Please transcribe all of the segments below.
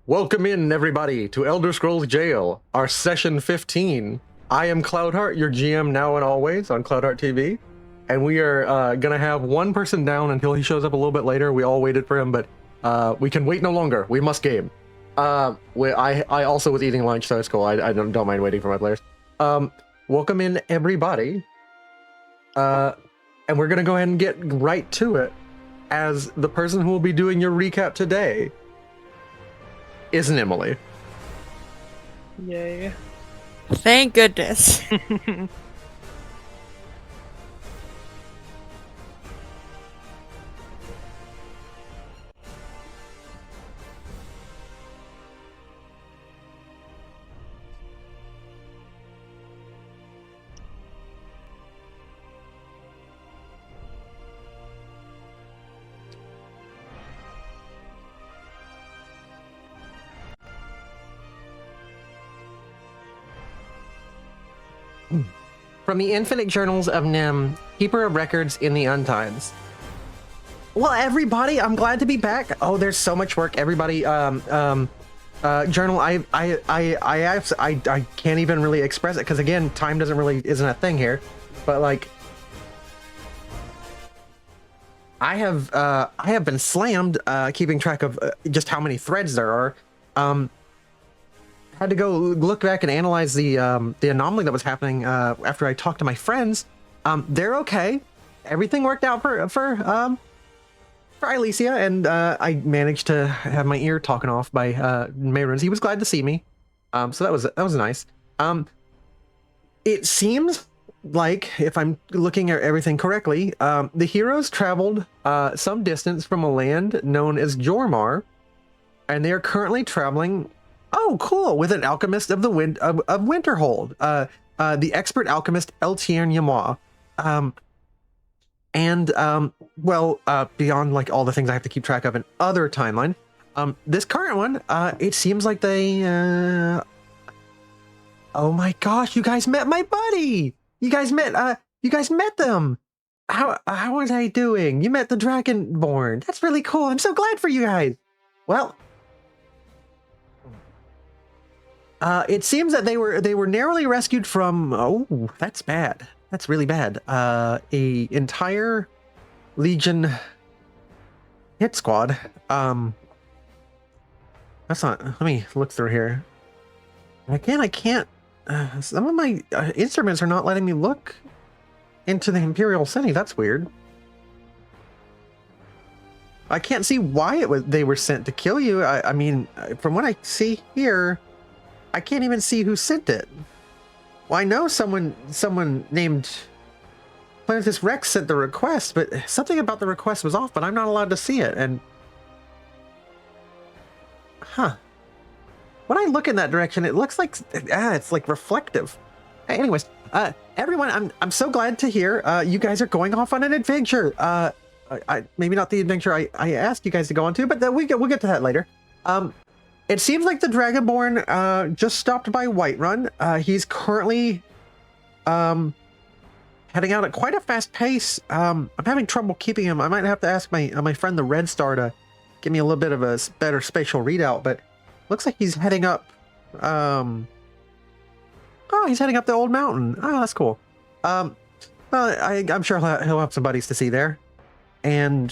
Welcome in, everybody, to Elder Scrolls Jail, our session 15. I am Cloudheart, your GM now and always on Cloudheart TV, and we are gonna have one person down until he shows up a little bit later. We all waited for him, but we can wait no longer. We must game. I also was eating lunch, so it's cool. I don't mind waiting for my players. Welcome in, everybody. And we're gonna go ahead and get right to it, as the person who will be doing your recap today isn't Emily. Yay. Thank goodness. From the Infinite Journals of Nim, Keeper of Records in the Untimes. Well, everybody, I'm glad to be back. Oh, there's so much work. Everybody, journal. I can't even really express it because again, time isn't a thing here. But like, I have been slammed keeping track of just how many threads there are. Had to go look back and analyze the anomaly that was happening after I talked to my friends. They're okay. Everything worked out for Ailisia, and I managed to have my ear talking off by Mayruns. He was glad to see me, so that was nice. It seems like, if I'm looking at everything correctly, the heroes traveled some distance from a land known as Jormar, and they are currently traveling. Oh, cool! With an alchemist of the Winterhold, the expert alchemist Eltier Yamois. Beyond like all the things I have to keep track of in other timeline, this current one, it seems like they. Oh my gosh! You guys met my buddy. You guys met them. How are they doing? You met the Dragonborn. That's really cool. I'm so glad for you guys. Well. It seems that they were narrowly rescued from. Oh, that's bad. That's really bad. A entire Legion hit squad. That's not. Let me look through here. Again, I can't. Some of my instruments are not letting me look into the Imperial city. That's weird. I can't see why they were sent to kill you. I mean, from what I see here, I can't even see who sent it. Well, I know someone named Planetus Rex sent the request, but something about the request was off, but I'm not allowed to see it. And when I look in that direction, it looks like it's like reflective. Anyways, everyone, I'm so glad to hear you guys are going off on an adventure. Maybe not the adventure I asked you guys to go on to, but we'll get to that later. It seems like the Dragonborn just stopped by Whiterun. He's currently heading out at quite a fast pace. I'm having trouble keeping him. I might have to ask my friend the Red Star to give me a little bit of a better spatial readout, but looks like he's heading up. He's heading up the old mountain. Oh, that's cool. I'm sure he'll have some buddies to see there. And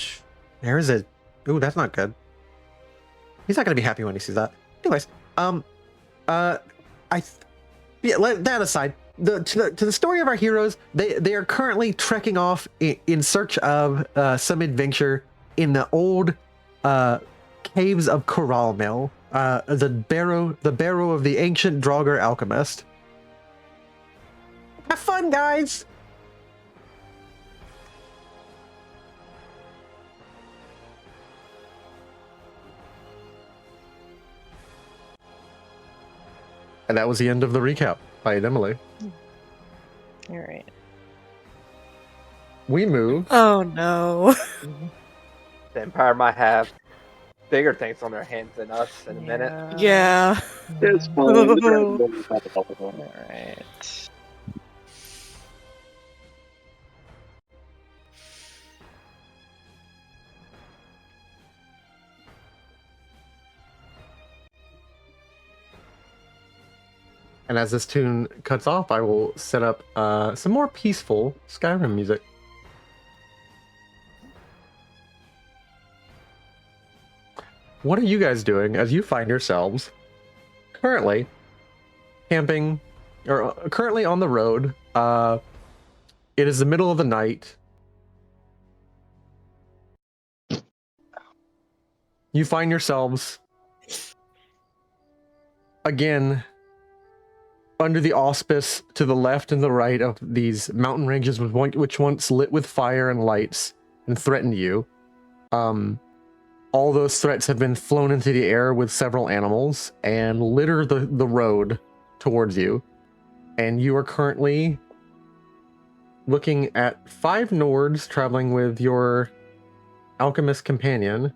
there is a. Ooh, that's not good. He's not going to be happy when he sees that. Anyways, let that aside. To the story of our heroes, they are currently trekking off in search of some adventure in the old caves of Coralmil, the barrow of the ancient Draugr alchemist. Have fun, guys! And that was the end of the recap by Emily. All right. We move. Oh no. The Empire might have bigger things on their hands than us in a minute. Yeah. It's fine. All right. And as this tune cuts off, I will set up some more peaceful Skyrim music. What are you guys doing as you find yourselves currently camping, or currently on the road? It is the middle of the night. You find yourselves again under the auspice to the left and the right of these mountain ranges which once lit with fire and lights and threatened you. All those threats have been flown into the air with several animals and litter the road towards you. And you are currently looking at 5 Nords traveling with your alchemist companion,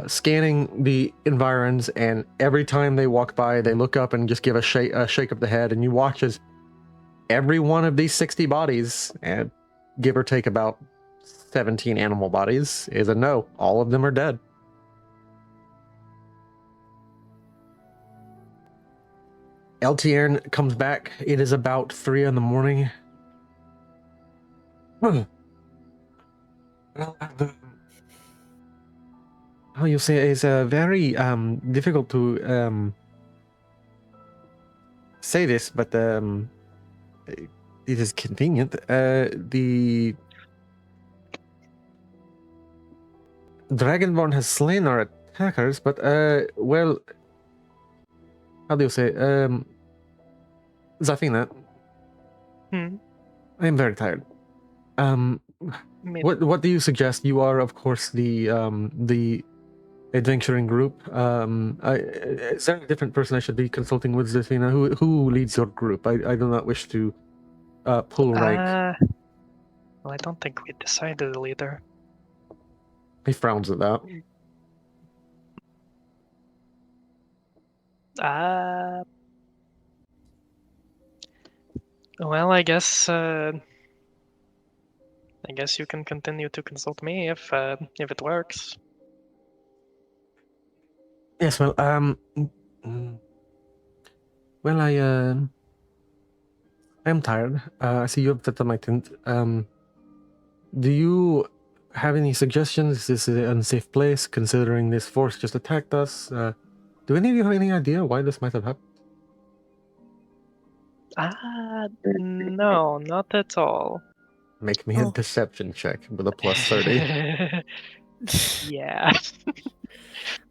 scanning the environs, and every time they walk by, they look up and just give a shake of the head, and you watch as every one of these 60 bodies, and give or take about 17 animal bodies, is a no. All of them are dead. Eltiern comes back. It is about 3 in the morning. Well, how you say, it's very difficult to say this, but it is convenient. The Dragonborn has slain our attackers, but well, how do you say? Za'Fina, I am very tired. What do you suggest? You are, of course, the adventuring group. Is there a different person I should be consulting with, Za'Fina? Who leads your group? I do not wish to pull rank. Well, I don't think we decided a leader. He frowns at that. Well, I guess you can continue to consult me if it works. Yes, well, well, I am tired. I see you have set up my tent. Do you have any suggestions? Is this an unsafe place, considering this force just attacked us? Do any of you have any idea why this might have happened? No, not at all. Make me a deception check with a plus 30. Yeah.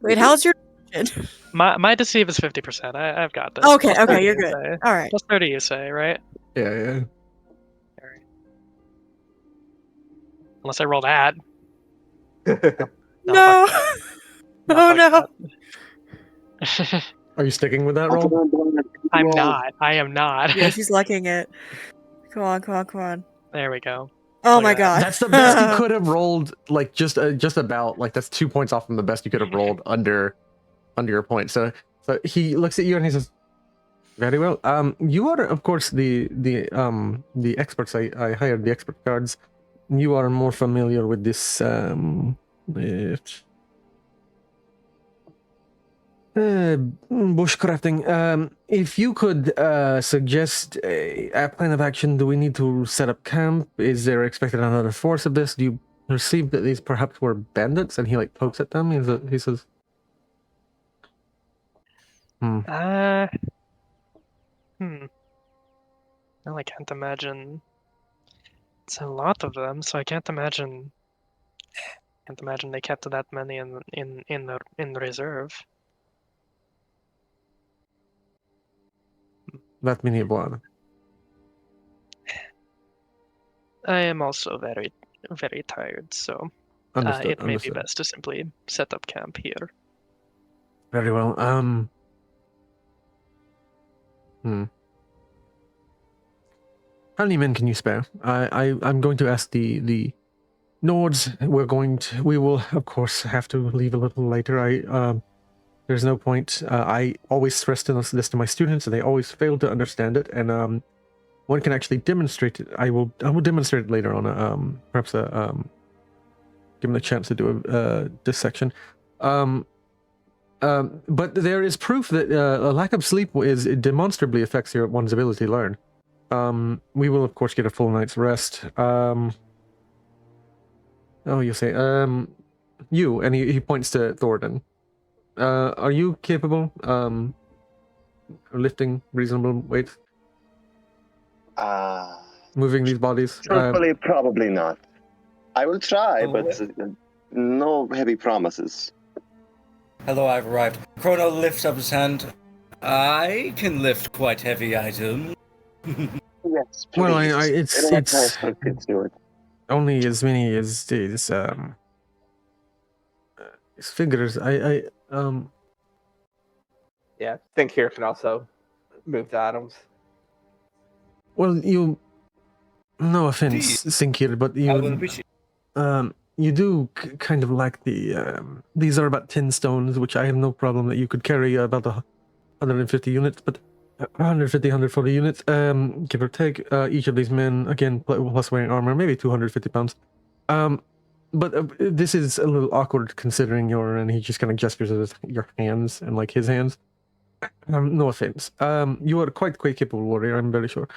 Wait, how's your... My deceive is 50%. I've got this. Okay, Plus 30 you're you good. say. All right. Plus 30 you say, right? Yeah. Alright. Unless I roll that. No! Oh no! Are you sticking with that roll? I'm not. I am not. Yeah, she's lucking it. Come on. There we go. Oh Look my at god. That's the best you could have rolled, like just about, like that's 2 points off from the best you could have rolled under your point. So he looks at you and he says, "Very well. You are, of course, the experts. I hired the expert guards. You are more familiar with this bushcrafting. If you could suggest a plan of action, do we need to set up camp? Is there expected another force of this? Do you perceive that these perhaps were bandits?" And he like pokes at them. He says, Well, I can't imagine. It's a lot of them, so I can't imagine. They kept that many in reserve. "That many blood." I am also very, very tired, so it may be best to simply set up camp here. Very well. How many men can you spare? I'm going to ask the Nords. We will, of course, have to leave a little later. There's no point. I always stress this to my students, and they always fail to understand it. And one can actually demonstrate it. I will demonstrate it later on. Perhaps give them a chance to do a dissection. But there is proof that a lack of sleep it demonstrably affects one's ability to learn. We will of course get a full night's rest. Oh, you say, you, and he points to Thorodan. Are you capable, of lifting reasonable weight? Moving these bodies? Truthfully, probably not. I will try, Oh, but no heavy promises. Hello, I've arrived. Krona lifts up his hand. I can lift quite heavy items. Yes, please. Well, it's do it. only as many as these figures. Yeah, think here can also move the items. Well, no offense, Please. Sinkir, but I will appreciate. you do kind of lack the, these are about 10 stones, which I have no problem that you could carry about 150 units, but 150, 140 units, give or take, each of these men, again, plus wearing armor, maybe 250 pounds. But this is a little awkward considering and he just kind of gestures at your hands and like his hands. No offense. You are quite capable warrior, I'm very sure.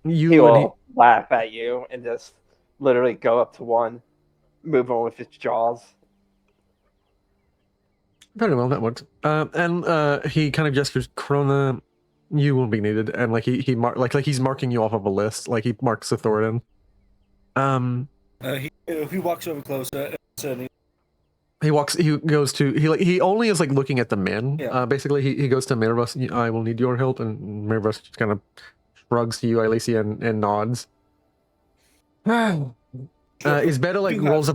He will laugh at you and just literally go up to one, move on with his jaws. Very well, that works. And he kind of gestures, Krona, you will be needed, and like he he's marking you off of a list, like he marks the Thorodan. He walks over closer. And he only is like looking at the men. Yeah. Basically, he goes to Mirvas, I will need your help, and Mirvas just kind of shrugs to you, Ailisia, and nods. Isbetta like rolls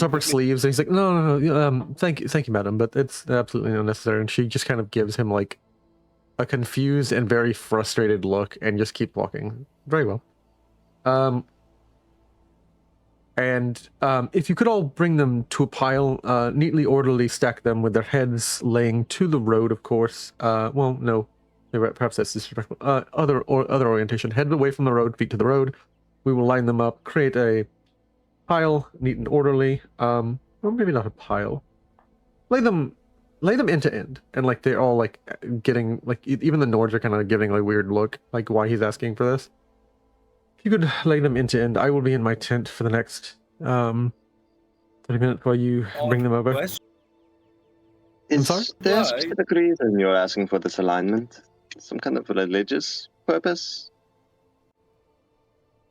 up her sleeves, and he's like, no, thank you, madam, but it's absolutely unnecessary. And she just kind of gives him like a confused and very frustrated look, and just keep walking. Very well. If you could all bring them to a pile, neatly orderly stack them with their heads laying to the road, of course. Well, no, perhaps that's disrespectful. Other orientation. Head away from the road, feet to the road. We will line them up, create a pile, neat and orderly. Or maybe not a pile. Lay them end to end, and like they're all like getting like even the Nords are kind of giving like a weird look, like why he's asking for this. If you could lay them end to end, I will be in my tent for the next 30 minutes while you bring them over. Is sorry? there a Why? specific reason you're asking for this alignment? Some kind of religious purpose?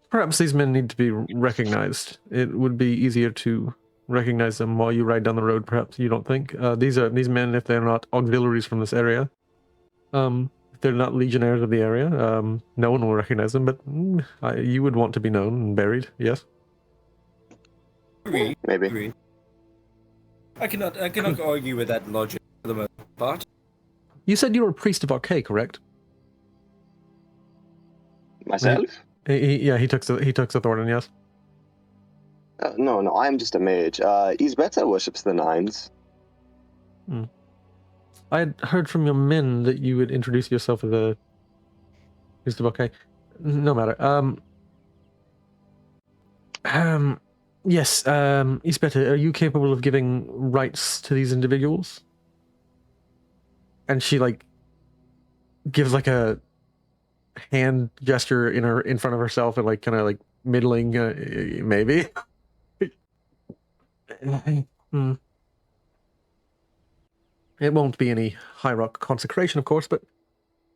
Perhaps these men need to be recognized. It would be easier to recognize them while you ride down the road, perhaps, you don't think? These men, if they're not auxiliaries from this area, if they're not legionnaires of the area, no one will recognize them, but you would want to be known and buried, yes? Agree. Maybe. Agree. I cannot argue with that logic for the most part. You said you were a priest of Archay, correct? Myself? He took the Thorodan, yes. No, I'm just a mage. Isbetta worships the Nines. I had heard from your men that you would introduce yourself as a priest of Archay. No matter. Yes, Isbetta, are you capable of giving rights to these individuals? And she like gives like a hand gesture in front of herself and like kind of like middling, maybe. It won't be any high rock consecration, of course, but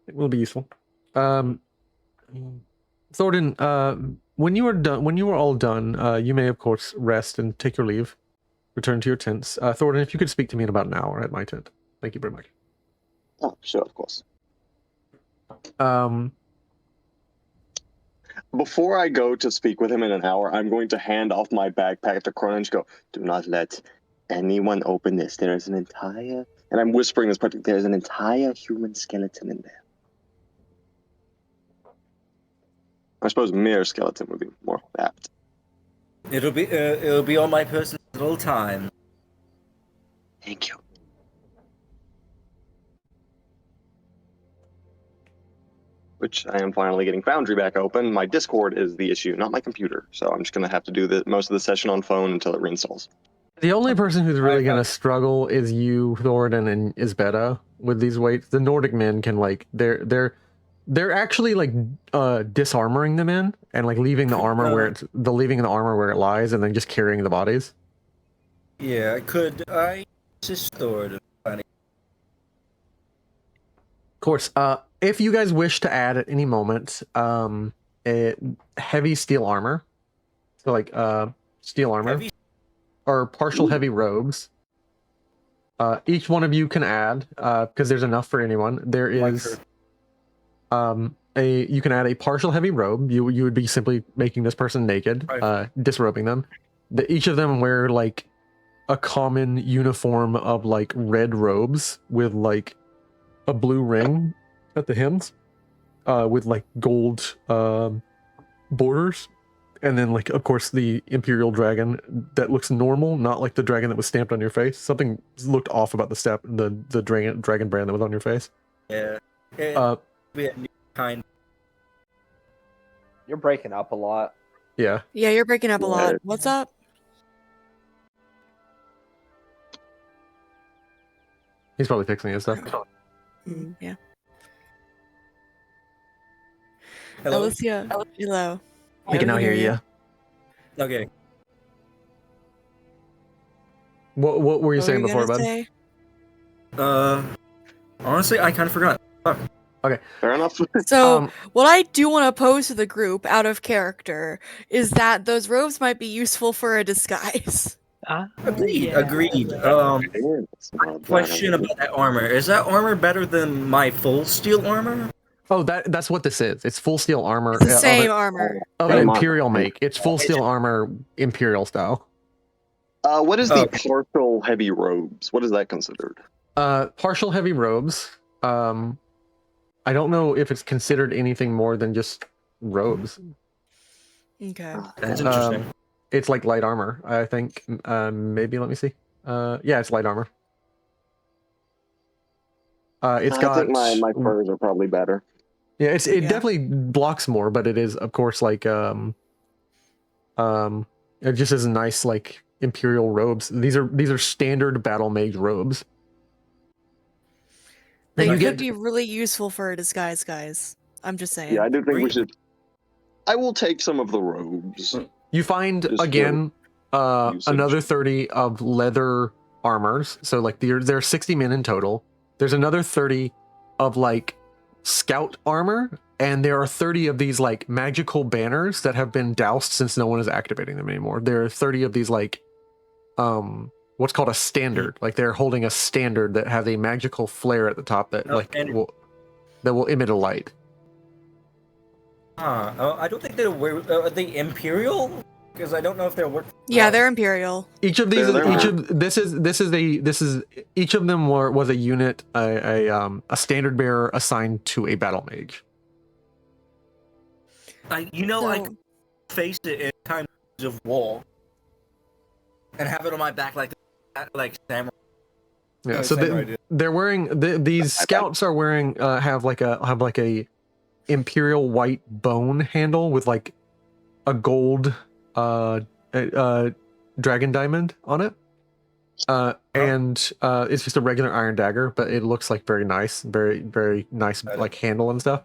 it will be useful. Thorodan, when you are all done, you may of course rest and take your leave, return to your tents. Thorodan, if you could speak to me in about an hour at my tent, thank you very much. Oh, sure, of course. Before I go to speak with him in an hour, I'm going to hand off my backpack to Krona and go, do not let anyone open this. There is an entire, and I'm whispering this, but there's an entire human skeleton in there. I suppose mere skeleton would be more apt. It'll be on my person at all time. Thank you. Which I am finally getting Foundry back open. My Discord is the issue, not my computer. So I'm just going to have to do most of the session on phone until it reinstalls. The only person who's really I've gonna got- struggle is you, Thorodan, and Isbeta with these weights. The Nordic men can like they're actually like disarmoring the men and like leaving the armor where it's leaving the armor where it lies and then just carrying the bodies. Yeah, could I assist Thorodan? Of course, if you guys wish to add at any moment, heavy steel armor, so like steel armor. Heavy- or partial heavy robes. Each one of you can add, because there's enough for anyone. There is you can add a partial heavy robe. You would be simply making this person naked, Right. disrobing them. Each of them wear like a common uniform of like red robes with like a blue ring at the hems, with like gold borders. And then, like, of course, the Imperial dragon that looks normal, not like the dragon that was stamped on your face. Something looked off about the dragon brand that was on your face. Yeah. We had new kind. You're breaking up a lot. Yeah. Yeah, you're breaking up a lot. What's up? He's probably fixing his stuff. Yeah. Hello. Ailisia, hello. We can now hear you. Okay. What were you What saying were before, gonna bud? say? Honestly, I kind of forgot. Fair enough. So, what I do want to pose to the group out of character is that those robes might be useful for a disguise. Agreed. Yeah. Agreed. Question about that armor. Is that armor better than my full steel armor? Oh, that's what this is. It's full steel armor. It's the same armor. Of an Same Imperial armor. make. It's full steel armor, Imperial style. What is the Okay. partial heavy robes? What is that considered? Partial heavy robes. I don't know if it's considered anything more than just robes. Okay. That's interesting. It's like light armor, I think. Maybe, let me see. Yeah, it's light armor. It's got. I think my furs are probably better. Yeah, it Yeah. definitely blocks more, but it is, of course, like it just is nice, like Imperial robes. These are standard battle mage robes. They You could get- be really useful for a disguise, guys. I'm just saying. Yeah, I do think we should. I will take some of the robes. You find Just again usage. another 30 of leather armors. So like there are 60 men in total. There's another 30 of like scout armor, and there are 30 of these like magical banners that have been doused since no one is activating them anymore. There are 30 of these like what's called a standard. Like they're holding a standard that has a magical flare at the top that will emit a light. I don't think they'll wear. Are they Imperial? Because I don't know if they'll work. Yeah, they're Imperial. Each of these, They're each of them was a unit, a standard bearer assigned to a battle mage. I So, can face it in times of war, and have it on my back like samurai. Yeah, Oh, so same idea. they're wearing these scouts are wearing have like a Imperial white bone handle with like a gold dragon diamond on it, and it's just a regular iron dagger, but it looks like very nice, very nice like handle and stuff.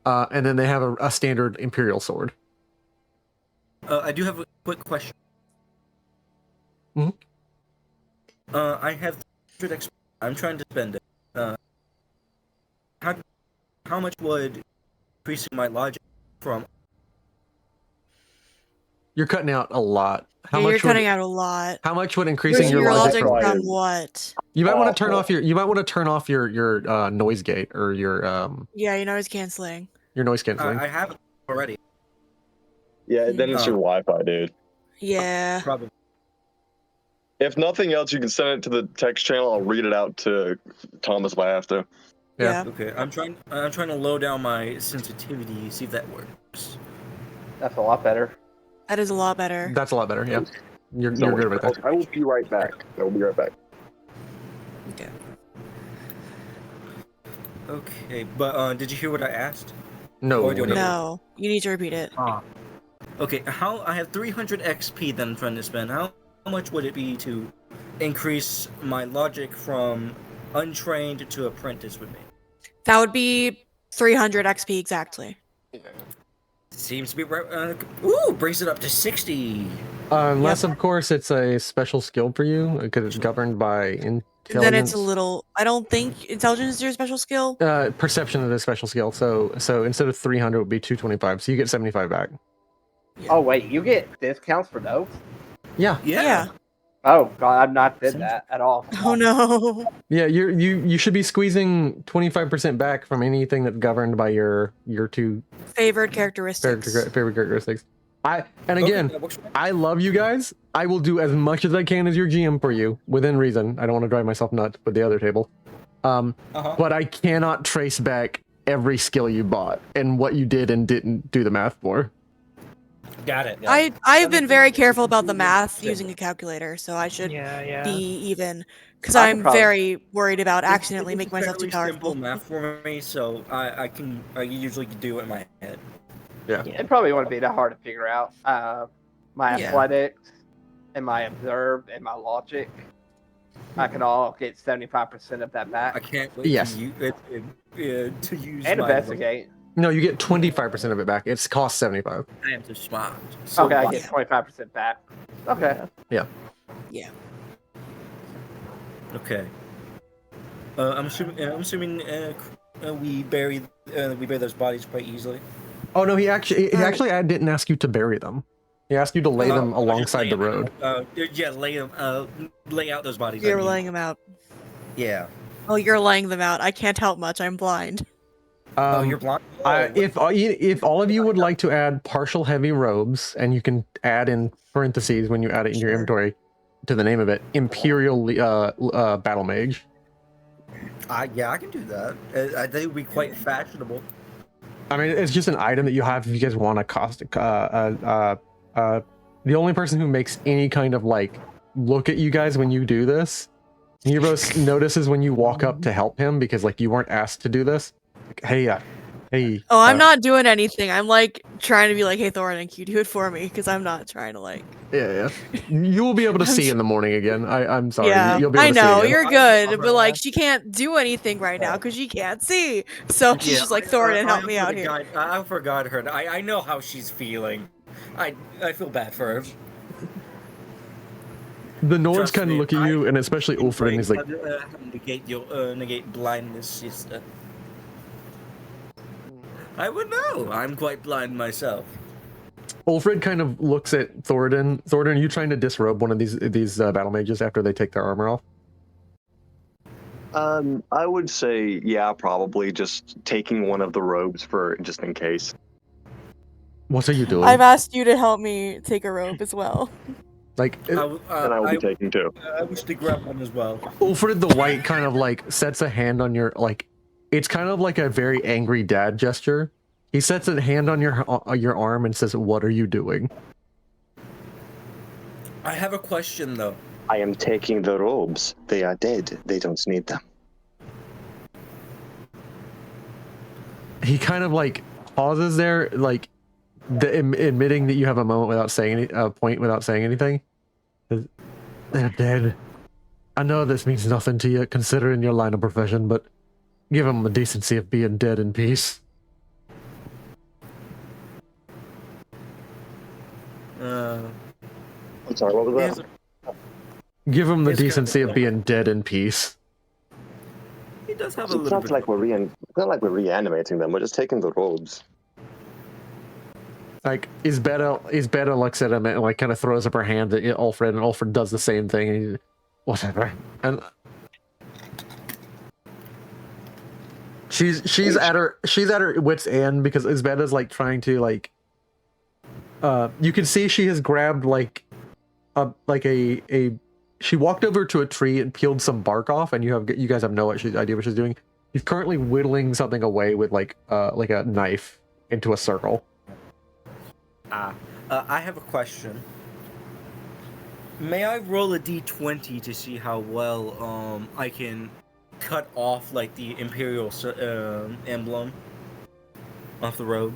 And then they have a standard Imperial sword. I do have a quick question. Mhm. I have 100 XP. I'm trying to spend it. How much would increasing my logic from? You're cutting out a lot. How yeah, much you're cutting would, out a lot. How much would increasing Increasing your logic from? from what? You might want to turn Awful. off your noise gate or your Yeah, you know it's canceling. noise canceling. I have it already. Yeah, then it's your Wi-Fi, dude. Yeah. Probably. If nothing else, you can send it to the text channel. I'll read it out to Thomas if I have to. Yeah. Yeah. Okay, I'm trying to low down my sensitivity. See if that works. That's a lot better. That is a lot better. That's a lot better. Yeah, you're No good worries. right there. I will be right back. I will be right back. Okay. Okay, but did you hear what I asked? No, Or do you- No, you need to repeat it. Okay, how I have 300 XP that I'm trying to spend. How much would it be to increase my logic from untrained to apprentice with me? That would be 300 XP exactly. Seems to be brings it up to 60. Unless, of course, it's a special skill for you, because it's governed by intelligence. Then it's a little. I don't think intelligence is your special skill. Perception is a special skill. So instead of 300, it would be 225. So you get 75 back. Yeah. Oh wait, you get discounts for those? Yeah. Yeah. Oh god, I've not did that at all. Oh no. Yeah, you should be squeezing 25% back from anything that's governed by your two Favored characteristics. favorite characteristics. I love you guys. I will do as much as I can as your GM for you, within reason. I don't want to drive myself nuts with the other table. But I cannot trace back every skill you bought and what you did and didn't do the math for. Got it. I've been very careful about the math using a calculator, so I should be even, because I'm very worried about accidentally making myself too powerful. Simple math for me, so I usually do it in my head. Yeah. It probably wouldn't be that hard to figure out. My athletics and my observe and my logic, I can all get 75% of that back. I can't wait to use and my investigate. No, you get 25% of it back. It's cost 75. I am too smart. So Okay, I get 25% back. Okay. Yeah. Yeah. Okay. I'm assuming we bury those bodies quite easily. Oh no, he actually didn't ask you to bury them. He asked you to lay them alongside the road. Lay out those bodies. You're laying them out. Yeah. Oh, you're laying them out. I can't help much. I'm blind. You're blind. If all of you would like to add partial heavy robes, and you can add in parentheses when you add it in your inventory to the name of it, Imperial Battle Mage. I can do that. I think it would be quite fashionable. I mean, it's just an item that you have if you guys want to cost. The only person who makes any kind of like look at you guys when you do this, Neros notices when you walk up to help him because like you weren't asked to do this. Like, hey. Oh, I'm not doing anything. I'm like trying to be like, hey, Thorodan, can you do it for me? Because I'm not trying to like. Yeah. You will be able to see in the morning again. I'm sorry. Yeah, You'll be able to I know see you're good, but like she can't do anything right now because she can't see. So she's just like, Thorodan, help me out here. I forgot her. I know how she's feeling. I feel bad for her. The Nords kind of look at you, and especially Ulfred, and he's like, negate blindness, sister. I would know. I'm quite blind myself. Ulfred kind of looks at Thorodan. Thorodan, are you trying to disrobe one of these battle mages after they take their armor off? I would say, yeah, probably just taking one of the robes for just in case. What are you doing? I've asked you to help me take a robe as well. Like, And I will be taking two. I wish to grab one as well. Ulfred the White kind of like sets a hand on your like. It's kind of like a very angry dad gesture. He sets a hand on your arm and says, "What are you doing?" I have a question though. I am taking the robes. They are dead. They don't need them. He kind of like pauses there, like admitting that you have a moment without saying without saying anything. They're dead. I know this means nothing to you, considering your line of profession, but give them the decency of being dead in peace. I'm sorry, what was that? Give them the decency of being dead in peace. He does have a It's little not bit. like it's not like we're reanimating them. We're just taking the robes. Like Isbeta looks at him and like kind of throws up her hand at Ulfred, and Ulfred does the same thing. And he's, whatever. And she's at her wit's end because Isbeta's like trying to like. You can see she has grabbed like a. She walked over to a tree and peeled some bark off, and you guys have no idea what she's doing. She's currently whittling something away with like a knife into a circle. I have a question. May I roll a d20 to see how well I can cut off like the Imperial emblem off the robe?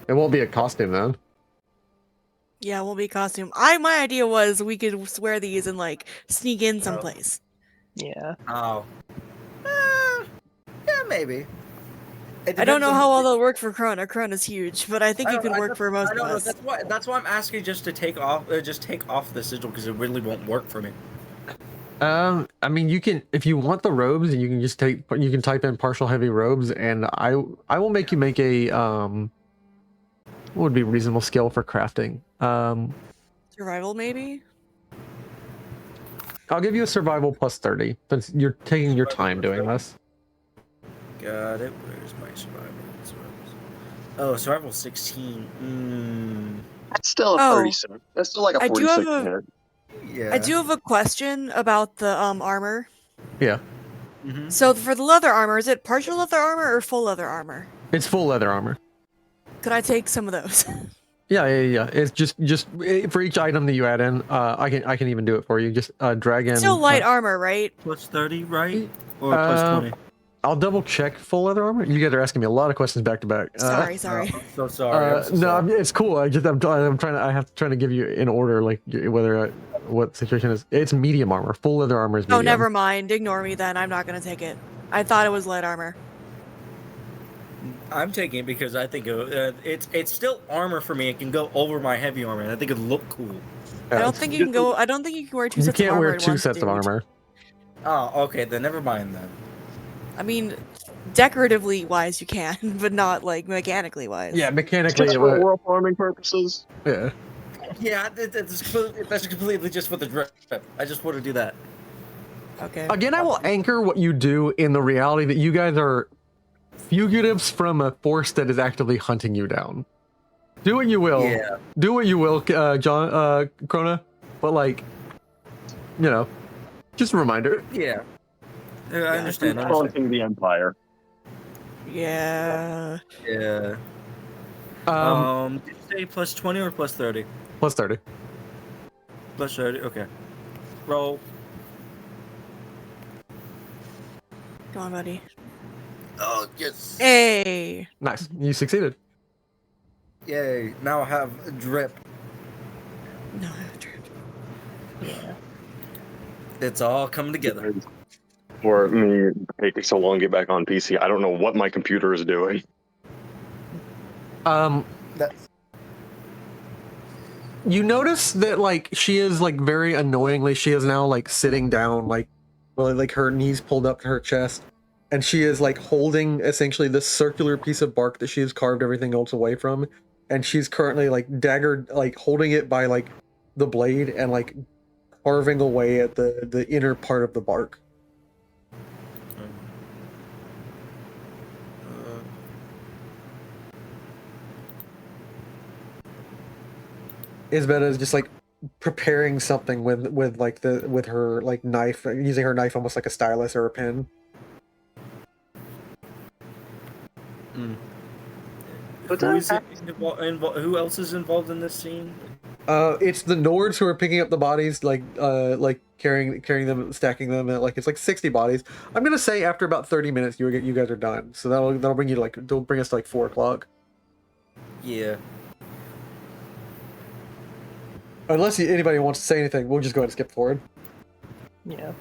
It won't be a costume then. Yeah, it won't be costume. My idea was we could wear these and like sneak in someplace. Yeah. Oh. Yeah, maybe. I don't know how well they'll work for Krona. Krona's huge, but I think it could work for most of us. That's why I'm asking just to take off the sigil because it really won't work for me. I mean, you can, if you want the robes, you can just you can type in partial heavy robes, and I will make you make a what would be reasonable skill for crafting. Survival, maybe. I'll give you a survival plus 30, since you're taking your time doing this. Got it. Where's my survival? Oh, survival 16. That's still a 36. That's still like a 46 minute. Yeah. I do have a question about the armor. Yeah. Mm-hmm. So for the leather armor, is it partial leather armor or full leather armor? It's full leather armor. Could I take some of those? Yeah. It's just for each item that you add in. I can even do it for you. Just drag in. Still light armor, right? Plus 30, right? Or plus 20? I'll double check full leather armor. You guys are asking me a lot of questions back to back. Sorry. I'm so sorry. No, it's cool. I'm trying to give you in order, like what the situation is. It's medium armor. Full leather armor is medium. Oh, never mind. Ignore me then. I'm not gonna take it. I thought it was light armor. I'm taking it because I think it's still armor for me. It can go over my heavy armor, and I think it'd look cool. I don't think you can go. I don't think you can wear two sets of armor. You can't wear at two once, sets of armor. Oh, okay. Then never mind then. I mean, decoratively wise you can, but not like mechanically wise. Yeah, mechanically. Just for world farming purposes. Yeah. Yeah, that's completely just for the drip. I just want to do that. Okay. Again, I will anchor what you do in the reality that you guys are fugitives from a force that is actively hunting you down. Do what you will. Yeah. Do what you will, Krona. But like, just a reminder. Yeah. I understand. Taunting the Empire. Yeah. Yeah. Did you say plus 20 or plus 30? Plus 30. Plus 30. Okay. Roll. Come on, buddy. Oh yes. Hey. Nice. You succeeded. Yay! Now I have a drip. No, I have a drip. Yeah. It's all coming together. For me taking so long to get back on PC, I don't know what my computer is doing. You notice that like she is like very annoyingly, she is now like sitting down, like her knees pulled up to her chest, and she is like holding essentially this circular piece of bark that she has carved everything else away from, and she's currently like daggered, like holding it by like the blade and like carving away at the inner part of the bark. Isbeth is just like preparing something with her like knife, using her knife almost like a stylus or a pen. But who else is involved in this scene? It's the Nords who are picking up the bodies, like carrying them, stacking them, and like it's like 60 bodies. I'm gonna say after about 30 minutes, you guys are done. So that'll bring you that'll bring us to like 4 o'clock. Yeah. Unless anybody wants to say anything, we'll just go ahead and skip forward. Yeah.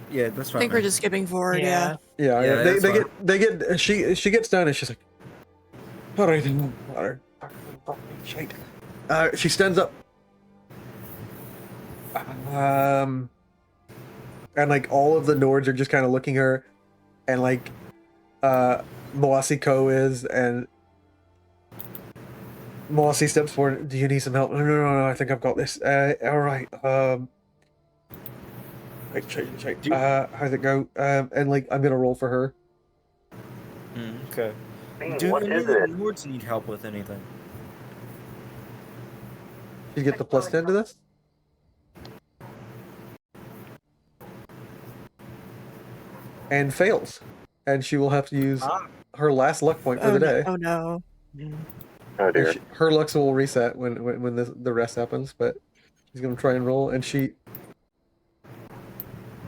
Yeah, that's fine. I think we're just skipping forward. Yeah. Yeah. They get. She gets done and she's like, all right, shit. She stands up. And like all of the Nords are just kind of looking at her, and like, Moasi Ko is, and Moasi steps forward. Do you need some help? No, I think I've got this. All right. Wait. How's it go? And like, I'm gonna roll for her. Okay. Do any of the Nords need help with anything? You get the plus 10 to this? And fails. And she will have to use her last luck point for the day. Oh no. Oh dear. Her lucks will reset when the rest happens, but she's gonna try and roll, and she.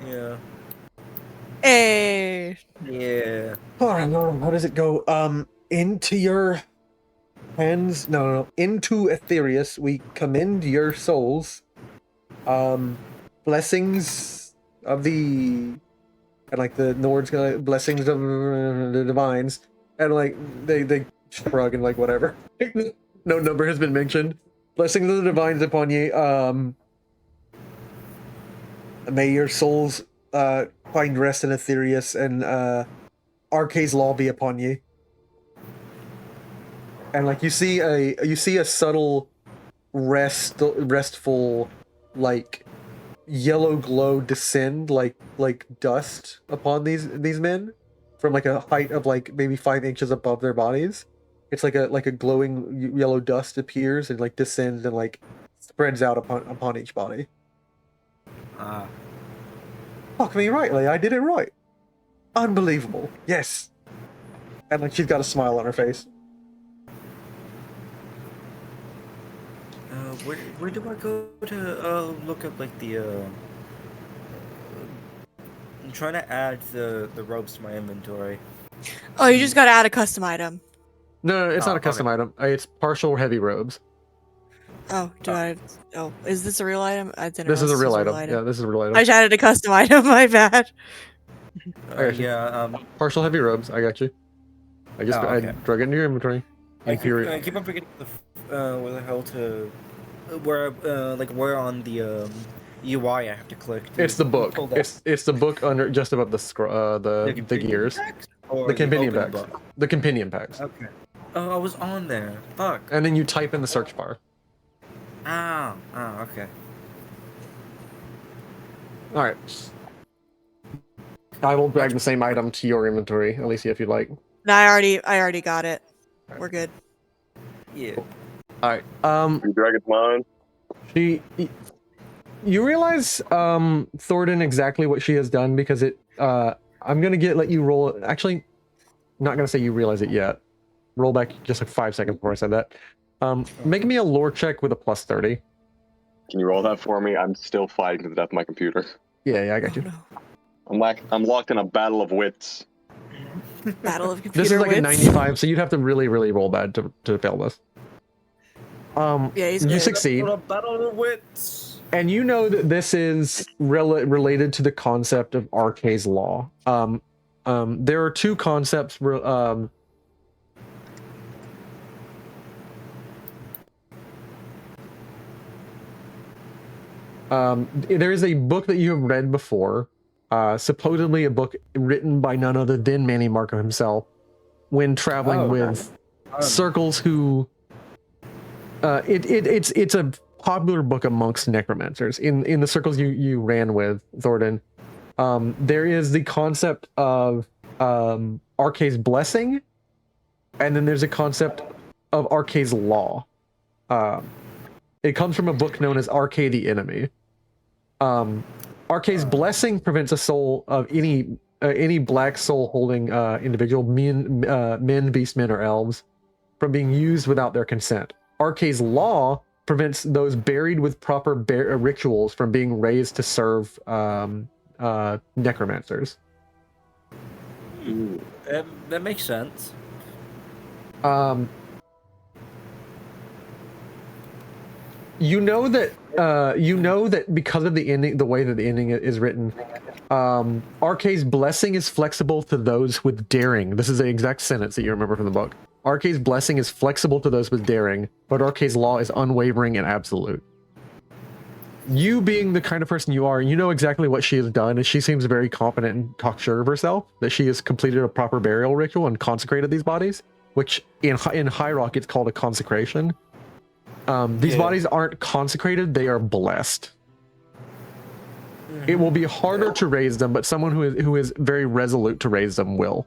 Yeah. Hey. Yeah. All right, how does it go? Into your into Aetherius, we commend your souls. Blessings of the, and like the Nords, blessings of the divines, and like they shrug and like whatever. No number has been mentioned. Blessings of the divines upon ye. May your souls find rest in Aetherius, and Arcane's law be upon ye. And like you see a subtle restful like yellow glow descend like dust upon these men from like a height of like maybe 5 inches above their bodies. It's like a glowing yellow dust appears and like descends and like spreads out upon each body. Fuck me rightly, I did it right. Unbelievable. Yes. And like she's got a smile on her face. Where do I go to look up like the I'm trying to add the robes to my inventory. Oh, you just gotta add a custom item. No, it's not a custom item. It's partial heavy robes. Oh, is this a real item? I didn't. This is a real item. Yeah, this is a real item. I just added a custom item. My bad. Partial heavy robes. I got you. I drug it into your inventory. I keep on forgetting where the hell to where on the UI I have to click. It's the book. It's the book under just above the gears. The companion packs. The companion packs. Okay. Oh, I was on there. Fuck. And then you type in the search bar. Oh, okay. All right. I will drag the same item to your inventory, Ailisia, if you'd like. No, I already got it. Right. We're good. Yeah. All right. You drag it mine. You realize, Thorodan, exactly what she has done because it. I'm gonna let you roll. Actually, I'm not gonna say you realize it yet. Roll back just like 5 seconds before I said that. Make me a lore check with a +30. Can you roll that for me? I'm still fighting to the death of my computer. Yeah, I got you. No. I'm locked in a battle of wits. Battle of computer This is like wits. a 95, so you'd have to really, really roll bad to fail this. Yeah, he's you good. succeed. Battle of wits. And you know that this is related to the concept of Arcane's law. There are two concepts. There is a book that you have read before, supposedly a book written by none other than Manny Marco himself, when traveling with circles who. It's a popular book amongst necromancers. In the circles you ran with, Thorodan, there is the concept of Arcane's blessing, and then there's a concept of Arcane's law. It comes from a book known as Arcane the Enemy. Arcane's blessing prevents a soul of any black soul holding individual, men, beast men, or elves, from being used without their consent. Arcane's law prevents those buried with proper rituals from being raised to serve necromancers. That makes sense. You know that because of the ending, the way that the ending is written, Arcane's blessing is flexible to those with daring. This is the exact sentence that you remember from the book. Arcane's blessing is flexible to those with daring, but Arcane's law is unwavering and absolute. You being the kind of person you are, you know exactly what she has done, and she seems very confident and cocksure of herself, that she has completed a proper burial ritual and consecrated these bodies, which in High Rock it's called a consecration. These bodies aren't consecrated, they are blessed. It will be harder to raise them, but someone who is very resolute to raise them will.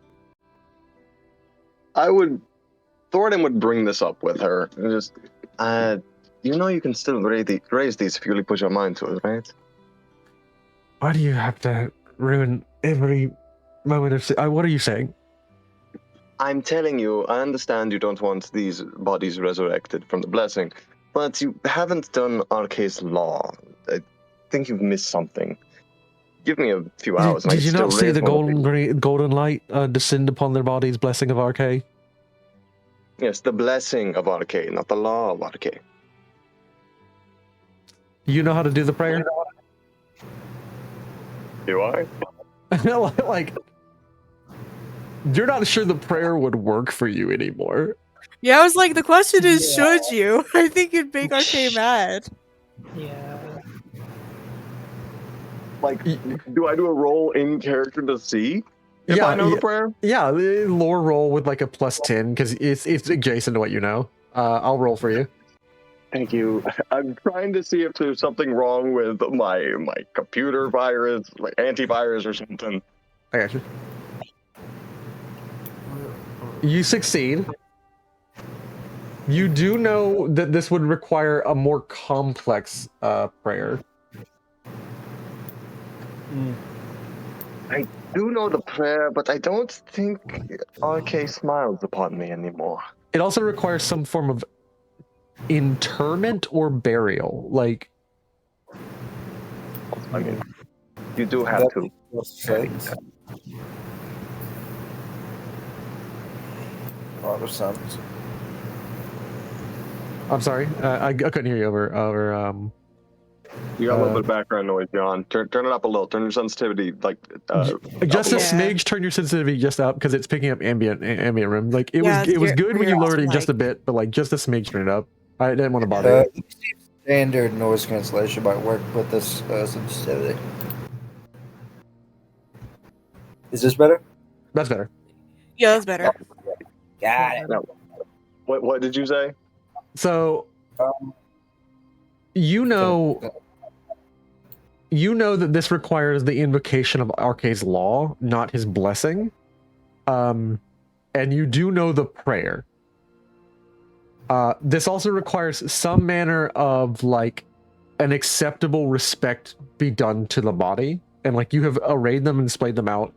Thorodan would bring this up with her. And just, you can still raise these if you really put your mind to it, right? Why do you have to ruin every moment of... what are you saying? I'm telling you, I understand you don't want these bodies resurrected from the blessing, but you haven't done Arcane's law. I think you've missed something. Give me a few hours. Did you not see the golden light descend upon their bodies, blessing of Arcane? Yes, the blessing of Arcade, not the law of Arcade. You know how to do the prayer? Do I? Like, you're not sure the prayer would work for you anymore. Yeah, I was like, the question is, should you? I think it'd make RK mad. Yeah. Like, do I do a roll in character to see if I know the prayer? Yeah, lore roll with like a +10 because it's adjacent to what you know. I'll roll for you. Thank you. I'm trying to see if there's something wrong with my computer virus, like antivirus or something. I got you. You succeed. You do know that this would require a more complex prayer. I do know the prayer, but I don't think RK smiles upon me anymore. It also requires some form of interment or burial. Like, I mean, you do have to. A lot of sense. I'm sorry, I couldn't hear you over. You got a little bit of background noise, John. Turn it up a little. Turn your sensitivity just a Yeah. smidge. Turn your sensitivity just up because it's picking up ambient room. Like it was good when you lowered it just a bit, but like just a smidge. Turn it up. I didn't want to bother you. Standard noise cancellation might work with this sensitivity. Is this better? That's better. Yeah, that's better. Got it. What did you say? So, you know that this requires the invocation of Arce's law, not his blessing. And you do know the prayer. This also requires some manner of like an acceptable respect be done to the body, and like you have arrayed them and displayed them out.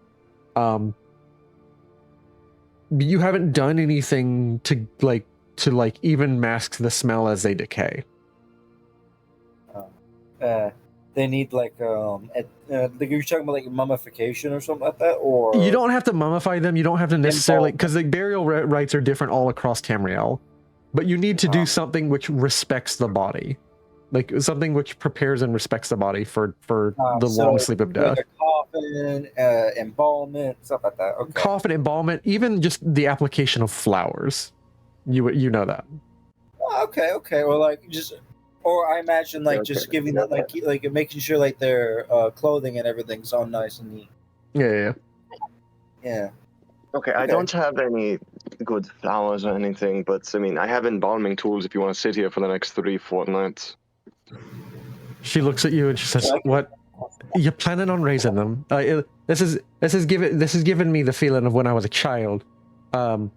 You haven't done anything to even mask the smell as they decay. They need like you're talking about like mummification or something like that, or you don't have to mummify them. You don't have to necessarily, because the burial rites are different all across Tamriel, but you need to do something which respects the body, like something which prepares and respects the body for the long sleep of death. Like a coffin, embalmment, stuff like that. Okay. Coffin, embalmment, even just the application of flowers. You know that. Okay. Or like just, or I imagine like just giving them like making sure like their clothing and everything's all nice and neat. Yeah. Okay, I don't have any good flowers or anything, but I mean, I have embalming tools if you want to sit here for the next 3-4 nights. She looks at you and she says, "What? You're planning on raising them? This is given me the feeling of when I was a child." And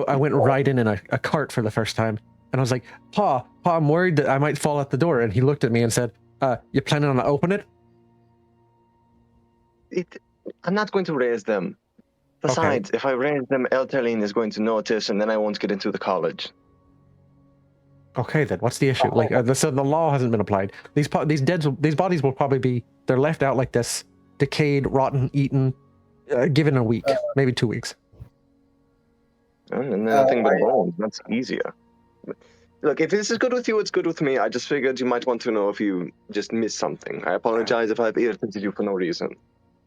I went riding in a cart for the first time, and I was like, Pa, I'm worried that I might fall out the door. And he looked at me and said, "You planning on opening it?" I'm not going to raise them. Besides, if I raise them, Elterline is going to notice, and then I won't get into the college. Okay, then what's the issue? Like, so the law hasn't been applied. These bodies will probably they're left out like this, decayed, rotten, eaten, given a week, maybe 2 weeks. And nothing but bones. That's easier. Look, if this is good with you, it's good with me. I just figured you might want to know if you just missed something. I apologize if I've irritated you for no reason.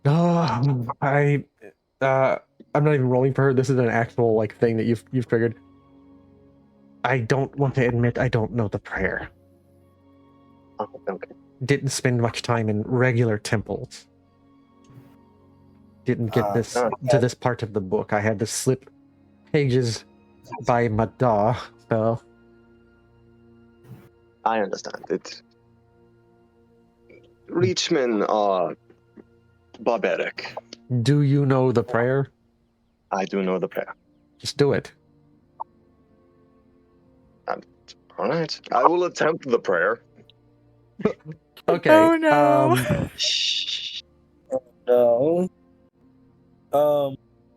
I'm not even rolling for her. This is an actual like thing that you've triggered. I don't want to admit I don't know the prayer. Oh, okay. Didn't spend much time in regular temples. Didn't get to this part of the book. I had to slip pages by Madar, so... I understand it. Reachmen are barbaric. Do you know the prayer? I do know the prayer. Just do it. All right. I will attempt the prayer. Okay. Oh no. No.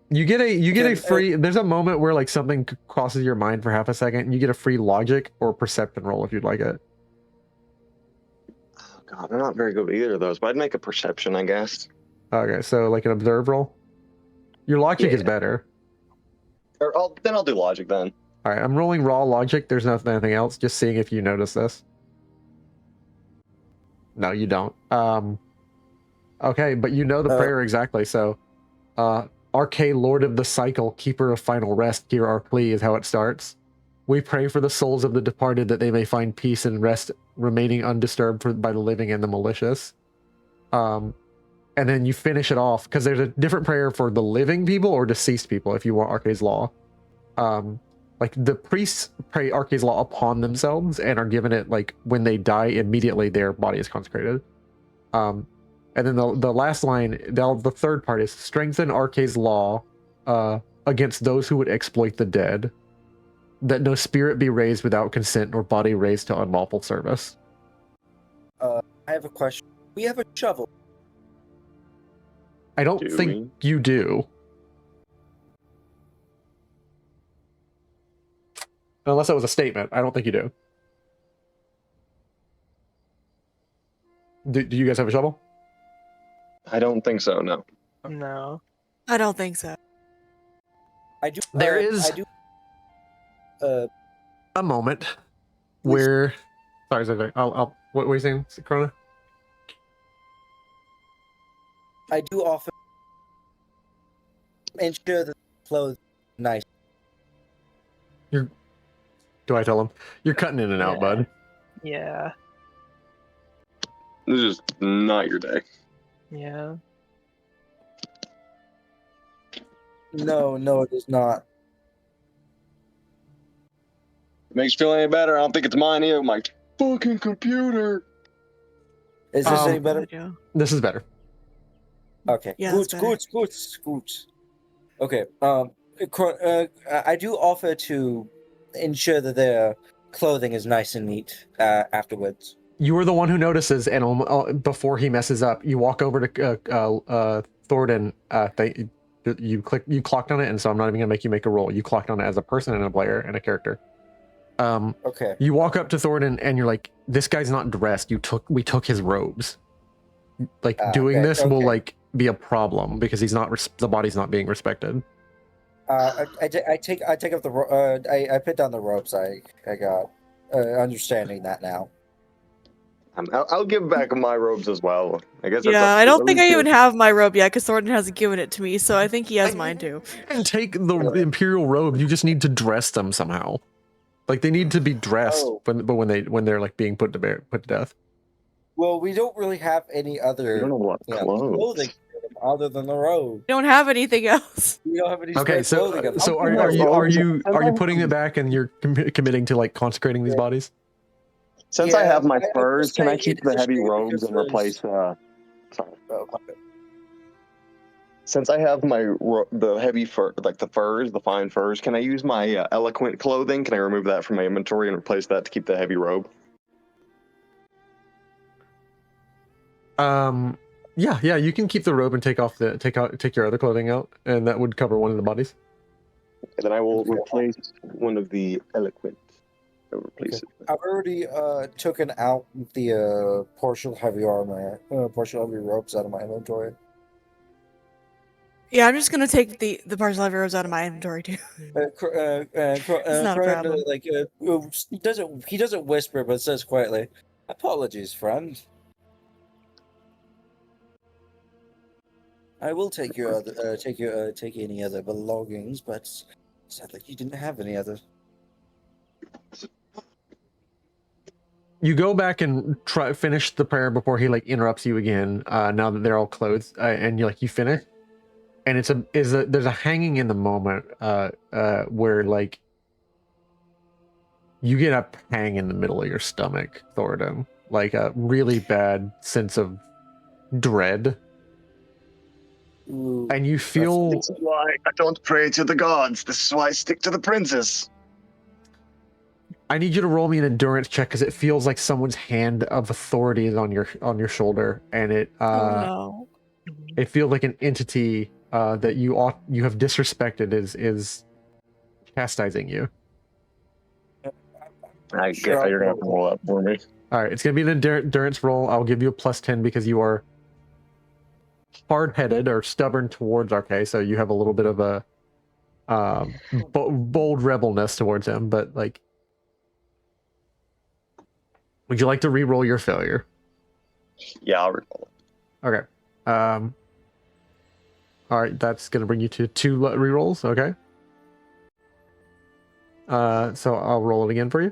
You get a free. There's a moment where like something crosses your mind for half a second, and you get a free logic or perception roll if you'd like it. Oh God, I'm not very good with either of those, but I'd make a perception, I guess. Okay, so like an observe roll. Your logic is better. I'll do logic then. All right, I'm rolling raw logic. There's nothing else. Just seeing if you notice this. No, you don't. Okay, but you know the prayer exactly. So, Arche, Lord of the Cycle, Keeper of Final Rest, hear our plea is how it starts. We pray for the souls of the departed that they may find peace and rest, remaining undisturbed by the living and the malicious. And then you finish it off, because there's a different prayer for the living people or deceased people, if you want Arche's Law. Like, the priests pray Arche's Law upon themselves and are given it, like, when they die, immediately their body is consecrated. And then the last line, the third part is, strengthen Arche's Law against those who would exploit the dead, that no spirit be raised without consent nor body raised to unlawful service. I have a question. We have a shovel. I don't think you do. Unless that was a statement. I don't think you do. Do you guys have a shovel? I don't think so, no. No. I don't think so. I do. There is a moment where... Sorry. What were you saying, Krona? I do often ensure that clothes nice. Do I tell him? You're cutting in and out, bud. Yeah. This is not your day. Yeah. No, it is not. Makes you feel any better? I don't think it's mine either. My fucking computer. Is this any better? This is better. Okay. Yeah, Good. Okay. I do offer to ensure that their clothing is nice and neat afterwards. You are the one who notices, and before he messes up, you walk over to Thorodan. You clocked on it, and so I'm not even gonna make you make a roll. You clocked on it as a person and a player and a character. Okay. You walk up to Thorodan, and you're like, "This guy's not dressed. We took his robes. Like doing this will like be a problem because he's not. The body's not being respected." I take up the I put down the ropes. I got understanding that now. I'll give back my robes as well. I guess. Yeah, I don't think I even have my robe yet because Thornton hasn't given it to me, so I think he has mine too. And take the Imperial robe. You just need to dress them somehow. Like they need to be dressed, when they're like being put to death. Well, we don't really have any other clothing other than the robe. We don't have anything else. We don't have any. Okay, so are you putting it back and you're committing to like consecrating these bodies? Since I have my furs, can I keep the heavy robes and replace? Since I have the heavy fur, like the furs, the fine furs, can I use my eloquent clothing? Can I remove that from my inventory and replace that to keep the heavy robe? Yeah, you can keep the robe and take your other clothing out, and that would cover one of the bodies. And then I will replace one of the eloquent. Replace it. I've already taken out the partial heavy armor, partial heavy ropes out of my inventory. Yeah, I'm just gonna take the partial heavy robes out of my inventory too. It's not a problem. He doesn't whisper, but says quietly, "Apologies, friend. I will take your other, take any other belongings, but sadly you didn't have any other." You go back and finish the prayer before he like interrupts you again. Now that they're all clothed, and you finish, and there's a hanging in the moment where like you get a pang in the middle of your stomach, Thorodan, like a really bad sense of dread. Ooh, and you feel. This is why I don't pray to the gods. This is why I stick to the princess. I need you to roll me an endurance check because it feels like someone's hand of authority is on your shoulder, and it it feels like an entity that you have disrespected is chastising you. I guess you're gonna have to roll up for me. All right, it's gonna be an endurance roll. I'll give you a +10 because you are hard-headed or stubborn towards Arche, so you have a little bit of a bold rebelness towards him, but like, would you like to re-roll your failure? Yeah, I'll re-roll it. Okay. All right, that's gonna bring you to 2 re-rolls. Okay. So I'll roll it again for you.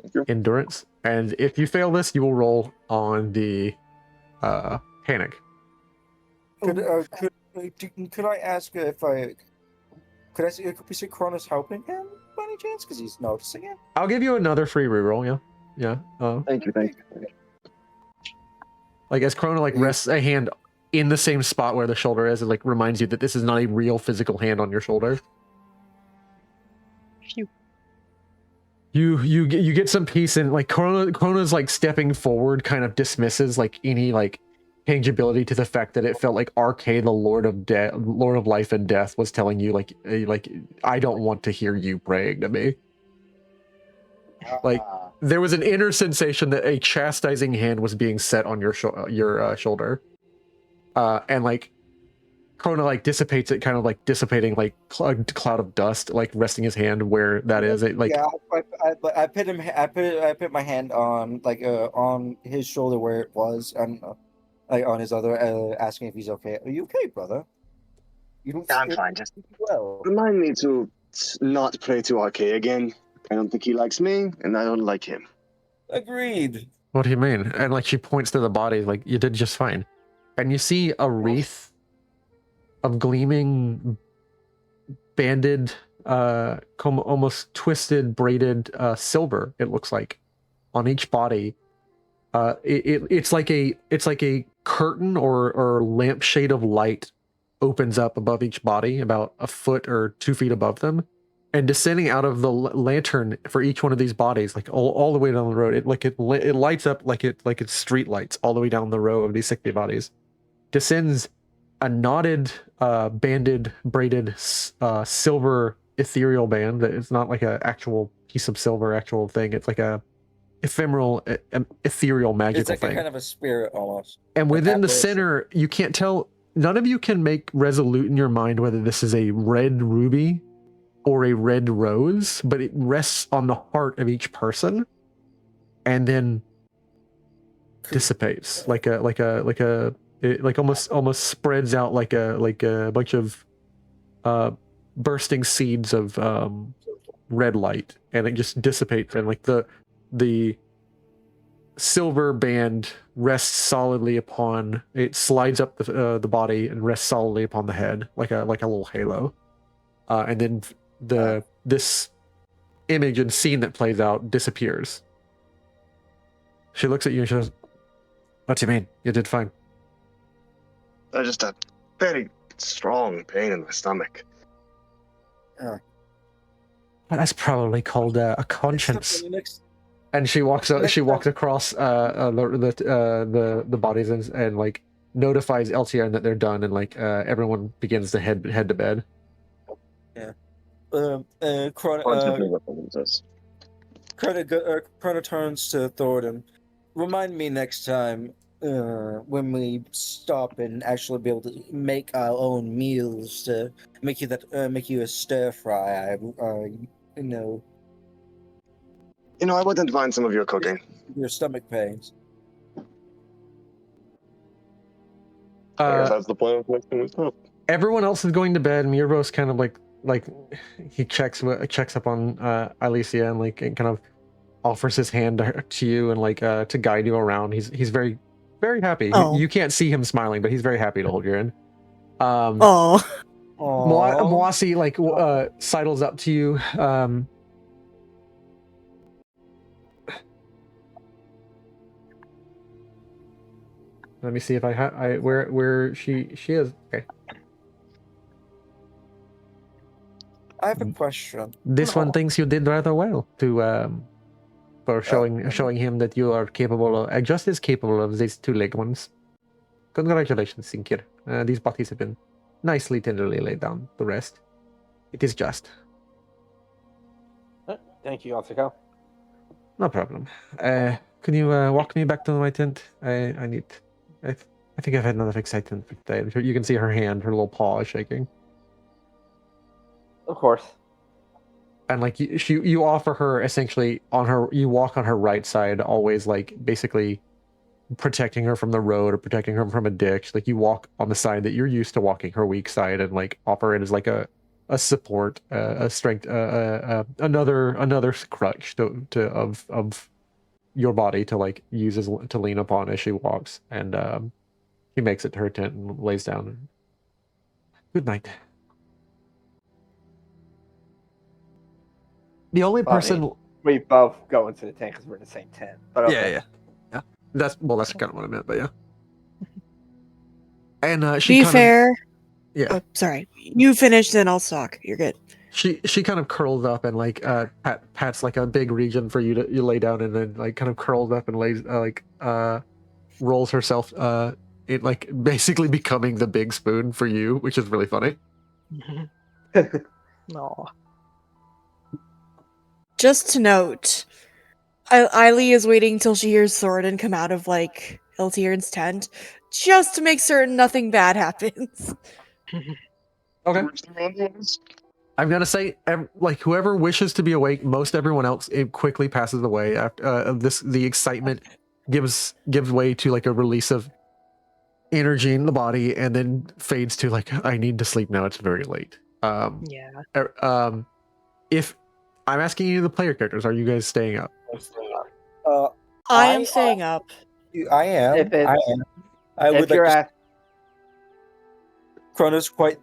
Thank you. Endurance, and if you fail this, you will roll on the panic. Could I ask if could we see Krona's helping him by any chance? Because he's noticing it. I'll give you another free reroll. Yeah. Thank you. Like as Krona like rests a hand in the same spot where the shoulder is, it like reminds you that this is not a real physical hand on your shoulder. Phew. You get some peace, and like Krona's like stepping forward, kind of dismisses like any like tangibility to the fact that it felt like RK, the Lord of Life and Death, was telling you like I don't want to hear you praying to me. Like there was an inner sensation that a chastising hand was being set on your shoulder, and like Krona like dissipates it, kind of like dissipating like a cloud of dust, like resting his hand where that is. It like I put my hand on on his shoulder where it was, and like on his other, asking if he's okay. Are you okay, brother? You don't. I'm fine. Just well. remind me to not pray to RK again. I don't think he likes me, and I don't like him. Agreed. What do you mean? And like she points to the body, like you did just fine, and you see a wreath of gleaming, banded, almost twisted, braided silver. It looks like on each body. It's like a curtain or lampshade of light opens up above each body, about a foot or 2 feet above them, and descending out of the lantern for each one of these bodies, like all the way down the road. It lights up like it's street lights all the way down the row of these 60 bodies. Descends a knotted, banded, braided, silver ethereal band that is not like an actual piece of silver, actual thing. It's like a ephemeral, ethereal, magical thing. It's like a kind of a spirit almost. And within the center, you can't tell. None of you can make resolute in your mind whether this is a red ruby or a red rose, but it rests on the heart of each person, and then dissipates it almost spreads out like a bunch of bursting seeds of red light, and it just dissipates, and like the silver band rests solidly upon it, slides up the body and rests solidly upon the head like a little halo, and then this image and scene that plays out disappears. She looks at you and she says, "What do you mean? You did fine." Just a very strong pain in my stomach. Well, that's probably called a conscience. And she walks across the bodies and like notifies LTN that they're done, and like everyone begins to head to bed. Yeah. Krona turns to Thorodan. Remind me next time when we stop and actually be able to make our own meals to make you a stir fry. I wouldn't mind some of your cooking. Your stomach pains. I guess that's the plan of next time we stop. Everyone else is going to bed. Mirvos kind of like he checks up on Ailisia and like and kind of offers his hand to you and like to guide you around. He's very, very happy. Oh. You can't see him smiling, but he's very happy to hold you in. Moasi like sidles up to you. Let me see if I where she is. Okay. I have a question. This one thinks you did rather well for showing him that you are capable of just as capable of these 2-legged ones. Congratulations, Sinkir. These bodies have been nicely, tenderly laid down. The rest, it is just. Thank you, Otsuko. No problem. Can you walk me back to my tent? I need. I think I've had enough excitement for today. You can see her hand, her little paw is shaking. Of course. And like you offer her essentially you walk on her right side, always like basically protecting her from the road or protecting her from a ditch. Like you walk on the side that you're used to walking, her weak side, and like offer it as like a support, a strength, another crutch of your body to like use to lean upon as she walks. And he makes it to her tent and lays down. Good night. The only person we both go into the tent because we're in the same tent. But okay. yeah. That's kind of what I meant, but yeah. And she be fair. Yeah. Oh, sorry. You finished, then I'll talk. You're good. She kind of curls up and like pats like a big region for you to lay down, and then like kind of curls up and lays rolls herself it like basically becoming the big spoon for you, which is really funny. No. Just to note, Ailey is waiting till she hears Thorodan come out of like Eltier's tent, just to make certain nothing bad happens. Okay. I'm gonna say, like whoever wishes to be awake, most everyone else it quickly passes away after the excitement gives way to like a release of energy in the body, and then fades to like I need to sleep now. It's very late. If I'm asking you, the player characters, are you guys staying up? I am staying up. I am. I would like to... Krona's quite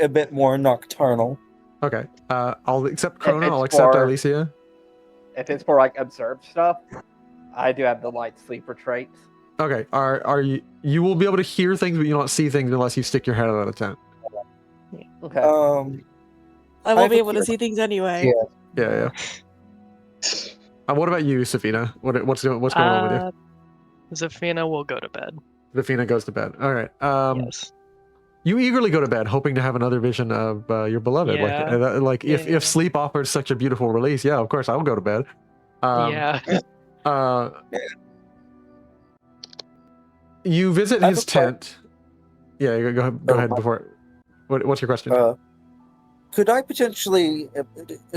a bit more nocturnal. Okay. I'll accept Krona. I'll accept Ailisia. If it's for like observed stuff, I do have the light sleeper traits. Okay. Are you will be able to hear things, but you don't see things unless you stick your head out of the tent. Okay. I won't be able to see things anyway. Yeah. What about you, Za'Fina? What's going on with you? Za'Fina will go to bed. Za'Fina goes to bed. All right. Yes. You eagerly go to bed, hoping to have another vision of your beloved. Yeah. If sleep offers such a beautiful release, yeah, of course I will go to bed. You visit his tent. Yeah, go ahead before. What's your question? Could I potentially,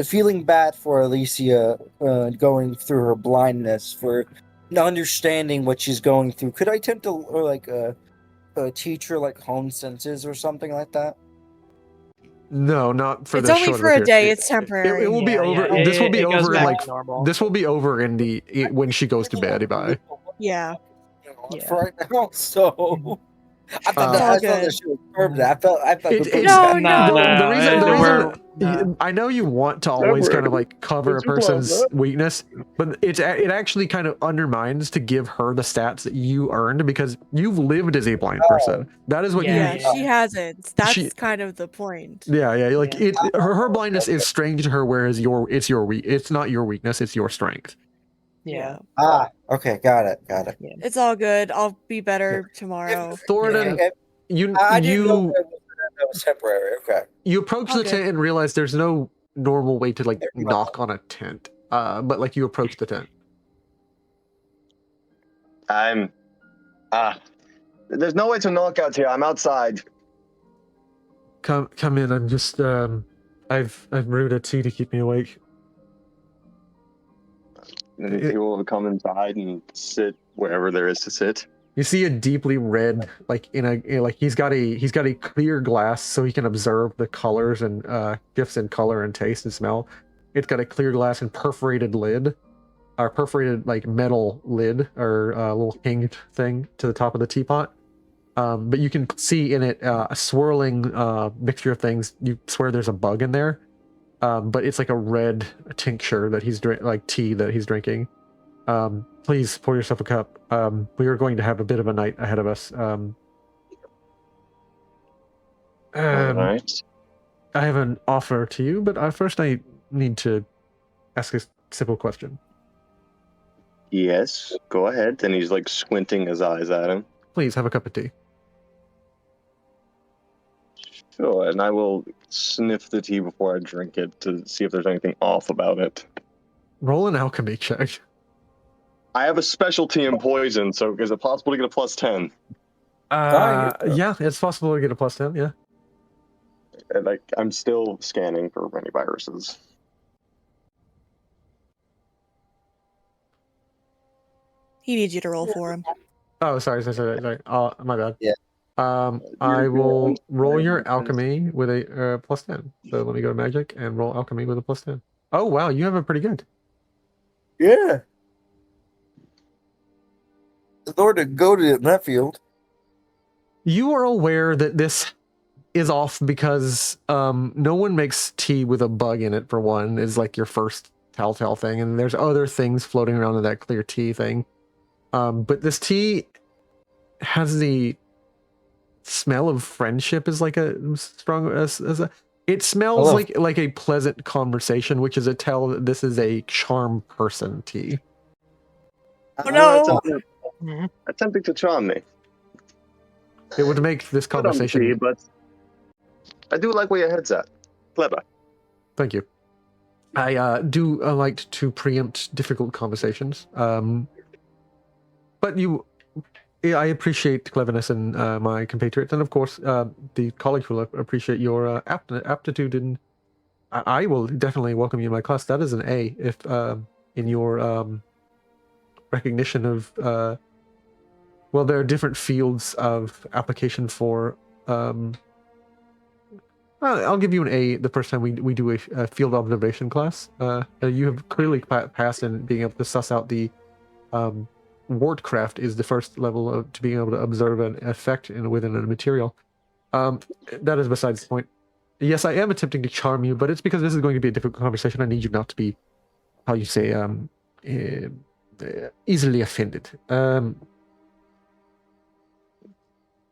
feeling bad for Ailisia going through her blindness, for not understanding what she's going through, could I attempt to teach her like home senses or something like that? No, not for. It's only for a day. It's temporary. It will be over. This will be over in like normal. This will be over in when she goes to bed. Bye. Yeah. For right now, so. I thought that she was permanent. I felt the reason I know you want to always kind of like cover a person's weakness, but it actually kind of undermines to give her the stats that you earned because you've lived as a blind person. That is what she hasn't. That's kind of the point. Yeah. Like her blindness is strange to her, whereas it's not your weakness, it's your strength. Yeah. Okay, got it. Yeah. It's all good. I'll be better tomorrow. Thorodan, I didn't know that was temporary. Okay. You approach the tent and realize there's no normal way to like knock on a tent. But like you approach the tent. There's no way to knock out here. I'm outside. Come in. I'm just I've brewed a tea to keep me awake. He will come inside and sit wherever there is to sit. You see a deeply red, like he's got a clear glass so he can observe the colors and shifts in color and taste and smell. It's got a clear glass and perforated lid, or perforated like metal lid, or a little hinged thing to the top of the teapot. But you can see in it a swirling mixture of things. You swear there's a bug in there. But it's like a red tincture that he's tea that he's drinking. Please pour yourself a cup. We are going to have a bit of a night ahead of us. All right. I have an offer to you, but first I need to ask a simple question. Yes, go ahead. And he's like squinting his eyes at him. Please have a cup of tea. Sure, and I will sniff the tea before I drink it to see if there's anything off about it. Roll an alchemy check. I have a specialty in poison, so is it possible to get a +10? Yeah, it's possible to get a +10, yeah. And, like, I'm still scanning for any viruses. He needs you to roll for him. Oh, sorry. My bad. Yeah. I will roll your alchemy with a +10. So let me go to magic and roll alchemy with a +10. Oh wow, you have a pretty good. Yeah. The Lord to go to in that field. You are aware that this is off because no one makes tea with a bug in it, for one, is like your first telltale thing, and there's other things floating around in that clear tea thing. But this tea has the smell of friendship is like a strong as a it smells like a pleasant conversation, which is a tell that this is a charm person tea. Oh no! Attempting to charm me. It would make this conversation. Tea, but I do like where your head's at. Clever. Thank you. I do like to preempt difficult conversations. But I appreciate cleverness in my compatriots, and of course, the college will appreciate your aptitude. And I will definitely welcome you in my class. That is an A if in your recognition of. Well, there are different fields of application for. I'll give you an A the first time we do a field observation class. You have clearly passed in being able to suss out the. Wardcraft is the first level of to being able to observe an effect within a material. That is besides the point. Yes, I am attempting to charm you, but it's because this is going to be a difficult conversation. I need you not to be, how you say, easily offended.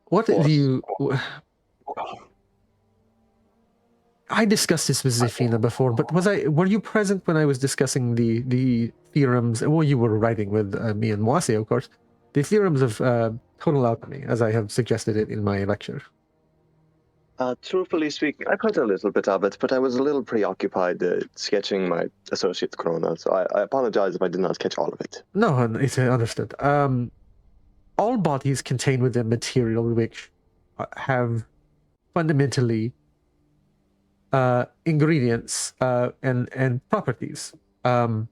What do you... I discussed this with Za'Fina before, but were you present when I was discussing the theorems? Well, you were writing with me and Moise, of course. The theorems of total alchemy, as I have suggested it in my lecture. Truthfully speaking, I caught a little bit of it, but I was a little preoccupied sketching my associate Krona, so I apologize if I did not catch all of it. No, it's understood. All bodies contain within material which have fundamentally ingredients and properties. I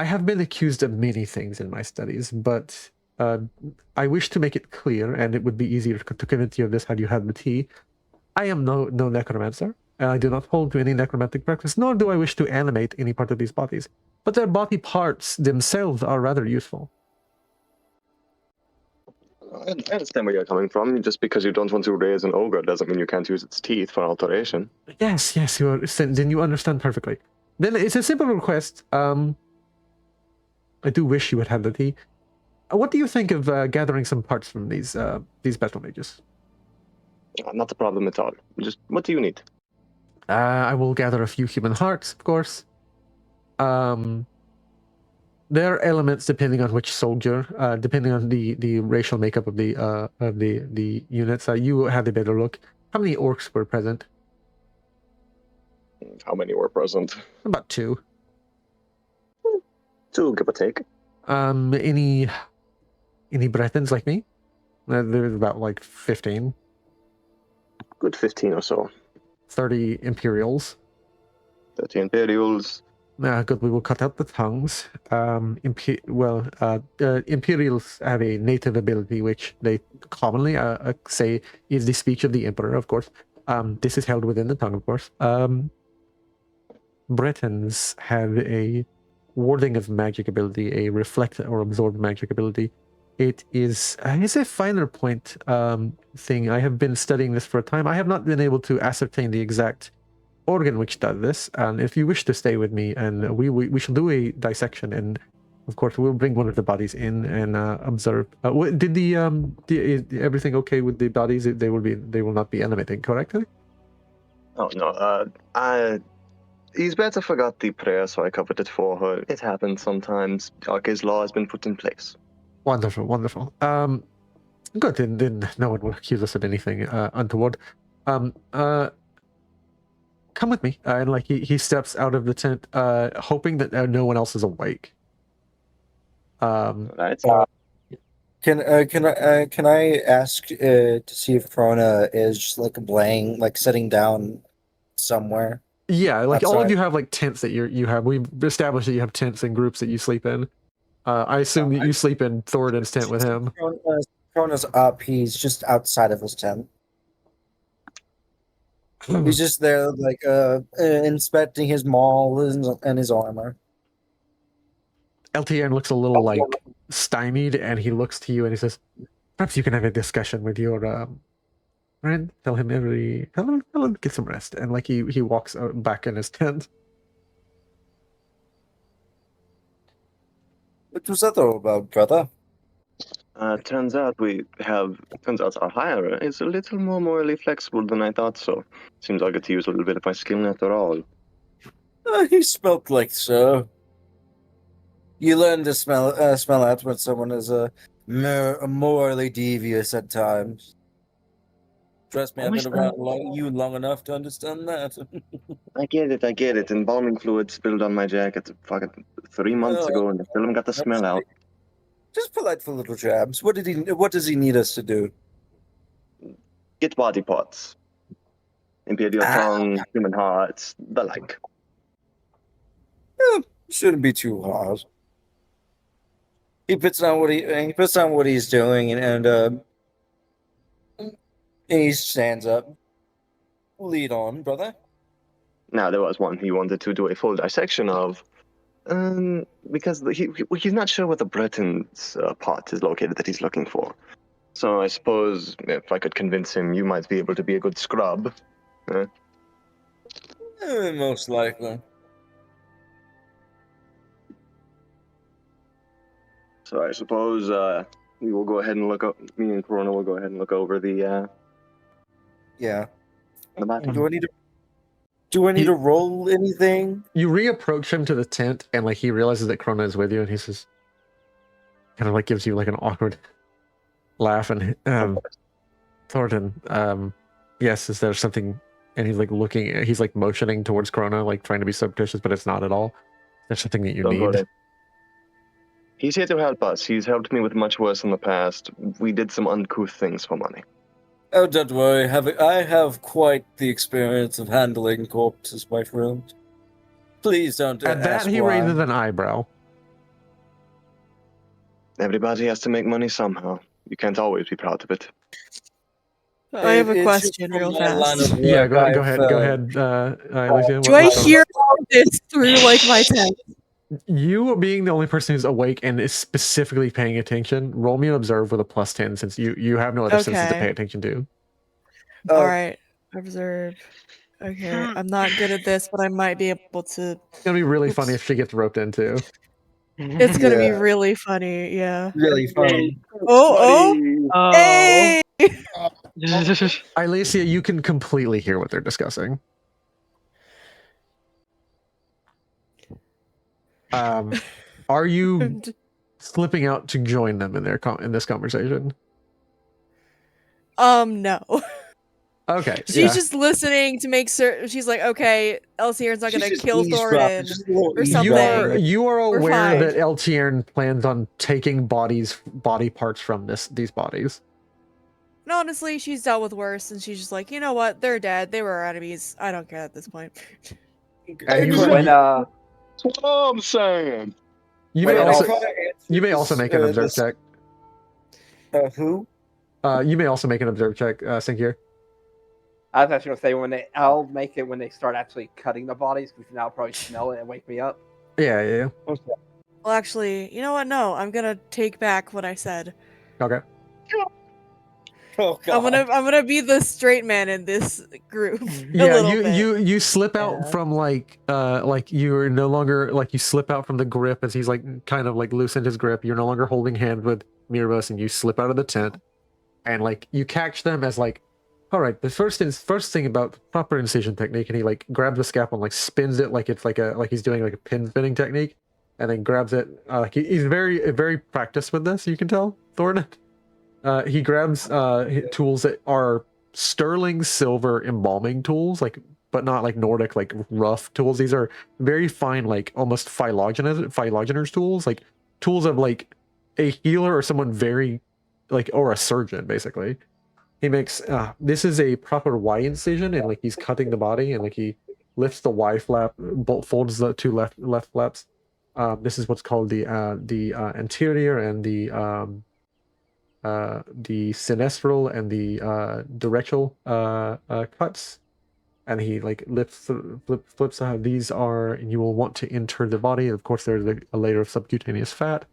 have been accused of many things in my studies, but I wish to make it clear, and it would be easier to convince you of this had you had the tea. I am no necromancer, and I do not hold to any necromantic practice, nor do I wish to animate any part of these bodies. But their body parts themselves are rather useful. I understand where you're coming from. Just because you don't want to raise an ogre doesn't mean you can't use its teeth for alteration. Yes, then you understand perfectly. Then it's a simple request. I do wish you would have the tea. What do you think of gathering some parts from these battle mages? Not a problem at all. Just what do you need? I will gather a few human hearts, of course. There are elements depending on which soldier, depending on the racial makeup of the units. You had a better look. How many orcs were present? How many were present? About 2. 2, give or take. Any Brethans like me? There's about like 15. Good 15 or so. 30 Imperials. 30 Imperials. Good, we will cut out the tongues. Imperials have a native ability, which they commonly say is the speech of the Emperor, of course. This is held within the tongue, of course. Bretons have a warding of magic ability, a reflect or absorb magic ability. It is a finer point thing. I have been studying this for a time. I have not been able to ascertain the exact organ which does this, and if you wish to stay with me, and we shall do a dissection, and of course we'll bring one of the bodies in and observe. Did is everything okay with the bodies? They will not be animating, correct? Oh no, Isbeta forgot the prayer, so I covered it for her. It happens sometimes. Arce's law has been put in place. Wonderful. Good. Then no one will accuse us of anything untoward. Come with me, and like he steps out of the tent, hoping that no one else is awake. Right. Can I ask to see if Krona is just like laying, like sitting down somewhere? Yeah, like all of outside? you have like tents that you have. We've established that you have tents and groups that you sleep in. I assume that you sleep in Thoradin's tent with him. Krona's up. He's just outside of his tent. He's just there, like inspecting his maul and his armor. LTN looks a little like stymied, and he looks to you and he says, "Perhaps you can have a discussion with your friend. Tell him get some rest." And like he walks out back in his tent. What was that all about, brother? Turns out our hire is a little more morally flexible than I thought so. Seems I get to use a little bit of my skill after all. He spoke like so. You learn to smell out when someone is morally devious at times. Trust me, I've been around you long enough to understand that. I get it. Embalming fluid spilled on my jacket fucking 3 months ago, and I still haven't got the smell out. Just polite for little jabs. What does he need us to do? Get body parts. Imperial tongue, human hearts, the like. Shouldn't be too hard. He puts on what he's doing, and he stands up. Lead on, brother. Now, there was one he wanted to do a full dissection of, because he's not sure what the Breton's part is located that he's looking for. So I suppose if I could convince him, you might be able to be a good scrub. Most likely. So I suppose we will go ahead and look up. Me and Krona will go ahead and look over the. Yeah. The map. Do I need to roll anything? You reapproach him to the tent, and like he realizes that Krona is with you, and he says, kind of like gives you like an awkward laugh, and Thorodan, yes, is there something? And he's like he's like motioning towards Krona, like trying to be surreptitious, but it's not at all. There's something that you Don't need. worry. He's here to help us. He's helped me with much worse in the past. We did some uncouth things for money. Oh, don't worry. I have quite the experience of handling corpses, my friend. Please don't. At that, he raises an eyebrow. Everybody has to make money somehow. You can't always be proud of it. I have a question real fast. Yeah, go ahead. Ailisia, Do I hear all this through like my tent? You being the only person who's awake and is specifically paying attention, roll me an observe with a +10 since you have no other senses to pay attention to. All right, observe. Okay, I'm not good at this, but I might be able to. It's gonna be really funny if she gets roped in too. It's gonna be really funny, yeah. Really funny. Oh! Hey! Ailisia, you can completely hear what they're discussing. Are you slipping out to join them in this conversation? No. Okay. She's just listening to make certain. She's like, okay, Eltier's not gonna kill Thorodan or something. You are aware that Eltiern plans on taking body parts from these bodies. And honestly, she's dealt with worse, and she's just like, you know what? They're dead. They were our enemies. I don't care at this point. That's what I'm saying. You may also make an observe check. Who? You may also make an observe check, Sinkir. I was actually gonna say I'll make it when they start actually cutting the bodies, because now I'll probably smell it and wake me up. Yeah. Well, actually, you know what? No, I'm gonna take back what I said. Okay. Oh, God. I'm gonna be the straight man in this group. Yeah, you slip out from you're no longer you slip out from the grip as he's like kind of like loosened his grip. You're no longer holding hands with Mirabos, and you slip out of the tent, and like you catch them as like, all right, the first thing about proper incision technique, and he like grabs the scalpel and like spins it like it's like he's doing like a pin spinning technique, and then grabs it. He's very practiced with this. You can tell, Thornton. He grabs tools that are sterling silver embalming tools, but not like Nordic, like rough tools. These are very fine, like almost phylogeny tools, like tools of like a healer or someone very or a surgeon basically. He makes this is a proper Y incision, and like he's cutting the body, and like he lifts the Y flap, folds the two left flaps. This is what's called the anterior and the sinestral and the directional cuts, and he like flips. These are, and you will want to inter the body. Of course, there's a layer of subcutaneous fat.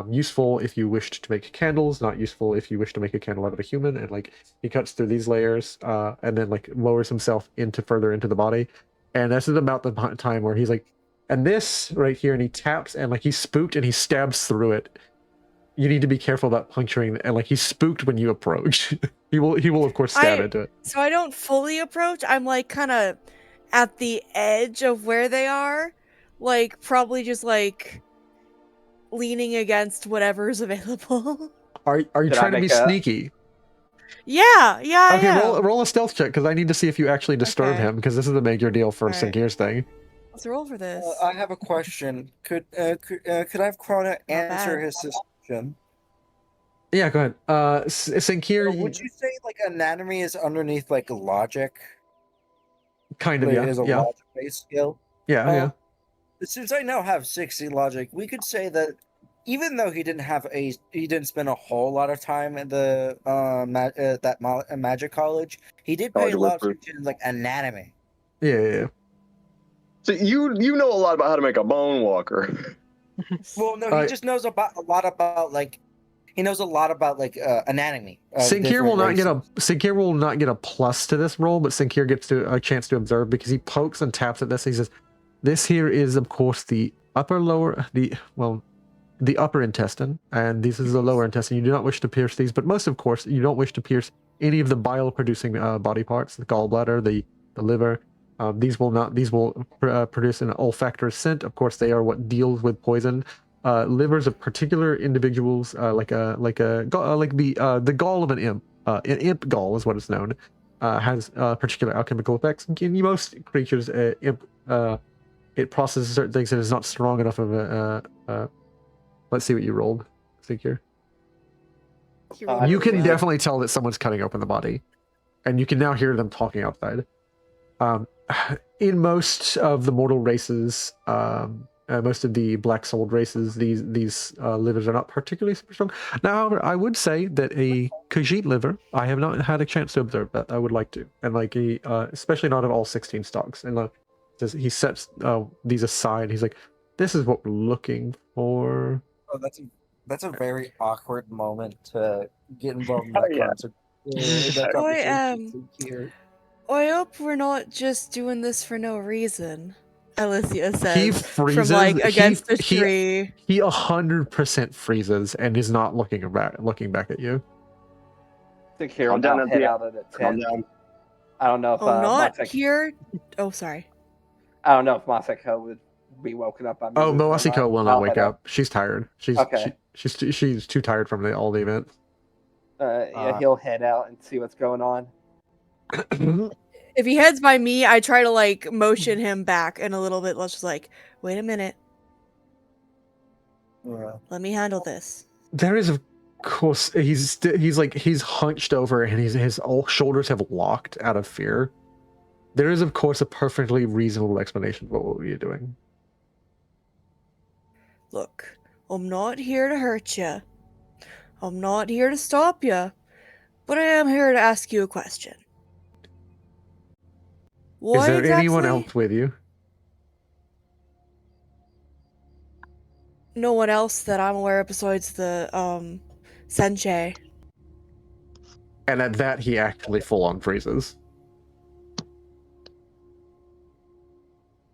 Useful if you wished to make candles, not useful if you wish to make a candle out of a human. And like he cuts through these layers, and then like lowers himself further into the body. And this is about the time where he's like, and this right here, and he taps, and like he's spooked, and he stabs through it. You need to be careful about puncturing, and like he's spooked when you approach. he will of course stab into it. So I don't fully approach. I'm like kind of at the edge of where they are, like probably just like leaning against whatever's available. Are you trying to be sneaky? Yeah. Okay, roll a stealth check, because I need to see if you actually disturb him, because this is a major deal for Sinkir's thing. Let's roll for this. I have a question. Could I have Krona answer his suspicion? Yeah, go ahead. Sinkir, would you say like anatomy is underneath like logic? Kind of, yeah. It is a logic-based skill. Yeah. Since I now have 60 logic, we could say that even though he didn't spend a whole lot of time in the magic college, he did pay a lot of attention to like anatomy. Yeah. So you know a lot about how to make a bone walker. Well, no, he just knows a lot about anatomy. Sinkir will not get a plus to this roll, but Sinkir gets a chance to observe, because he pokes and taps at this. He says, "This here is, of course, the upper intestine, and this is the lower intestine. You do not wish to pierce these, but most, of course, you don't wish to pierce any of the bile-producing body parts, the gallbladder, the liver. These will produce an olfactory scent. Of course, they are what deals with poison. Livers of particular individuals, the gall of an imp gall is what it's known, has particular alchemical effects. In most creatures, imp it processes certain things and is not strong enough of a. Let's see what you rolled, Sinkir. You can definitely tell that someone's cutting open the body, and you can now hear them talking outside. In most of the mortal races, most of the black-souled races, these livers are not particularly super strong. Now, however, I would say that a Khajiit liver, I have not had a chance to observe that. I would like to, and like especially not of all 16 stocks. And he sets these aside. He's like, "This is what we're looking for." Oh, that's a very awkward moment to get involved in that conversation. I hope we're not just doing this for no reason. Ailisia says, he freezes from like against the tree. He 100% freezes and is not looking back at you. Sinkir will now head out of the tent. I don't know if not here. Oh, sorry. I don't know if Masako would be woken up by me. Oh, Masako will not wake up. She's tired. She's too tired from all the events. Yeah, he'll head out and see what's going on. If he heads by me, I try to like motion him back and a little bit. Let's just like, wait a minute. Let me handle this. There is, of course, he's hunched over and his all shoulders have locked out of fear. There is, of course, a perfectly reasonable explanation for what you're doing. Look, I'm not here to hurt you. I'm not here to stop you. But I am here to ask you a question. Is there anyone else with you? No one else that I'm aware of besides the Senche. And at that, he actually full-on freezes.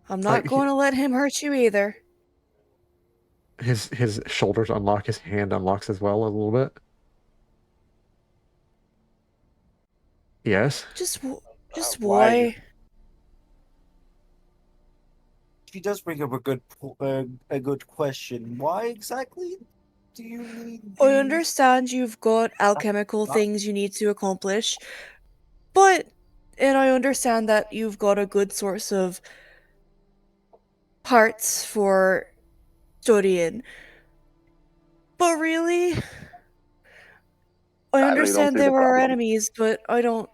I'm not going to let him hurt you either. His shoulders unlock, his hand unlocks as well a little bit. Yes? Just why? She does bring up a good question. Why exactly do you need... I understand you've got alchemical things you need to accomplish, and I understand that you've got a good source of parts for studying. But really, really don't understand see they the were our problem. enemies, but I don't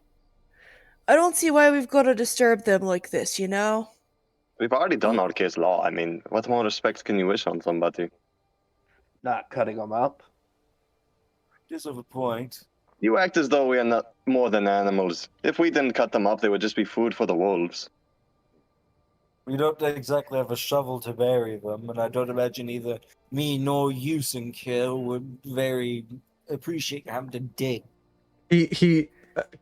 see why we've got to disturb them like this, you know? We've already done our case law. I mean, what more respect can you wish on somebody? Not cutting them up. Just have a point. You act as though we are not more than animals. If we didn't cut them up, they would just be food for the wolves. We don't exactly have a shovel to bury them, and I don't imagine either me nor you, Sinclair, would very appreciate having to dig. He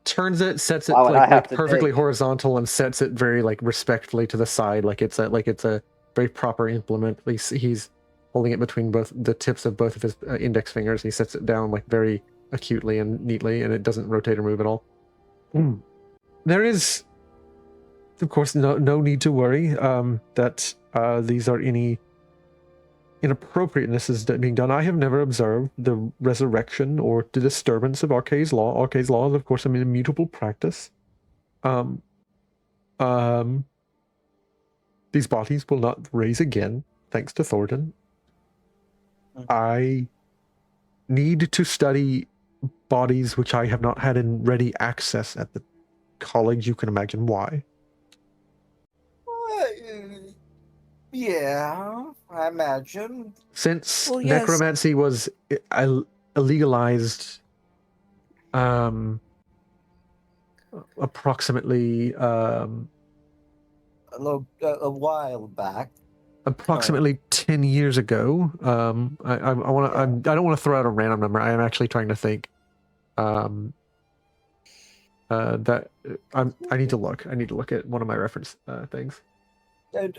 turns it, sets it Why would I have like to perfectly dig? horizontal, and sets it very like respectfully to the side, like it's a very proper implement. He's holding it between both the tips of both of his index fingers. He sets it down like very acutely and neatly, and it doesn't rotate or move at all. There is, of course, no need to worry that these are any inappropriatenesses that being done. I have never observed the resurrection or the disturbance of Arcane's law. Arcane's law is, of course, an immutable practice. These bodies will not raise again, thanks to Thorodan. I need to study bodies which I have not had in ready access at the college. You can imagine why. Yeah, I imagine. Since Well, yes. necromancy was illegalized approximately A while back. approximately 10 years ago. I don't want to throw out a random number. I am actually trying to think. I need to look. I need to look at one of my reference things.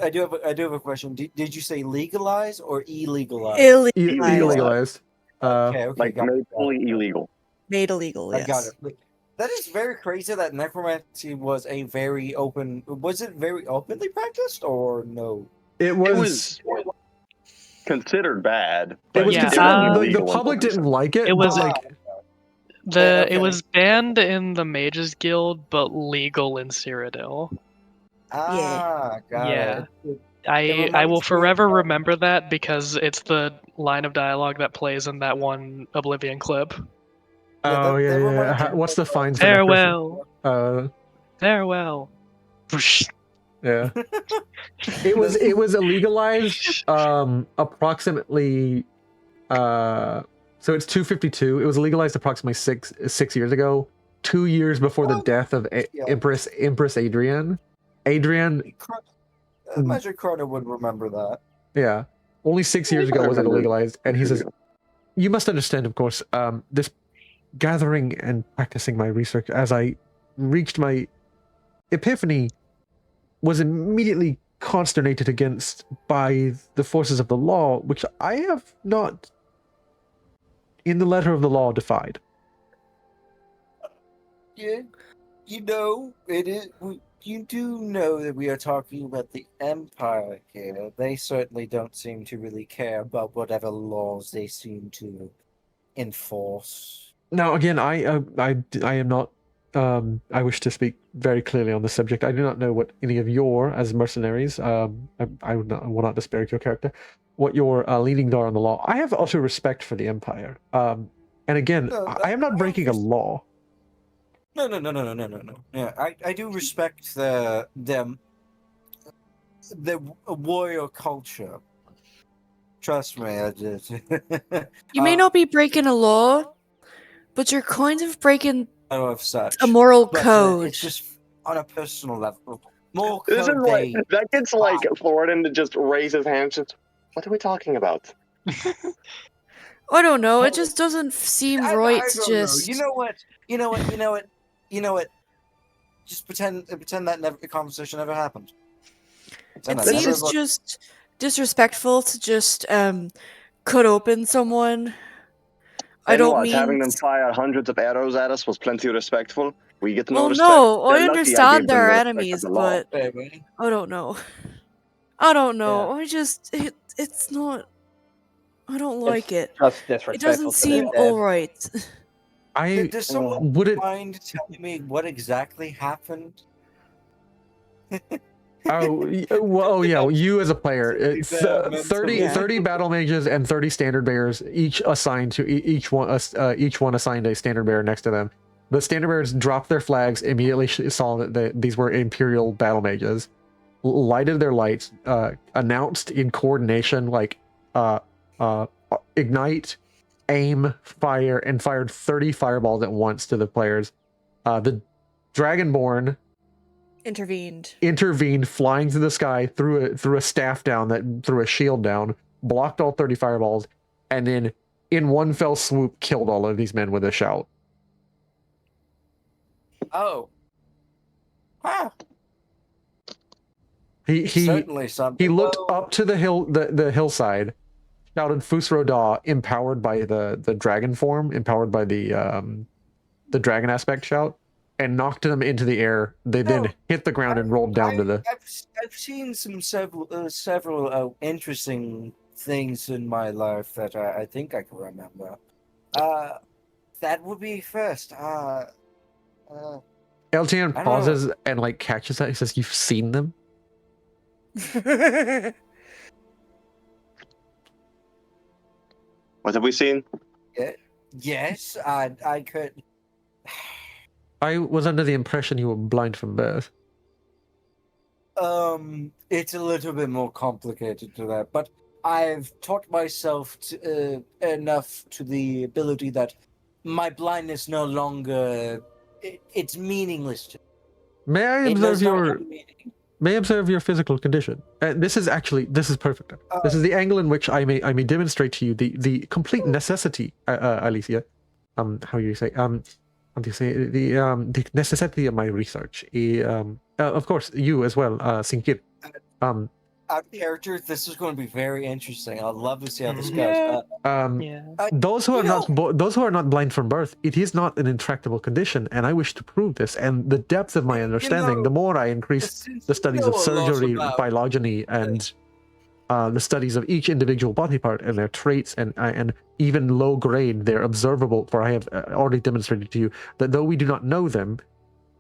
I do have a question. Did you say legalize or illegalize? Illegalized. Okay, Like made fully illegal. Made illegal, yes. I got it. That is very crazy that necromancy was a very open. Was it very openly practiced or no? It was considered bad. It but was Yeah, considered, the illegal public until didn't like it. It was but, like, It Okay. was banned in the Mages Guild, but legal in Cyrodiil. Got Yeah. it. I will forever remember that because it's the line of dialogue that plays in that one Oblivion clip. oh that reminds yeah. me What's the of- fines for Farewell. Farewell. Whoosh. Yeah. It was illegalized approximately so it's 252. It was legalized approximately six years ago, 2 years before the death of Empress Adrienne. I imagine Krona would remember that. Yeah. Only 6 years ago was it legalized, and he says, "You must understand, of course, this gathering and practicing my research as I reached my epiphany was immediately consternated against by the forces of the law, which I have not, in the letter of the law, defied." Yeah, you know, it is. You do know that we are talking about the Empire here. They certainly don't seem to really care about whatever laws they seem to enforce. Now, again, I am not. I wish to speak very clearly on the subject. I do not know what any of your, as mercenaries, I will not disparage your character, what your leanings are on the law. I have utter respect for the Empire. And again, I am not breaking a law. No. Yeah, I do respect the warrior culture. Trust me, I did. You may not be breaking a law, but you're kind of breaking of such a moral but, code. it's just on a personal level. More This is code like they- that gets like Thorodan to just raise his hand. Just what are we talking about? I don't know. It just doesn't seem right I to don't know. just. You know what? Just pretend that the conversation never happened. Pretend It that never seems was- just disrespectful to just cut open someone. I And don't what, mean. having them fire hundreds of arrows at us was plenty respectful. We get no Well, respect. no, I They're lucky understand gave them they're the respect of enemies, the law. but I don't know. I don't know. It's not. I don't like it. Just It disrespectful doesn't to the seem dead. alright. Does someone would it mind telling me what exactly happened? Oh yeah, you as a player. It's bad mentally. 30 battle mages and 30 standard bearers, each assigned to each one assigned a standard bearer next to them. The standard bearers dropped their flags, immediately saw that these were Imperial battle mages, lighted their lights, announced in coordination like ignite, aim, fire, and fired 30 fireballs at once to the players. The Dragonborn intervened, flying through the sky, threw a staff down, that threw a shield down, blocked all 30 fireballs, and then in one fell swoop killed all of these men with a shout. Oh. Huh. He Certainly something. he looked up to the hillside, shouted Fus Roda, empowered by the dragon form, empowered by the dragon aspect shout, and knocked them into the air. They then hit the ground and rolled down to the. I've seen several interesting things in my life that I think I can remember. That would be first. LTN pauses and like catches that. He says, "You've seen them." What have we seen? Yes, I could. I was under the impression you were blind from birth. It's a little bit more complicated to that, but I've taught myself enough to the ability that my blindness no longer it's meaningless to me. May I observe your physical condition? This is perfect. This is the angle in which I may demonstrate to you the complete necessity, Ailisia. How do you say? How do you say the necessity of my research? Of course, you as well, Sinkir. Out of character, this is going to be very interesting. I'd love to see how this goes. Those who are not blind from birth, it is not an intractable condition, and I wish to prove this. And the depth of my understanding, the more I increase the studies of surgery, phylogeny, and the studies of each individual body part and their traits, and even low grade, they're observable. For I have already demonstrated to you that though we do not know them,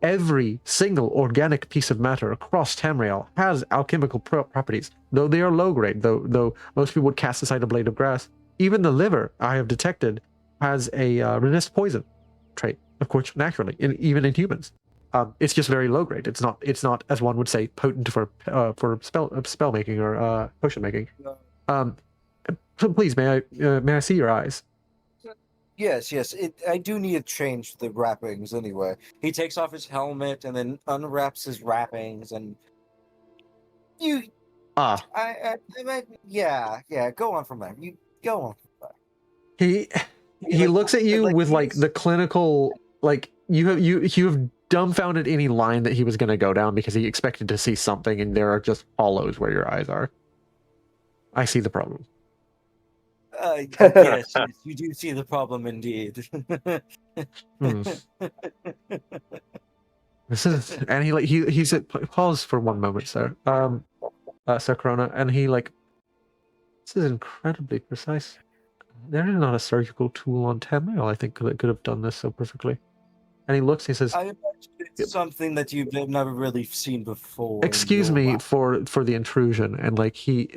every single organic piece of matter across Tamriel has alchemical properties. Though they are low grade, though most people would cast aside a blade of grass, even the liver I have detected has a resist poison trait, of course, naturally, even in humans. It's just very low grade. It's not as one would say potent for spell making or potion making. So please, may I see your eyes? Yes. I do need to change the wrappings anyway. He takes off his helmet and then unwraps his wrappings, and you. Yeah. Go on from there. You go on from there. He looks at you with like the clinical, like you have dumbfounded any line that he was going to go down because he expected to see something, and there are just hollows where your eyes are. I see the problem. Yes, you do see the problem indeed. This is, and he's at pause for one moment, sir. Sir Krona, and he like, this is incredibly precise. There is not a surgical tool on Tamriel, I think, that could have done this so perfectly. And he looks, he says, I imagine it's something that you've never really seen before. Excuse me for the intrusion. And he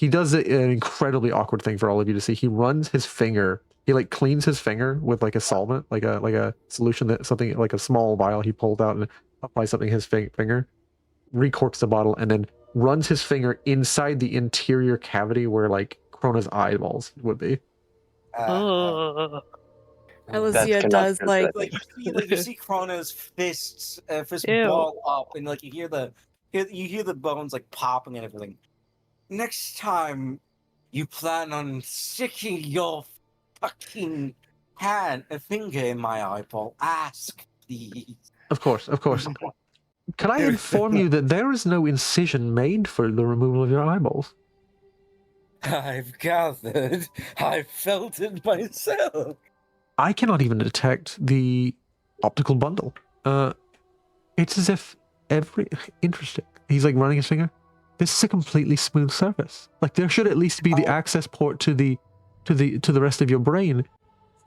does an incredibly awkward thing for all of you to see. He runs his finger, he like cleans his finger with like a solvent, like a solution, that something like a small vial he pulled out and applies something to his finger, recorks the bottle, and then runs his finger inside the interior cavity where like Krona's eyeballs would be. Ailisia does like you see Krona's fist ball up, and like you hear the bones like popping and everything. Next time you plan on sticking your fucking finger in my eyeball, ask please. Of course. Can I inform you that there is no incision made for the removal of your eyeballs? I've gathered. I felt it myself. I cannot even detect the optical bundle. It's as if interesting. He's like running his finger. This is a completely smooth surface. Like there should at least be the access port to the rest of your brain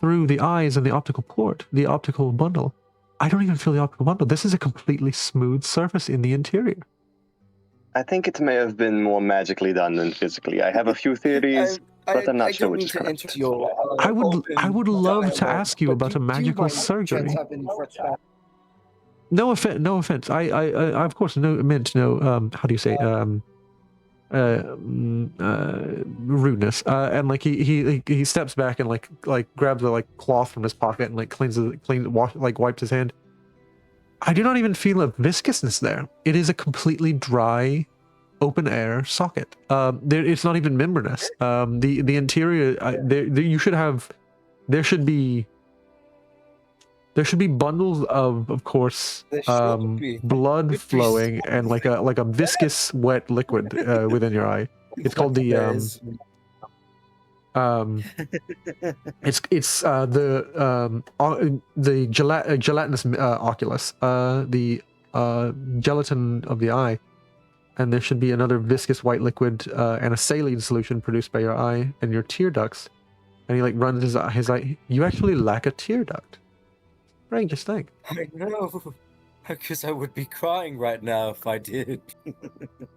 through the eyes and the optical port, the optical bundle. I don't even feel the optical bundle. This is a completely smooth surface in the interior. I think it may have been more magically done than physically. I have a few theories, but I'm not sure don't which mean is to correct. interrupt your. I would love to dialogue, ask you but about a do you magical by chance surgery. have any fresh facts? No offense. No offense. I of course meant no. How do you say? Rudeness. And like he steps back and like grabs a like cloth from his pocket and like wipes his hand. I do not even feel a viscousness there. It is a completely dry, open air socket. It's not even membranous. The interior. There should be bundles of course, blood flowing and like a viscous wet liquid within your eye. It's called the gelatinous oculus, the gelatin of the eye, and there should be another viscous white liquid and a saline solution produced by your eye and your tear ducts. And he like runs his eye. You actually lack a tear duct. Strangest thing. I know, because I would be crying right now if I did.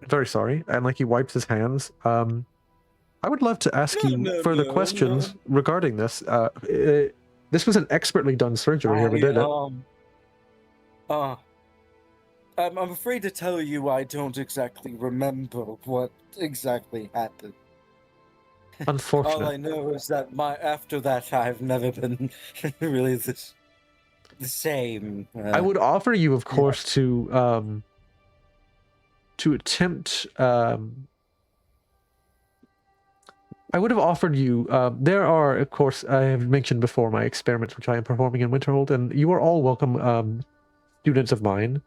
Very sorry. And like he wipes his hands. I would love to ask you further questions regarding this. This was an expertly done surgery. Whoever did it. I'm afraid to tell you I don't exactly remember what exactly happened. Unfortunate. All I know is that after that I've never been really the same. I would offer you, of course, to attempt. I would have offered you. There are, of course, I have mentioned before my experiments which I am performing in Winterhold, and you are all welcome students of mine.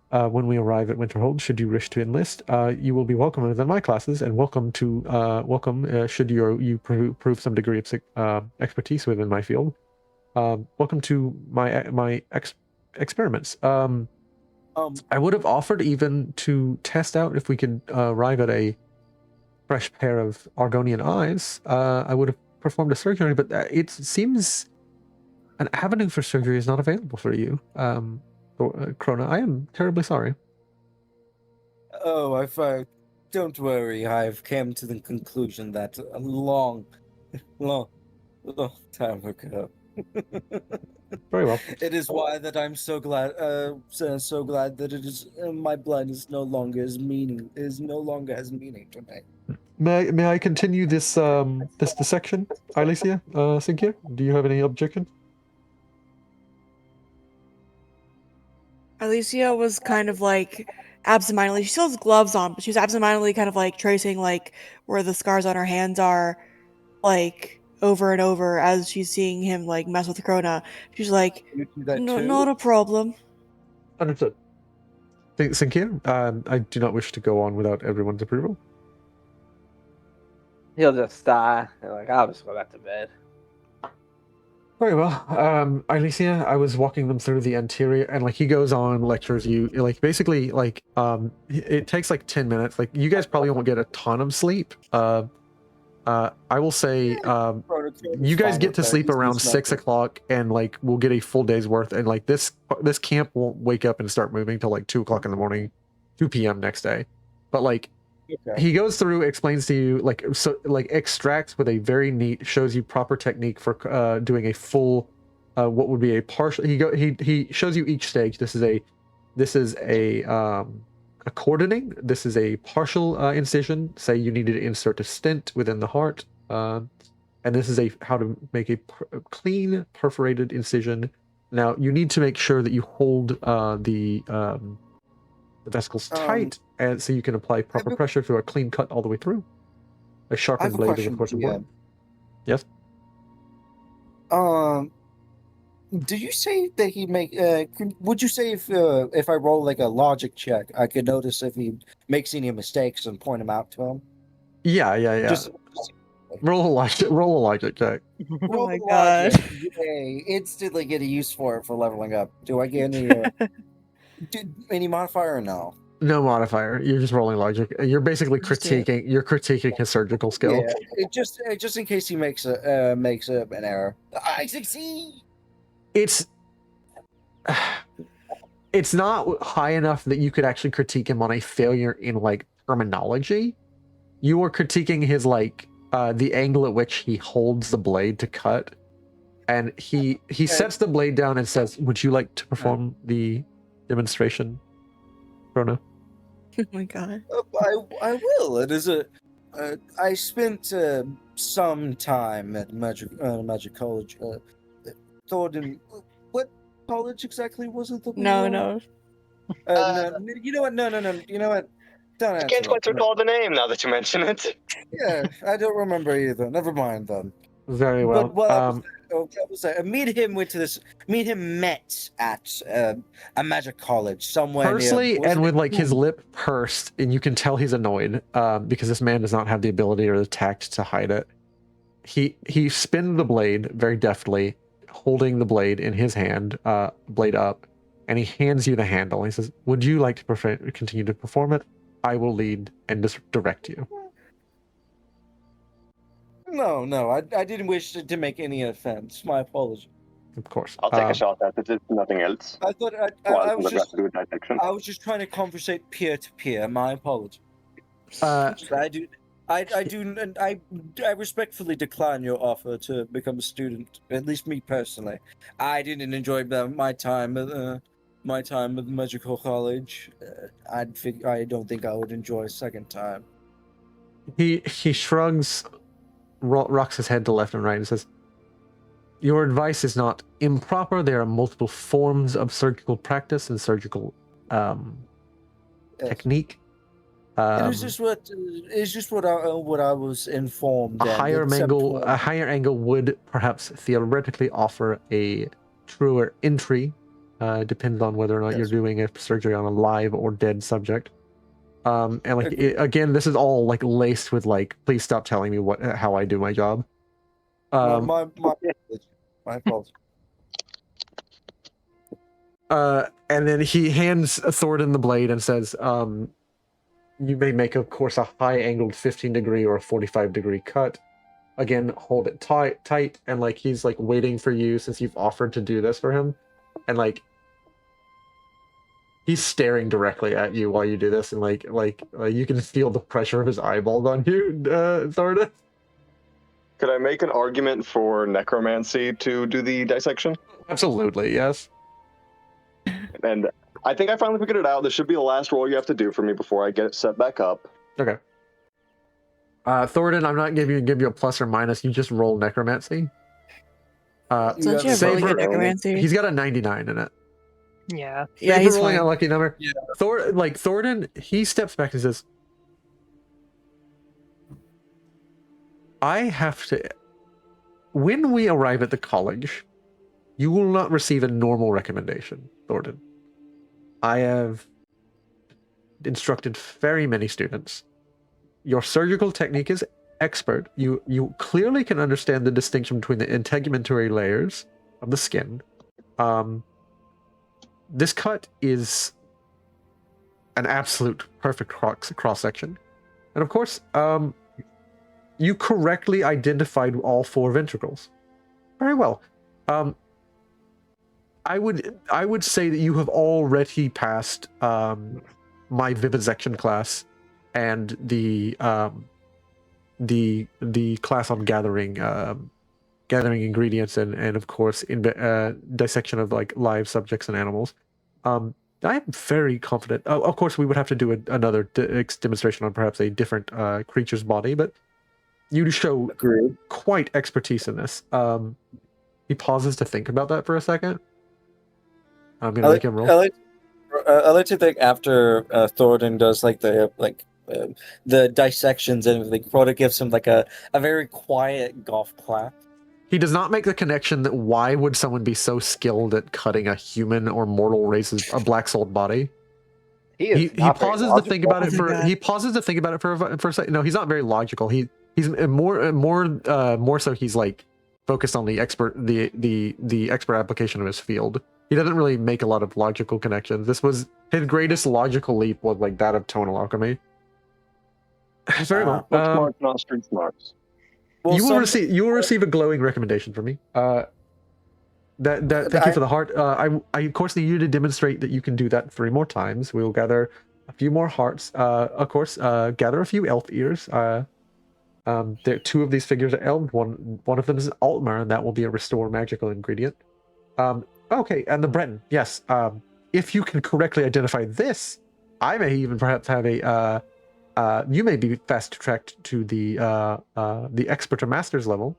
When we arrive at Winterhold, should you wish to enlist, you will be welcome within my classes, and welcome should you prove some degree of expertise within my field. Welcome to my experiments. I would have offered even to test out if we could arrive at a fresh pair of Argonian eyes. I would have performed a surgery, but it seems an avenue for surgery is not available for you. Krona, I am terribly sorry. Oh, don't worry. I've come to the conclusion that a long time ago. Very well. It is why that I'm so glad that it is my blindness no longer has meaning to me. May I continue this section, Ailisia, Sinkir? Do you have any objection? Ailisia was kind of like absentmindedly. She still has gloves on, but she was absentmindedly kind of like tracing like where the scars on her hands are, like over and over as she's seeing him like mess with Krona. She's like, "No, not a problem." Understood. Sinkir, I do not wish to go on without everyone's approval. He'll just die. Like, I'll just go back to bed. Very well. Ailisia, I was walking them through the interior, and like he goes on, lectures you, like basically like it takes like 10 minutes. Like you guys probably won't get a ton of sleep. I will say you guys get to sleep around 6 o'clock, and like we'll get a full day's worth, and like this camp won't wake up and start moving till like 2 o'clock in the morning, 2 p.m. next day. But like he goes through, explains to you, like extracts with a very neat, shows you proper technique for doing a full what would be a partial. He shows you each stage. This is a cordoning. This is a partial incision. Say you needed to insert a stent within the heart, and this is how to make a clean perforated incision. Now you need to make sure that you hold the vesicles tight, and so you can apply proper pressure through a clean cut all the way through. A sharpened blade is of course important. Yes. Do you say that he make? Would you say if I roll like a logic check, I could notice if he makes any mistakes and point them out to him? Yeah. Just roll a logic check. Oh my god! Yay! Instantly get a use for it for leveling up. Do I get any modifier or no? No modifier. You're just rolling logic. You're basically critiquing. You're critiquing his surgical skill. Yeah. Just in case he makes an error. I succeed. It's it's not high enough that you could actually critique him on a failure in like terminology. You are critiquing his like the angle at which he holds the blade to cut, and he sets the blade down and says, "Would you like to perform the demonstration, Krona?" Oh my god. I will. It is a. I spent some time at Magic College. Thorodan, what college exactly was it? That we No, were? no. No, you know what? No. You know what? Don't I answer. can't quite that. recall the name now that you mention it. Yeah, I don't remember either. Never mind then. Very well. But what I was saying, meet him met at a magic college somewhere Personally, near. and with like his lip pursed, and you can tell he's annoyed because this man does not have the ability or the tact to hide it. He spins the blade very deftly, holding the blade in his hand, blade up, and he hands you the handle. He says, "Would you like to continue to perform it? I will lead and just direct you." No, I didn't wish to make any offense. My apologies. Of course. I'll take a shot at it if nothing else. I thought I was just trying to conversate peer to peer. My apologies. I respectfully decline your offer to become a student. At least me personally, I didn't enjoy my time at Magical College. I don't think I would enjoy a second time. He shrugs, rocks his head to left and right, and says, "Your advice is not improper. There are multiple forms of surgical practice and surgical technique. It's just what I was informed. A higher angle would perhaps theoretically offer a truer entry. Depends on whether or not you're doing a surgery on a live or dead subject. And like again, this is all like laced with like, please stop telling me how I do my job." My fault. And then he hands Thorodan the blade and says, "You may make, of course, a high-angled 15-degree or a 45-degree cut. Again, hold it tight, and like he's like waiting for you since you've offered to do this for him, and like he's staring directly at you while you do this, and like you can feel the pressure of his eyeballs on you, Thorodan." Could I make an argument for necromancy to do the dissection? Absolutely, yes. And I think I finally figured it out. This should be the last roll you have to do for me before I get it set back up. Okay. Thorodan, I'm not give you a plus or minus. You just roll necromancy. Don't you have really good necromancy? He's got a 99 in it. Yeah. Yeah, He's he's rolling fine. a lucky number. Yeah. Thorodan, he steps back and says, "I have to. When we arrive at the college, you will not receive a normal recommendation, Thorodan. I have instructed very many students. Your surgical technique is expert. You clearly can understand the distinction between the integumentary layers of the skin. This cut is an absolute perfect cross section, and of course, you correctly identified all 4 ventricles. Very well. I would say that you have already passed my vivisection class and the class on gathering ingredients and of course dissection of like live subjects and animals. I am very confident. Of course, we would have to do another demonstration on perhaps a different creature's body, but you show quite expertise in this. He pauses to think about that for a second. I'm gonna make him roll. I like to think after Thorodan does like the dissections and everything, Crota gives him like a very quiet golf clap. He does not make the connection that why would someone be so skilled at cutting a human or mortal race's a black souled body. He pauses to think about it for a second. No, he's not very logical. He's more so he's like focused on the expert application of his field. He doesn't really make a lot of logical connections. This was his greatest logical leap was like that of tonal alchemy. Very well. Smart, not street smarts. Well, you will receive a glowing recommendation from me. Thank you for the heart. I of course need you to demonstrate that you can do that 3 more times. We will gather a few more hearts. Of course, gather a few elf ears. There 2 of these figures are elf. One of them is an Altmer, and that will be a restore magical ingredient. Okay, and the Breton. Yes. If you can correctly identify this, I may even perhaps have a. You may be fast tracked to the expert or master's level.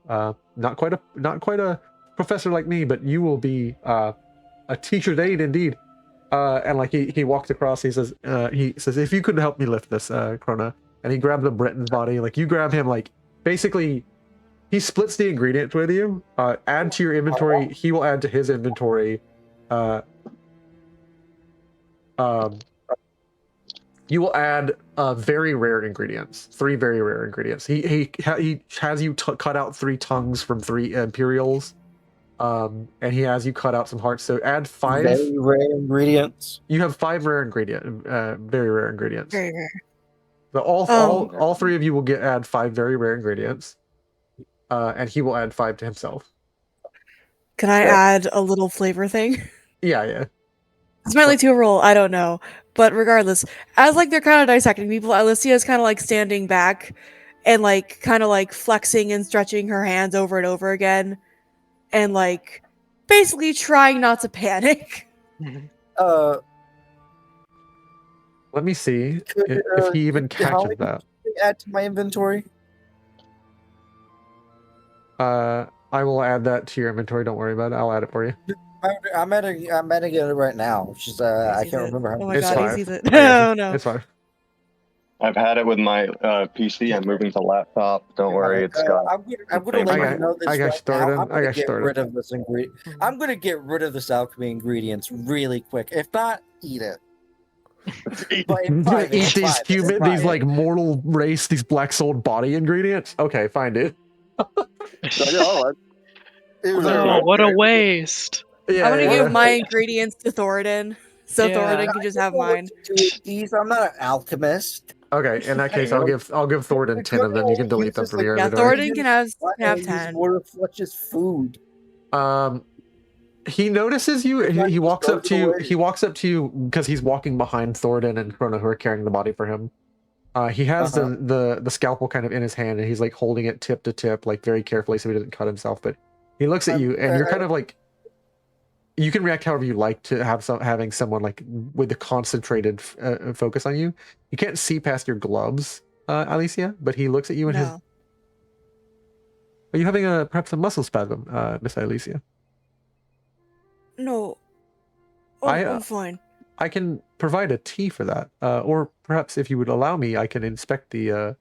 Not quite a professor like me, but you will be a teacher's aide indeed. And like he walks across, he says, if you could help me lift this, Krona, and he grabbed the Breton's body, like you grab him, like basically he splits the ingredients with you. Add to your inventory, he will add to his inventory. You will add very rare ingredients, 3 very rare ingredients. He has you cut out 3 tongues from 3 Imperials. And he has you cut out some hearts. So add 5 very rare ingredients. You have 5 rare very rare ingredients. Very rare. So all 3 of you will add 5 very rare ingredients, and he will add 5 to himself. Can I add a little flavor thing? Yeah. This might lead to a roll. I don't know, but regardless, as like they're kind of dissecting people, Ailisia is kind of like standing back and like kind of like flexing and stretching her hands over and over again. And like basically trying not to panic. Let me see if he even catches that. Add to my inventory. I will add that to your inventory. Don't worry about it. I'll add it for you. I'm adding it right now, which is I can't remember how. Oh my It's god, 5. he sees it. Oh no. It's 5. I've had it with my PC. I'm moving to laptop. Don't worry, it's got. I'm gonna let you know this I got right now. started. I'm gonna get rid of this ingredient. I'm gonna get rid of this alchemy ingredients really quick. If not, eat it. But in Eat these it's these like mortal race, these black souled body ingredients. Okay, find it. Oh, what a waste! Yeah, I'm gonna give my ingredients to Thorodan, so Thorodan can just have mine. These, I'm not an alchemist. Okay, in that case, I'll give Thorodan 10 of them. You can delete them from your Yeah, inventory. Thorodan can have 10. Water flushes food. He notices you. He walks up to you. He walks up to you because he's walking behind Thorodan and Krona, who are carrying the body for him. He has the scalpel kind of in his hand, and he's like holding it tip to tip, like very carefully, so he doesn't cut himself. But he looks at you, and you're kind of like. You can react however you like to having someone like with a concentrated focus on you. You can't see past your gloves, Ailisia, but he looks at you and his. Are you having perhaps a muscle spasm, Miss Ailisia? No. Oh, I'm fine. I can provide a tea for that, or perhaps if you would allow me, I can inspect the.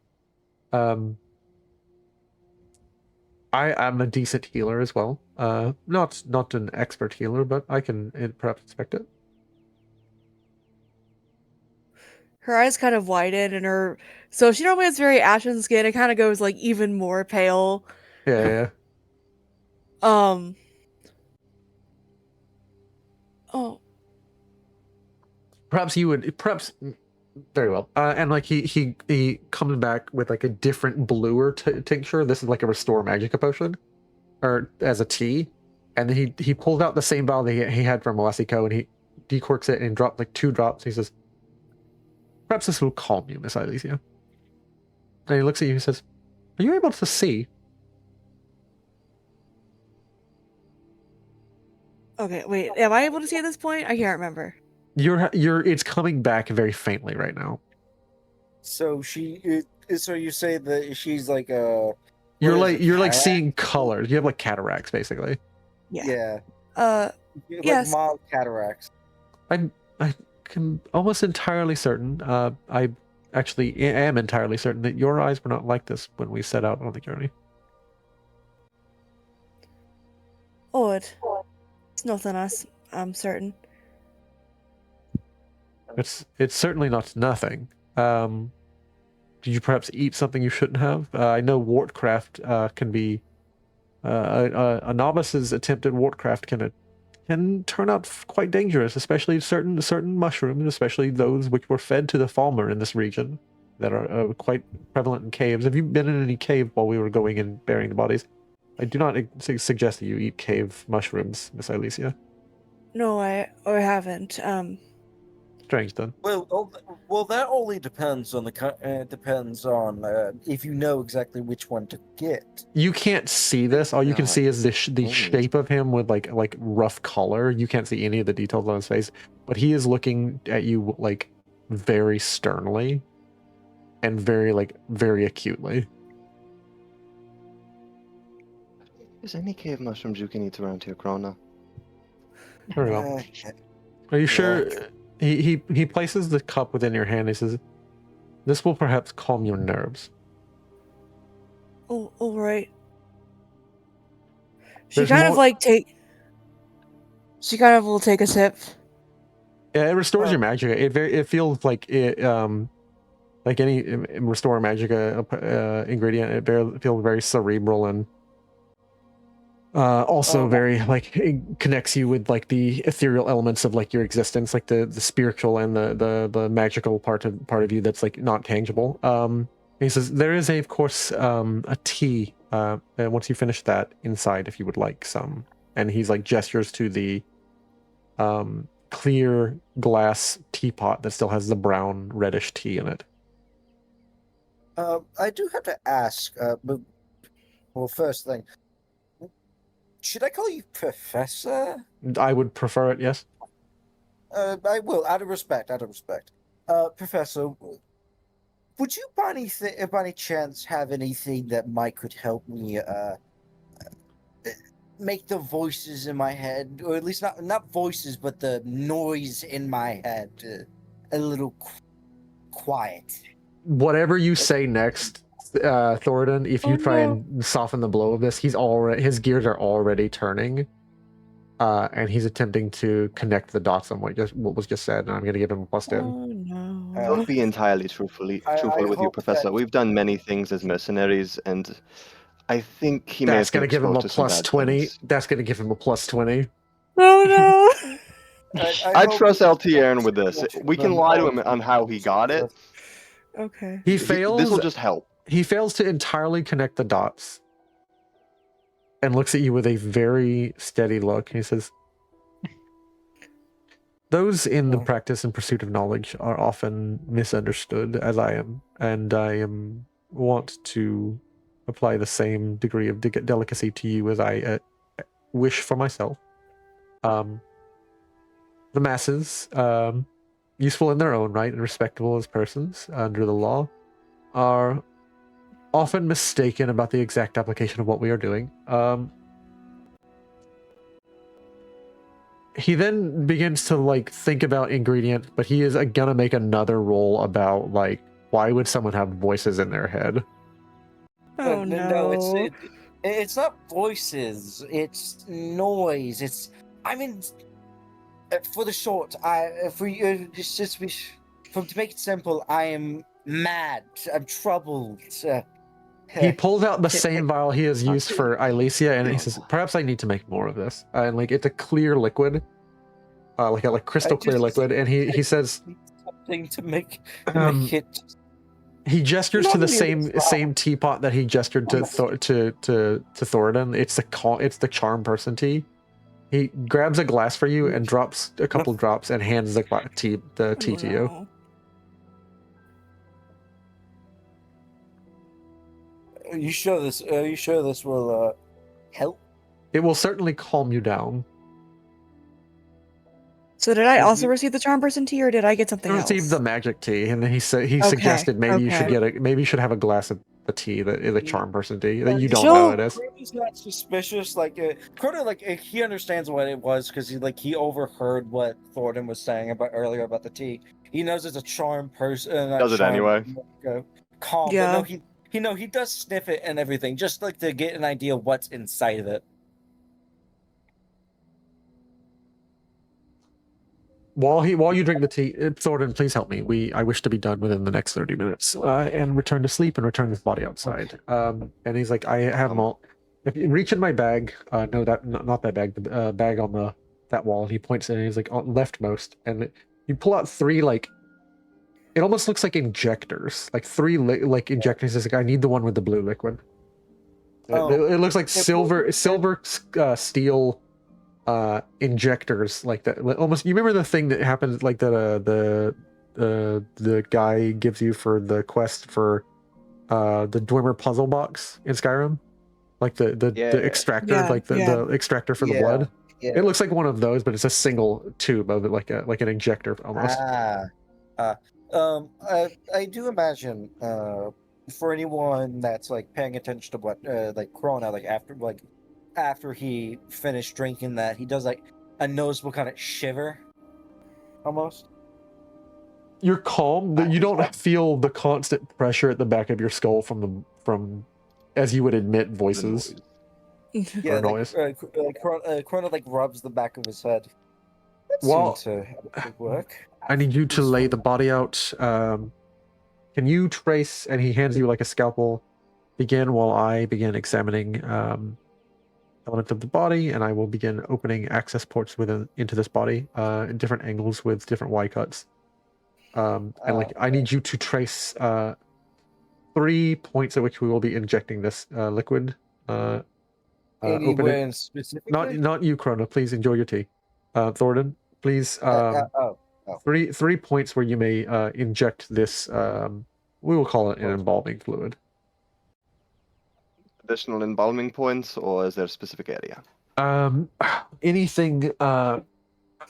I'm a decent healer as well. Not an expert healer, but I can perhaps inspect it. Her eyes kind of widen, and so she normally has very ashen skin. It kind of goes like even more pale. Yeah. Oh. Perhaps you would. Perhaps. Very well. And like he comes back with like a different bluer tincture. This is like a restore magica potion, or as a tea. And then he pulls out the same vial that he had from Malesico, and he decorks it and drops like 2 drops. He says, "Perhaps this will calm you, Miss Ailisia." And he looks at you and says, "Are you able to see?" Okay, wait. Am I able to see at this point? I can't remember. It's coming back very faintly right now. So so you say that she's like You're like seeing colors. You have like cataracts basically. Yeah. Like mild cataracts. I can almost entirely certain. I actually am entirely certain that your eyes were not like this when we set out on the journey. Odd. It's nothing else, I'm certain. It's certainly not nothing. Did you perhaps eat something you shouldn't have? I know wartcraft can be a novice's attempt at wartcraft can turn out quite dangerous, especially certain mushrooms, especially those which were fed to the Falmer in this region that are quite prevalent in caves. Have you been in any cave while we were going and burying the bodies? I do not suggest that you eat cave mushrooms, Miss Ailisia. No, I haven't. Strange then. Well, that only depends on if you know exactly which one to get. You can't see this. All you can see is the shape of him with like rough color. You can't see any of the details on his face, but he is looking at you like very sternly and very acutely. Is any cave mushrooms you can eat around here, Krona? Very well. Are you sure? He places the cup within your hand. He says, "This will perhaps calm your nerves." Oh, all right. She There's kind of more- like She kind of will take a sip. Yeah, it restores your magic. It feels like it like any restore magica ingredient. It feels very cerebral and also very like it connects you with like the ethereal elements of like your existence, like the spiritual and the magical part of you that's like not tangible. He says there is of course a tea. And once you finish that inside, if you would like some, and he's like gestures to the clear glass teapot that still has the brown reddish tea in it. I do have to ask. But first thing. Should I call you Professor? I would prefer it, yes. I will, out of respect. Professor, would you by any chance have anything that could help me make the voices in my head, or at least not voices, but the noise in my head a little quiet? Whatever you say next, Thorodan, if you try and soften the blow of this, his gears are already turning, and he's attempting to connect the dots on what was just said, and I'm going to give him a +10. Oh no. I'll be entirely truthful with you, Professor. We've done many things as mercenaries, and I think he may have been That's going to give him a exposed to some bad +20. things. That's going to give him a +20. Oh no. I trust LT Aaron with this. We can lie to him on how he got it. Okay. He fails. This will just help. He fails to entirely connect the dots and looks at you with a very steady look. He says, "Those in the practice and pursuit of knowledge are often misunderstood, as I am, and I want to apply the same degree of delicacy to you as I wish for myself. The masses, useful in their own right and respectable as persons under the law, are often mistaken about the exact application of what we are doing." He then begins to like think about ingredient, but he is gonna make another roll about like why would someone have voices in their head? Oh no. It's not voices. It's noise. For the short, to make it simple, I am mad. I'm troubled. He pulls out the same vial he has used for Ailisia, and he says, "Perhaps I need to make more of this." And like it's a clear liquid, like a crystal clear liquid. And he says, "Something to make it." He gestures to the same teapot that he gestured to Thorodan. It's the charm person tea. He grabs a glass for you and drops a couple drops and hands the tea to you. Are you sure this will help? It will certainly calm you down. So did I also receive the charm person tea, or did I get something else? Received the magic tea, and then he suggested maybe you should have a glass of the tea that is a charm person tea that you don't know it is. Crona's not suspicious. Crona, he understands what it was because he overheard what Thorodan was saying earlier about the tea. He knows it's a charm person. Does it anyway? Calm. Yeah. But he does sniff it and everything, just like to get an idea of what's inside of it. While you drink the tea, Thorodan, please help me. I wish to be done within the next 30 minutes and return to sleep and return this body outside. And he's like, I have them all. If you reach in my bag, no, not that bag, the bag on that wall. And he points in and he's like, on leftmost, and you pull out 3 like. It almost looks like injectors, like 3 injectors. He's like, I need the one with the blue liquid. It looks like it silver steel injectors like that. Almost, you remember the thing that happened like that the guy gives you for the quest for the Dunmer puzzle box in Skyrim, like the extractor, Yeah, like the yeah. extractor for the Yeah, blood. yeah. It looks like one of those, but it's a single tube of it, like an injector almost. I do imagine for anyone that's like paying attention to what like Krona, like after he finished drinking that, he does like a noticeable kind of shiver almost. You're calm, but you don't feel the constant pressure at the back of your skull from as you would admit voices. Yeah, or noise. Krona like rubs the back of his head. That Well, seemed to work. I need you to lay the body out. Can you trace? And he hands you like a scalpel. Begin while I begin examining elements of the body, and I will begin opening access ports into this body in different angles with different Y cuts. And like I need you to trace 3 points at which we will be injecting this liquid. Anywhere in specific? Not you, Krona. Please enjoy your tea. Thorodan, please. 3 points where you may inject this. We will call it an embalming fluid. Additional embalming points, or is there a specific area? Anything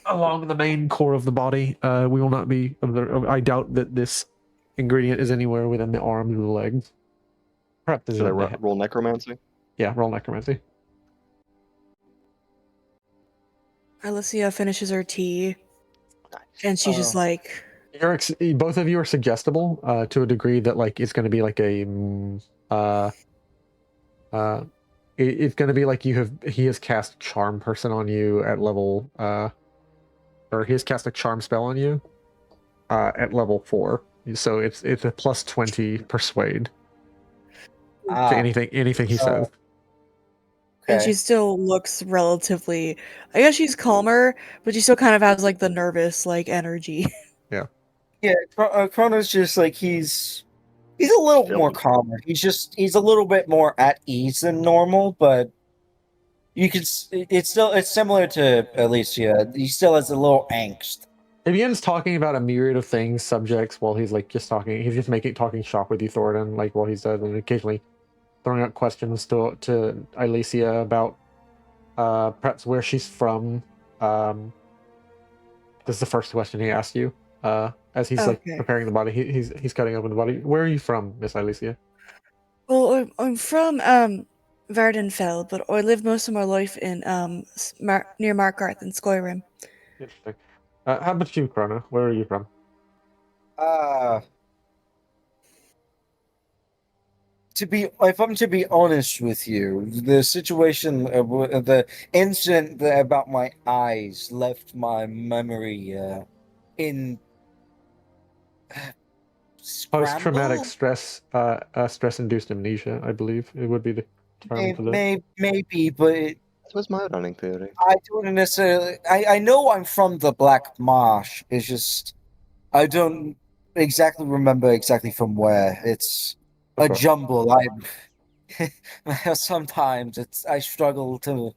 along the main core of the body. We will not be. I doubt that this ingredient is anywhere within the arms or the legs. Perhaps Should I roll necromancy? Yeah, roll necromancy. Ailisia finishes her tea, and she's just like, both of you are suggestible to a degree that like it's going to be like a it's going to be like he has cast charm person on you at level or he has cast a charm spell on you at level 4, so it's a plus 20 persuade to anything he says. and she still looks relatively, I guess she's calmer, but she still kind of has like the nervous like energy. Yeah, Krona's just like he's a little more calmer. He's a little bit more at ease than normal, but you can. It's similar to Ailisia. He still has a little angst. He begins talking about a myriad of things, subjects, while he's like just talking. He's just talking shop with you, Thorodan, like while he says, and occasionally throwing out questions to Ailisia about perhaps where she's from. This is the first question he asked you as he's like preparing the body. He's cutting open the body. Where are you from, Miss Ailisia? Well, I'm from Vardenfell, but I lived most of my life in near Markarth in Skyrim. Interesting. How about you, Krona? Where are you from? If I'm to be honest with you, the situation, the incident about my eyes left my memory in post-traumatic stress, stress-induced amnesia. I believe it would be the term for that. Maybe, but That was my running theory. I don't necessarily. I know I'm from the Black Marsh. It's just I don't exactly remember exactly from where. It's a jumble. Sometimes I struggle to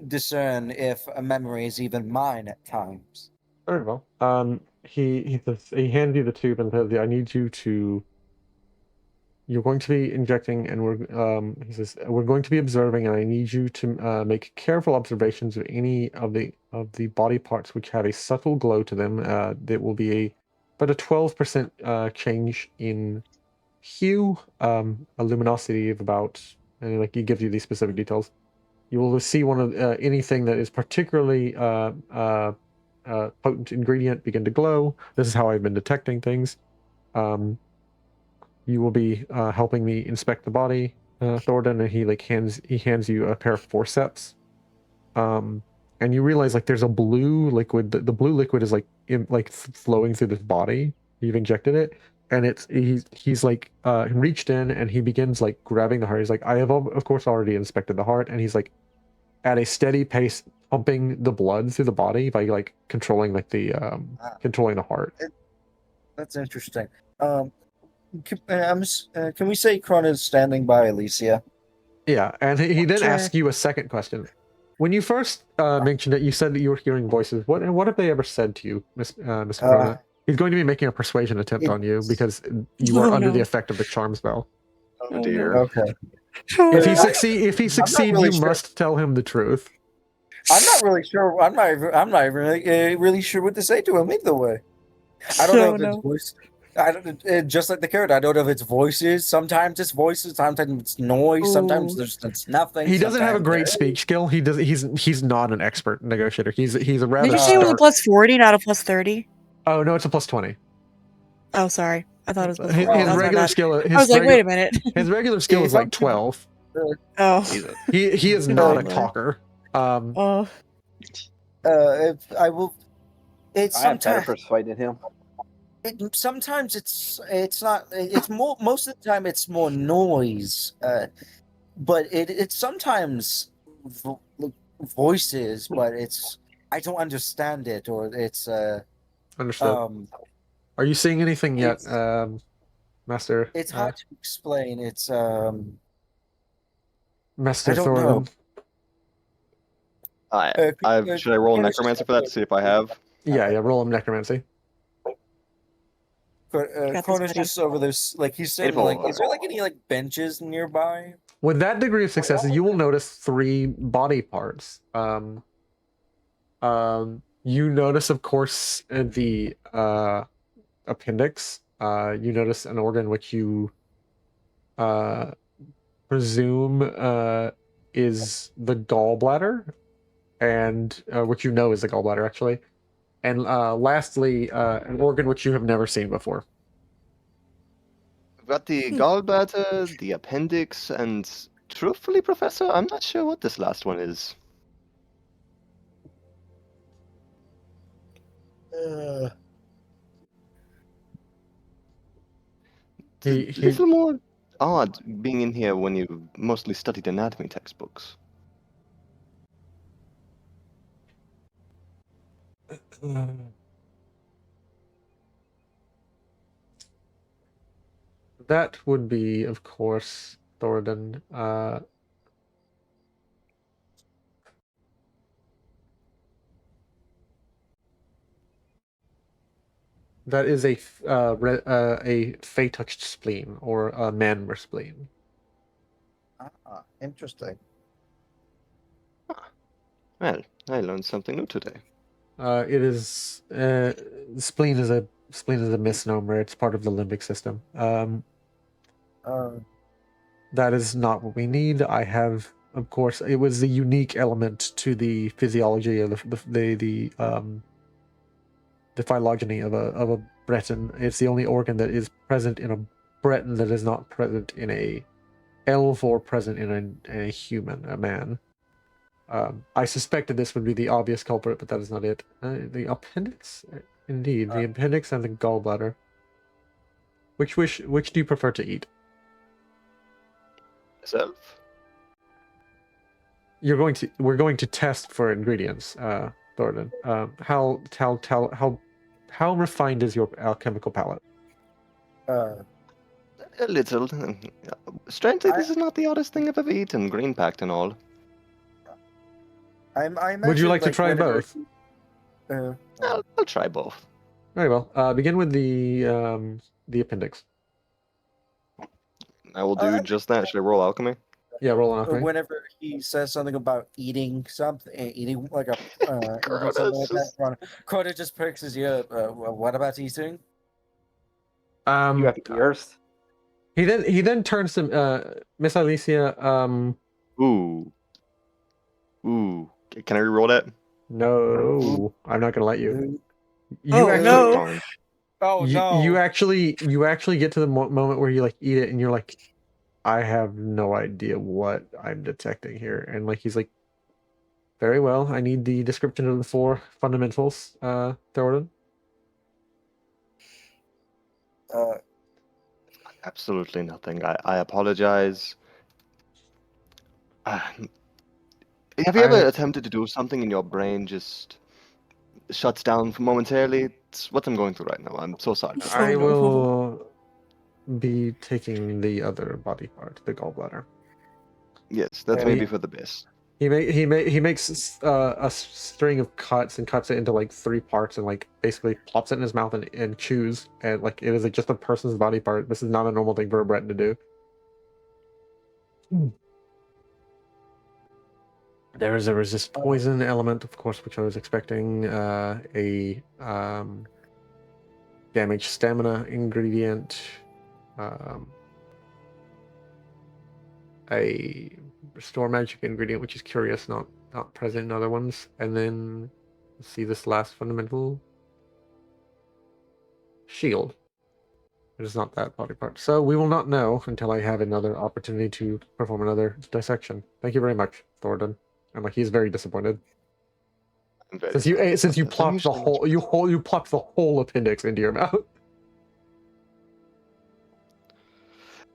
discern if a memory is even mine at times. Very well. He hands you the tube and says, "I need you to. You're going to be injecting, and he says we're going to be observing, and I need you to make careful observations of any of the body parts which have a subtle glow to them. That will be about a 12% change in hue, a luminosity of about, and like he gives you these specific details. You will see one of anything that is particularly potent ingredient begin to glow. This is how I've been detecting things. You will be helping me inspect the body, Thorodan, and he hands you a pair of forceps. And you realize like there's a blue liquid. The blue liquid is like flowing through this body. You've injected it, and he's like reached in and he begins like grabbing the heart. He's like, I have of course already inspected the heart, and he's like at a steady pace pumping the blood through the body by like controlling like the controlling the heart. That's interesting. Can we say Krona's standing by Ailisia? Yeah, and he then Sure. asks you a second question. When you first mentioned it, you said that you were hearing voices. What have they ever said to you, Mr. Krona? He's going to be making a persuasion attempt on you because you are Oh, under the no. effect of the charm spell. Oh dear. Okay. If he Uh, succeeds, really you sure. must tell him the truth. I'm not really sure. I'm not even really sure what to say to him either way. I don't know Oh, if no. it's voice. I don't. Just like the character, I don't know if it's voices. Sometimes it's voices. Sometimes it's noise. Sometimes Ooh. it's nothing. He doesn't have a sometimes great speech skill. He's not an expert negotiator. He's a rather Did you say it was a stark. plus 40, not a plus 30? Oh no, it's a plus 20. Oh, sorry. I thought it was plus His, 40. his That's my regular bad. skill. I was like, wait a minute. His regular skill is like 12. Oh. Jesus. He is Oh, not a my. talker. Oh. If I will. It's I have better sometimes. persuaded him. Sometimes it's not. It's more. Most of the time, it's more noise. But it's sometimes voices. But I don't understand it, or it's Understood. Are you seeing anything yet, Master? It's hard to explain. It's Master I don't know. Thorodan. Should I roll necromancer for that to see if I have? Yeah, roll him necromancy. Krona's just over there, like he's sitting. Like, is there like any like benches nearby? With that degree of success, you will notice 3 body parts. You notice, of course, the appendix. You notice an organ which you presume is the gallbladder, and which you know is the gallbladder actually. And lastly, an organ which you have never seen before. I've got the gallbladder, the appendix, and truthfully, Professor, I'm not sure what this last one is. It's a little more odd being in here when you've mostly studied anatomy textbooks. That would be, of course, Thorodan. That is a fey-touched spleen, or a manmer spleen. Interesting. Well, I learned something new today. It is spleen is a misnomer. It's part of the limbic system. That is not what we need. I have, of course, it was the unique element to the physiology of the phylogeny of a Breton. It's the only organ that is present in a Breton that is not present in a elf or present in a human, a man. I suspected this would be the obvious culprit, but that is not it. The appendix? Indeed, the appendix and the gallbladder. Which do you prefer to eat? Myself? We're going to test for ingredients, Thorodan. How refined is your alchemical palate? A little. Strangely, this is not the oddest thing I've ever eaten, green packed and all. Would you like to try both? I'll try both. Very well. Begin with the appendix. I will do just that. Should I roll alchemy? Yeah, roll an alchemy. Whenever he says something about eating something, eating like a eating something like that, Crona just perks his ear. What about eating? You have ears. He then turns to Miss Ailisia. Ooh. Can I reroll that? No, I'm not gonna let you. Oh, no. Darn. Oh no! You actually get to the moment where you like eat it, and you're like, I have no idea what I'm detecting here, and like he's like, very well. I need the description of the 4 fundamentals, Thorodan. Absolutely nothing. I apologize. Have you ever attempted to do something and your brain just shuts down for momentarily? It's what I'm going through right now. I'm so sorry. I will be taking the other body part, the gallbladder. Yes, that's And maybe for the best. He makes a string of cuts and cuts it into like 3 parts and like basically plops it in his mouth and chews, and like it is like just a person's body part. This is not a normal thing for a Breton to do. There is a resist poison element, of course, which I was expecting. A damaged stamina ingredient. A restore magic ingredient, which is curious, not present in other ones. And then let's see this last fundamental shield. It is not that body part. So we will not know until I have another opportunity to perform another dissection. Thank you very much, Thorodan. And like he's very disappointed. Since you plopped the whole you plopped the whole appendix into your mouth.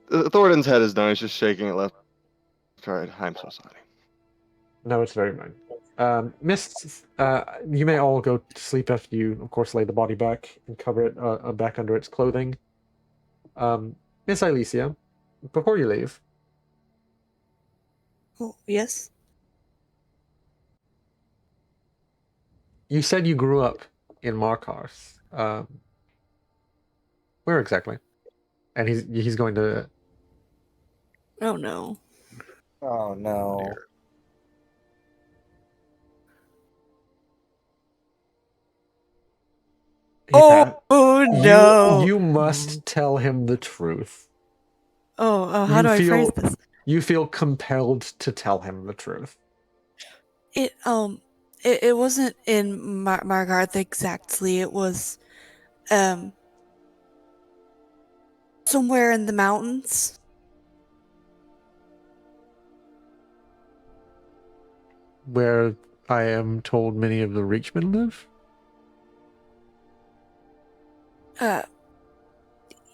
Thorodan's head is done. He's just shaking it left. Right. I'm so sorry. No, it's very mine. Miss, you may all go to sleep after you, of course, lay the body back and cover it back under its clothing. Miss Ailisia, before you leave. Oh, yes? You said you grew up in Markars. Where exactly? And he's going to... Oh, no. Oh, no. Oh, no! You must tell him the truth. How do I phrase this? You feel compelled to tell him the truth. It wasn't in Margarth exactly. It was, somewhere in the mountains. Where I am told many of the Reachmen live?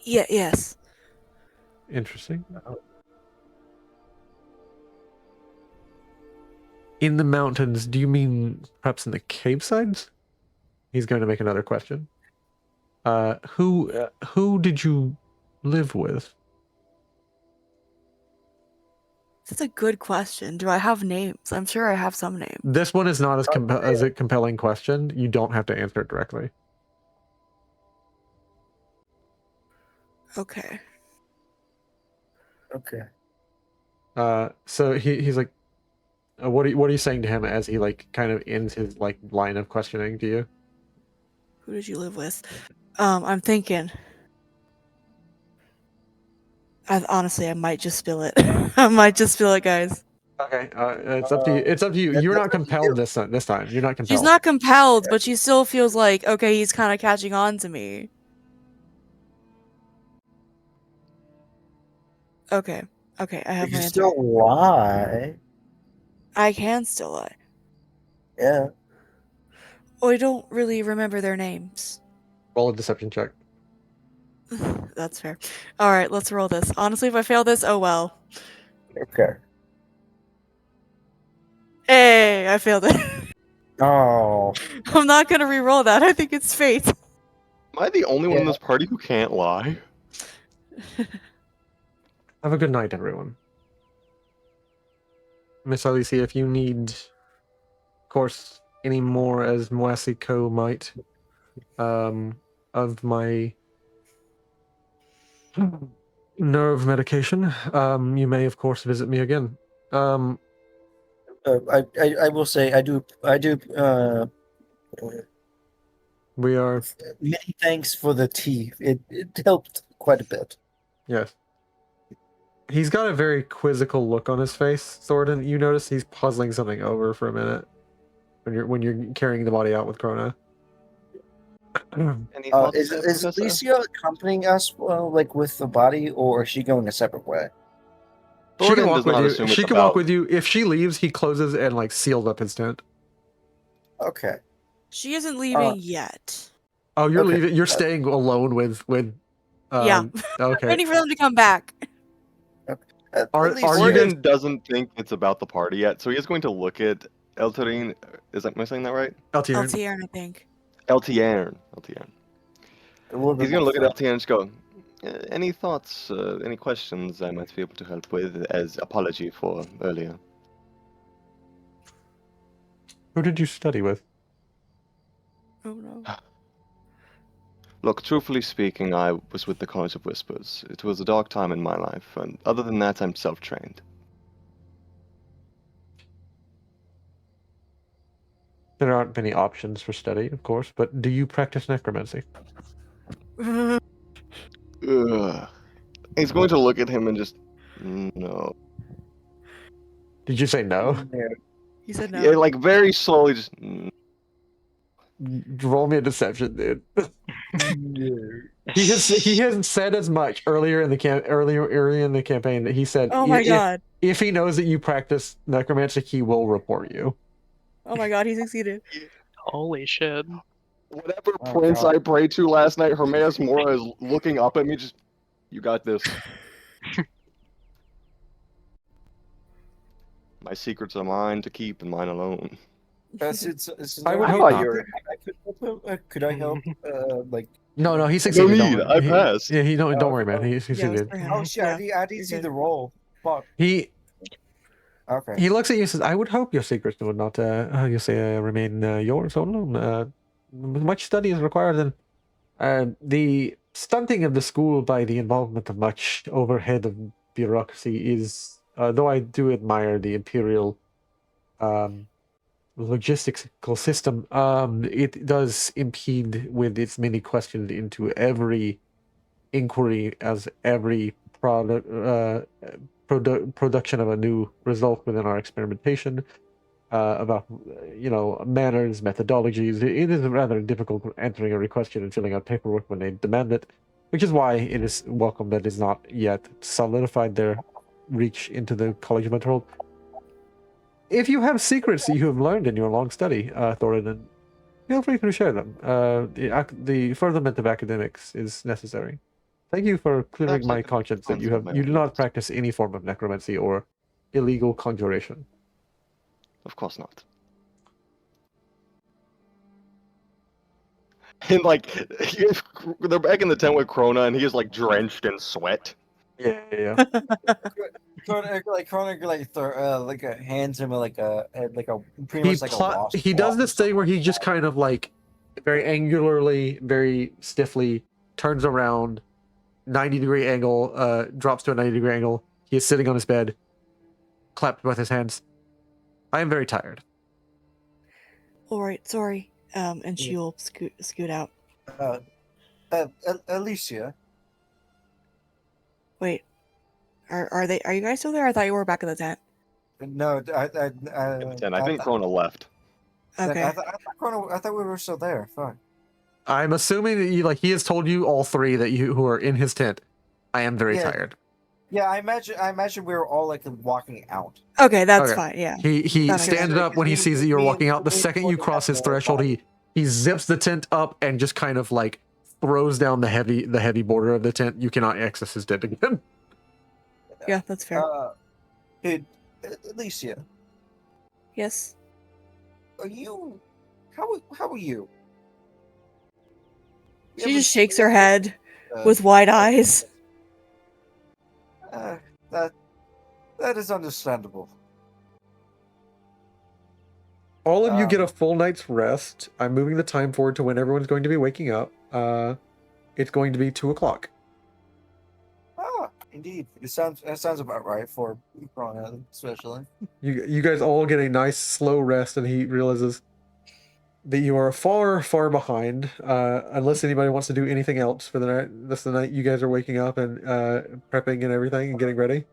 Yes. Interesting. In the mountains, do you mean perhaps in the cave sides? He's going to make another question. Who did you live with? That's a good question. Do I have names? I'm sure I have some names. This one is not as a compelling question. You don't have to answer it directly. Okay. So he's like, what are you saying to him as he like kind of ends his like line of questioning to you? Who did you live with? I'm thinking. Honestly, I might just spill it. I might just spill it, guys. Okay, it's up to you. It's up to you. You're not compelled this time. You're not compelled. She's not compelled, but she still feels like, okay, he's kind of catching on to me. Okay, I have You my can answer. still lie. I can still lie. Yeah. Oh, I don't really remember their names. Roll a deception check. That's fair. All right, let's roll this. Honestly, if I fail this, oh well. Okay. Hey, I failed it. Oh. I'm not gonna re-roll that. I think it's fate. Am I the only one in this party who can't lie? Have a good night, everyone. Miss Ailisia, if you need, of course, any more as Moasico might, of my nerve medication, you may, of course, visit me again. I will say I do we are... Many thanks for the tea. It helped quite a bit. Yes. He's got a very quizzical look on his face, Thorodan. You notice he's puzzling something over for a minute when you're carrying the body out with Krona. Is Ailisia accompanying us, like with the body, or is she going a separate way? She can walk with you. She can walk with you. If she leaves, he closes and like seals up his tent. Okay. She isn't leaving yet. Oh, you're leaving. You're staying alone with. Yeah. Okay. Waiting for them to come back. Thorodan doesn't think it's about the party yet, so he is going to look at Eltarine. Am I saying that right? Eltiern, I think. Eltiern. He's going to look at Eltiern and just go, Any thoughts, any questions I might be able to help with as apology for earlier? Who did you study with? Oh no. Look, truthfully speaking, I was with the College of Whispers. It was a dark time in my life, and other than that, I'm self-trained. There aren't many options for study, of course, but do you practice necromancy? Ugh. He's going to look at him and just... No. Did you say no? He said no. Yeah, like very slowly just... Roll me a deception, dude. He has said as much earlier in the campaign that he said. Oh my god. If he knows that you practice necromancy, he will report you. Oh my god, he succeeded. Holy shit. Whatever prince I prayed to last night, Hermaeus Mora is looking up at me just... You got this. My secrets are mine to keep and mine alone. I would hope not. Could I help? Like. No, he succeeded. No need. I passed. Yeah, don't worry, man. He succeeded. Oh shit! I didn't see the roll. Fuck. He Okay. looks at you and says, "I would hope your secrets would not, remain yours alone. Much study is required, and the stunting of the school by the involvement of much overhead of bureaucracy is, though I do admire the Imperial logistical system, it does impede with its many questions into every inquiry as every production of a new result within our experimentation, about manners, methodologies. It is rather difficult answering every question and filling out paperwork when they demand it, which is why it is welcome that is not yet solidified their reach into the College of Mentorhold. If you have secrets that you have learned in your long study, Thorodan, feel free to share them. The furtherment of academics is necessary. Thank you for clearing my conscience that you do not practice any form of necromancy or illegal conjuration. Of course not. And they're back in the tent with Krona, and he is drenched in sweat. Yeah. Krona hands him pretty much like a wasp. He does this thing where he just kind of very angularly, very stiffly turns around, 90-degree angle, drops to a 90-degree angle. He is sitting on his bed, clapped with his hands. I am very tired. All right, sorry. And she'll scoot out. Ailisia. Wait, are you guys still there? I thought you were back in the tent. No, I think Krona left. Okay. I thought we were still there. Fuck. I'm assuming that he has told you all three that who are in his tent. I am very tired. Yeah, I imagine we were all walking out. Okay, that's fine. Yeah. He stands up when he sees that you're walking out. The second you cross his threshold, he zips the tent up and just kind of throws down the heavy border of the tent. You cannot access his tent again. Yeah, that's fair. Ailisia. Yes. Are you? How are you? She just shakes her head with wide eyes. That is understandable. All of you get a full night's rest. I'm moving the time forward to when everyone's going to be waking up. It's going to be 2:00. Ah, indeed. That sounds about right for Krona, especially. You guys all get a nice slow rest, and he realizes that you are far, far behind. Unless anybody wants to do anything else for the night. This is the night you guys are waking up and prepping and everything and getting ready.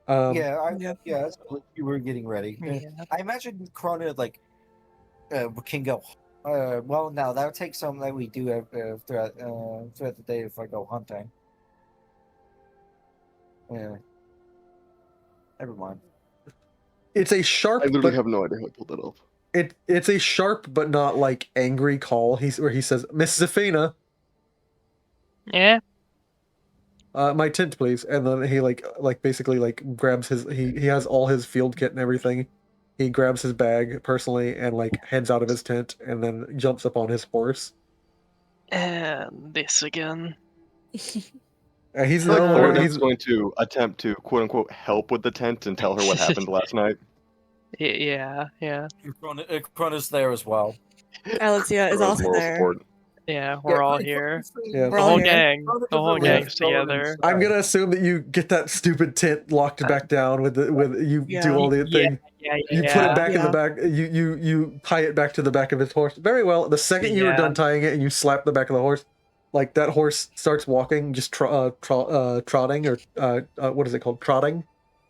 You were getting ready. Yeah. I imagine Krona can go. Well, no, that would take some that we do throughout the day if I go hunting. Yeah. Never mind. It's a sharp. I literally have no idea how to pull that off. It's a sharp but not angry call. Where he says, "Miss Za'Fina." Yeah. My tent, please. And then he basically grabs his. He has all his field kit and everything. He grabs his bag personally and heads out of his tent and then jumps up on his horse. And this again. He's I feel like no more. Thornton's He's going to attempt to quote unquote help with the tent and tell her what happened last night. Yeah. Krona's there as well. Ailisia is Everyone's also moral there. support. Yeah, we're all here. Yeah. We're The all whole here. gang. The whole Yeah. gang's together. I'm gonna assume that you get that stupid tent locked back down with you Yeah. do all the thing. Yeah. You put it back in the Yeah. back. You tie it back to the back of his horse. Very well. The second you were Yeah. done tying it, and you slap the back of the horse, like that horse starts walking, just trotting, or what is it called, trotting,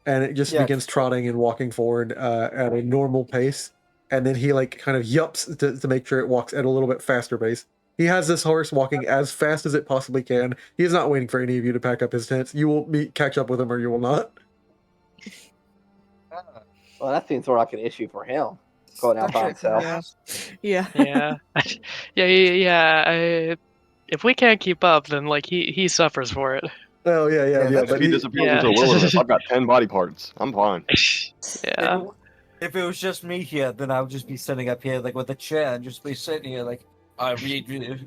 and it just begins trotting and walking forward at a normal pace, and then he like kind of yups to make sure it walks at a little bit faster pace. He has this horse walking as fast as it possibly can. He is not waiting for any of you to pack up his tents. You will catch up with him, or you will not. Well, that seems like an issue for him, going out by himself. Yeah. Yeah. If we can't keep up, then like he suffers for it. Oh yeah. If But he disappears into a wilderness, I've got 10 body parts. I'm fine. Yeah. If it was just me here, then I would just be sitting up here like with a chair and just be sitting here like, I read. If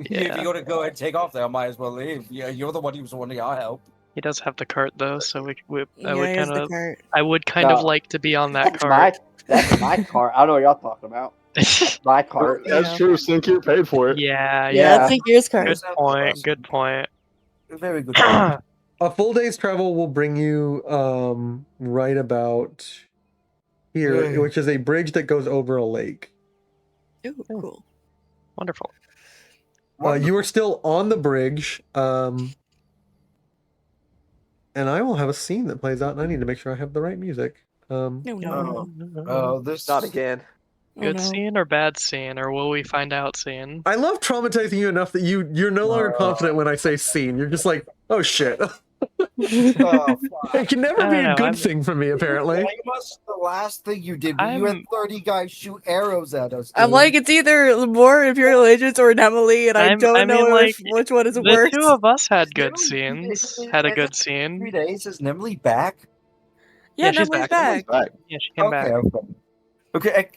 you're gonna go and take off there, I might as well leave. Yeah, you're the one who was wanting our help. He does have the cart though, so I would kind No. of like to be on that cart. That's my cart. I don't know what y'all talking about. That's my cart. That's true. Sinkir paid for it. Yeah. That's like yours card. Good point. Very good point. A full day's travel will bring you right about here, which is a bridge that goes over a lake. Ooh, cool. Wonderful. You are still on the bridge, and I will have a scene that plays out, and I need to make sure I have the right music. This Not again. Good scene or bad scene, or will we find out scene? I love traumatizing you enough that you're no longer confident when I say scene. You're just like, oh shit. It can never be a good thing for me, apparently. The last thing you did, you had 30 guys shoot arrows at us. I'm like, it's either more Imperial agents or Emily, and I don't know which one is worse. The two of us had good scenes. Had a good scene. 3 days. Is Nemly back? Yeah, she's Emily's back. back. Yeah, she came back. Okay.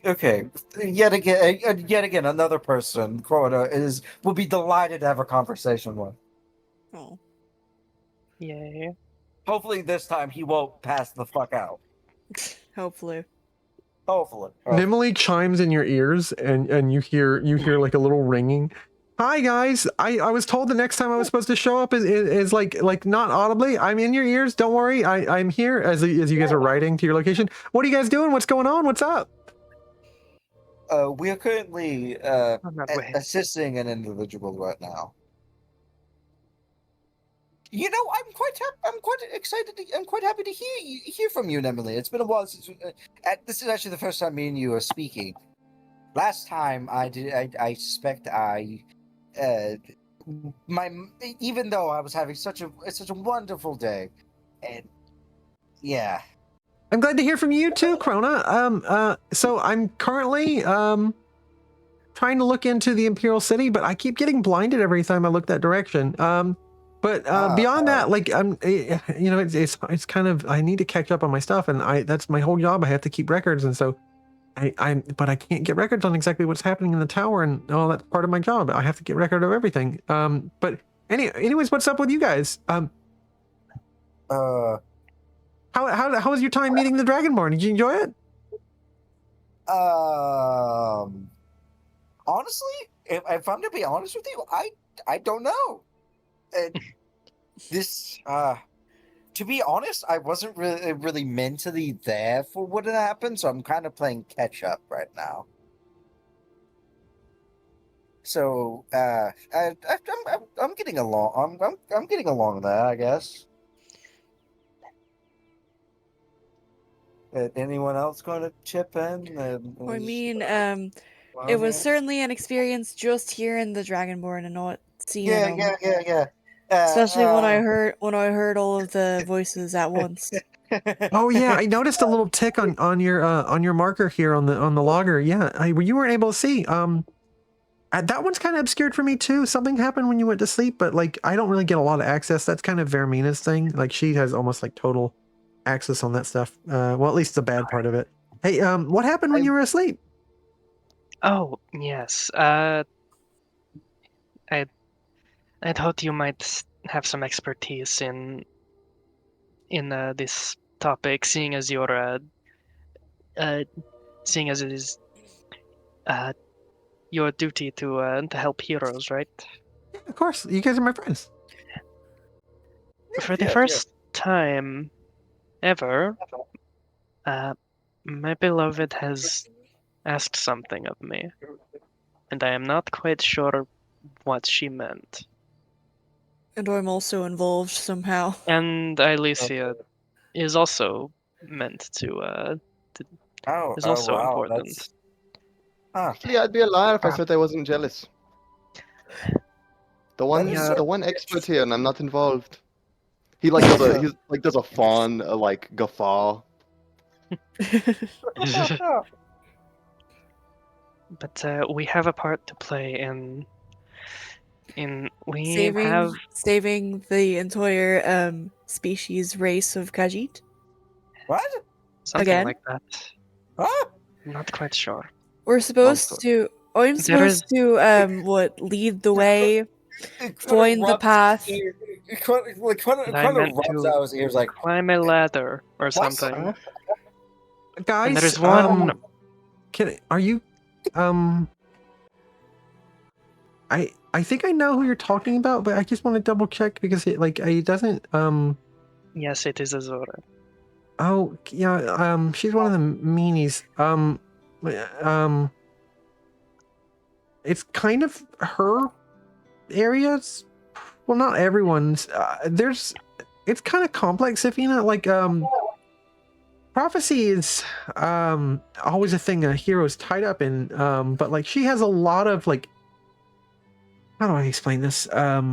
Yet again, another person, Crona, will be delighted to have a conversation with. Oh. Yay. Hopefully this time he won't pass the fuck out. Hopefully. Nimily chimes in your ears, and you hear like a little ringing. Hi guys, I was told the next time I was supposed to show up is like not audibly. I'm in your ears. Don't worry, I'm here as you guys are riding to your location. What are you guys doing? What's going on? What's up? We are currently assisting an individual right now. You know, I'm quite excited. I'm quite happy to hear from you, Emily. It's been a while since this is actually the first time me and you are speaking. Last time I suspect even though I was having such a wonderful day, and yeah. I'm glad to hear from you too, Krona. So I'm currently trying to look into the Imperial City, but I keep getting blinded every time I look that direction. But beyond that, like it's kind of, I need to catch up on my stuff, and that's my whole job. I have to keep records, and so but I can't get records on exactly what's happening in the tower, and all that's part of my job. I have to get record of everything. But anyways, what's up with you guys? How was your time meeting the Dragonborn? Did you enjoy it? Honestly, if I'm to be honest with you, I don't know. To be honest, I wasn't really mentally there for what had happened, so I'm kind of playing catch up right now. So I'm getting along. I'm getting along there, I guess. Anyone else going to chip in? I mean, it was certainly an experience just hearing the Dragonborn and not seeing them. Yeah. Especially when I heard all of the voices at once. Oh yeah, I noticed a little tick on your marker here on the logger. Yeah, you weren't able to see. That one's kind of obscured for me too. Something happened when you went to sleep, but like I don't really get a lot of access. That's kind of Vermina's thing. Like she has almost like total access on that stuff. Well, at least the bad part of it. Hey, what happened when you were asleep? Oh yes. I thought you might have some expertise in this topic, seeing as you're seeing as it is your duty to help heroes, right? Yeah, of course, you guys are my friends. For the first time ever, my beloved has asked something of me, and I am not quite sure what she meant. And I'm also involved somehow. And Ailisia is also meant to is also wow, important. that's... Ah, Actually, I'd be a liar if I said I wasn't jealous. The one expert here, and I'm not involved. He like does a fawn like guffaw. But we have a part to play in we have saving the entire species race of Khajiit. what? something Again? like that. Huh? Not quite sure. We're supposed to. I'm supposed to lead the way, find the path. I meant to like, climb a ladder or What? something. Guys, And there's one. are you I think I know who you're talking about, but I just want to double check because it doesn't Yes, it is Azura. oh yeah, she's one of the meanies. It's kind of her areas. Well, not everyone's. It's kind of complex, Za'Fina. Like prophecy is always a thing a hero's tied up in. But like she has a lot of like, how do I explain this? I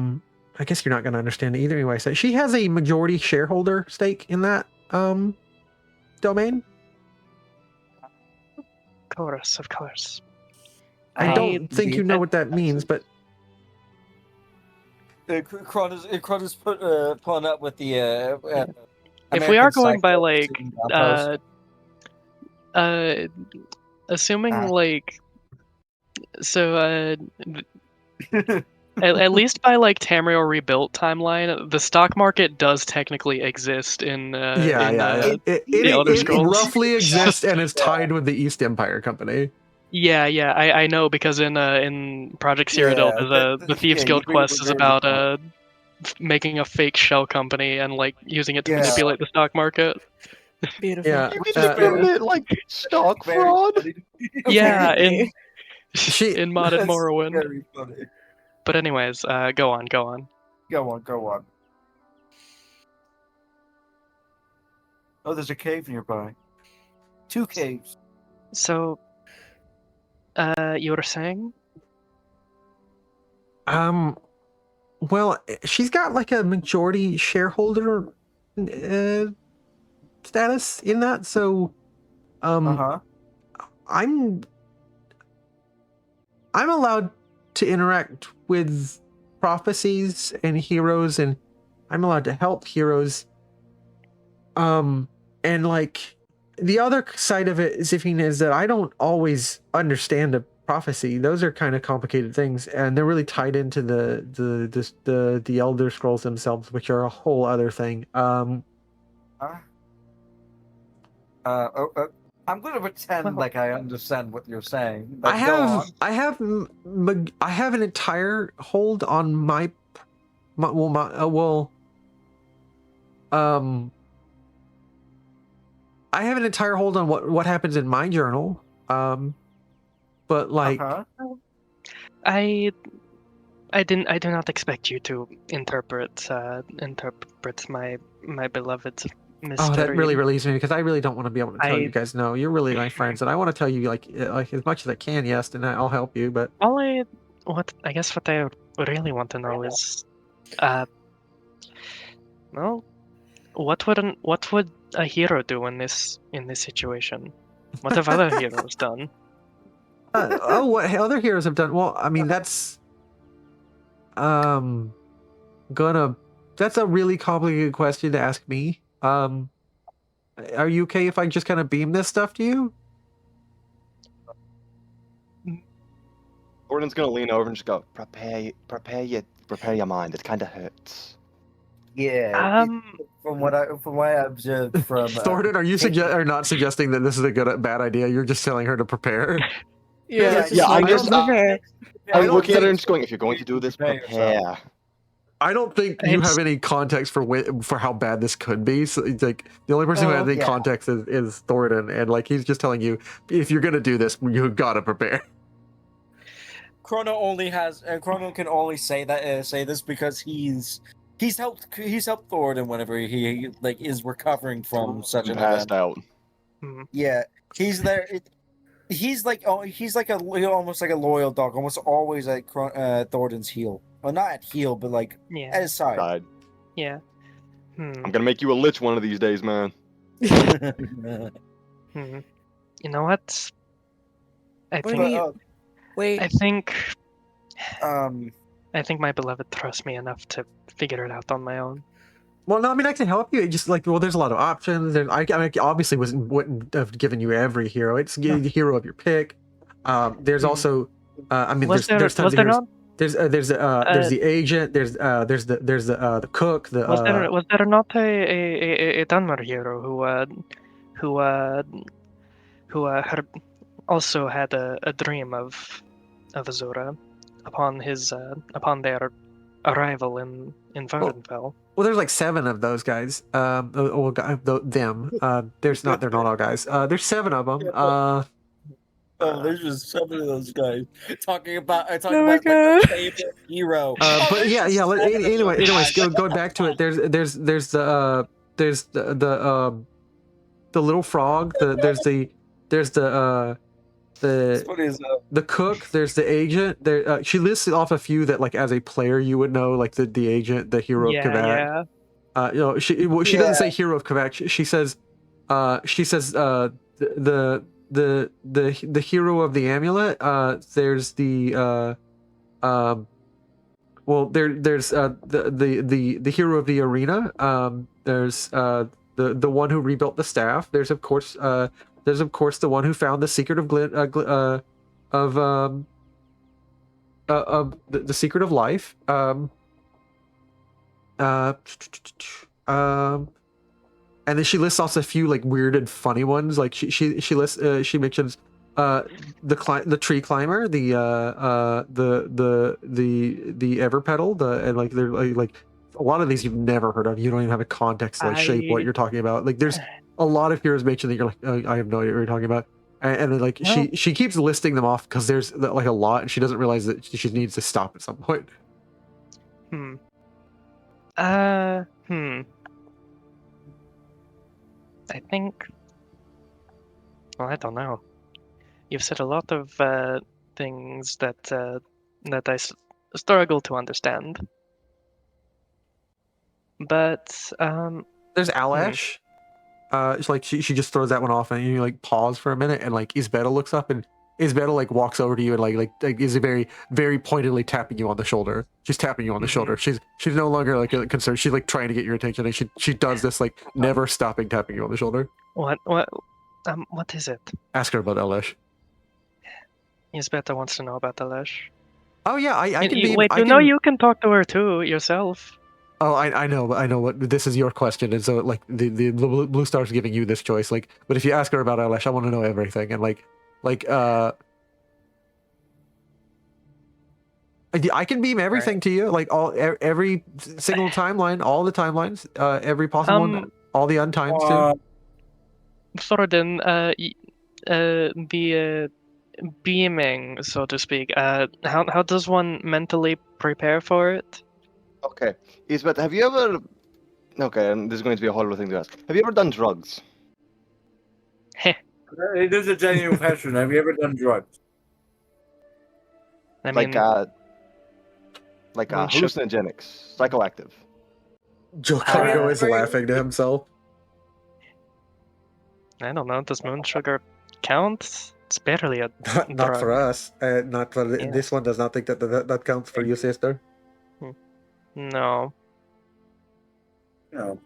guess you're not going to understand it either anyway. So she has a majority shareholder stake in that domain. Of course. I don't think you know what that means, but Crona's pulling up with the if we are American going by Psycho like outpost. assuming like so at least by like Tamriel rebuilt timeline, the stock market does technically exist in the Elder it Scrolls. roughly exists and is tied with the East Empire Company. Yeah, I know because in Project Cyrodiil, the Thieves Guild quest is about making a fake shell company and like using it to manipulate the stock market. Beautiful. Yeah, You just found it like stock fraud. Yeah, Apparently. in modded Morrowind. Very funny. But anyways, go on. Go on. Oh, there's a cave nearby. 2 caves. So, you were saying? Well, she's got like a majority shareholder status in that, so I'm allowed to interact with prophecies and heroes, and I'm allowed to help heroes. And like the other side of it, Za'Fina, is that I don't always understand a prophecy. Those are kind of complicated things, and they're really tied into the Elder Scrolls themselves, which are a whole other thing. I'm going to pretend like I understand what you're saying. But I have an entire hold on my I have an entire hold on what happens in my journal. But like I do not expect you to interpret my beloved mystery. Oh, that really relieves me because I really don't want to be able to tell you guys no. You're really my friends, and I want to tell you like as much as I can. Yes, and I'll help you. But I guess what I really want to know is, well, what would a hero do in this situation? What have other heroes done? What other heroes have done? Well, I mean that's that's a really complicated question to ask me. Are you okay if I just kind of beam this stuff to you? Gordon's gonna lean over and just go, prepare your mind. It kind of hurts. Yeah. From what I observed from Thornton, are you are not suggesting that this is a bad idea? You're just telling her to prepare. Yeah, Yeah, I'm like, just- okay. I'm don't looking at her think- and just going, if you're going to do this, prepare. I don't think you It's- have any context for how bad this could be. So it's like the only person who has any yeah. context is Thornton, and like he's just telling you if you're gonna do this, you gotta prepare. Chrono can only say this because he's helped Thornton whenever he like is recovering from such an Passed event. out. Yeah, he's there. He's like almost like a loyal dog, almost always at Thornton's heel. Well, not at heel, but like at Yeah. his side. Died. Yeah. I'm gonna make you a lich one of these days, man. You know what? I What do think you mean? Wait. I think Um, I think my beloved trusts me enough to figure it out on my own. Well, no, I mean I can help you. It just like there's a lot of options. I obviously wouldn't have given you every hero. It's the hero of your pick. There's also I mean Was there's tons was of there heroes. not There's the agent. There's the cook. was there not a Dunmer hero who had also had a dream of Azura upon their arrival in Vardenfell? Well, there's like 7 of those guys. Them. They're not all guys. There's 7 of them. there's just 7 of those guys talking about my like God. their favorite hero. But there's yeah. just 7 of those Anyways, guys. going back to it. There's the little frog. It's funny as the cook. There's the agent. There. She lists off a few that like as a player you would know, like the agent, the hero of Kavak. She doesn't say hero of Kavak. She says the hero of the amulet. There's the there's the hero of the arena. There's the one who rebuilt the staff. There's of course the one who found the secret of the secret of life. And then she lists also a few like weird and funny ones. Like she lists she mentions the tree climber, the everpetal, and like they're like a lot of these you've never heard of. You don't even have a context to like shape what you're talking about. Like there's a lot of heroes mentioned that you're like, oh, I have no idea what you're talking about. And then like she keeps listing them off because there's like a lot, and she doesn't realize that she needs to stop at some point. I think. Well, I don't know. You've said a lot of things that I struggle to understand. But there's Alash. It's like she just throws that one off, and you like pause for a minute, and like Isbetta looks up, and Isbetta like walks over to you and like is very pointedly tapping you on the shoulder. She's tapping you on the shoulder. She's no longer like concerned. She's like trying to get your attention, and she does this like never stopping tapping you on the shoulder. What is it? Ask her about Elesh. Isbetta wants to know about Elesh. Oh yeah, I can be. Wait, you can talk to her too yourself. Oh, I know what this is your question, and so like the Blue Star's giving you this choice. Like, but if you ask her about Elesh, I want to know everything, and I can beam everything to you, like every single timeline, all the timelines, every possible one, all the untimes too. Thorodan, the beaming, so to speak. How does one mentally prepare for it? Okay, Isbeth, have you ever? Okay, and this is going to be a horrible thing to ask. Have you ever done drugs? It is a genuine question. Have you ever done drugs? I mean, hallucinogenics, psychoactive. Jokongo is laughing to himself. I don't know. Does moon sugar count? It's barely a not for us. Not for this one. Does not think that counts for you, sister. No. No.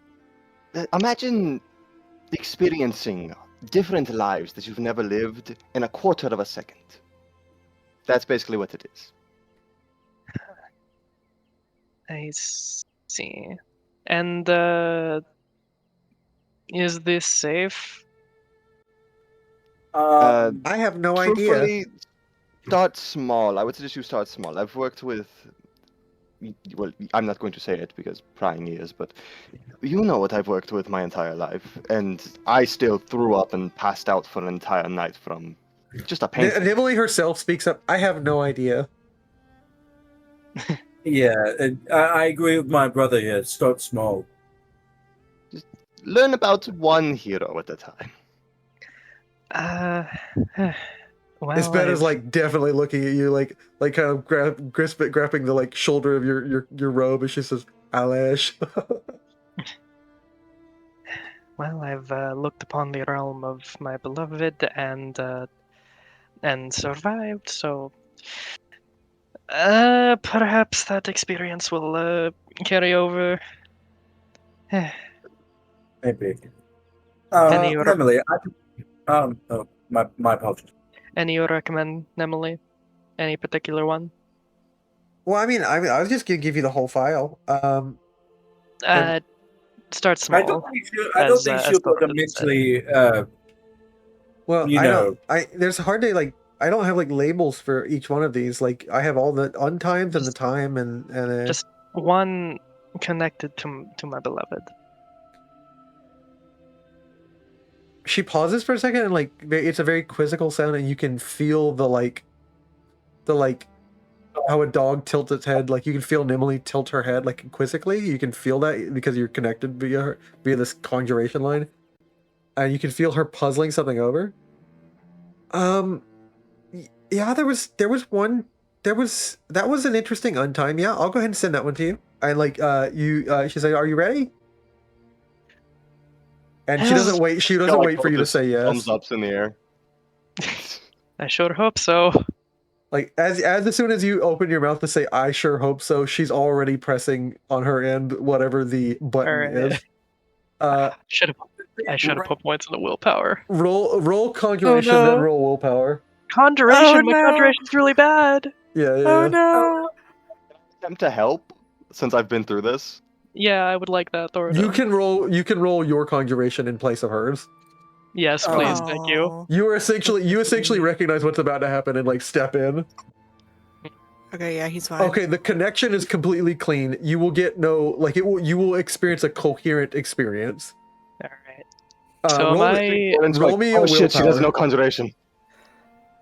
Imagine experiencing different lives that you've never lived in a quarter of a second. That's basically what it is. I see. And is this safe? Uh, I have no idea. Truthfully, start small. I would suggest you start small. I've worked with. Well, I'm not going to say it because prying ears, but you know what I've worked with my entire life, and I still threw up and passed out for an entire night from just a pain. Emily herself speaks up. I have no idea. Yeah, I agree with my brother here. Start small. Learn about one hero at a time. Well, It's better as I've- like definitely looking at you, like kind of grabbing the like shoulder of your robe, and she says, "Alish." Well, I've looked upon the realm of my beloved and survived. So perhaps that experience will carry over. Maybe. Any other- Emily, oh, my apologies. Any you recommend, Emily? Any particular one? Well, I mean, I was just gonna give you the whole file. Start small. I don't think she'll Thorodan said. mentally. Well, You I know. don't. There's hardly like I don't have like labels for each one of these. Like I have all the untimes and the time and Just one connected to my beloved. she pauses for a second and like it's a very quizzical sound, and you can feel the how a dog tilts its head. Like you can feel Nimily tilt her head like quizzically. You can feel that because you're connected via this conjuration line, and you can feel her puzzling something over. Yeah, that was an interesting untime. Yeah, I'll go ahead and send that one to you. And like she's like, "Are you ready?" And she doesn't wait. She doesn't wait for you to say yes. Thumbs ups in the air. I sure hope so. Like as soon as you open your mouth to say "I sure hope so," she's already pressing on her end whatever the button is. I should have put points in the willpower. Roll conjuration, Oh, no. then roll willpower. Conjuration. Oh, My no. conjuration's really bad. Yeah. Oh no! Attempt to help since I've been through this. Yeah, I would like that, Thorodan. You can roll your conjuration in place of hers. Yes, please. Thank you. Aw. You essentially recognize what's about to happen and like step in. Okay, yeah, he's fine. Okay, the connection is completely clean. You will get you will experience a coherent experience. All right. So roll, roll me a oh shit, she willpower. does no conjuration.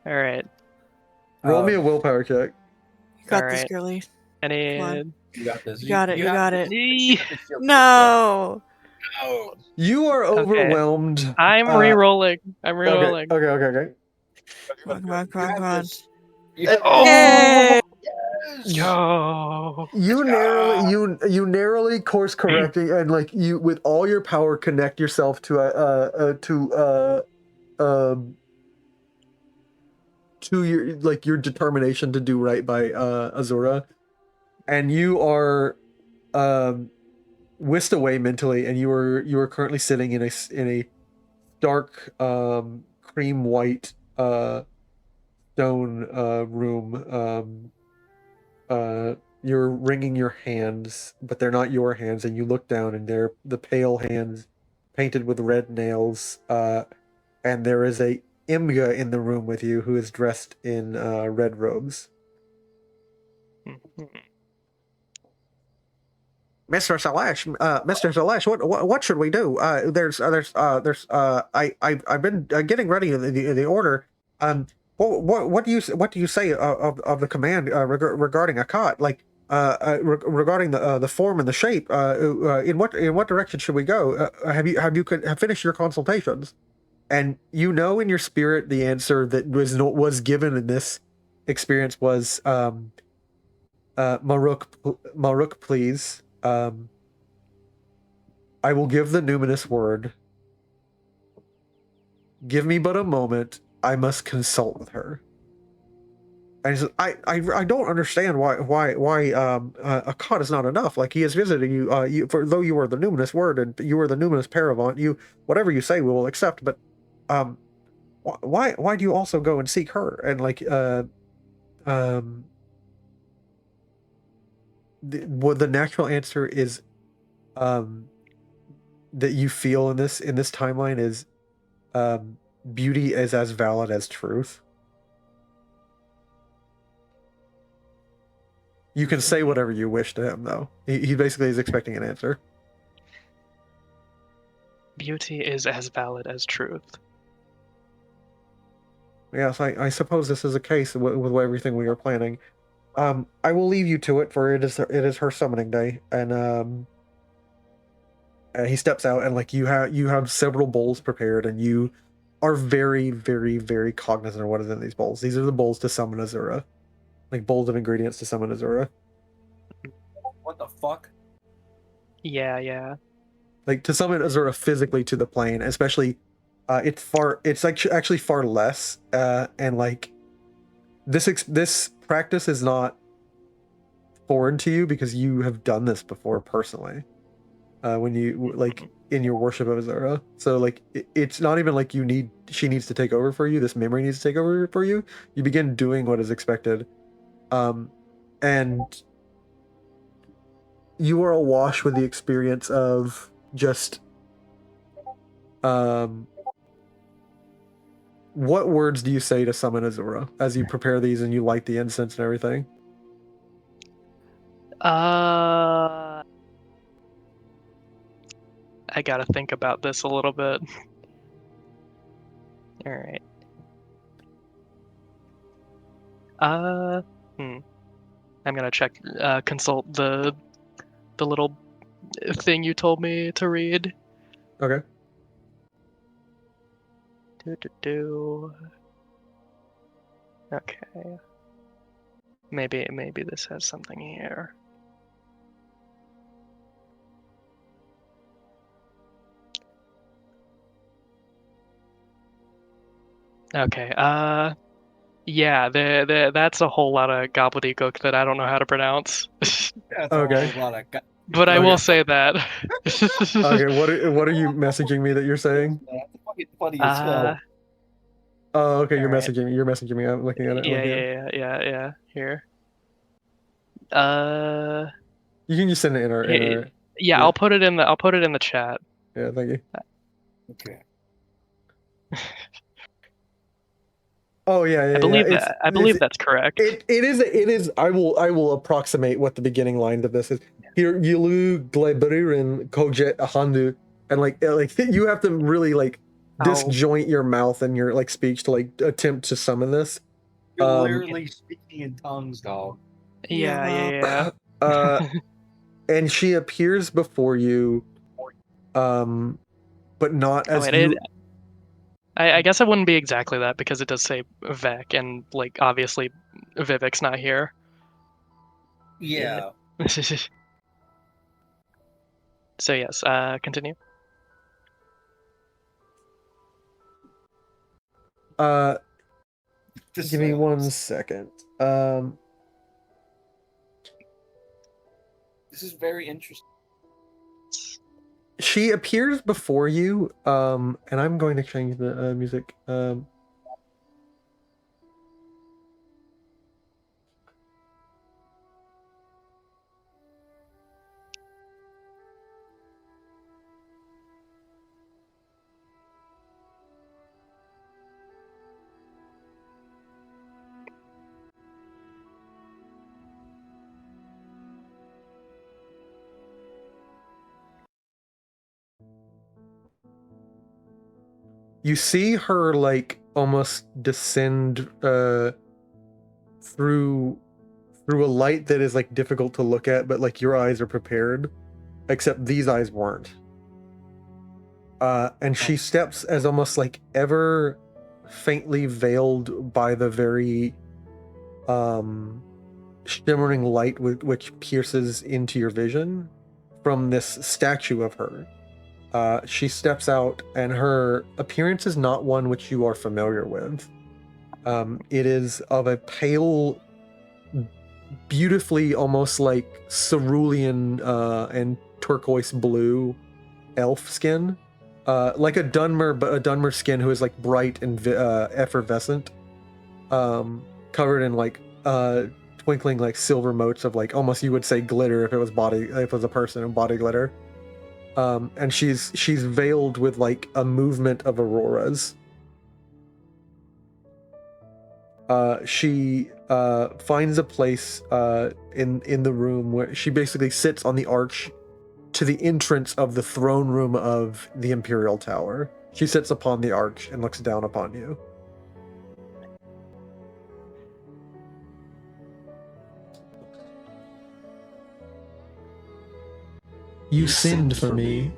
All right. Roll me a willpower check. You got All this, right. girly. Any? Come on. You got this. You got it. You got it. Eee, No. You are overwhelmed. I'm re-rolling. I'm re-rolling. Okay. Come on. Oh, Yay! yo. You narrowly course correcting and like you with all your power connect yourself to your determination to do right by Azura, and you are whisked away mentally, and you are currently sitting in a dark cream white stone room. You're wringing your hands, but they're not your hands, and you look down, and they're the pale hands painted with red nails, and there is a Imga in the room with you who is dressed in red robes. Mr. Salash, what should we do? I've been getting ready the order. What do you say of the command regarding a cot? Like regarding the form and the shape? In what direction should we go? Have you finished your consultations? And you know in your spirit the answer that was given in this experience was Maruk, please. I will give the numinous word. Give me but a moment. I must consult with her. And he says, I don't understand why a cot is not enough. Like he is visiting you, though you are the numinous word and you are the numinous paravant. You whatever you say we will accept. But why do you also go and seek her? And like the natural answer is that you feel in this timeline is beauty is as valid as truth. You can say whatever you wish to him, though. He basically is expecting an answer. Beauty is as valid as truth. Yes, I suppose this is a case with everything we are planning. I will leave you to it, for it is her summoning day, and he steps out, and like you have several bowls prepared, and you are very, very, very cognizant of what is in these bowls. These are the bowls to summon Azura, like bowls of ingredients to summon Azura. What the fuck? Yeah. Like to summon Azura physically to the plane, especially, it's actually far less, and like this practice is not foreign to you because you have done this before personally, when you like in your worship of Azura. So like it's not even like she needs to take over for you. This memory needs to take over for you. You begin doing what is expected, and you are awash with the experience of just what words do you say to summon Azura as you prepare these and you light the incense and everything? I gotta think about this a little bit. All right. I'm gonna consult the little thing you told me to read. Okay. Okay. Maybe this has something here. Okay. Yeah. That's a whole lot of gobbledygook that I don't know how to pronounce. That's Okay. a whole lot of But I will say that. Okay. What are you messaging me that you're saying? That's fucking funny as hell. Oh, okay. You're Alright. messaging me. You're messaging me. I'm looking at it. Yeah. Here. You can just send it in our. Yeah, yeah. I'll put it in the chat. Yeah. Thank you. Okay. Oh yeah. I believe that's correct. It is. I will approximate what the beginning lines of this is. Here, Yilu Gleberirin Kojet Ahandu, and like you have to really like disjoint your mouth and your like speech to like attempt to summon this. You're literally speaking in tongues, dog. Yeah. And she appears before you, but not as I guess it wouldn't be exactly that because it does say Vec, and like obviously Vivek's not here. Yeah. So yes, continue. Give me 1 second. This is very interesting. She appears before you, and I'm going to change the music. You see her like almost descend through a light that is like difficult to look at, but like your eyes are prepared, except these eyes weren't. And she steps as almost like ever faintly veiled by the very shimmering light which pierces into your vision from this statue of her. She steps out, and her appearance is not one which you are familiar with. It is of a pale, beautifully almost like cerulean and turquoise blue elf skin. Like a Dunmer, but a Dunmer skin who is like bright and effervescent, covered in like twinkling like silver motes of like almost you would say glitter if it was a person and body glitter. And she's veiled with like a movement of auroras. She finds a place in the room where she basically sits on the arch to the entrance of the throne room of the Imperial Tower. She sits upon the arch and looks down upon you. You sinned for me,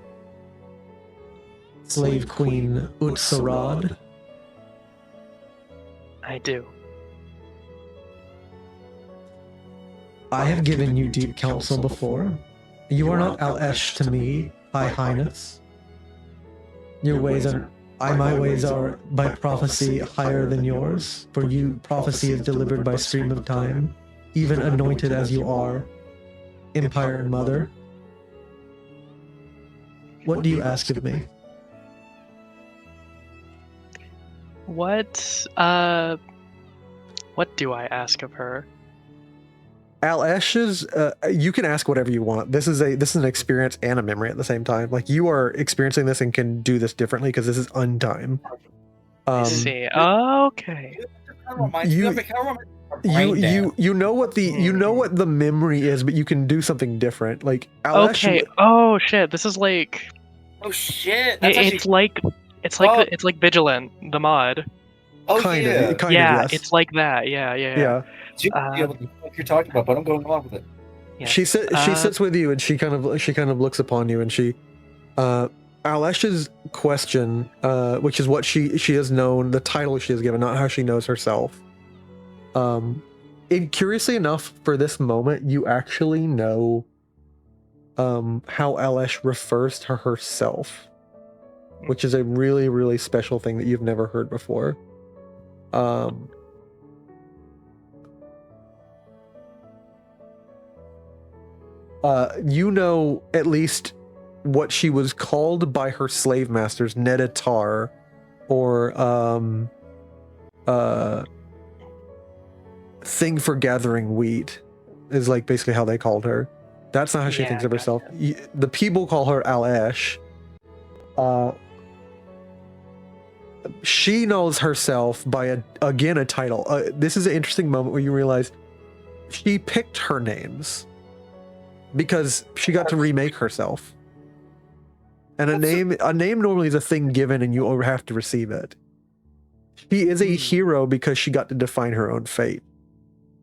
Slave Queen Uzarad. I do. I have given you deep counsel before. You are not Al-Esh to me, High Highness. Your ways are... my ways are, by prophecy, higher than yours. For you, prophecy is delivered by stream of time, even anointed as you are, Empire and Mother. What do you ask of me? What do I ask of her? Al-Esh's, you can ask whatever you want. This is an experience and a memory at the same time. Like, you are experiencing this and can do this differently because this is untime. I see. Okay. You know what the memory is, but you can do something different. Like Al-Esh, Okay. Oh shit. This is like. Oh shit! It's like Vigilant, the mod. Oh kind yeah. of, Yeah, yes. it's like that. Yeah. What the fuck you're talking about, but I'm going along with it. Yeah. She sits with you and she kind of looks upon you and she Al-Esh's question, which is what she has known, the title she has given, not how she knows herself. Curiously enough, for this moment, you actually know how Al-Esh refers to herself, which is a really, really special thing that you've never heard before. You know at least what she was called by her slave masters, Neditar, or thing for gathering wheat, is like basically how they called her. That's not how she thinks of herself. The people call her Al-Esh. She knows herself by a title. This is an interesting moment where you realize she picked her names because she got to remake herself. And a name normally is a thing given and you have to receive it. She is a hero because she got to define her own fate.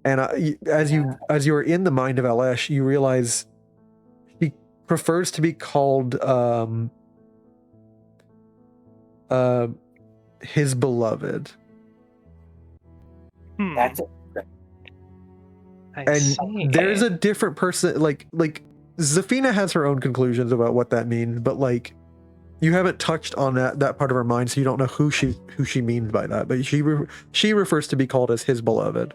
And as you are in the mind of Al-Esh, you realize she prefers to be called his beloved. That's it. There's a different person, like Za'Fina has her own conclusions about what that means, but like you haven't touched on that part of her mind, so you don't know who she means by that. But she refers to be called as his beloved.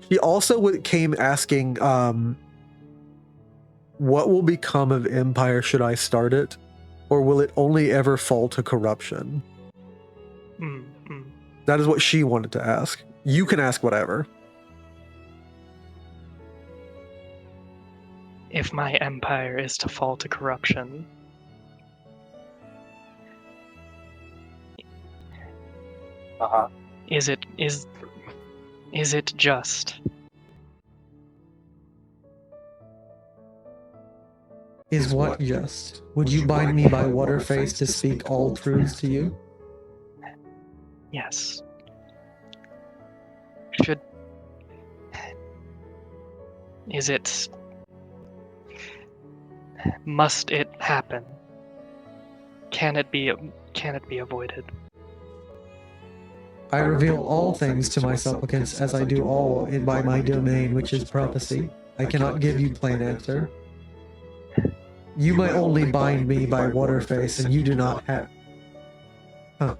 She also came asking, what will become of Empire should I start it? Or will it only ever fall to corruption? That is what she wanted to ask. You can ask whatever. If my empire is to fall to corruption, is it just? Is what just? Would you bind me by Waterface to speak all truths to you? Yes. Must it happen? Can it be avoided? I reveal all things to my supplicants as I do all by my domain, which is prophecy. I cannot give you plain answer. You might only bind me by Waterface, and you do not have... Huh.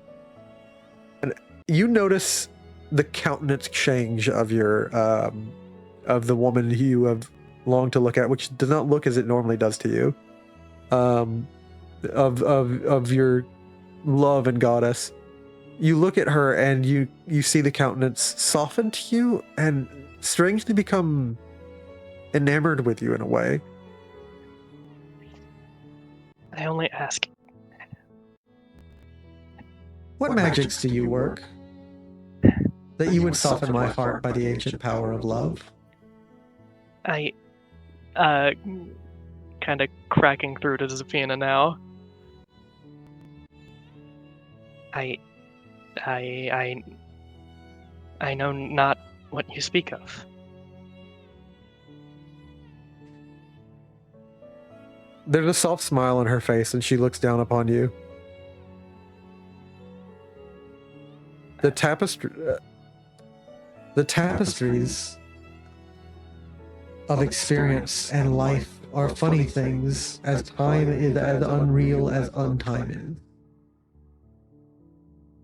And you notice the countenance change of your, of the woman who you have longed to look at, which does not look as it normally does to you. Of your love and goddess. You look at her and you see the countenance soften to you and strangely become enamored with you in a way. I only ask. What magics do you work? That you would soften my heart by the ancient power of love? I, kind of cracking through to Za'Fina now. I know not what you speak of. There's a soft smile on her face, and she looks down upon you. The tapestries of experience and life are funny things, as time is as unreal as untime is.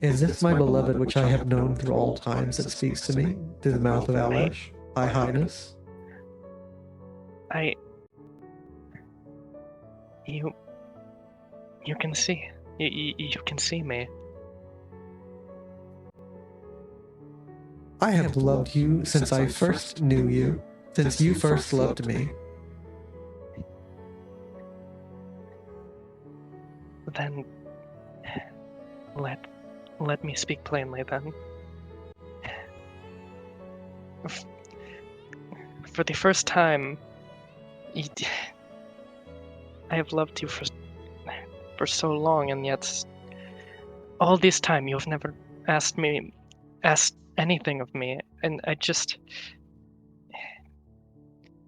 Is this my beloved which I have known through all times that speaks to me through the mouth of Elesh, High Highness? You can see. You can see me. I have loved you since I first knew you, since you first loved me. Then let me speak plainly then. For the first time, I have loved you for so long, and yet all this time you have never asked anything of me, and I just...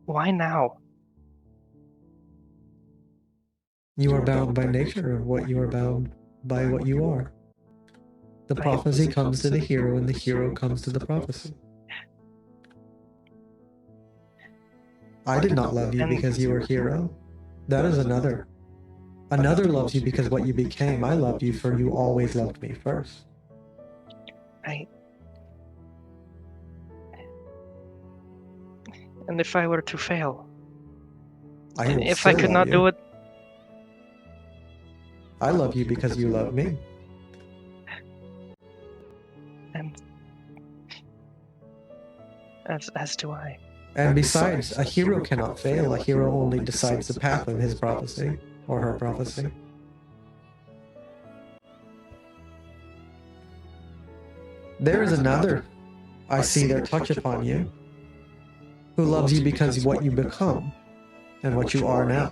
Why now? You are bound by nature of what you are bound by what you are. The prophecy comes to the hero, and the hero comes to the prophecy. I did not love you because you were a hero. That is another. Another loves you because what you became. I loved you for you always loved me first. And if I were to fail? If I could not do it? I love you because you love me. And as do I. And besides, a hero cannot fail. A hero only decides the path of his prophecy, or her prophecy. There is another I see there touch upon you, who loves you because of what you become, and what you are now.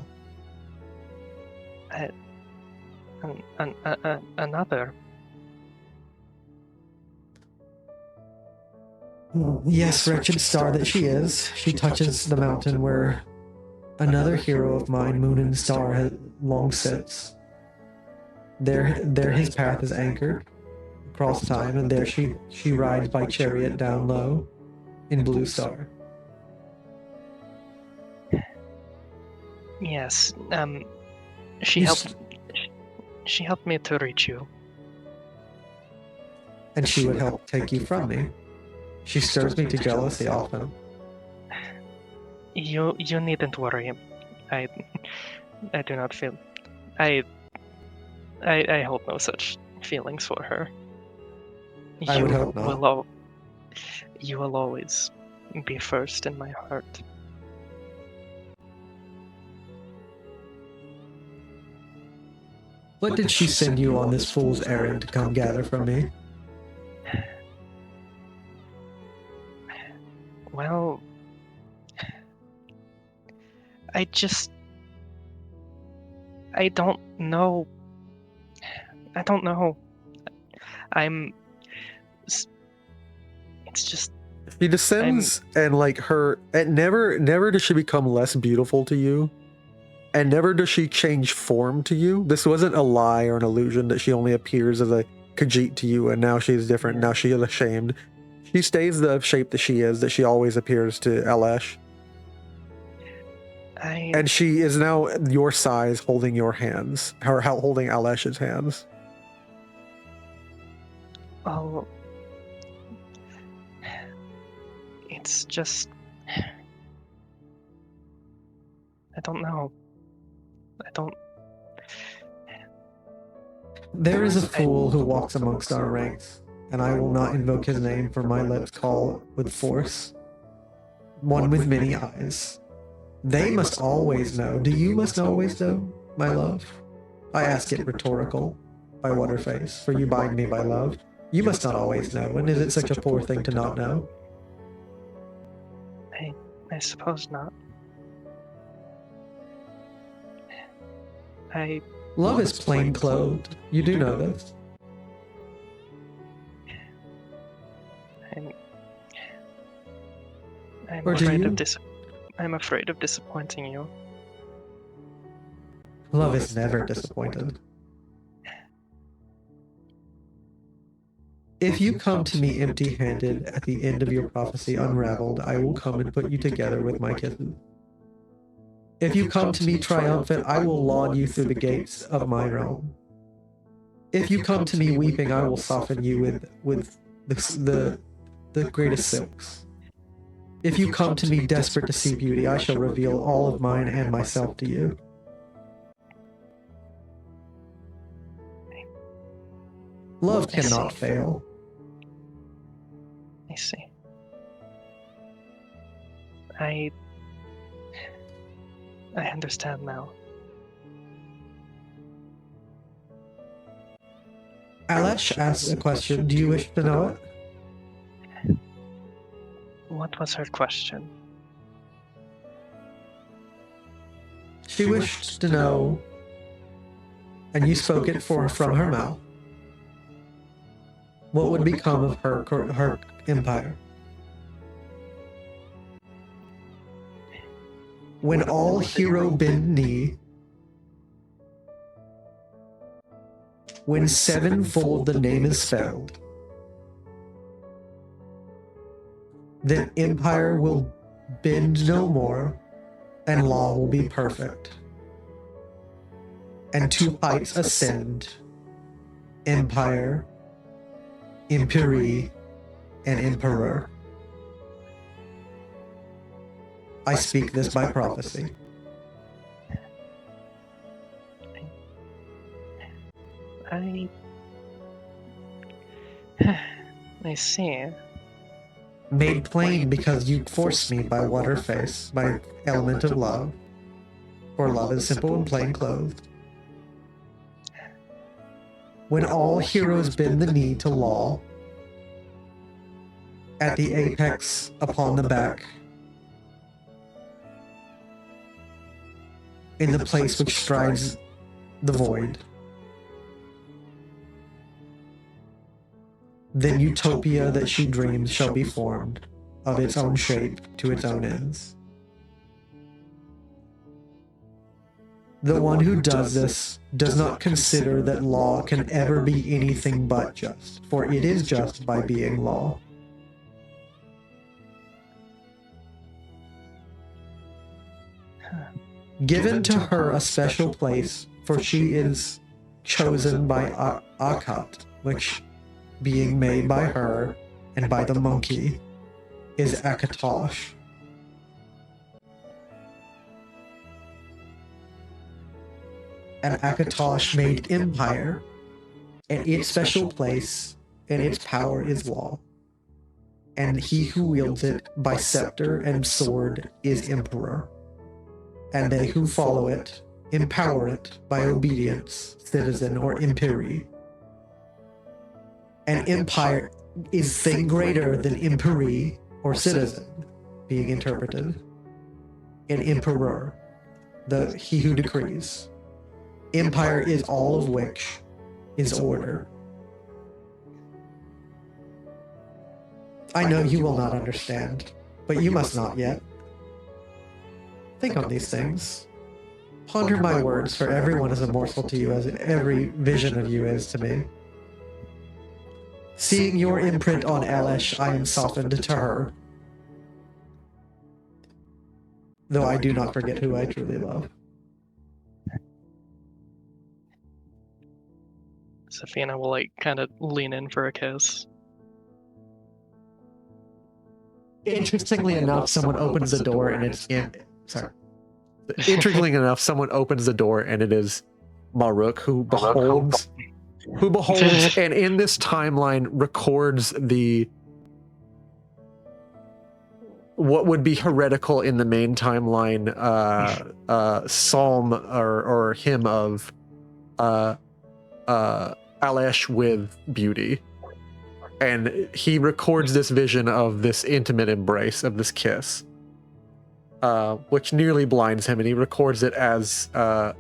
Another? Yes, wretched star that she is, she touches the mountain where another hero of mine, Moon and Star, long sits. There his path is anchored across time, and there she rides by chariot down low in Blue Star. Yes, she helped me to reach you. And she would help take you from me. She stirs me to jealousy often. You needn't worry. I do not feel. I hold no such feelings for her. I would hope not. You will always be first in my heart. What did she send you on this fool's errand to come gather from me? Well, I don't know. It's just... She descends, and like her, and never does she become less beautiful to you, and never does she change form to you. This wasn't a lie or an illusion that she only appears as a Khajiit to you, and now she's different. Now she is ashamed. She stays the shape that she is, that she always appears to Elesh. And she is now your size, holding your hands, her holding Alesh's hands. Oh, it's just... I don't know. There is a fool who walks amongst our ranks, and I will not invoke his name, for my lips call with force. One with many eyes. They must always know. Do you must always know, my love? I ask it rhetorical, by Waterface, for you bind me by love. You must not always know, and is it such a poor thing to not know? I suppose not. Love is plain clothed. You do know this. I'm afraid of disappointing you. Love is never disappointed. If you come to me empty-handed at the end of your prophecy unraveled, I will come and put you together with my kisses. If you come to me triumphant, I will laud you through the gates of my realm. If you come to me weeping, I will soften you with the greatest silks. If you come to me desperate to see beauty, I shall reveal all of mine and myself to you. Love cannot fail. I see. I understand now. Alesh asks a question. Do you wish to know it? What was her question? She wished to know, and you spoke it from her mouth, what would become of her empire. When all hero bend knee, when sevenfold the name is spelled, then empire will bend no more, and law will be perfect. And to heights ascend, empire, Imperi, and Emperor. I speak this by prophecy. I see. Made plain because you forced me by Waterface, by element of love. For love is simple and plain clothed. When all heroes bend the knee to law, at the apex upon the back, in the place which strides the void, then utopia that she dreams shall be formed, of its own shape to its own ends. The one who does this does not consider that law can ever be anything but just, for it is just by being law. Given to her a special place, for she is chosen by Akhat, which, being made by her and by the monkey, is Akatosh. And Akatosh made empire, and its special place and its power is law. And he who wields it by scepter and sword is emperor. And they who follow it empower it by obedience, citizen or imperi. And empire is thing greater than imperi or citizen, being interpreted. And emperor, he who decrees. Empire is all of which is order. I know you will not understand, but you must not yet. Think on these things. Ponder my words, for everyone is a morsel to you, as every vision of you is to me. Seeing your imprint on Alesh, I am softened to her. Though I do not forget who I truly love. Za'Fina will kind of lean in for a kiss. Interestingly enough, someone opens the door and it's Interestingly enough, someone opens the door and it is Maruk, who beholds and in this timeline records the what would be heretical in the main timeline psalm or hymn of Alesh with beauty. And he records this vision of this intimate embrace, of this kiss, which nearly blinds him, and he records it as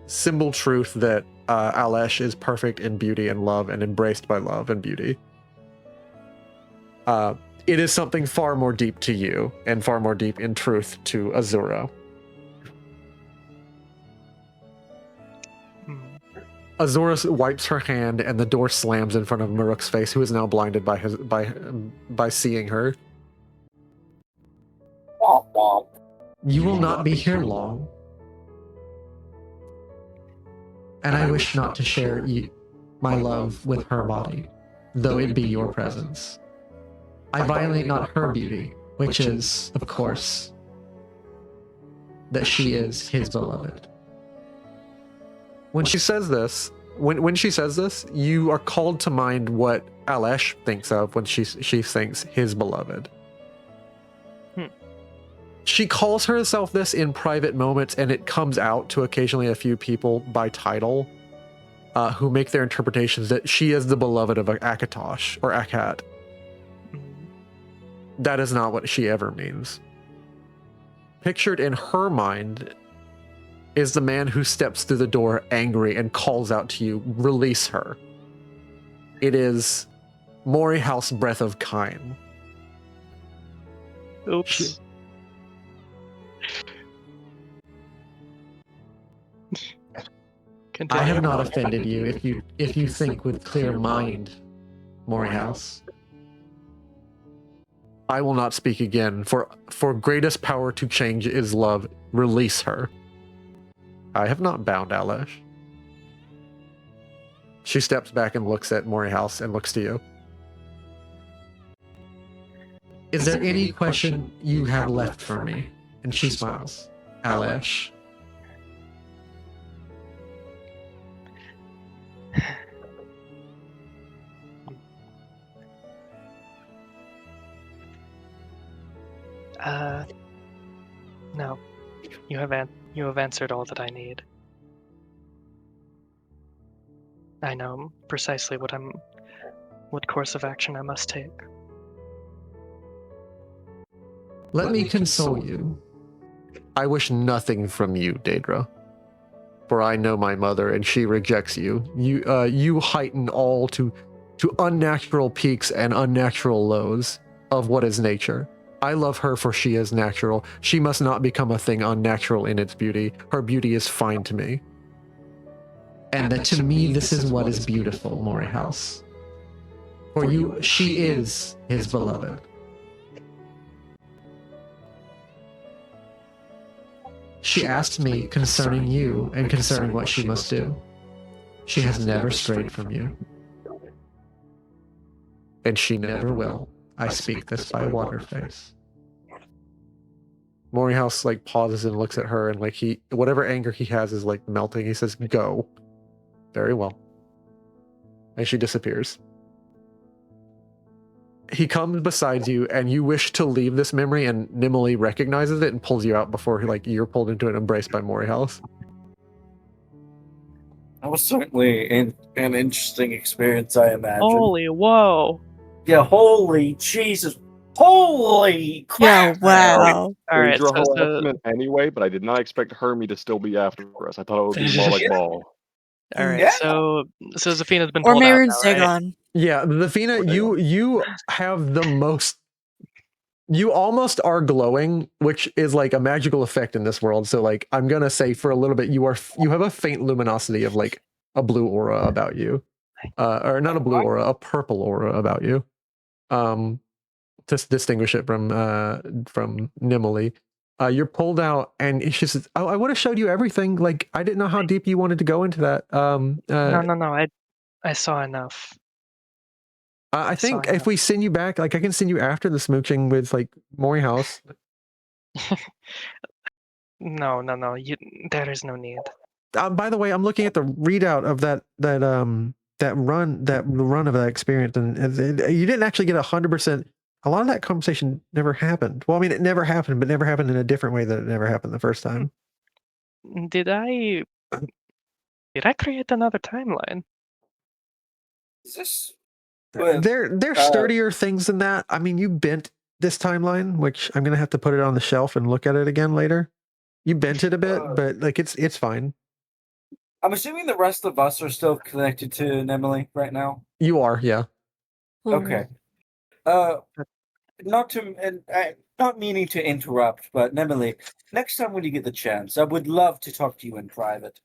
symbol truth that Alesh is perfect in beauty and love and embraced by love and beauty. It is something far more deep to you and far more deep in truth to Azura. Azura wipes her hand and the door slams in front of Maruk's face, who is now blinded by seeing her. You will not be here long. And I wish not to share my love with her body, though it be your presence. I violate not her beauty, which is, of course, that she is his beloved. When she says this, you are called to mind what Alesh thinks of when she thinks his beloved. She calls herself this in private moments, and it comes out to occasionally a few people by title, who make their interpretations that she is the beloved of Akatosh or Akat. That is not what she ever means. Pictured in her mind is the man who steps through the door angry and calls out to you, release her. It is Morihaus Breath of Kine. Oops. I have not offended you if you think with clear mind, Morihaus. I will not speak again, for greatest power to change is love. Release her. I have not bound Alesh. She steps back and looks at Morihaus and looks to you. Is there any question you have left for me? And she smiles. Alesh. No. You have answered all that I need. I know precisely what course of action I must take. Let me console you. I wish nothing from you, Daedra. For I know my mother, and she rejects you. You heighten all to unnatural peaks and unnatural lows of what is nature. I love her, for she is natural. She must not become a thing unnatural in its beauty. Her beauty is fine to me. And that to me, this is what is beautiful, Morihaus. For you, she is his beloved. She asked me concerning you and concerning what she must do. She has never strayed from you. And she never will. I speak this by Waterface. Morihaus pauses and looks at her, and whatever anger he has is melting. He says, "Go." Very well. And she disappears. He comes beside you, and you wish to leave this memory, and Nimue recognizes it and pulls you out before you're pulled into an embrace by Morihaus. That was certainly an interesting experience, I imagine. Holy whoa! Yeah, holy Jesus. Holy crap! Yeah, wow. All right, Your whole so estimate anyway, but I did not expect Hermie to still be after us. I thought it would be more like Ball. all right, Yeah. so Za'Fina's been Or pulled out Mayron's now, right? Dagon. Yeah, Za'Fina, you have the most. You almost are glowing, which is a magical effect in this world. So I'm gonna say for a little bit, you have a faint luminosity of a blue aura about you, or not a blue aura, a purple aura about you, to distinguish it from Nimue. You're pulled out, and she says, "Oh, I would have showed you everything. I didn't know how deep you wanted to go into that." No, I saw enough. I think if we send you back, I can send you after the smooching with Morihaus. No, there is no need. By the way, I'm looking at the readout of that run of that experience, and you didn't actually get 100% a lot of that conversation never happened. Well, I mean, it never happened, but never happened in a different way than it never happened the first time. Did I create another timeline? Is this? Well, They're sturdier things than that. I mean, you bent this timeline, which I'm gonna have to put it on the shelf and look at it again later. You bent it a bit, but like it's fine. I'm assuming the rest of us are still connected to Nemily right now. You are, yeah. Okay. Not to and not meaning to interrupt, but Nemily, next time when you get the chance, I would love to talk to you in private.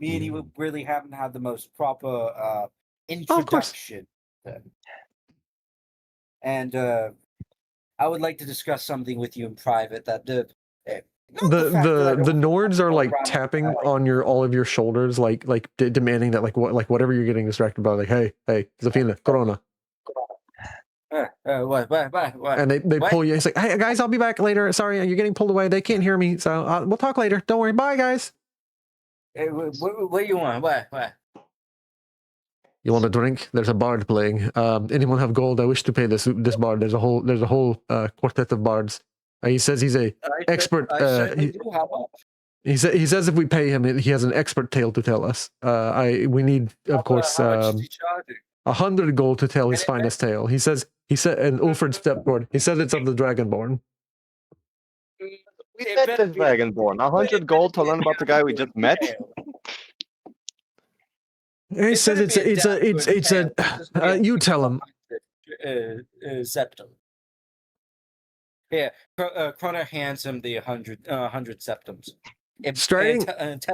Me and you really haven't had the most proper introduction. And I would like to discuss something with you in private. That the Nords are like tapping on all of your shoulders, like demanding that like whatever you're getting distracted by, like hey Za'Fina, Corona. What? And they pull you. It's like, hey guys, I'll be back later. Sorry, you're getting pulled away. They can't hear me, so we'll talk later. Don't worry. Bye, guys. Hey, what do you want? What? You want a drink? There's a bard playing. Anyone have gold? I wish to pay this bard. There's a whole quartet of bards. He says he's a expert. He says if we pay him, he has an expert tale to tell us. We need, of course, 100 gold to tell his finest tale. He said, and Ulfred stepped forward. He said it's of the Dragonborn. We met the Dragonborn. 100 gold to learn about the guy we just met. He says it's a you tell him. Septum. Yeah, Krona hands him the 100 septums. It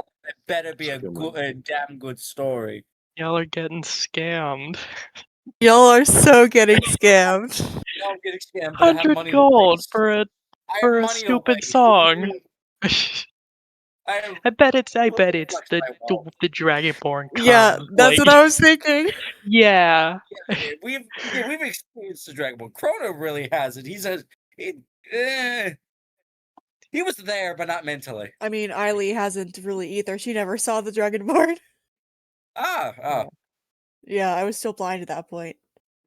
better be a damn good story. Y'all are getting scammed. Y'all are so getting scammed. Y'all getting scammed. 100 gold for a stupid song. I bet it's the Dragonborn. Yeah, that's what I was thinking. Yeah. We've experienced the Dragonborn. Krona really has it. He says he was there, but not mentally. I mean, Ailey hasn't really either. She never saw the Dragonborn. Yeah, I was still blind at that point.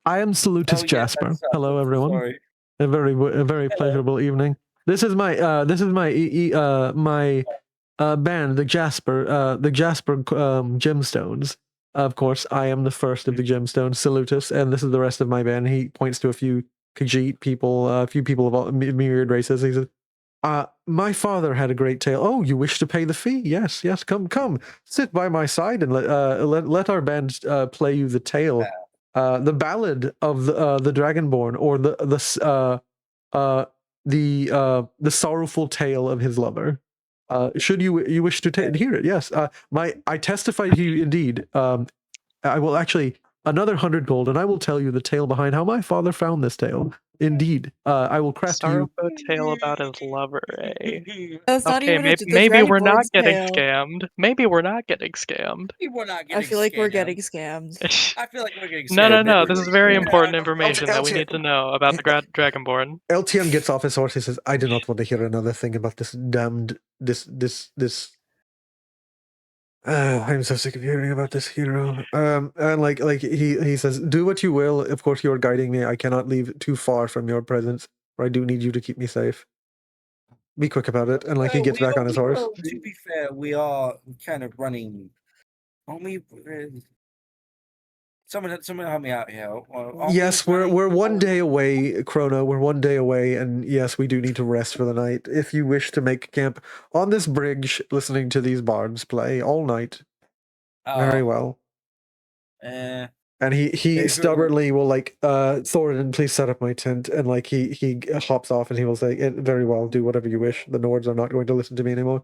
I am Salutis Jasper. Hello, everyone. Sorry. A very pleasurable evening. This is my band, the Jasper Gemstones. Of course, I am the first of the Gemstones, Salutis, and this is the rest of my band. He points to a few Khajiit people, a few people of all myriad races. He says, my father had a great tale. Oh, you wish to pay the fee? Yes, come, sit by my side and let our band play you the tale, the ballad of the Dragonborn, or the sorrowful tale of his lover. Should you wish to hear it? Yes. I testify to you indeed. I will actually another 100 gold, and I will tell you the tale behind how my father found this tale. Indeed, I will craft you a tale about his lover, eh? That's not okay, even maybe we're not Dragonborn's getting tale. scammed. Maybe we're not getting scammed. I feel like we're getting scammed. I feel like we're getting scammed. No. This is very important information that we need to know about the Dragonborn. LTM gets off his horse. He says, "I do not want to hear another thing about this damned this." I'm so sick of hearing about this hero. And like he says, do what you will. Of course, you are guiding me. I cannot leave too far from your presence, or I do need you to keep me safe. Be quick about it. And like he gets back on his horse. To be fair, we are kind of running. Only someone help me out here. Yes, we're one day away, Krona. We're one day away, and yes, we do need to rest for the night. If you wish to make camp on this bridge, listening to these bards play all night, very well. And he stubbornly will like, Thorodan, please set up my tent, and like he hops off, and he will say, very well, do whatever you wish. The Nords are not going to listen to me anymore.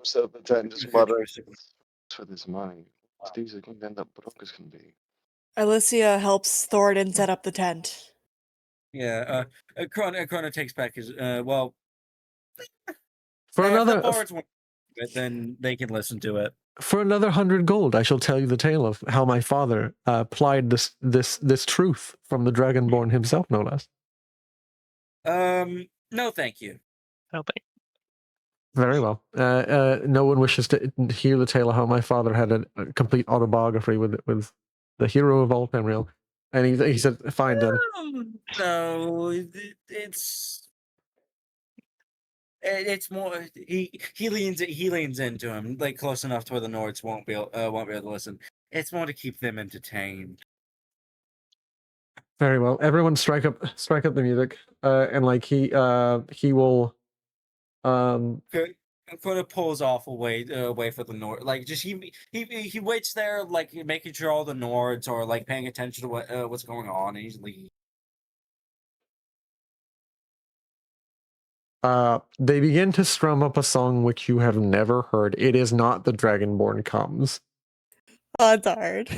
Set up the tent, just muttering for this money. These are going to end up broke as can be. Ailisia helps Thorodan set up the tent. Yeah, Krona takes back his well. For another, but then they can listen to it. For another 100 gold, I shall tell you the tale of how my father plied this truth from the Dragonborn himself, no less. No, thank you. No, thank you. Very well. No one wishes to hear the tale of how my father had a complete autobiography with the hero of all Tamriel. And he said, "Fine then." No, it's more he leans into him like close enough to where the Nords won't be able to listen. It's more to keep them entertained. Very well. Everyone strike up the music. And like he will Okay. Crona pulls off away for the Nord. Like just he waits there, like making sure all the Nords are like paying attention to what's going on, and he's leaving. they begin to strum up a song which you have never heard. It is not the Dragonborn Comes. Oh, it's hard.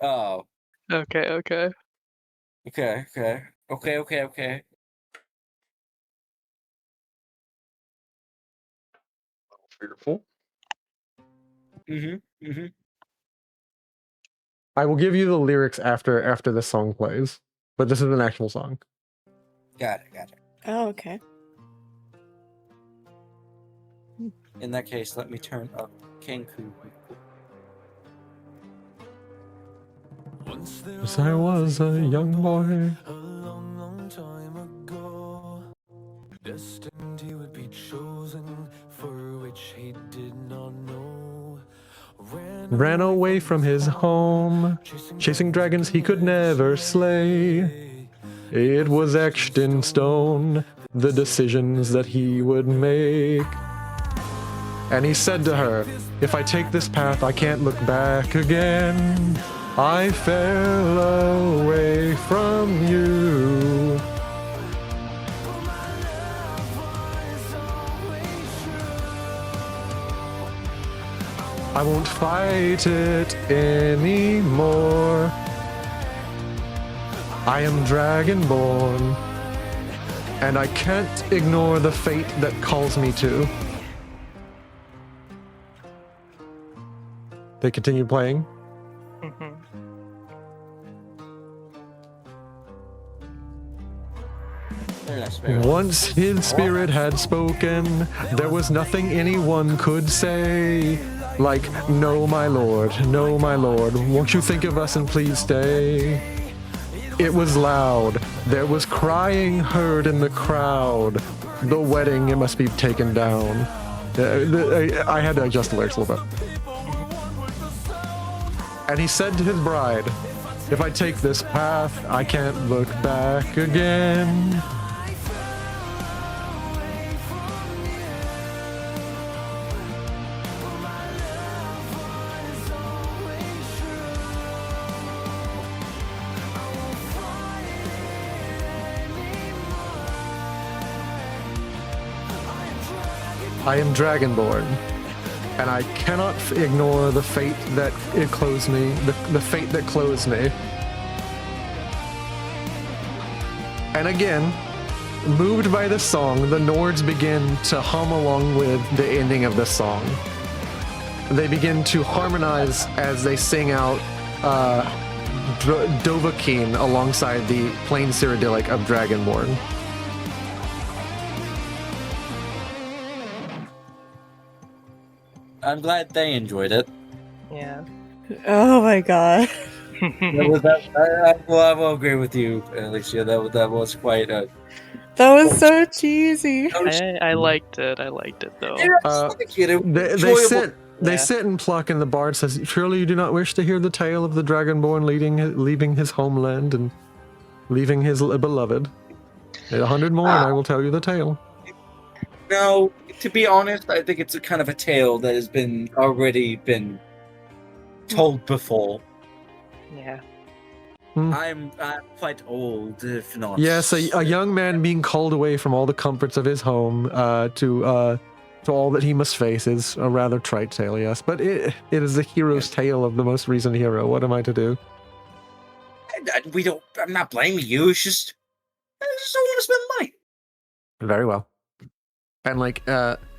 Oh. Okay. Okay. Fearful. Mm-hmm. I will give you the lyrics after the song plays, but this is an actual song. Got it. Oh, okay. In that case, let me turn up Kenku. As I was a young boy. A long time ago, destined he would be chosen for which he did not know. Ran away from his home, chasing dragons he could never slay. It was etched in stone, the decisions that he would make. And he said to her, "If I take this path, I can't look back again. I fell away from you." I won't fight it anymore. I am Dragonborn, and I can't ignore the fate that calls me to. They continue playing. Once his spirit had spoken, there was nothing anyone could say. Like, "No, my lord, won't you think of us and please stay?" It was loud, there was crying heard in the crowd. The wedding, it must be taken down. I had to adjust the lyrics a little bit. And he said to his bride, "If I take this path, I can't look back again." I am Dragonborn, and I cannot ignore the fate that it closed me, the fate that closed me. And again, moved by the song, the Nords begin to hum along with the ending of the song. They begin to harmonize as they sing out Dovahkiin alongside the plain Cyrodiilic of Dragonborn. I'm glad they enjoyed it. Yeah. Oh my god. I will agree with you, Ailisia. That was quite a. That was so cheesy. I liked it. I liked it though. They sit and pluck, and the bard says, "Surely you do not wish to hear the tale of the Dragonborn leaving his homeland and leaving his beloved. 100 more, and I will tell you the tale." No, to be honest, I think it's a kind of a tale that has already been told before. Yeah. I'm quite old, if not. Yes, a young man being called away from all the comforts of his home to all that he must face is a rather trite tale, yes. But it is the hero's tale of the most recent hero. What am I to do? I'm not blaming you. It's just I just don't want to spend money. Very well. And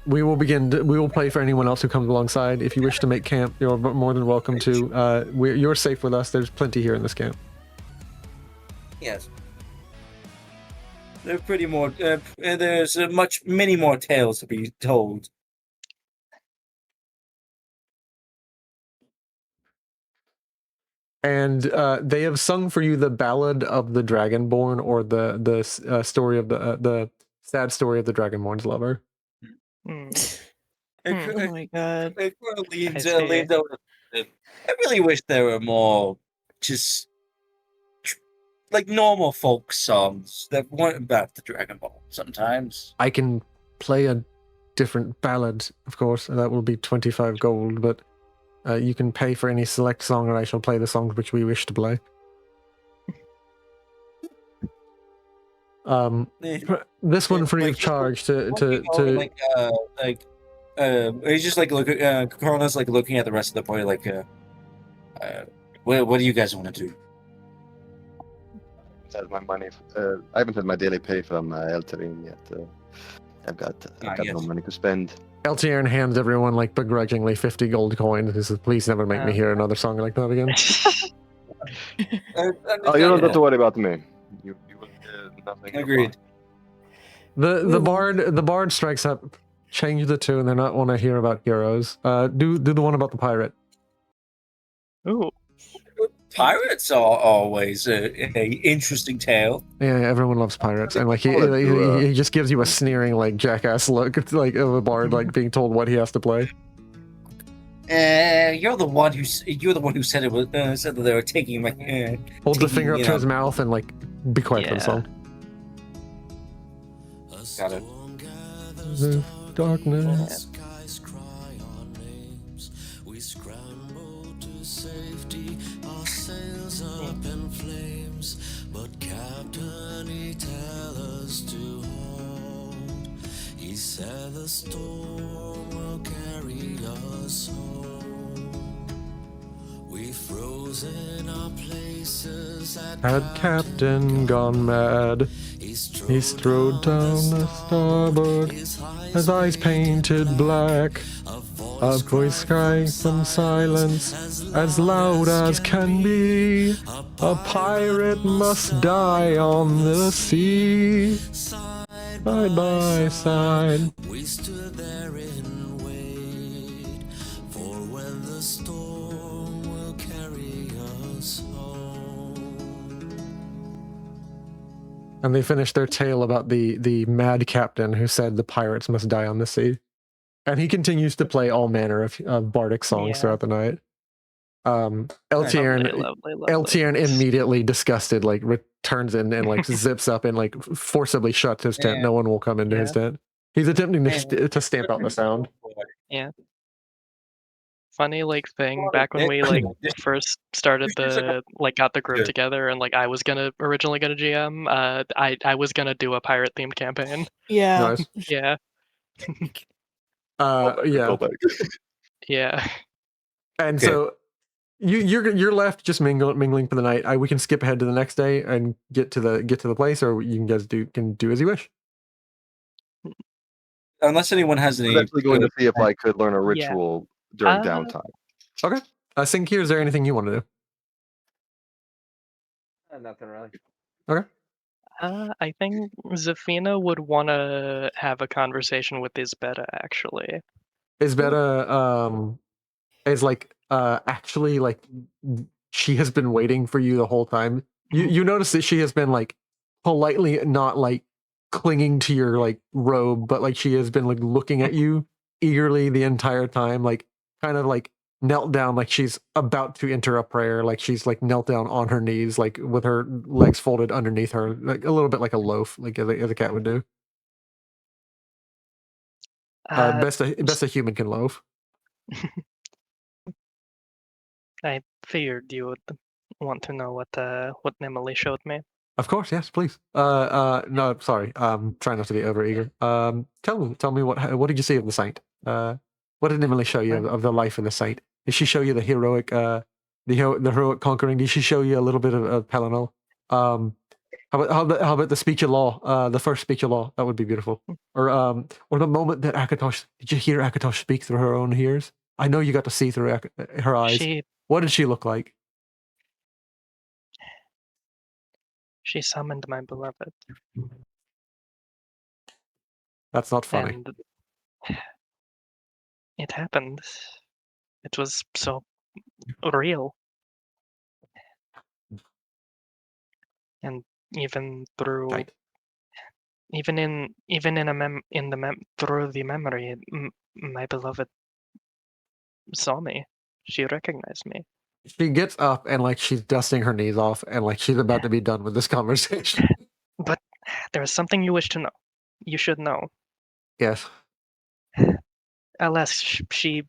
we will play for anyone else who comes alongside. If you wish to make camp, you're more than welcome to. You're safe with us. There's plenty here in this camp. Yes. There's many more tales to be told. And they have sung for you the Ballad of the Dragonborn, or the story of the sad story of the Dragonborn's lover. Hmm. Oh my god. It kind of leans, I see. leans over. I really wish there were more just like normal folk songs that weren't about the Dragon Ball sometimes. I can play a different ballad, of course, and that will be 25 gold, but you can pay for any select song, and I shall play the songs which we wish to play. This one free of charge to he's just like looking. Krona's like looking at the rest of the party, like, what do you guys want to do? Had my money. I haven't had my daily pay from Eltarin yet. I've got no money to spend. Eltiern hands everyone like begrudgingly 50 gold coins. He says, "Please never make me hear another song like that again." Oh, you don't have to worry about me. You will nothing. Agreed. The bard strikes up. Change the tune. They're not want to hear about heroes. Do the one about the pirate. Ooh. Pirates are always a interesting tale. Yeah, everyone loves pirates, and like he just gives you a sneering like jackass look, like of a bard like being told what he has to play. You're the one who said it was said that they were taking my Hold the finger up to his mouth and like be quiet for the song. Got it. The darkness. Up in flames, but Captain, he tell us to hold. He said the storm will carry us home. We froze in our places. Had Captain gone mad? He strode down the starboard, his eyes painted black. A voice crying from silence, as loud as can be. A pirate must die on the sea. Side by side. We stood there in wait for when the storm will carry us home. And they finish their tale about the mad captain who said the pirates must die on the sea. And he continues to play all manner of bardic songs throughout the night. Eltiern immediately disgusted, like returns in and like zips up and like forcibly shuts his tent. No one will come into his tent. He's attempting to stamp out the sound. Yeah. Funny like thing back when we like first started got the group together, and like I was originally gonna GM. I was gonna do a pirate themed campaign. Yeah. Nice. Yeah. Yeah. Yeah. And so you're left just mingling for the night. We can skip ahead to the next day and get to the place, or you guys can do as you wish. Unless anyone has any. I'm actually going to see if I could learn a ritual during downtime. Okay. Sinkir, is there anything you want to do? Nothing really. Okay. I think Za'Fina would want to have a conversation with Isbeta, actually. Isbeta is like actually like she has been waiting for you the whole time. You notice that she has been like politely not like clinging to your like robe, but like she has been like looking at you eagerly the entire time, like kind of like knelt down, like she's about to enter a prayer, like she's like knelt down on her knees, like with her legs folded underneath her, like a little bit like a loaf, like as a cat would do. Best a human can loaf. I figured you would want to know what Emily showed me. Of course, yes, please. No, sorry. Try not to be overeager. Tell me what did you see of the saint? What did Emily show you of the life of the saint? Did she show you the heroic, the heroic conquering? Did she show you a little bit of Pelennor? How about the speech of law? The first speech of law, that would be beautiful. Or the moment that Akatosh, did you hear Akatosh speak through her own ears? I know you got to see through her eyes. What did she look like? She summoned my beloved. That's not funny. And it happened. It was so real. And even through, Right. even through the memory, my beloved saw me. She recognized me. She gets up and like she's dusting her knees off and like she's about to be done with this conversation. But there is something you wish to know. You should know. Yes. Alas, she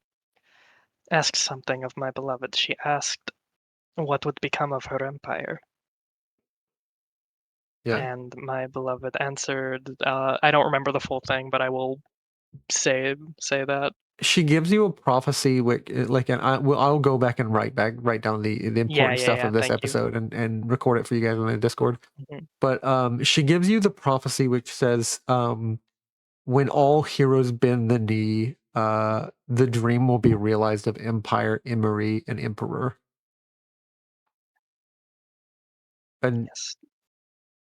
asked something of my beloved. She asked what would become of her empire. Yeah. And my beloved answered, I don't remember the full thing, but I will say that. She gives you a prophecy, which, like, and I'll go back and write down the important stuff of this episode and record it for you guys on the Discord. Mm-hmm. But she gives you the prophecy which says, when all heroes bend the knee, the dream will be realized of Empire, Emery, and Emperor. And yes.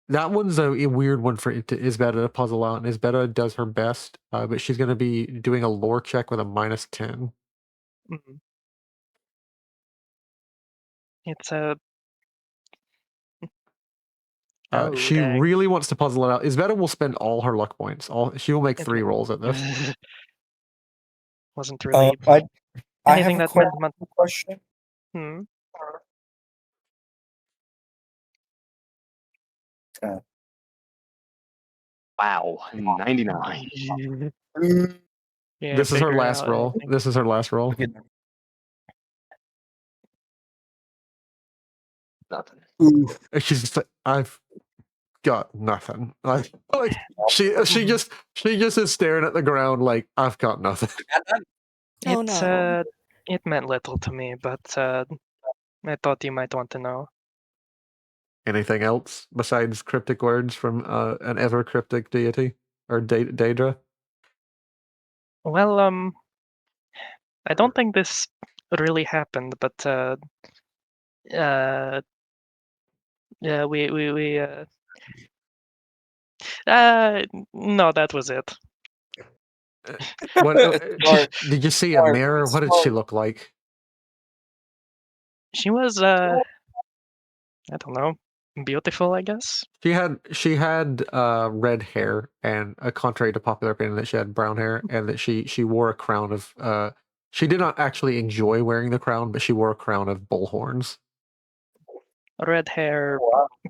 That one's a weird one for Isbeta to puzzle out, and Isbeta does her best, but she's going to be doing a lore check with a -10. Mm-hmm. It's a... she dang. really wants to puzzle it out. Isbeta will spend all her luck points. She will make 3 rolls at this. Wasn't really I anything have that meant much. Question. Wow, 99. Yeah, This is her figure it last out, roll. This is her last roll. Nothing. She's just like, I've got nothing. Like she just is staring at the ground like, I've got nothing. Oh, no. It meant little to me, but I thought you might want to know. Anything else besides cryptic words from an ever cryptic deity or Daedra? Well, I don't think this really happened, but yeah, we no, that was it. What did you see a mirror? What did she look like? She was I don't know, beautiful, I guess. She had red hair, and contrary to popular opinion, that she had brown hair, and that she wore a crown of she did not actually enjoy wearing the crown, but she wore a crown of bull horns. Red hair,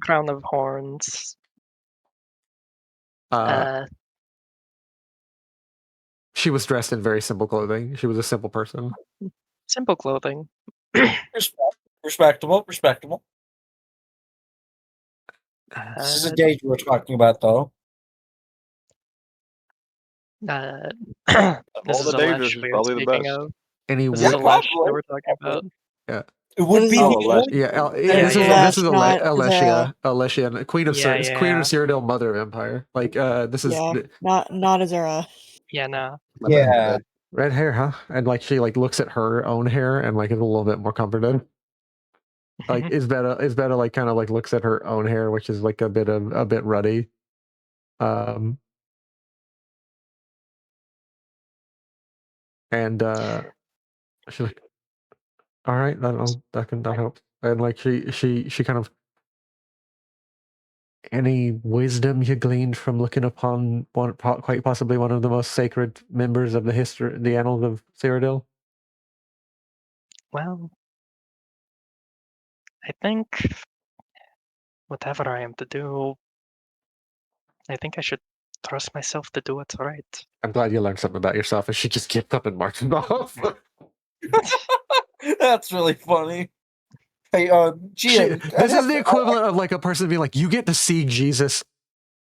crown of horns. She was dressed in very simple clothing. She was a simple person. Simple clothing. Respectable. This is a date we're talking about, though. This all is the a Daedric lash is we are probably the speaking best. of. Any This is a lash that we're talking about. Yeah. It would be this is not Ailisia, Queen of Yeah. Queen of Cyrodiil, Mother of Empire. Like this is not Azura. Yeah, no. Yeah. Red hair, huh? And like she like looks at her own hair and like is a little bit more comforted. Like Isbeta like kind of like looks at her own hair, which is like a bit ruddy. And she's like, all right, that helps. And like she kind of, any wisdom you gleaned from looking upon quite possibly one of the most sacred members of the annals of Cyrodiil? Well, I think whatever I am to do, I think I should trust myself to do what's right. I'm glad you learned something about yourself. And she just gets up and marches off. That's really funny. Hey, GM, this is the equivalent of like a person being like, you get to see Jesus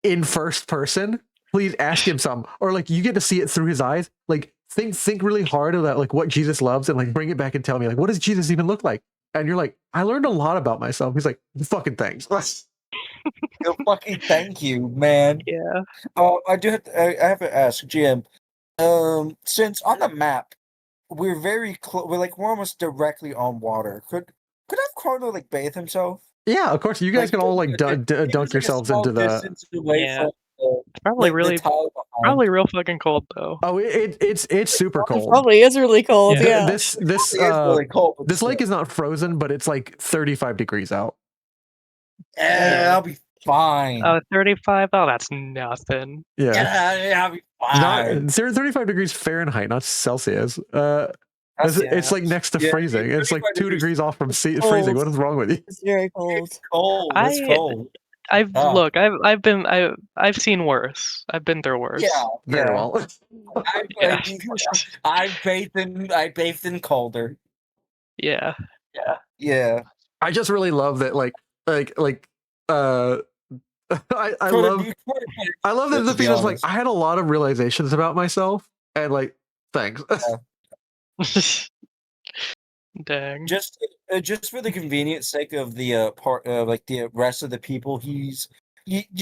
in first person. Please ask him some, or like you get to see it through his eyes. Like think really hard about like what Jesus loves, and like bring it back and tell me like, what does Jesus even look like? And you're like, I learned a lot about myself. He's like, fucking thanks. Fucking thank you, man. Yeah. I have to ask GM. Since on the map we're very close, we're almost directly on water. Could have Krona like bathe himself? Yeah, of course. You guys can all like dunk yourselves into the. Yeah. It's probably probably real fucking cold though. Oh, it's super cold. It probably is really cold. Yeah. This really cold, this lake is not frozen, but it's like 35 degrees out. Yeah, I'll be fine. 35? Oh, that's nothing. Yeah. Yeah, I'll be Not fine. 35 degrees Fahrenheit, not Celsius. That's- It's like next to Yeah, freezing. It's like 35 2 degrees degrees off from freezing. cold. What is wrong with you? It's very cold. cold. It's I- cold. I've Oh. look. I've seen worse. I've been through worse. Yeah, Very well. I bathed in colder. Yeah. Yeah. I just really love that, I love that Let's be Za'Fina's like, honest. I had a lot of realizations about myself, and like, thanks. Dang. Just for the convenience sake of the the rest of the people, you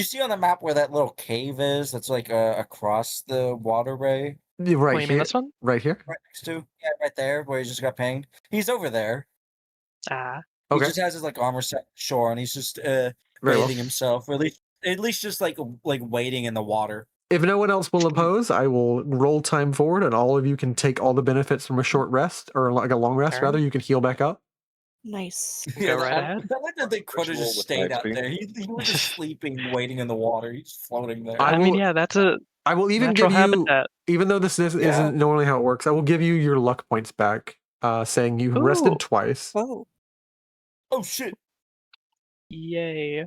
see on the map where that little cave is that's like across the waterway Right Wait, you mean here. this one? Right here. right next to right there where he just got pinged. He's over there. Ah. Okay. He just has his like armor set shore and he's just Very well. bathing himself, or at least just like wading in the water. If no one else will oppose, I will roll time forward, and all of you can take all the benefits from a short rest, or like a long rest, Alright. rather. You can heal back up. Nice. Go right ahead. I like that Crota roll just with stayed my out XP. there. He was just sleeping, waiting in the water. He's floating there. I I mean, will- yeah, that's a I will even natural give you, habitat. even though this isn't normally how it works, I will give you your luck points back, saying you Ooh. rested twice. Oh, Oh shit! Yay.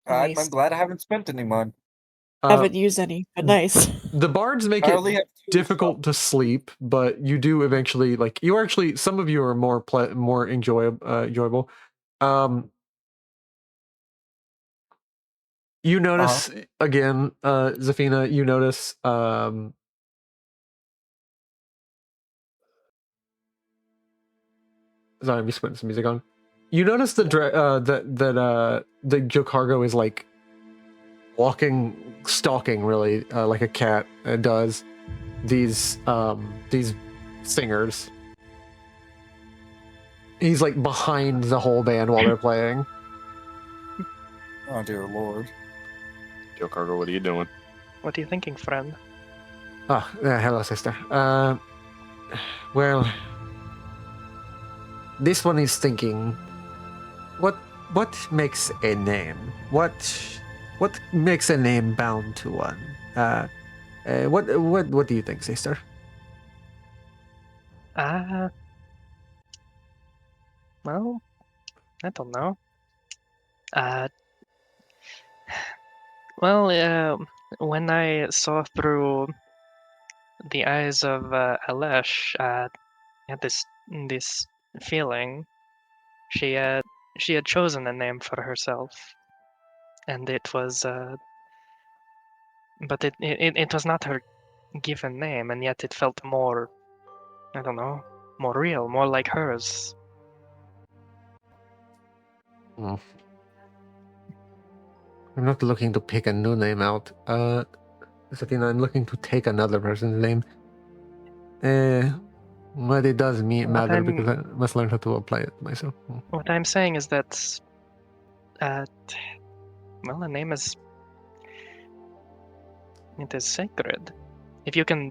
I'm nice. glad I haven't spent any money. Haven't used any, but nice. The bards make I it only have two difficult to sleep, but you do eventually, like, you are actually, some of you are more enjoyable. You notice again, Za'Fina, you notice sorry, I'm just putting some music on. You notice that the Joe Cargo is like stalking really, like a cat does these singers. He's like behind the whole band while they're playing. Oh dear lord! Joe Cargo, what are you doing? What are you thinking, friend? Oh, hello, sister. Well, this one is thinking, what makes a name? What makes a name bound to one? What do you think, sister? Well, I don't know. When I saw through the eyes of Alesh, I had this feeling. She had chosen a name for herself, and it was but it was not her given name, and yet it felt more, I don't know, more real, more like hers. I'm not looking to pick a new name out. Za'Fina, I'm looking to take another person's name. But it does matter because I must learn how to apply it myself. What I'm saying is that, well, a name is sacred. If you can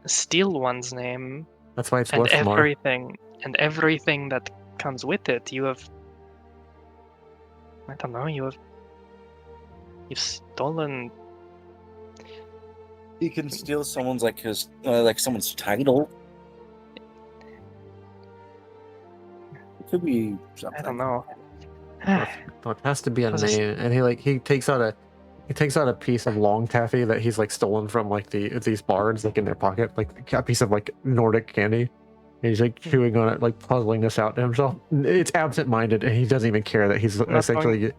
steal one's name That's why it's and worth more. everything that comes with it, you have, I don't know, you've stolen. You can steal someone's someone's title. It could be something. I don't know. So it has to be a Was this- name, and he takes out a piece of long taffy that he's like stolen from like these bards, like in their pocket, like a piece of like Nordic candy. And he's like chewing on it, like puzzling this out to himself. It's absent-minded, and he doesn't even care that he's essentially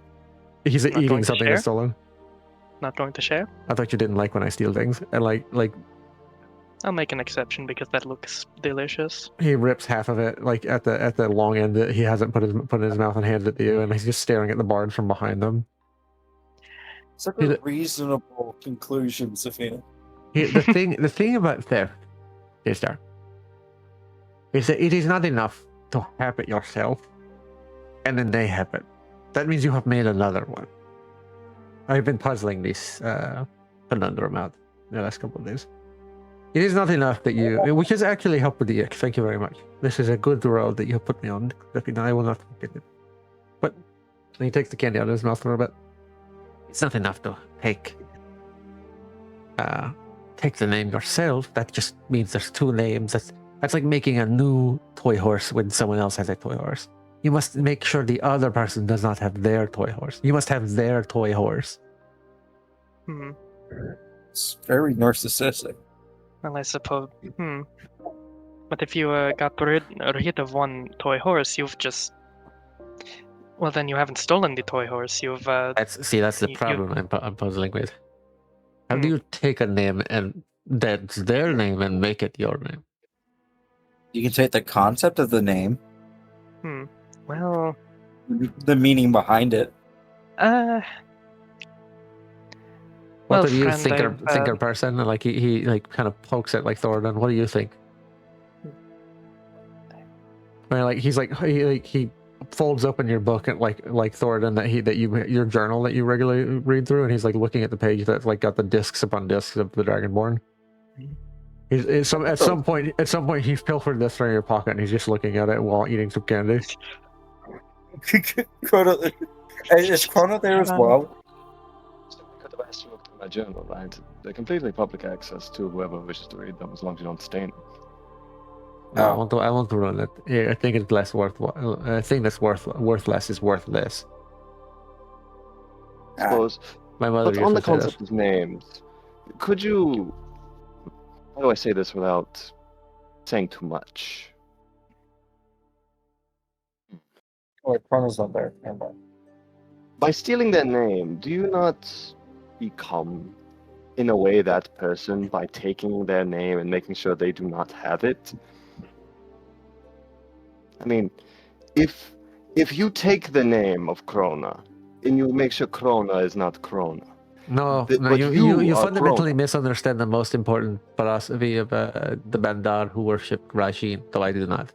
he's not eating going to something share? that's stolen. Not going to share? I thought you didn't like when I steal things, and like I'll make an exception because that looks delicious. he rips half of it, like at the long end that he hasn't put in his mouth, and hands it to you, and he's just staring at the bards from behind them. Such a reasonable conclusion, Za'Fina. The thing about theft, sister, is that it is not enough to have it yourself, and then they have it. That means you have made another one. I've been puzzling this conundrum out the last couple of days. It is not enough that which has actually helped with the EX. Thank you very much. This is a good road that you have put me on, Za'Fina. I will not forget it. But And he takes the candy out of his mouth for a bit. It's not enough to take the name yourself. That just means there's two names. That's like making a new toy horse when someone else has a toy horse. You must make sure the other person does not have their toy horse. You must have their toy horse. It's very narcissistic. Well, I suppose. But if you got rid of one toy horse, you've just. Well, then you haven't stolen the toy horse. You've. That's the problem I'm puzzling with. How do you take a name and that's their name and make it your name? You can take the concept of the name. Well. The meaning behind it. What Well, do you friend, thinker person? Like he like kind of pokes at like Thorodan. What do you think? I mean, like he folds open your book and like Thorodan your journal that you regularly read through, and he's like looking at the page that's like got the discs upon discs of the Dragonborn. At some point he's pilfered this from your pocket and he's just looking at it while eating some candy. Krona, is Krona there as well? I could have asked you to look through my journal, right? They're completely public access to whoever wishes to read them, as long as you don't stain them. No, I want to run it. Yeah, I think it's less worthwhile. I think that's worth less is worth less. I suppose. My mother. But on the concept of names, could you? How do I say this without saying too much? Oh, Krona's not there. By stealing their name, do you not become, in a way, that person by taking their name and making sure they do not have it? I mean, if you take the name of Krona, and you make sure Krona is not Krona. No, you fundamentally misunderstand the most important philosophy of the Bandar who worship Rajin, though I do not.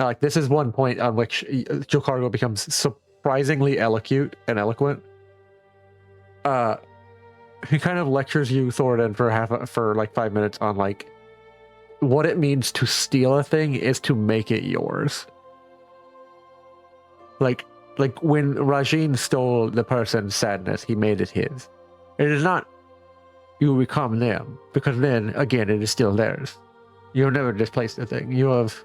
Like this is one point on which Jokargo becomes surprisingly eloquent. He kind of lectures you, Thorodan, for like 5 minutes on like what it means to steal a thing is to make it yours. Like when Rajin stole the person's sadness, he made it his. It is not you become them, because then again it is still theirs. You have never displaced the thing. You have.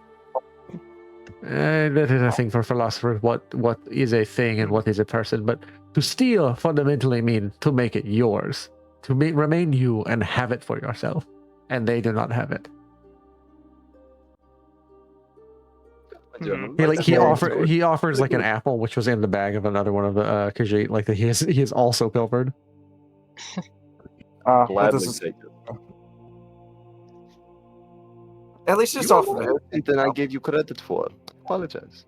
That is a thing for philosophers. What is a thing and what is a person? But to steal fundamentally means to make it yours, to remain you and have it for yourself, and they do not have it. He offers like an apple, which was in the bag of another one of the Khajiit. Like that he is also pilfered. Gladly take it. At least it's off of it. Than I gave you credit for. Apologize.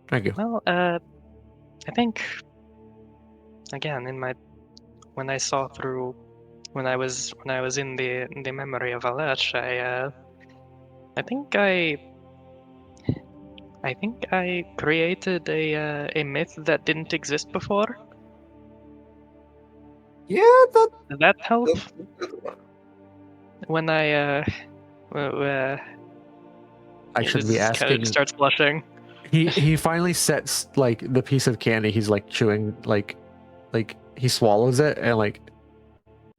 Thank you. Well, I think again when I saw through when I was in the memory of Alesh, I think I created a myth that didn't exist before. Yeah, Does that help? When I should be asking. Starts blushing. He finally sets like the piece of candy he's like chewing, like he swallows it and like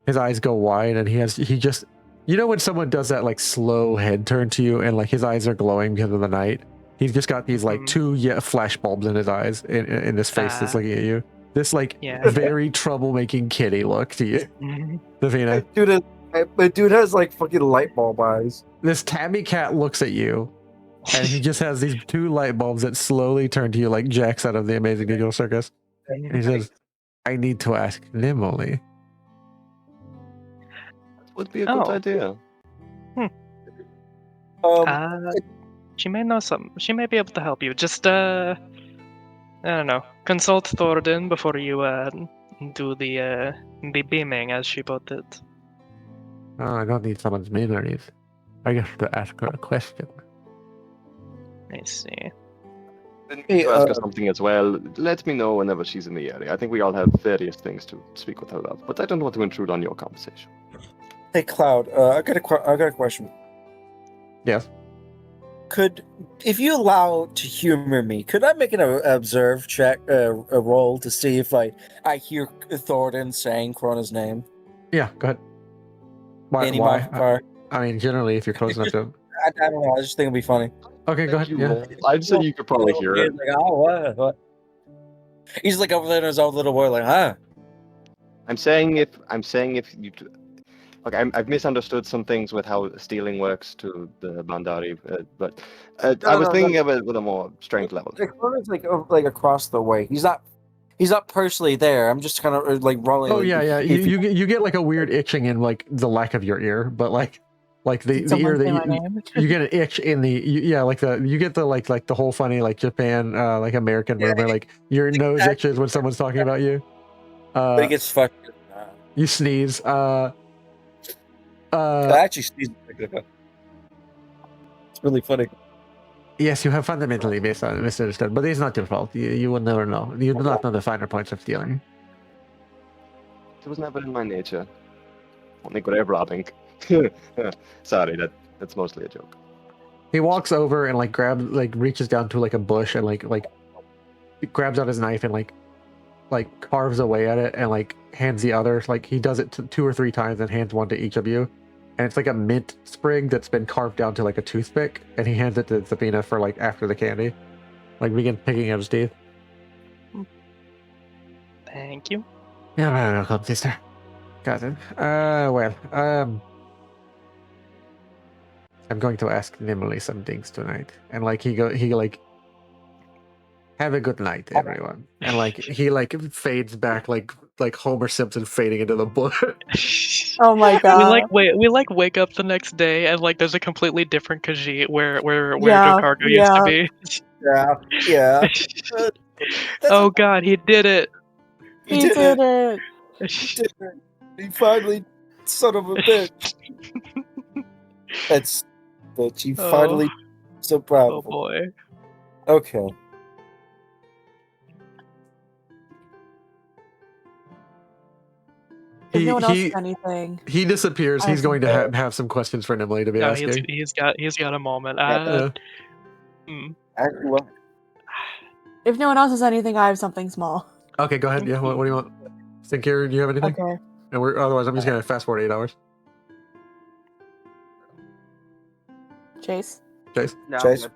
his eyes go wide and he just when someone does that like slow head turn to you and like his eyes are glowing because of the night. He's just got these like two flash bulbs in his eyes in his face that's looking at you. This like very troublemaking kitty look to you, Za'Fina. Dude has like fucking light bulb eyes. This tabby cat looks at you, and he just has these two light bulbs that slowly turn to you like Jax out of the Amazing Digital Circus. And he says, "I need to ask Nimoli." That would be a good idea. She may know some. She may be able to help you. Just I don't know. Consult Thorodan before you do the beaming, as she put it. Oh, I don't need someone's memories. I have to ask her a question. I see. Then you ask her something as well. Let me know whenever she's in the area. I think we all have various things to speak with her about, but I don't want to intrude on your conversation. Hey, Cloud. I got a question. Yes. if you allow to humor me, could I make an observe check, a roll to see if I hear Thorodan saying Krona's name? Yeah, go ahead. Why? Any modifier? I mean, generally, if you're close enough to. I don't know. I just think it'd be funny. Okay, go ahead. Yeah. I'd say you could probably hear it. He's like, oh, what? He's like over there in his own little world, like, huh? I'm saying if you. Okay, I've misunderstood some things with how stealing works to the Bandari, but I was thinking of it with a more strength level. Krona's like across the way. He's not personally there. I'm just kind of like rolling. Oh yeah. You get like a weird itching in like the lack of your ear, but like the ear that you get an itch in the you get the like the whole funny like Japan like American murmur, like your nose itches when someone's talking about you. But it gets fucked. You sneeze. I actually sneezed. It's really funny. Yes, you have fundamentally misunderstood, but it's not your fault. You will never know. You do not know the finer points of stealing. It was never in my nature. Only grave robbing. Sorry, that's mostly a joke. He walks over and reaches down to like a bush and like grabs out his knife and like carves away at it and like hands the other. Like he does it 2 or 3 times and hands one to each of you. And it's like a mint sprig that's been carved down to like a toothpick, and he hands it to Za'Fina for like after the candy. Like begin picking at his teeth. Thank you. Yeah, welcome, sister. Cousin. I'm going to ask Nimble some things tonight. And like he have a good night, everyone. And like he fades back like Homer Simpson fading into the bush. Oh my god. We wake up the next day and like there's a completely different Khajiit where Yeah, Joe Cargo used to be. Yeah. Oh god, he did it. He did it. He finally, son of a bitch. But you finally, so proud. Oh boy. Okay. If no one else has anything. He disappears. He's going to have some questions for Nimble to be asking. He's got a moment. If no one else has anything, I have something small. Okay, go ahead. Yeah, what do you want? Sincere, do you have anything? Okay. And otherwise, I'm just gonna fast forward 8 hours. Chase. No, Chase?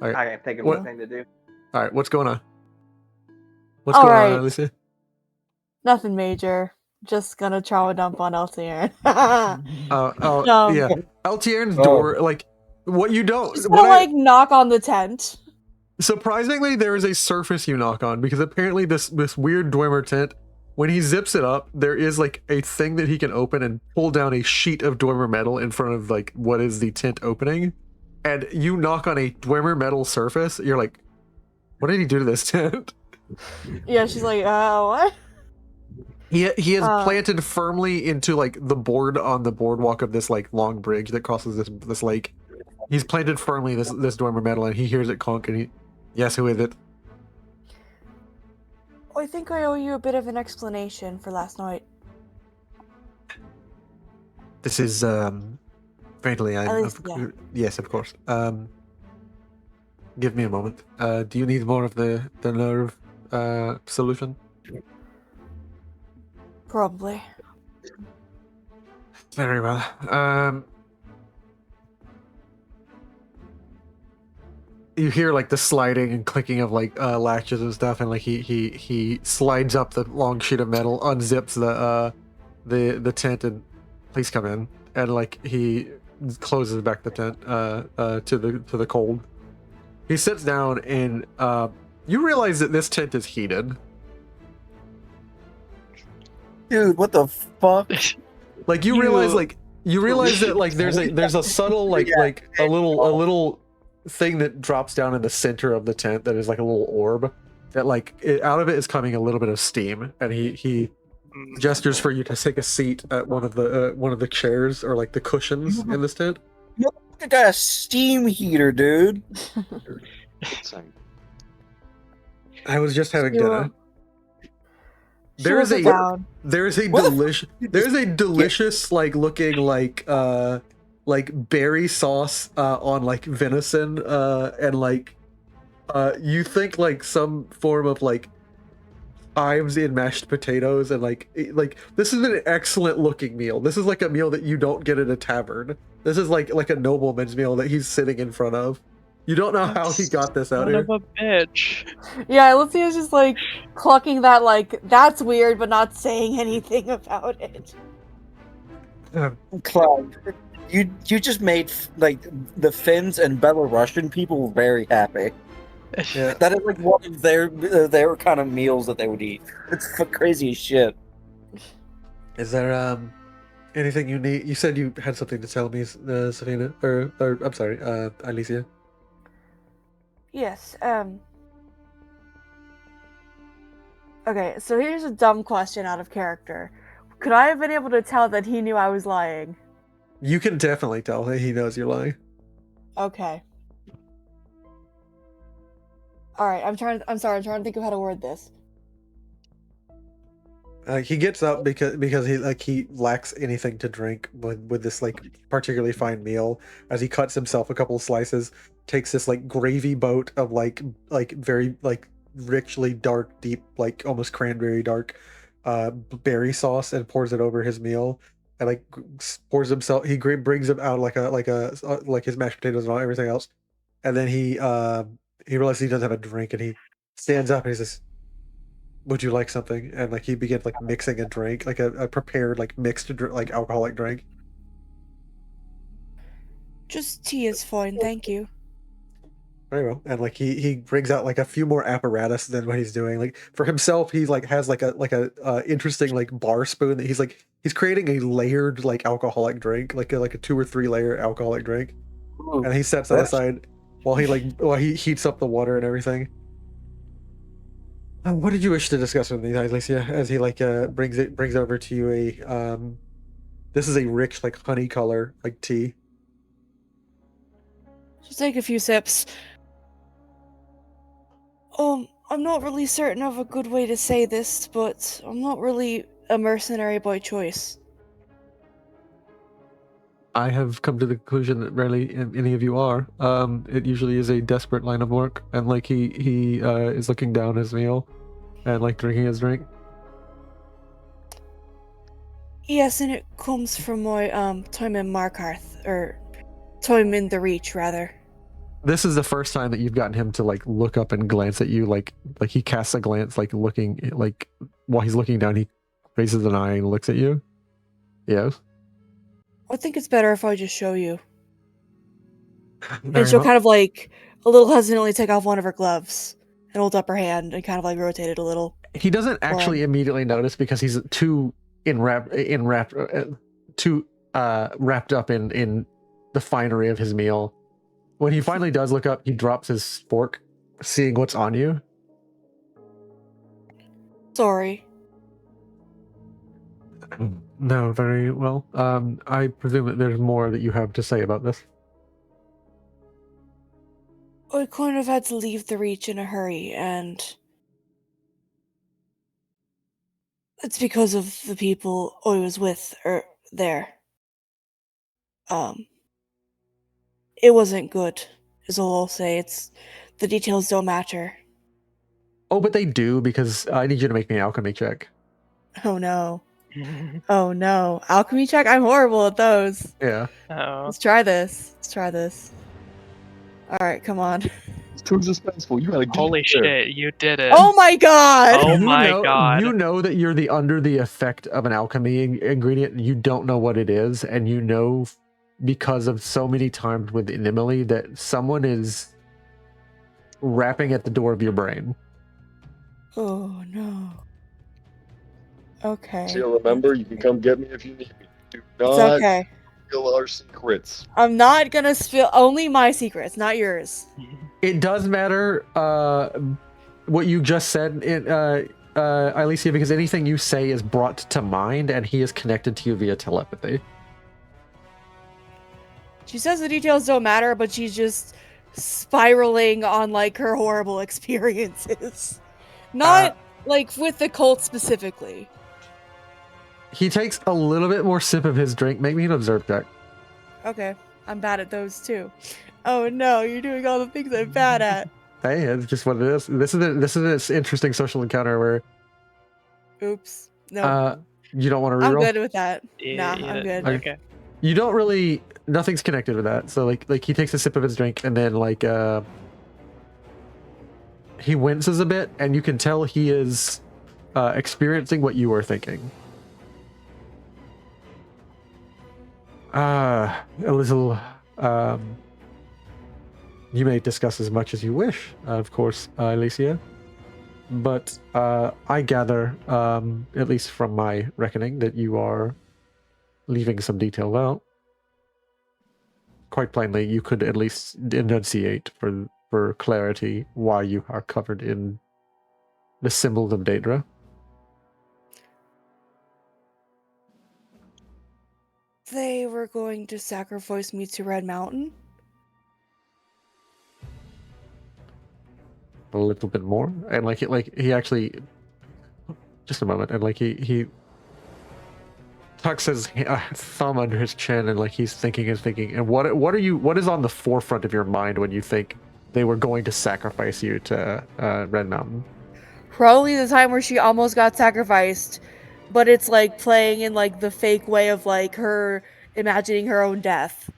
All right. I can't think of anything to do. All right, what's going on? What's going on, Ailisia? Nothing major. Just gonna throw a dump on Eltiern. Yeah. Eltiern's door, like, what you don't... Just gonna, knock on the tent. Surprisingly, there is a surface you knock on, because apparently this weird Dwemer tent, when he zips it up, there is, like, a thing that he can open and pull down a sheet of Dwemer metal in front of, like, what is the tent opening. And you knock on a Dwemer metal surface, you're like, what did he do to this tent? Yeah, she's like, what? He has planted firmly into like the board on the boardwalk of this like long bridge that crosses this lake. He's planted firmly this Dwemer metal, and he hears it conk, and yes, who is it? I think I owe you a bit of an explanation for last night. This is frankly, yes, of course. Give me a moment. Do you need more of the nerve solution? Probably. Very well. You hear like the sliding and clicking of like latches and stuff, and like he slides up the long sheet of metal, unzips the tent, and please come in. And like he closes back the tent to the cold. He sits down, and you realize that this tent is heated. Dude, what the fuck? Like you realize that like there's a subtle like a little thing that drops down in the center of the tent that is like a little orb that like out of it is coming a little bit of steam, and he gestures for you to take a seat at one of the chairs or like the cushions in this tent. I got a steam heater, dude. I was just having dinner. There's a delicious like looking like like berry sauce on like venison and like you think like some form of like chives in mashed potatoes and like this is an excellent looking meal. This is like a meal that you don't get at a tavern. This is like a nobleman's meal that he's sitting in front of. You don't know how he got this out Son here. of a bitch. Yeah, Ailisia's just like clucking that like that's weird, but not saying anything about it. Cloud, you just made like the Finns and Belarusian people very happy. Yeah. That is like one of their kind of meals that they would eat. It's crazy as shit. Is there anything you need? You said you had something to tell me, Za'Fina, or I'm sorry, Ailisia. Yes, okay, so here's a dumb question out of character. Could I have been able to tell that he knew I was lying? You can definitely tell that he knows you're lying. Okay. Alright, I'm trying to think of how to word this. He gets up because he lacks anything to drink with this like particularly fine meal. As he cuts himself a couple of slices, takes this like gravy boat of like very like richly dark, deep, like almost cranberry dark berry sauce and pours it over his meal. And like pours himself, he brings him out like his mashed potatoes and all everything else. And then he realizes he doesn't have a drink, and he stands up and he says, "Would you like something?" And like he begins like mixing a drink, like a prepared like mixed like alcoholic drink. Just tea is fine, thank you. Very well. And like he brings out like a few more apparatus than what he's doing. Like for himself, he's like has like a interesting like bar spoon that he's creating a layered like alcoholic drink, like a 2 or 3 layer alcoholic drink. Ooh, And he sets that aside while he heats up the water and everything. What did you wish to discuss with me, Ailisia? As he like brings over to you a this is a rich like honey color like tea. Just take a few sips. I'm not really certain of a good way to say this, but I'm not really a mercenary by choice. I have come to the conclusion that rarely any of you are. It usually is a desperate line of work, and like he is looking down his meal and like drinking his drink. Yes, and it comes from my time in Markarth, or time in the Reach, rather. This is the first time that you've gotten him to like look up and glance at you, like he casts a glance, like looking, like while he's looking down, he raises an eye and looks at you. Yes. I think it's better if I just show you. Very And she'll well. kind of like a little hesitantly take off one of her gloves and hold up her hand and kind of like rotate it a little. He doesn't actually immediately notice because he's too wrapped up in the finery of his meal. When he finally does look up, he drops his fork, seeing what's on you. Sorry. No, very well. I presume that there's more that you have to say about this. I kind of had to leave the Reach in a hurry, and it's because of the people I was with there. It wasn't good, is all I'll say. The details don't matter. Oh, but they do, because I need you to make me an alchemy check. Oh no. Oh no. Alchemy check? I'm horrible at those. Yeah. Oh. Let's try this. Alright, come on. It's too suspenseful. You gotta get Holy there. shit, you did it. Oh my god! Oh my god. You know that you're under the effect of an alchemy ingredient, and you don't know what it is, and you know because of so many times with Emily that someone is rapping at the door of your brain. Oh no. Okay. So remember, you can come get me if you need me. Do It's not okay. spill our secrets. I'm not gonna spill only my secrets, not yours. It does matter what you just said, Ailisia, because anything you say is brought to mind, and he is connected to you via telepathy. She says the details don't matter, but she's just spiraling on like her horrible experiences. Not like with the cult specifically. He takes a little bit more sip of his drink. Make me an observe check. Okay. I'm bad at those too. Oh no, you're doing all the things I'm bad at. Hey, it's just what it is. This is this interesting social encounter where Oops. No. you don't want to I'm reroll. good with that. Nah, I'm good. Okay. You don't really. Nothing's connected with that. So like he takes a sip of his drink and then like he winces a bit, and you can tell he is experiencing what you were thinking. A little. You may discuss as much as you wish, of course, Ailisia. But I gather, at least from my reckoning, that you are leaving some detail out. Quite plainly, you could at least enunciate for clarity why you are covered in the symbols of Daedra. They were going to sacrifice me to Red Mountain. A little bit more, and like he actually, just a moment, and like he tucks his thumb under his chin, and like he's thinking, and what is on the forefront of your mind when you think they were going to sacrifice you to Red Mountain? Probably the time where she almost got sacrificed, but it's like playing in like the fake way of like her imagining her own death.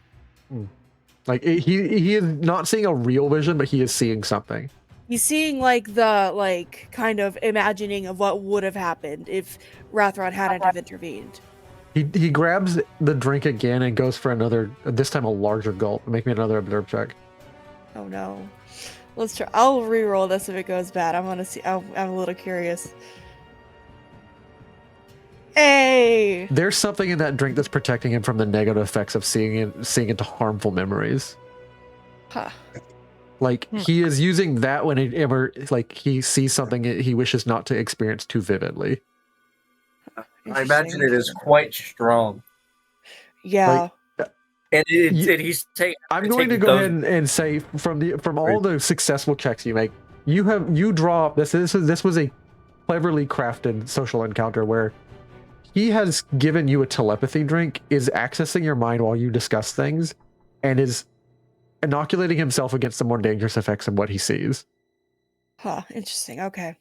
Like he is not seeing a real vision, but he is seeing something. He's seeing like the like kind of imagining of what would have happened if Rathrod hadn't have intervened. He grabs the drink again and goes for another, this time a larger gulp. Make me another observe check. Oh no. Let's try. I'll re-roll this if it goes bad. I'm gonna see. I'm a little curious. Hey! There's something in that drink that's protecting him from the negative effects of seeing into harmful memories. Huh. Like he is using that whenever like he sees something he wishes not to experience too vividly. I imagine it is quite strong. Yeah. Like, and he's taking. I'm going to go ahead and say from all the successful checks you make, you draw this was a cleverly crafted social encounter where he has given you a telepathy drink, is accessing your mind while you discuss things, and is inoculating himself against the more dangerous effects of what he sees. Huh. Interesting. Okay.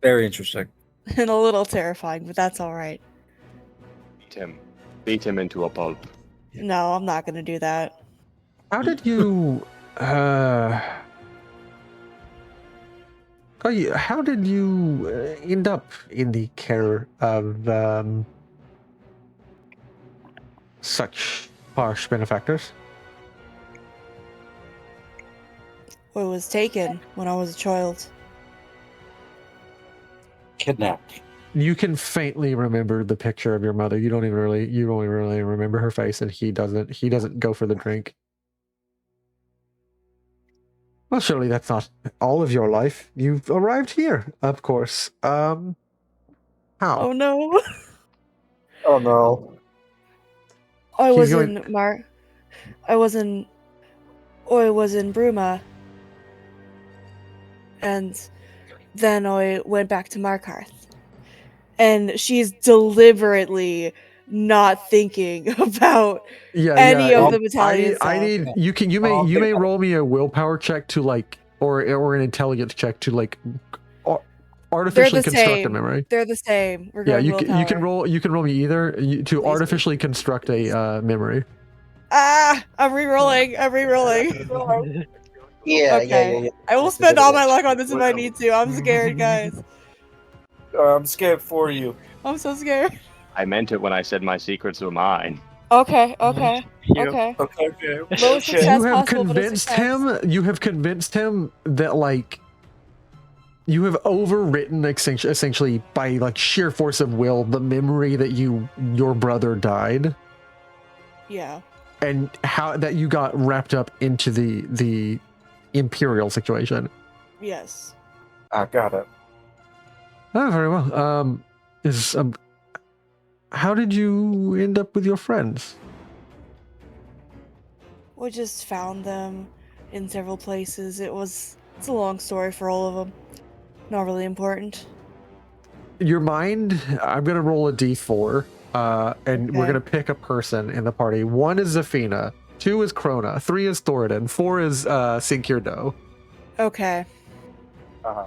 Very interesting. And a little terrifying, but that's all right. Beat him into a pulp. No, I'm not gonna do that. How did you how did you end up in the care of such harsh benefactors? Well, it was taken when I was a child. Kidnapped. You can faintly remember the picture of your mother. You don't really remember her face, and he doesn't go for the drink. Well, surely that's not all of your life. You've arrived here, of course. How? Oh no. Oh no. I was in Bruma. And then I went back to Markarth. And she's deliberately not thinking about any of the battalion stuff. I need you may roll me a willpower check to like or an intelligence check to like artificially construct a memory. They're the same. We're Yeah, going you can roll me either to artificially construct a memory. I'm re-rolling. Yeah, okay. yeah. I will spend all my luck on this if I need to. I'm scared, guys. I'm scared for you. I'm so scared. I meant it when I said my secrets were mine. Okay. Okay. Lowest success You have possible, but a convinced success. him. You have convinced him that like you have overwritten essentially by like sheer force of will the memory that your brother died. Yeah. And how that you got wrapped up into the Imperial situation. Yes. I got it. Oh, very well. How did you end up with your friends? We just found them in several places. It's a long story for all of them. Not really important. Your mind, I'm going to roll a d4. and we're gonna pick a person in the party. 1 is Za'Fina, 2 is Krona, 3 is Thorodan, 4 is Sinkirdo. Okay. Uh-huh.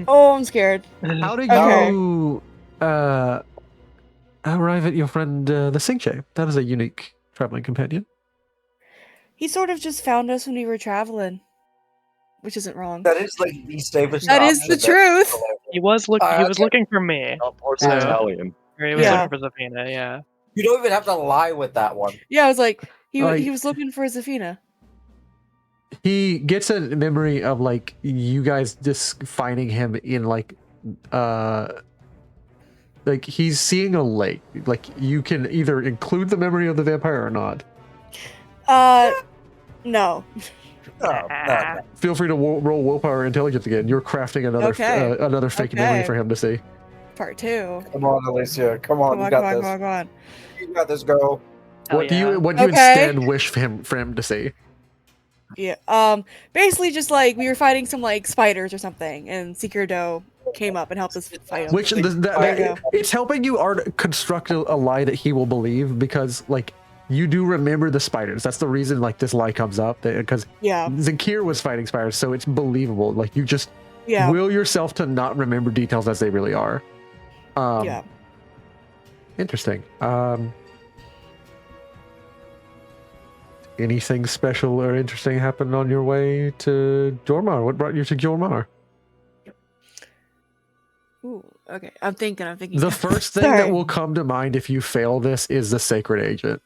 Oh, I'm scared. How did Okay. you arrive at your friend the Sinkche? That is a unique traveling companion. He sort of just found us when we were traveling, which isn't wrong. That is like the safest. That is the truth. He was looking for me. Port's So- Italian. Or he was Yeah. looking for Za'Fina, yeah. You don't even have to lie with that one. Yeah, I was like, he Like- was looking for Za'Fina. He gets a memory of like you guys just finding him in like he's seeing a lake. Like you can either include the memory of the vampire or not. No. No. Feel free to roll willpower intelligence again. You're crafting another Okay. another fake memory Okay. for him to see. Part 2. Come on, Ailisia. Come on, you got this. Come on. You got this, girl. What do you Okay. instead wish for him to see? Yeah. Basically just like we were fighting some like spiders or something, and Sinkirdo came up and helped us fight them. Which it's helping you construct a lie that he will believe, because like you do remember the spiders. That's the reason like this lie comes up, because Zakir was fighting spiders, so it's believable. Like you just will yourself to not remember details as they really are. Interesting. Anything special or interesting happened on your way to Jormar? What brought you to Jormar? Ooh, okay. I'm thinking. The first thing that will come to mind if you fail this is the Sacred Agent.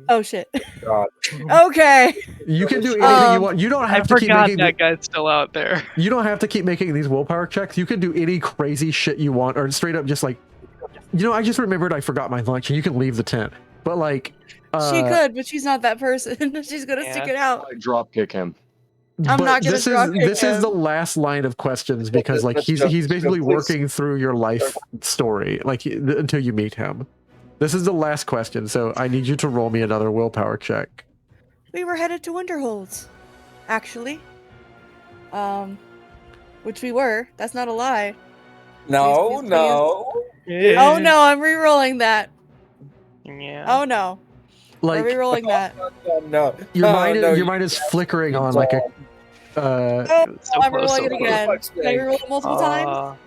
Oh shit. God. Okay. You can do anything you want. You don't have to keep making that guy's still out there. You don't have to keep making these willpower checks. You can do any crazy shit you want, or straight up just like, I just remembered I forgot my lunch, and you can leave the tent. But like, she could, but she's not that person. She's gonna stick it out. Drop kick him. I'm not gonna drop kick This is him. the last line of questions, because like he's basically working through your life story, like until you meet him. This is the last question, so I need you to roll me another willpower check. We were headed to Winterholds, actually. Which we were. That's not a lie. No, Please. no. Oh no, I'm re-rolling that. Yeah. Oh no. Like, we're re-rolling that. No. Your mind is flickering on like a. I'm re-rolling it again. Can I re-roll it multiple times?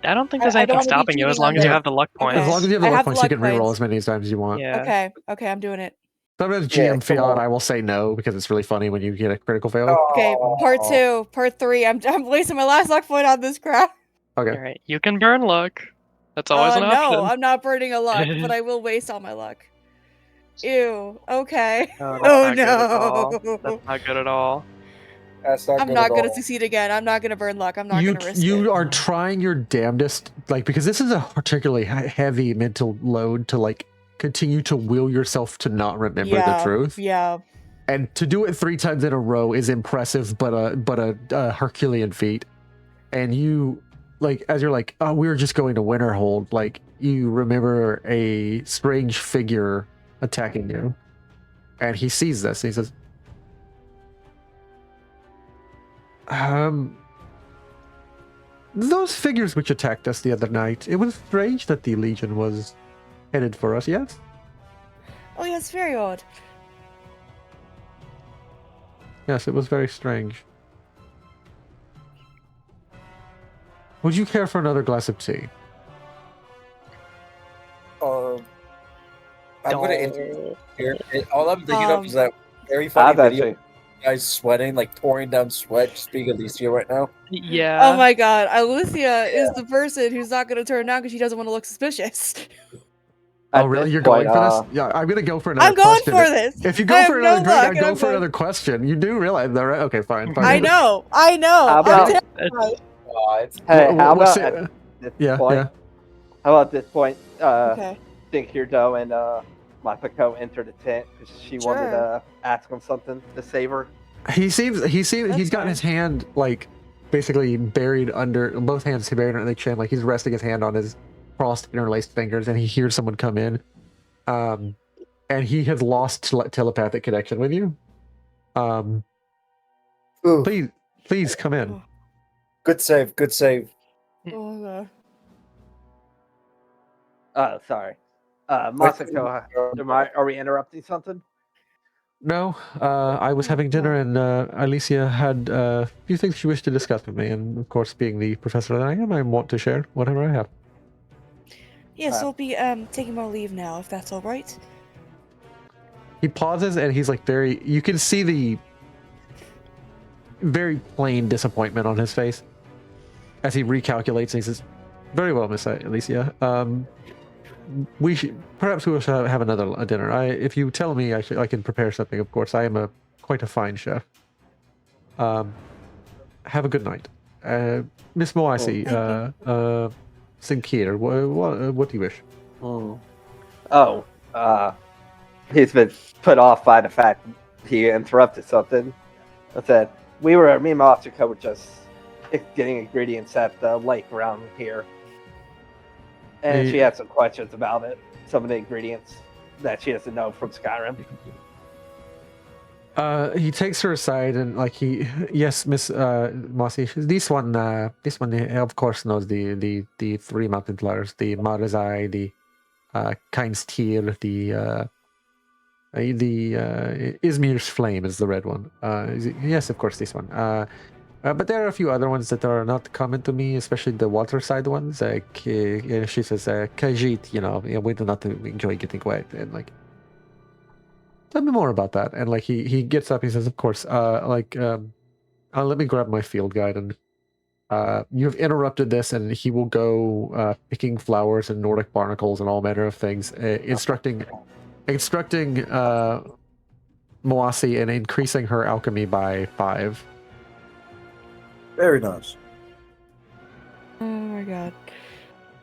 I don't think there's I don't anything wanna be stopping you as cheating long on as you this. have the luck points. As long as you have the I luck have the points, you luck can reroll points. as many times as you want. Yeah. Okay, I'm doing it. Sometimes GM feel I will say no, because it's really funny when you get a critical fail. Okay, part 2, part 3. I'm wasting my last luck point on this crap. Okay. All right, you can burn luck. That's always an option. No, I'm not burning a luck, but I will waste all my luck. Ew. Okay. Oh, Oh That's not good at all. I'm not gonna succeed again. I'm not gonna burn luck. I'm not gonna risk it. You are trying your damnedest, like, because this is a particularly heavy mental load to like continue to will yourself to not remember the truth. Yeah. And to do it 3 times in a row is impressive, but a Herculean feat. And you, like, as you're like, oh, we were just going to Winterhold, like, you remember a strange figure attacking you. And he sees this, and he says, those figures which attacked us the other night, it was strange that the Legion was headed for us, yes? Oh yes, very odd. Yes, it was very strange. Would you care for another glass of tea? I'm gonna interrupt here. All I'm thinking of is that very funny video. Guys sweating, like pouring down sweat, just being Ailisia right now. Yeah. Oh my god, Ailisia is the person who's not gonna turn down because she doesn't want to look suspicious. Oh really? You're going for this? Yeah, I'm gonna go for another I'm going question. for this. If you I go have for no another drink, luck, I and go I'm for going- another question. You do realize that, right? Okay, fine. I know. How about- I'm terrified. Hey, how What's about it- at this Yeah, point? yeah. How about this point? Okay. Sinkirdo and Mapako enter the tent because she wanted to ask him something to save her. He's got his hand like basically buried under, both hands buried under the chin, like he's resting his hand on his crossed interlaced fingers, and he hears someone come in, and he has lost telepathic connection with you. Please come in. Good save. Good save. Oh god. Sorry. Masako, are we interrupting something? No, I was having dinner, and Ailisia had a few things she wished to discuss with me, and of course, being the professor that I want to share whatever I have. Yes, I'll be taking my leave now, if that's all right. He pauses, and he's like you can see the very plain disappointment on his face as he recalculates, and he says, "Very well, Miss Ailisia. Perhaps we will have another dinner. If you tell me, I can prepare something. Of course, I am quite a fine chef. Have a good night, Miss Moasi. Sinkir, what do you wish?" He's been put off by the fact he interrupted something. I said me and Masako were just getting ingredients at the lake around here. And she had some questions about it. Some of the ingredients that she doesn't know from Skyrim. He takes her aside and yes, Miss Mossy. This one, of course knows the three mountain flowers, the Marazai, the Keinstier, the Izmir's Flame is the red one. Yes, of course, this one. But there are a few other ones that are not common to me, especially the water side ones. She says, Khajiit, we do not enjoy getting wet. And tell me more about that. And he gets up, he says, of course, let me grab my field guide. And you've interrupted this, and he will go picking flowers and Nordic barnacles and all manner of things, instructing Moasi and increasing her alchemy by 5. Very nice. Oh my god.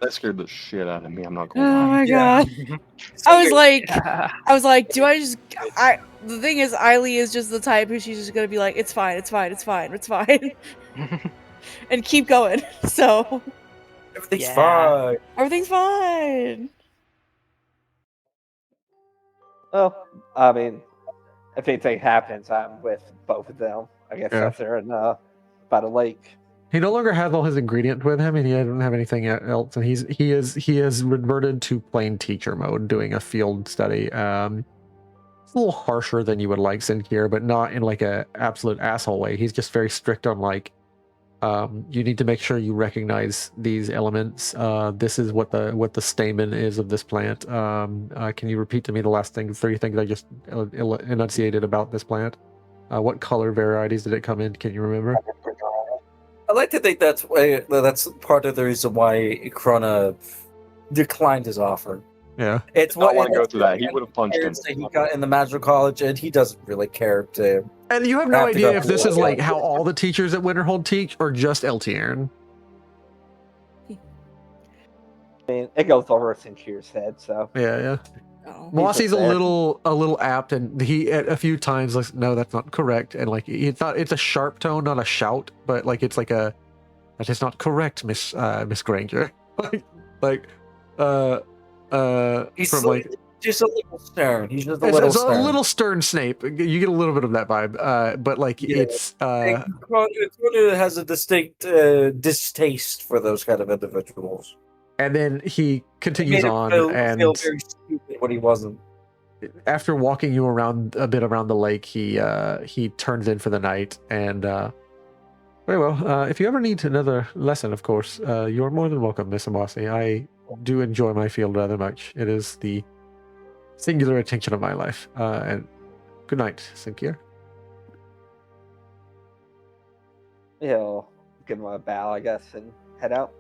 That scared the shit out of me. I'm not going. Oh my god. I was like, do I just? The thing is, Ailey is just the type who she's just gonna be like, it's fine, and keep going. So everything's fine. Everything's fine. Well, I mean, if anything happens, I'm with both of them. I guess that's there and by the lake. He no longer has all his ingredients with him, and he doesn't have anything else. And he has reverted to plain teacher mode, doing a field study. It's a little harsher than you would like Sinkir, but not in a absolute asshole way. He's just very strict on you need to make sure you recognize these elements. This is what the stamen is of this plant. Can you repeat to me the last 3 things I just enunciated about this plant? What color varieties did it come in? Can you remember? I like to think that's part of the reason why Krona declined his offer. Yeah, it's what I want to go through that. He would have punched him. He got in the magical college, and he doesn't really care to. And you have no idea if this is how all the teachers at Winterhold teach, or just Eltiern. I mean, it goes over Sinkir's head, so yeah. Mossi's a little apt, and he at a few times no, that's not correct, and it's a sharp tone, not a shout, but it's that is not correct, Miss Granger. He's from just a little stern. He's just a little stern Snape. You get a little bit of that vibe, but it's Krona has a distinct distaste for those kind of individuals. And then he continues on and feel very stupid when he wasn't. After walking you around a bit around the lake, he turns in for the night. And very well. If you ever need another lesson, of course, you're more than welcome, Miss Amasi. I do enjoy my field rather much. It is the singular attention of my life. And good night, Sinkir. He'll give him a bow, I guess, and head out.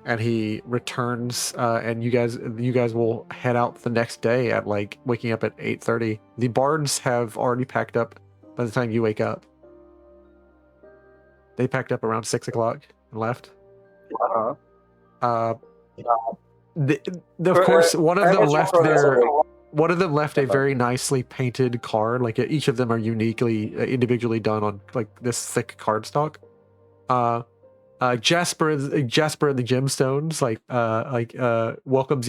And he returns, and you guys will head out the next day at waking up at 8:30. The bards have already packed up by the time you wake up. They packed up around 6 o'clock and left. Of course, one of them left a very nicely painted card. Each of them are individually done on this thick cardstock. Jasper and the Gemstones welcomes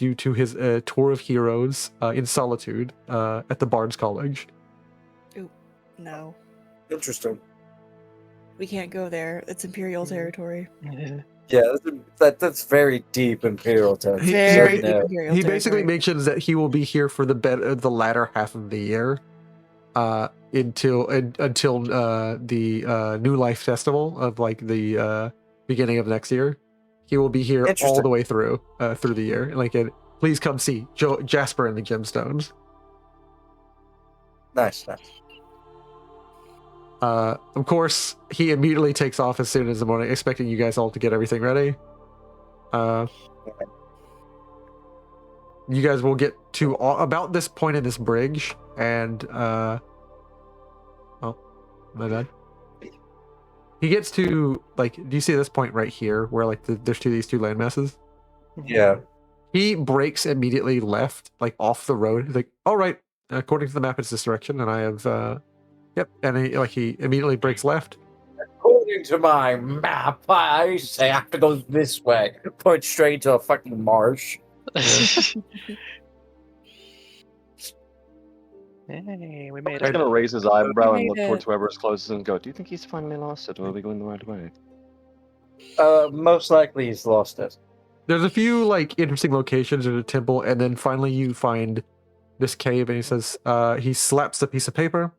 you to his tour of heroes in solitude at the Bards College. Ooh, no. Interesting. We can't go there. It's Imperial territory. Yeah, that's very deep Imperial territory. Very So, deep no. Imperial He territory. basically mentions that he will be here for the latter half of the year, until the New Life Festival of like the beginning of next year. He will be here all Interesting. the way through the year. Like, please come see Jasper and the Gemstones. Nice. Of course, he immediately takes off as soon as the morning, expecting you guys all to get everything ready. You guys will get to about this point in this bridge, and oh, my bad. He gets to, like, do you see this point right here where like there's these two landmasses? Yeah. He breaks immediately left, like off the road. He's like, all right, according to the map, it's this direction, and I have, yep. And he immediately breaks left. According to my map, I say I have to go this way. Point straight to a fucking marsh. Hey, we made He's it. gonna raise his eyebrow and made look it. towards whoever is closest and go, do you think he's finally lost it, or are we going the right way? Most likely he's lost it. There's a few like interesting locations in a temple, and then finally you find this cave, and he says, he slaps a piece of paper.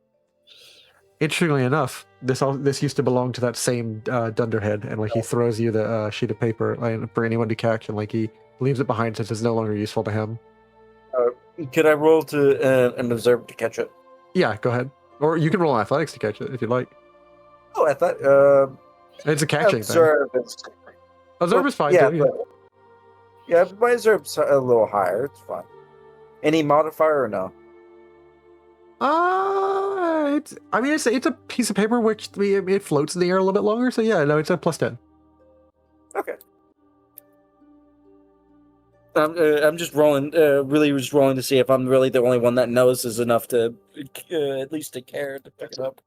Interestingly enough, this used to belong to that same dunderhead, and like he throws you the sheet of paper for anyone to catch, and like he leaves it behind since it's no longer useful to him. Could I roll to an observer to catch it? Yeah, go ahead. Or you can roll athletics to catch it if you'd like. Oh, I thought It's a catching observe thing. is Observe is fine yeah, too. but my observe's a little higher. It's fine. Any modifier or no? It's a piece of paper which it floats in the air a little bit longer. So yeah, no, it's a +10. Okay. I'm just rolling, really just rolling to see if I'm really the only one that knows is enough to at least to care to pick it up.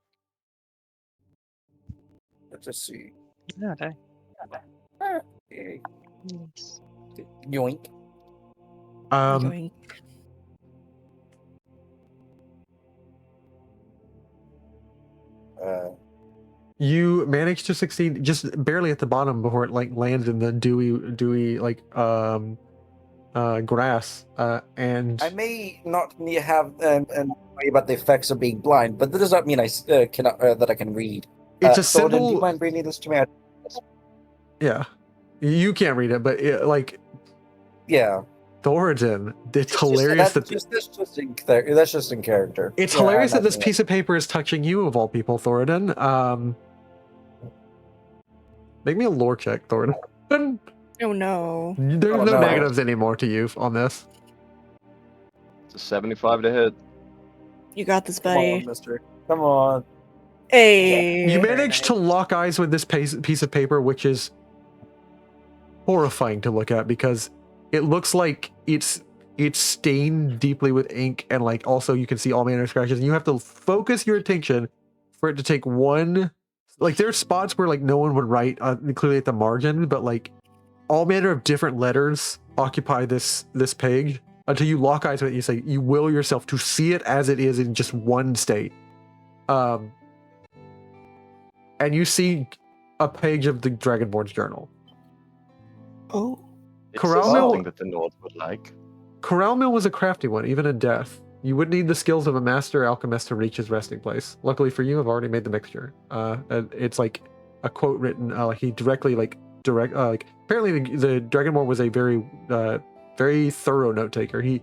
Let's just see. Okay. Yoink. Going. You manage to succeed just barely at the bottom before it like lands in the dewy like grass, and I may not have worry about the effects of being blind, but that does not mean I cannot that I can read. it's a Thorodan, do you symbol. mind reading this to me? Yeah, you can't read it, but Yeah. Thorodan, it's Just- hilarious that's just in character. It's Yeah, hilarious I'm that not this doing piece of paper is touching you of all people, Thorodan. Make me a lore check, Thorodan. Oh no. There's Oh, no no. negatives anymore to you on this. It's a 75 to hit. You got this, Come on, buddy. mister. Come on. Hey. You manage to lock eyes with this piece of paper, which is horrifying to look at because it looks like it's stained deeply with ink, and like also you can see all manner of scratches, and you have to focus your attention for it to take one. Like there's spots where like no one would write clearly at the margin, but like all manner of different letters occupy this page until you lock eyes with it. You say you will yourself to see it as it is in just one state. And you see a page of the Dragonborn's journal. Oh. It's Corral something Mill- that the North would like. Corral Mill was a crafty one, even in death. You would need the skills of a master alchemist to reach his resting place. Luckily for you, I've already made the mixture. And it's like a quote written. He directly apparently the Dragonborn was a very very thorough note taker. He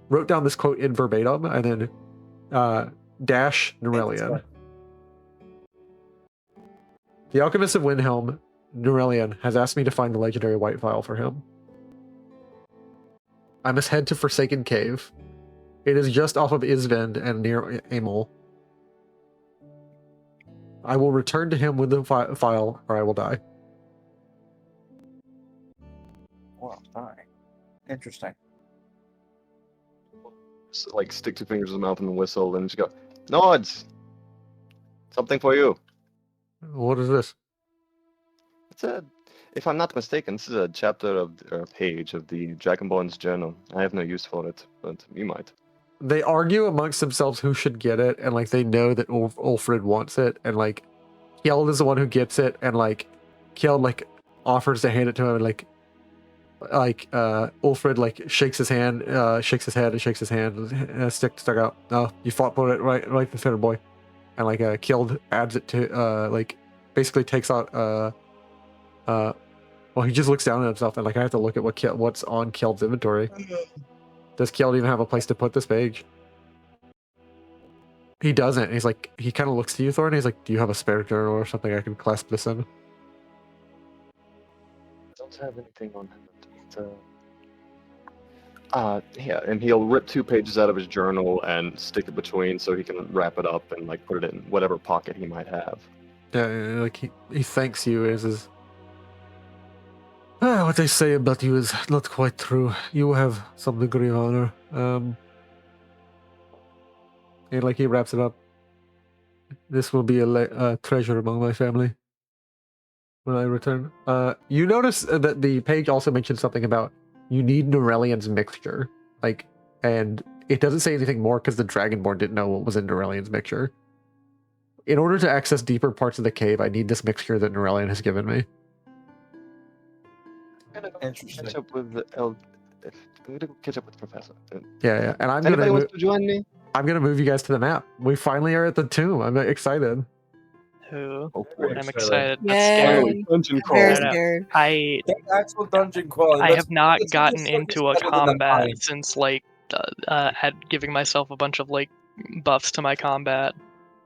wrote down this quote in verbatim and then dash Norelian. The alchemist of Windhelm, Norelian, has asked me to find the legendary white vial for him. I must head to Forsaken Cave. It is just off of Isvend and near Amel. I will return to him with the file, or I will die. Well, alright. Interesting. So, like, stick two fingers in his mouth and whistle, and just go, Nods! Something for you. What is this? It's if I'm not mistaken, this is a chapter of, or a page of the Dragonborn's journal. I have no use for it, but you might. They argue amongst themselves who should get it, and like they know that Ulfrid wants it, and like Kjeld is the one who gets it, and like Kjeld like offers to hand it to him, and like Ulfrid like shakes his hand, shakes his head, and shakes his hand, and stuck out. No, you fought for it, right the fitter boy. And like Kjeld adds it to like basically takes out well, he just looks down at himself, and like I have to look at what's on Kjeld's inventory. Does Kjeld even have a place to put this page? He doesn't. He's like, he kind of looks to you, Thor, and he's like, do you have a spare journal or something I can clasp this in? I don't have anything on hand. Yeah, and he'll rip 2 pages out of his journal and stick it between so he can wrap it up and like put it in whatever pocket he might have. Yeah, like he thanks you as his. What they say about you is not quite true. You have some degree of honor. And like he wraps it up. This will be a treasure among my family when I return. You notice that the page also mentions something about you need Norellian's mixture, like, and it doesn't say anything more because the Dragonborn didn't know what was in Norellian's mixture. In order to access deeper parts of the cave, I need this mixture that Norellian has given me. Interesting. Catch up with the I'm gonna go catch up with the professor. Yeah, and Anybody wants to join me? I'm gonna move you guys to the map. We finally are at the tomb. I'm excited. Who? Oh, boy. I'm excited. Yay. That's scary. Dungeon I'm very I don't know. scared. I Actual dungeon crawl. I have not Let's gotten just like into a it's better than combat mine. since like had giving myself a bunch of like buffs to my combat.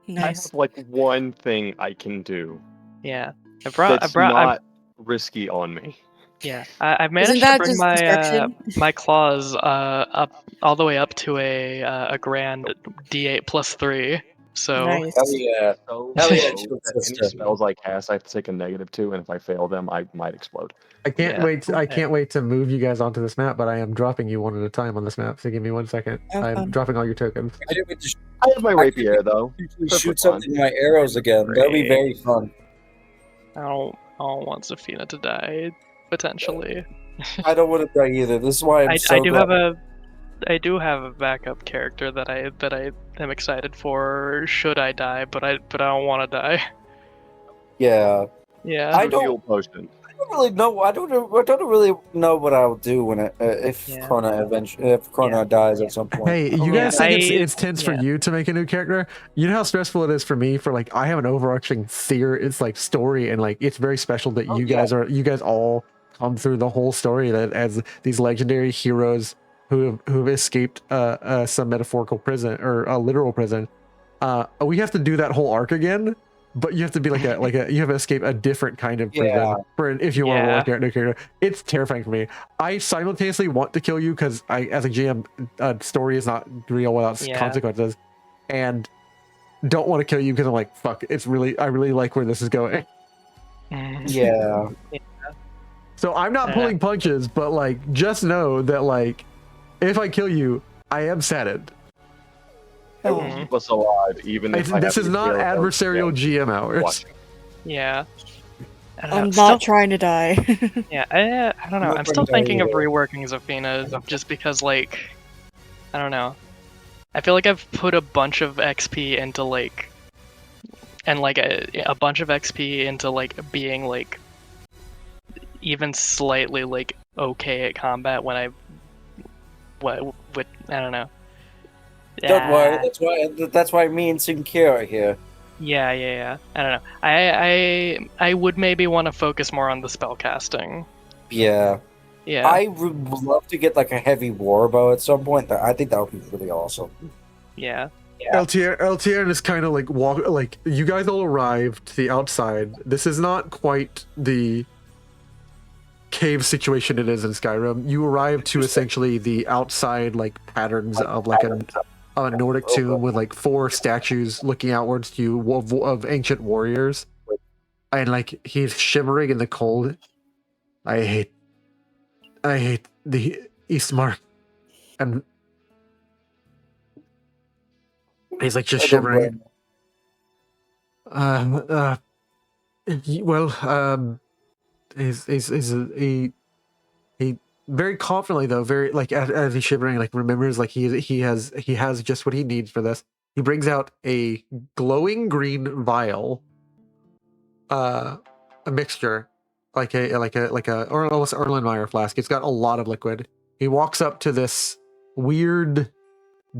I Nice. have like one thing I can do Yeah, that's not risky on me. yeah. I've managed to that bring just my destruction? my claws up all the way up to a grand D8 plus 3. So Nice. Hell yeah. So Hell yeah, low shield that any system. spells I cast, I have to take a -2, and if I fail them, I might explode. I can't Yeah. wait. I can't wait to move you guys onto this map, but I am dropping you one at a time on this map. So give me 1 second. Have I'm fun. dropping all your tokens. I didn't mean to I have my rapier though. shoot Perfect something with my arrows again. That'd be very fun. I don't want Za'Fina to die potentially. I don't want to die either. This is why I'm so I do glad. I do have a backup character that I am excited for should I die, but I don't want to die. Yeah. Yeah. I don't- Heal potion. I don't really know. I don't really know what I'll do when if Yeah. Krona dies at some point. Hey, you Yeah, guys think I- it's tense for yeah. you to make a new character? You know how stressful it is for me. For like, I have an overarching theory. It's like story, and like it's very special that you guys all come through the whole story that as these legendary heroes who've escaped some metaphorical prison or a literal prison. We have to do that whole arc again. But you have to be like a you have to escape a different kind of prison Yeah. if you want to Yeah. work out a new character. It's terrifying for me. I simultaneously want to kill you because I, as a GM, story is not real without Yeah. consequences, and don't want to kill you because I'm like, fuck. I really like where this is going. Yeah. So I'm not Yeah. pulling punches, but like, just know that like, if I kill you, I am saddened. I will Mhm. keep us alive, even if I This have is to not kill those adversarial GM hours. watching. Yeah. I don't know, I'm still- not trying to die. Yeah, I don't know. not I'm still gonna die thinking of either. reworking Za'Fina just because, like, I don't know. I feel like I've put a bunch of XP into like, and like a bunch of XP into like being like even slightly like okay at combat when I I don't know. Don't worry. Ah, That's why me and Sinclair are here. Yeah. I don't know. I would maybe want to focus more on the spell casting. Yeah. Yeah. I would love to get like a heavy war bow at some point. I think that would be really awesome. Yeah. LTR is kind of like like you guys all arrived to the outside. This is not quite the cave situation it is in Skyrim. You arrive to essentially the outside like patterns of like a Nordic tomb with like 4 statues looking outwards to you of ancient warriors, and like he's shivering in the cold. I hate the Eastmark, and he's like just shivering. He very confidently though, very like as he's shivering, like remembers like he has just what he needs for this. He brings out a glowing green vial a mixture, like a or almost Erlenmeyer flask. It's got a lot of liquid. He walks up to this weird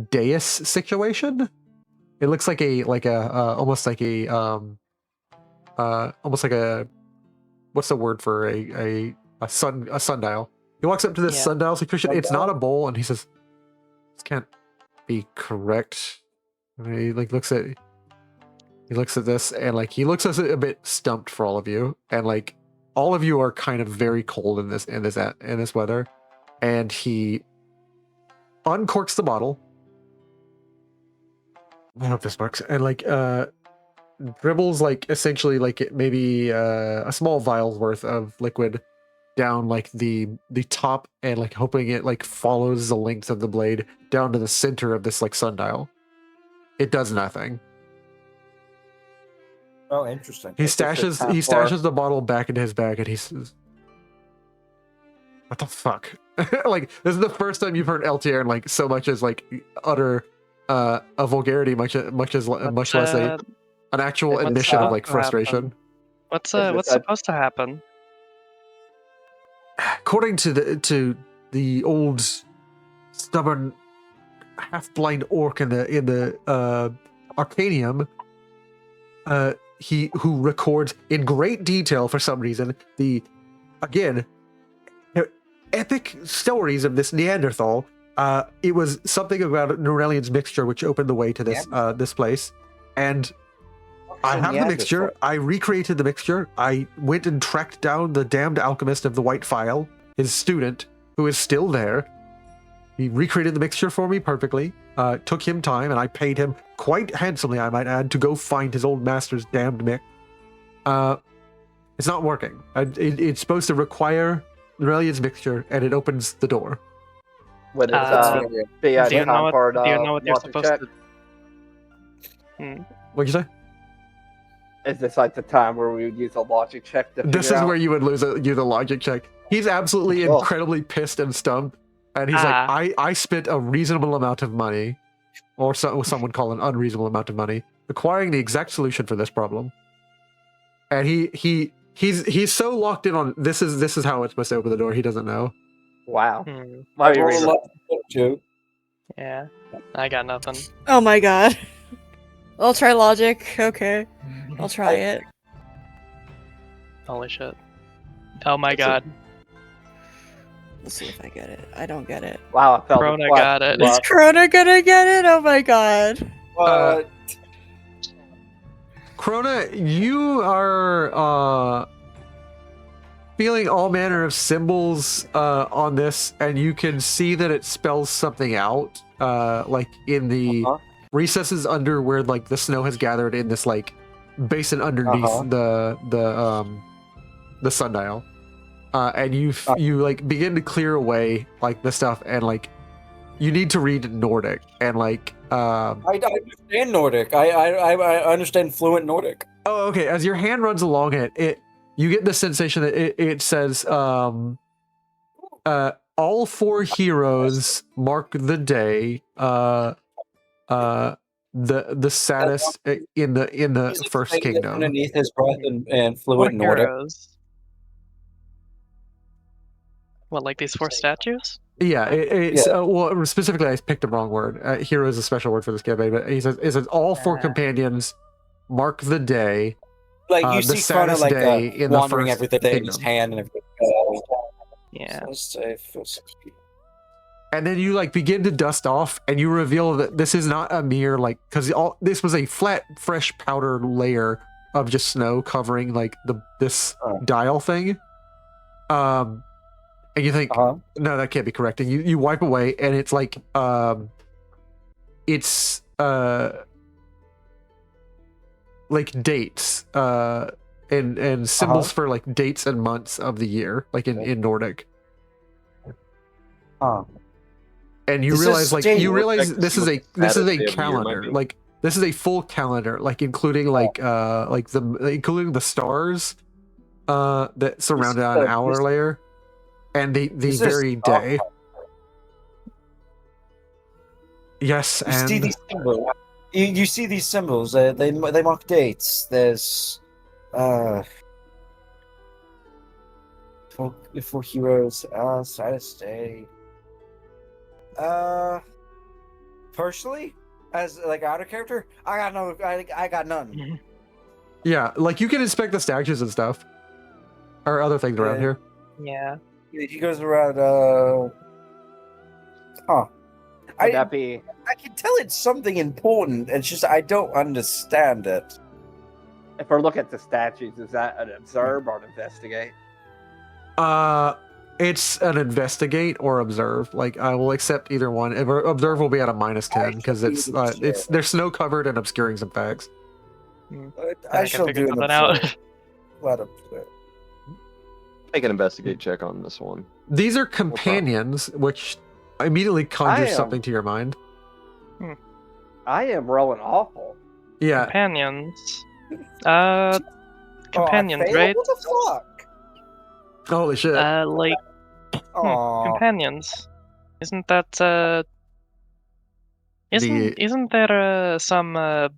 dais situation. It looks like almost like a what's the word for a sundial. He walks up to this sundial situation. It's not a bowl, and he says, "This can't be correct." And he looks at this, and he looks at it a bit stumped for all of you, and all of you are kind of very cold in this weather. And he uncorks the bottle. I hope this works. And dribbles essentially maybe a small vial's worth of liquid down the top, and hoping it follows the length of the blade down to the center of this sundial. It does nothing. Oh, interesting. He stashes the bottle back into his bag, and he says, "What the fuck?" This is the first time you've heard LTR so much as utter a vulgarity, much less an actual admission of frustration. What's supposed to happen? According to the old stubborn half-blind orc in the Arcanium, who records in great detail for some reason the epic stories of this Neanderthal. It was something about Norelian's mixture which opened the way to this place, and I have the mixture. I recreated the mixture. I went and tracked down the damned alchemist of the White Phial, his student, who is still there. He recreated the mixture for me perfectly. Took him time, and I paid him quite handsomely, I might add, to go find his old master's damned mix. It's not working. It's supposed to require Norelian's mixture, and it opens the door. What is do you know what you're supposed to? What'd you say? Is this the time where we would use a logic check to This is where you would use a logic check. He's absolutely incredibly pissed and stumped, and he's I spent a reasonable amount of money, or what some would call an unreasonable amount of money, acquiring the exact solution for this problem. And he's so locked in on this is how it's supposed to open the door. He doesn't know. Wow. Yeah, I got nothing. Oh my god. I'll try logic. Okay. I'll try it. Holy shit. Oh my god. Let's see if I get it. I don't get it. Wow, I felt Krona got it. Is Krona gonna get it? Oh my god. Krona, you are feeling all manner of symbols on this, and you can see that it spells something out, in the recesses under where the snow has gathered in this basin underneath the sundial, and you begin to clear away the stuff, and you need to read Nordic, and I understand Nordic. I understand fluent Nordic. Oh, okay. As your hand runs along it you get the sensation that it says all 4 heroes mark the day the saddest in the first kingdom. Underneath his breath and fluent Nordic. Heroes? What, these 4 statues? Yeah, it's well, specifically I picked the wrong word. Hero is a special word for this campaign, but it says all 4 companions mark the day. You see Krona wandering everything in his kingdom. hand and everything. Yeah. And then you begin to dust off, and you reveal that this is not a mere because this was a flat, fresh powder layer of just snow covering this dial thing. And you think, no, that can't be correct. And you wipe away, and it's it's dates and symbols for dates and months of the year, in Nordic. And you realize this is a calendar. This is a full calendar, including including the stars that surround an hour layer, and the very day. Yes, You and see these symbols. You see these symbols. They mark dates. There's For heroes, saddest day. Personally, as like out of character, I got no. I got none. Yeah, like you can inspect the statues and stuff, or other things around here. Yeah. He goes around. Would that be? I can tell it's something important. It's just I don't understand it. If we're looking at the statues, is that an observe or an investigate? It's an investigate or observe. Like I will accept either one. Observe will be at a -10 because they're snow covered and obscuring some facts. I shall do an out. Let observe. Make an investigate check on this one. These are companions, which immediately conjures something to your mind. I am rolling awful. Yeah. Companions. Companions, right? What the fuck? Holy shit. Like companions. Isn't that isn't there some maybe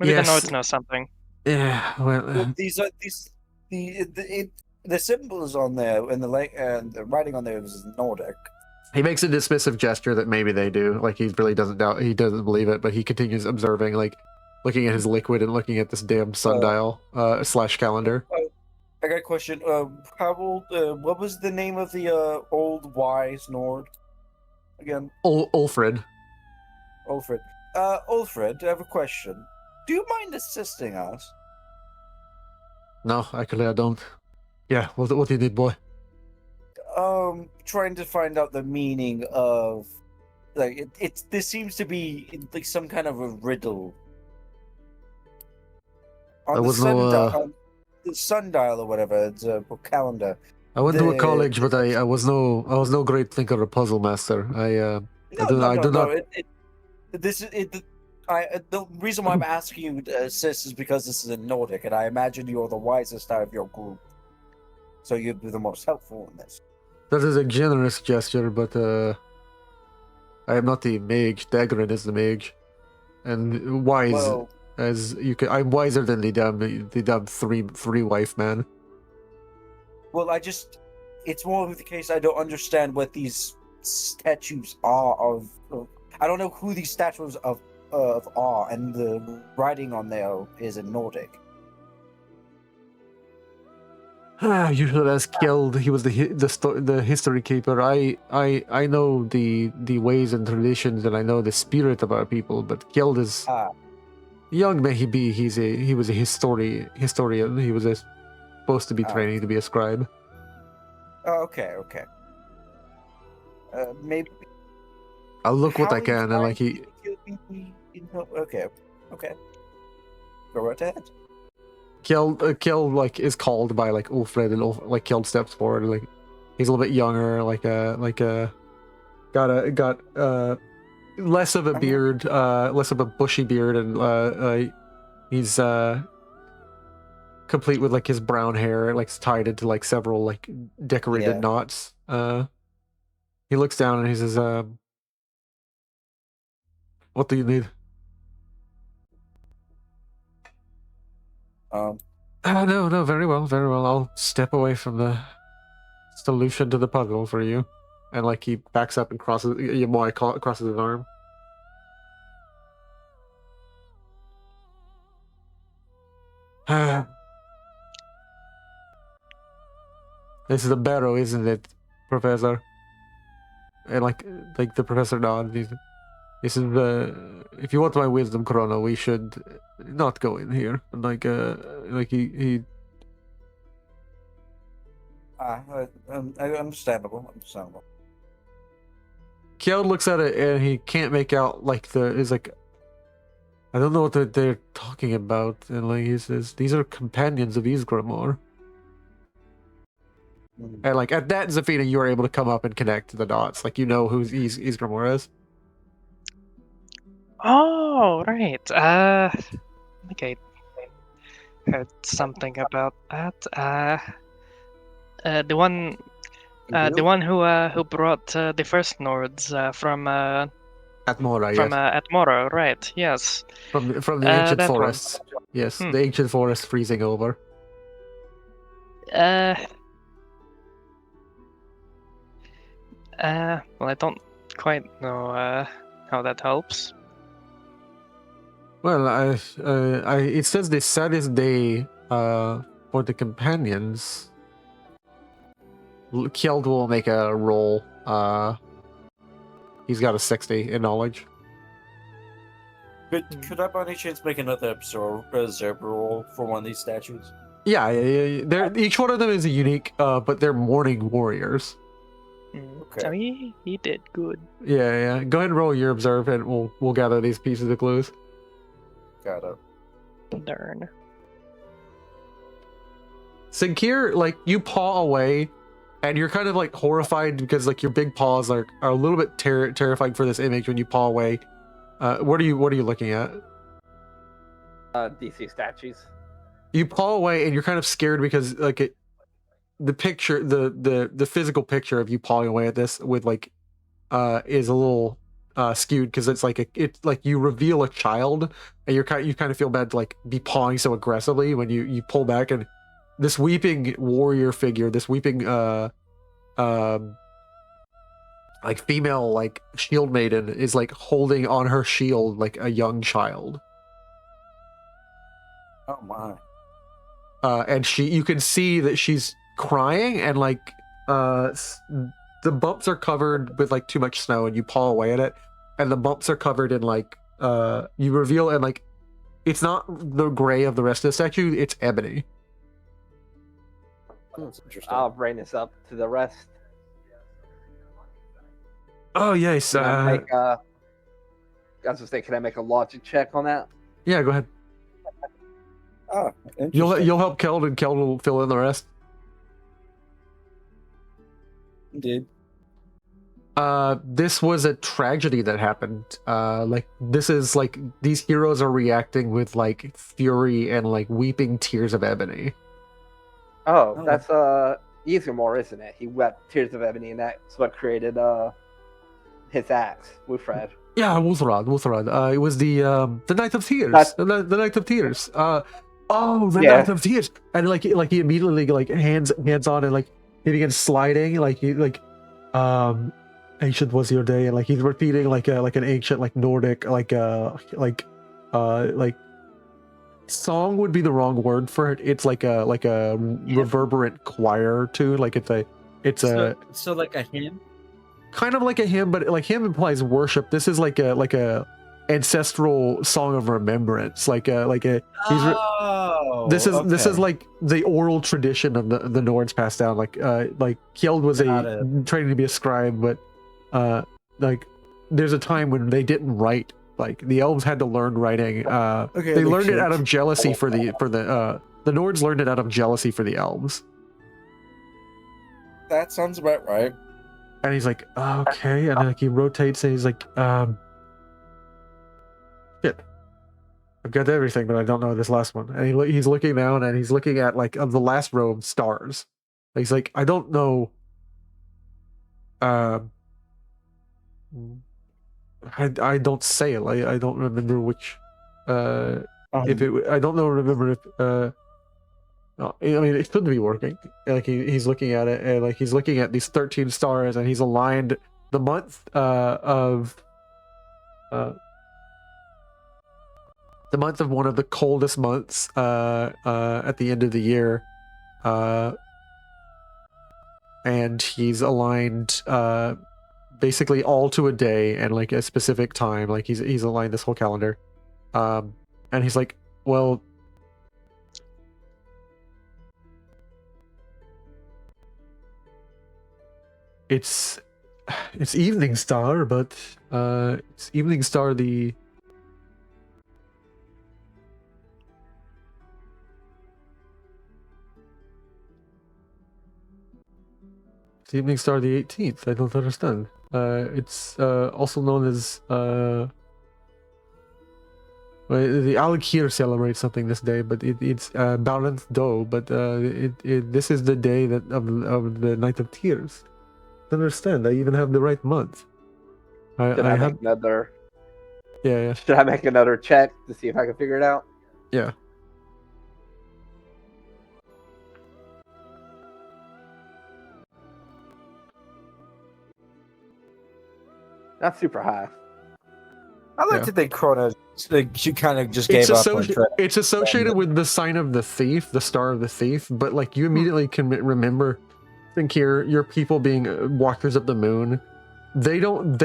Yes. the Nords know something. Yeah, well, the symbols on there and the writing on there is Nordic. he makes a dismissive gesture that maybe they do. Like he really doesn't doesn't believe it, but he continues observing, like looking at his liquid and looking at this damn sundial / calendar. I got a question. How old? What was the name of the old wise Nord again? Ulfred. Ulfred. Ulfred, I have a question. Do you mind assisting us? No, actually I don't. Yeah, what do you need, boy? Trying to find out the meaning of, like, this seems to be like some kind of a riddle. On the sundial or whatever, it's a calendar. I went to a college, but I was no great thinker or puzzle master. I do not. The reason why I'm asking you to assist is because this is in Nordic, and I imagine you're the wisest out of your group, so you'd be the most helpful in this. That is a generous gesture, but I am not the mage. Daedric is the mage, and wise as you can. I'm wiser than the dumb three wife man. Well, it's more of the case I don't understand what these statues are of. I don't know who these statues of are, and the writing on there is in Nordic. You should ask Kjeld. He was the history keeper. I know the ways and traditions, and I know the spirit of our people. But Kjeld is young. May he be? He was a historian. He was supposed to be training to be a scribe. Okay. Maybe I'll look what I can, and like he. Okay. Go right ahead. Kjeld like is called by like Ulfred, and like Kjeld steps forward, like he's a little bit younger, got less of a beard, less of a bushy beard, and he's complete with like his brown hair, like tied into like several like decorated knots. He looks down and he says, "What do you need?" No, very well. I'll step away from the solution to the puzzle for you. And like he backs up and crosses his arm. This is a barrow, isn't it, Professor? And like the professor nods. This is if you want my wisdom, Krona, we should not go in here. Like he. Understandable. Kjeld looks at it and he can't make out I don't know what they're talking about, and like he says, these are companions of Ysgramor. And like at that, Za'Fina, you are able to come up and connect the dots. Like you know who Ysgramor is. Oh, right. I think I heard something about that. The one who brought the first Nords from Atmora, from yes. Atmora, right? Yes. From the ancient that forests. one. Yes, the ancient forest freezing over. Well, I don't quite know how that helps. Well, it says the saddest day for the companions. Kjeld will make a roll. He's got a 60 in knowledge. Could I by any chance make another observer roll for one of these statues? Yeah. Each one of them is a unique, but they're mourning warriors. Okay. So he did good. Yeah. Go ahead and roll your observe, and we'll gather these pieces of clues. Got it. Darn. Sinkir, like, you paw away, and you're kind of like horrified because like your big paws are a little bit terrifying for this image when you paw away. What are you looking at? DC statues. You paw away, and you're kind of scared because like the picture, the physical picture of you pawing away at this with like is a little skewed because it's like you reveal a child, and you kind of feel bad to like be pawing so aggressively when you pull back, and this weeping warrior figure, this weeping like female like shield maiden is like holding on her shield like a young child. Oh my. And you can see that she's crying, and like the bumps are covered with like too much snow, and you paw away at it, and the bumps are covered in like you reveal, and like it's not the gray of the rest of the statue, it's ebony. That's interesting. I'll bring this up to the rest. Oh yes. Can I make I was just saying, can I make a logic check on that? Yeah, go ahead. Oh, You'll help Kjeld, and Kjeld will fill in the rest. Indeed. This was a tragedy that happened. Like this is like these heroes are reacting with like fury and like weeping tears of ebony. Oh, that's Ysgramor, isn't it? He wept tears of ebony, and that's what created his axe, Wulfrad. Yeah, Wulfrad. It was the Night of Tears. The Night of Tears. Night of Tears. And like he immediately like hands on, and like he begins sliding, ancient was your day, and like he's repeating like an ancient like Nordic like song would be the wrong word for it. It's like a reverberant choir tune. Like it's so like a hymn. Kind of like a hymn, but like hymn implies worship. This is like a ancestral song of remembrance. This is like the oral tradition of the Nords passed down. Like Kjeld was training to be a scribe, but like there's a time when they didn't write. Like the elves had to learn writing. They learned it out of jealousy for the Nords learned it out of jealousy for the elves. That sounds about right. And he's like, okay, and then like he rotates, and he's like, shit, I've got everything, but I don't know this last one. And he's looking down, and he's looking at like of the last row of stars. He's like, I don't know. I don't say it. Like, I don't remember which. I don't know. Remember if. No, I mean, it shouldn't be working. Like he's looking at it, and like he's looking at these 13 stars, and he's aligned the month of one of the coldest months at the end of the year, and he's aligned basically all to a day and like a specific time. Like he's aligned this whole calendar, and he's like, well. It's Evening Star, but it's Evening Star the Evening Star the 18th. I don't understand. It's also known as the Alikir celebrates something this day, but it's Baranth Do. But this is the day of the Night of Tears. Understand, I even have the right month. Should I make another? Yeah. Should I make another check to see if I can figure it out? Yeah. Not super high. I like Yeah. to think Krona, she kind of just gave up on trying. It's associated with the sign of the thief, the star of the thief, but like you immediately can remember, think here, your people being walkers of the moon. They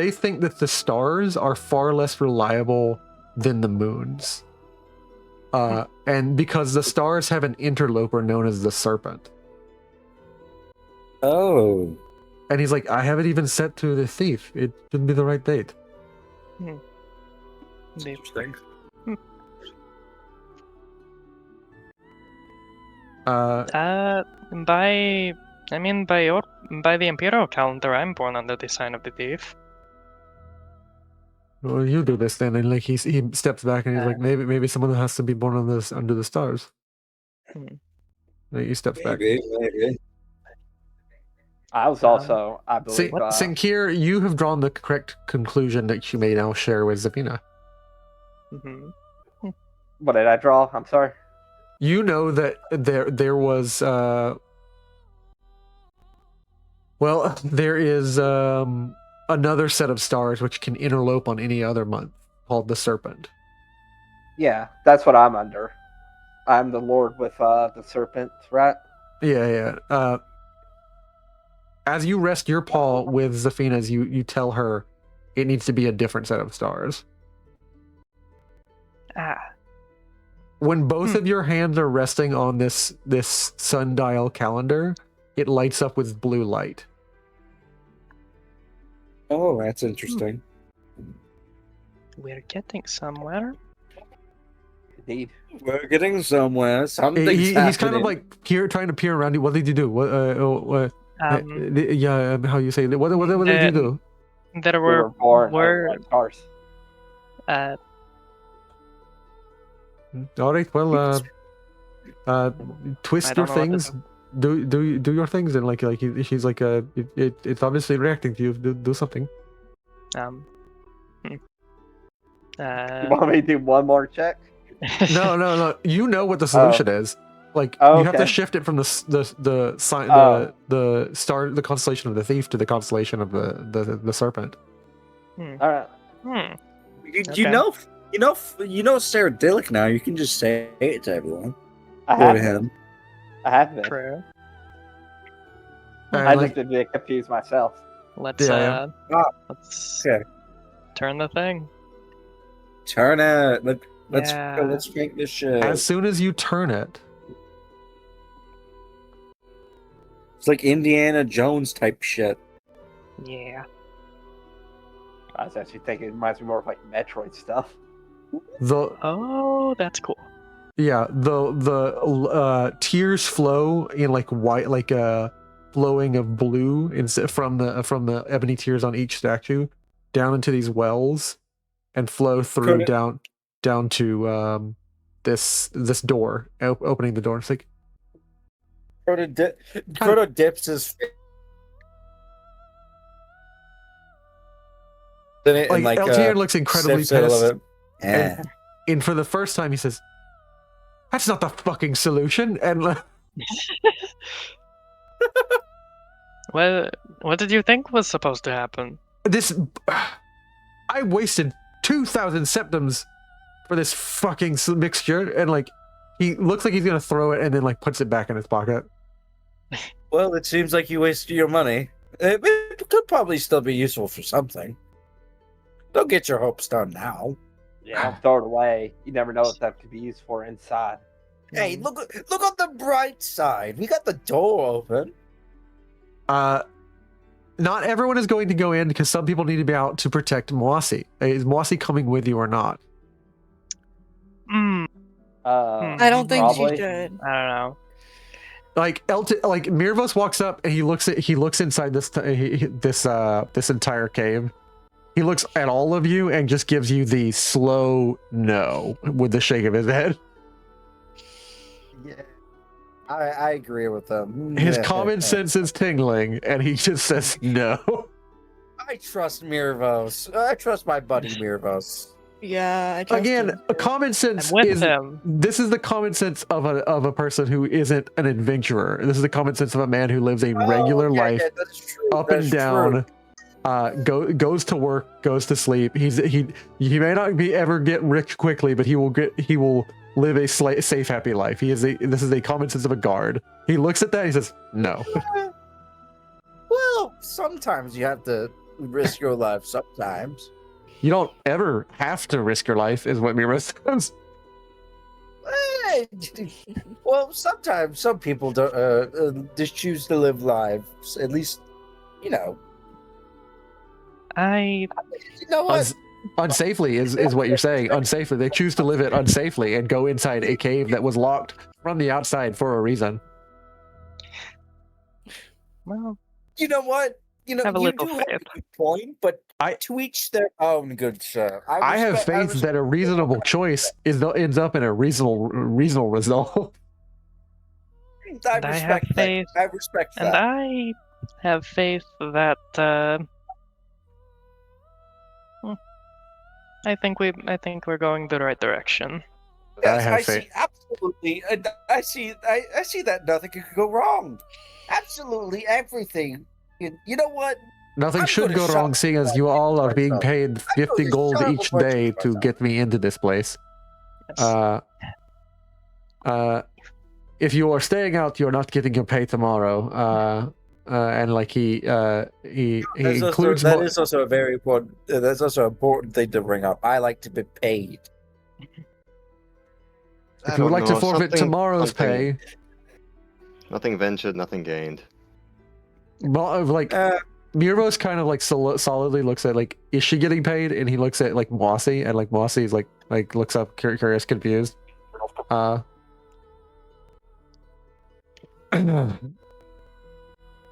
think that the stars are far less reliable than the moons. And because the stars have an interloper known as the serpent. Oh. And he's like, I have it even set to the thief. It shouldn't be the right date. Interesting. By the Imperial calendar, I'm born under the sign of the thief. Well, you do this then, and like he steps back and he's like, maybe someone has to be born on this under the stars. He steps back. Maybe. I was also, I believe. Sinkir, you have drawn the correct conclusion that you may now share with Za'Fina. What did I draw? I'm sorry. You know that there was there is another set of stars which can interlope on any other month called the Serpent. Yeah, that's what I'm under. I'm the Lord with the Serpent, right? Yeah. As you rest your paw with Za'Fina's, you tell her it needs to be a different set of stars. When both of your hands are resting on this sundial calendar, it lights up with blue light. Oh, that's interesting. We're getting somewhere. Indeed. We're getting somewhere. Something's He's kind of like trying to peer around you. What did you do? How you say it? What did you do? There We were born stars. All right. Well, twist your things. Do your things, and she's like it's obviously reacting to you. Do something. You want me to do one more check? No. You know what the solution is. You have to shift it from the constellation of the thief to the constellation of the serpent. All right. You know Sardonic now. You can just say it to everyone. I have been. True. I just did get confused myself. Let's turn the thing. Turn it. Let's make this shit. As soon as you turn it, it's like Indiana Jones type shit. Yeah. I was actually thinking it reminds me more of like Metroid stuff. Oh, that's cool. Yeah, the tears flow in white, flowing of blue from the ebony tears on each statue down into these wells and flow through down to this door, opening the door. It's like Crota dips his in it, and LTN looks incredibly pissed. Yeah. And for the first time, he says, "That's not the fucking solution." And well, what did you think was supposed to happen? I wasted 2,000 septums for this fucking mixture, and he looks like he's gonna throw it, and then puts it back in his pocket. Well, it seems like you wasted your money. It could probably still be useful for something. Don't get your hopes done now. Yeah, throw it away. You never know what that could be used for inside. Hey, look on the bright side. We got the door open. Not everyone is going to go in because some people need to be out to protect Moasi. Is Moasi coming with you or not? I don't think probably. she should. I don't know. Mirvos walks up and he looks inside this entire cave. He looks at all of you and just gives you the slow no with the shake of his head. Yeah, I agree with them. His common sense is tingling, and he just says no. I trust Mirvos. I trust my buddy Mirvos. Yeah, I trust Again, him. a common sense I'm with is him. This is the common sense of a person who isn't an adventurer. This is the common sense of a man who lives a regular life, That's true. up and down. goes to work, goes to sleep. He may not ever get rich quickly, but he will live a safe, happy life. This is a common sense of a guard. He looks at that, he says, no. Well, sometimes you have to risk your life. Sometimes. You don't ever have to risk your life, is what Mira says. Well, sometimes some people don't just choose to live lives. At least, you know. I You know what? Unsafely is what you're saying. Unsafely. They choose to live it unsafely and go inside a cave that was locked from the outside for a reason. well, You know what? You know, Have a you little do have a faith. good point, but to each their own, good sir. I have faith that a reasonable choice ends up in a reasonable result. I and I have respect that. faith, I respect and that. I have faith that I think we're going the right direction. Yes, have I faith. see absolutely. I see that nothing could go wrong. Absolutely everything. You know what? Nothing I'm should gonna go wrong, shut seeing as you all are being paid 50 gonna gold shut up each a bunch of day to myself. get me into this place. Yes. If you are staying out, you're not getting your pay tomorrow. And like he includes That is also a very important. That's also an important thing to bring up. I like to be paid. if you would like to forfeit tomorrow's pay, Nothing ventured, nothing gained. like Miro's kind of like solidly looks at like, is she getting paid? And he looks at like Mossy, and like Mossy's like looks up curious, confused.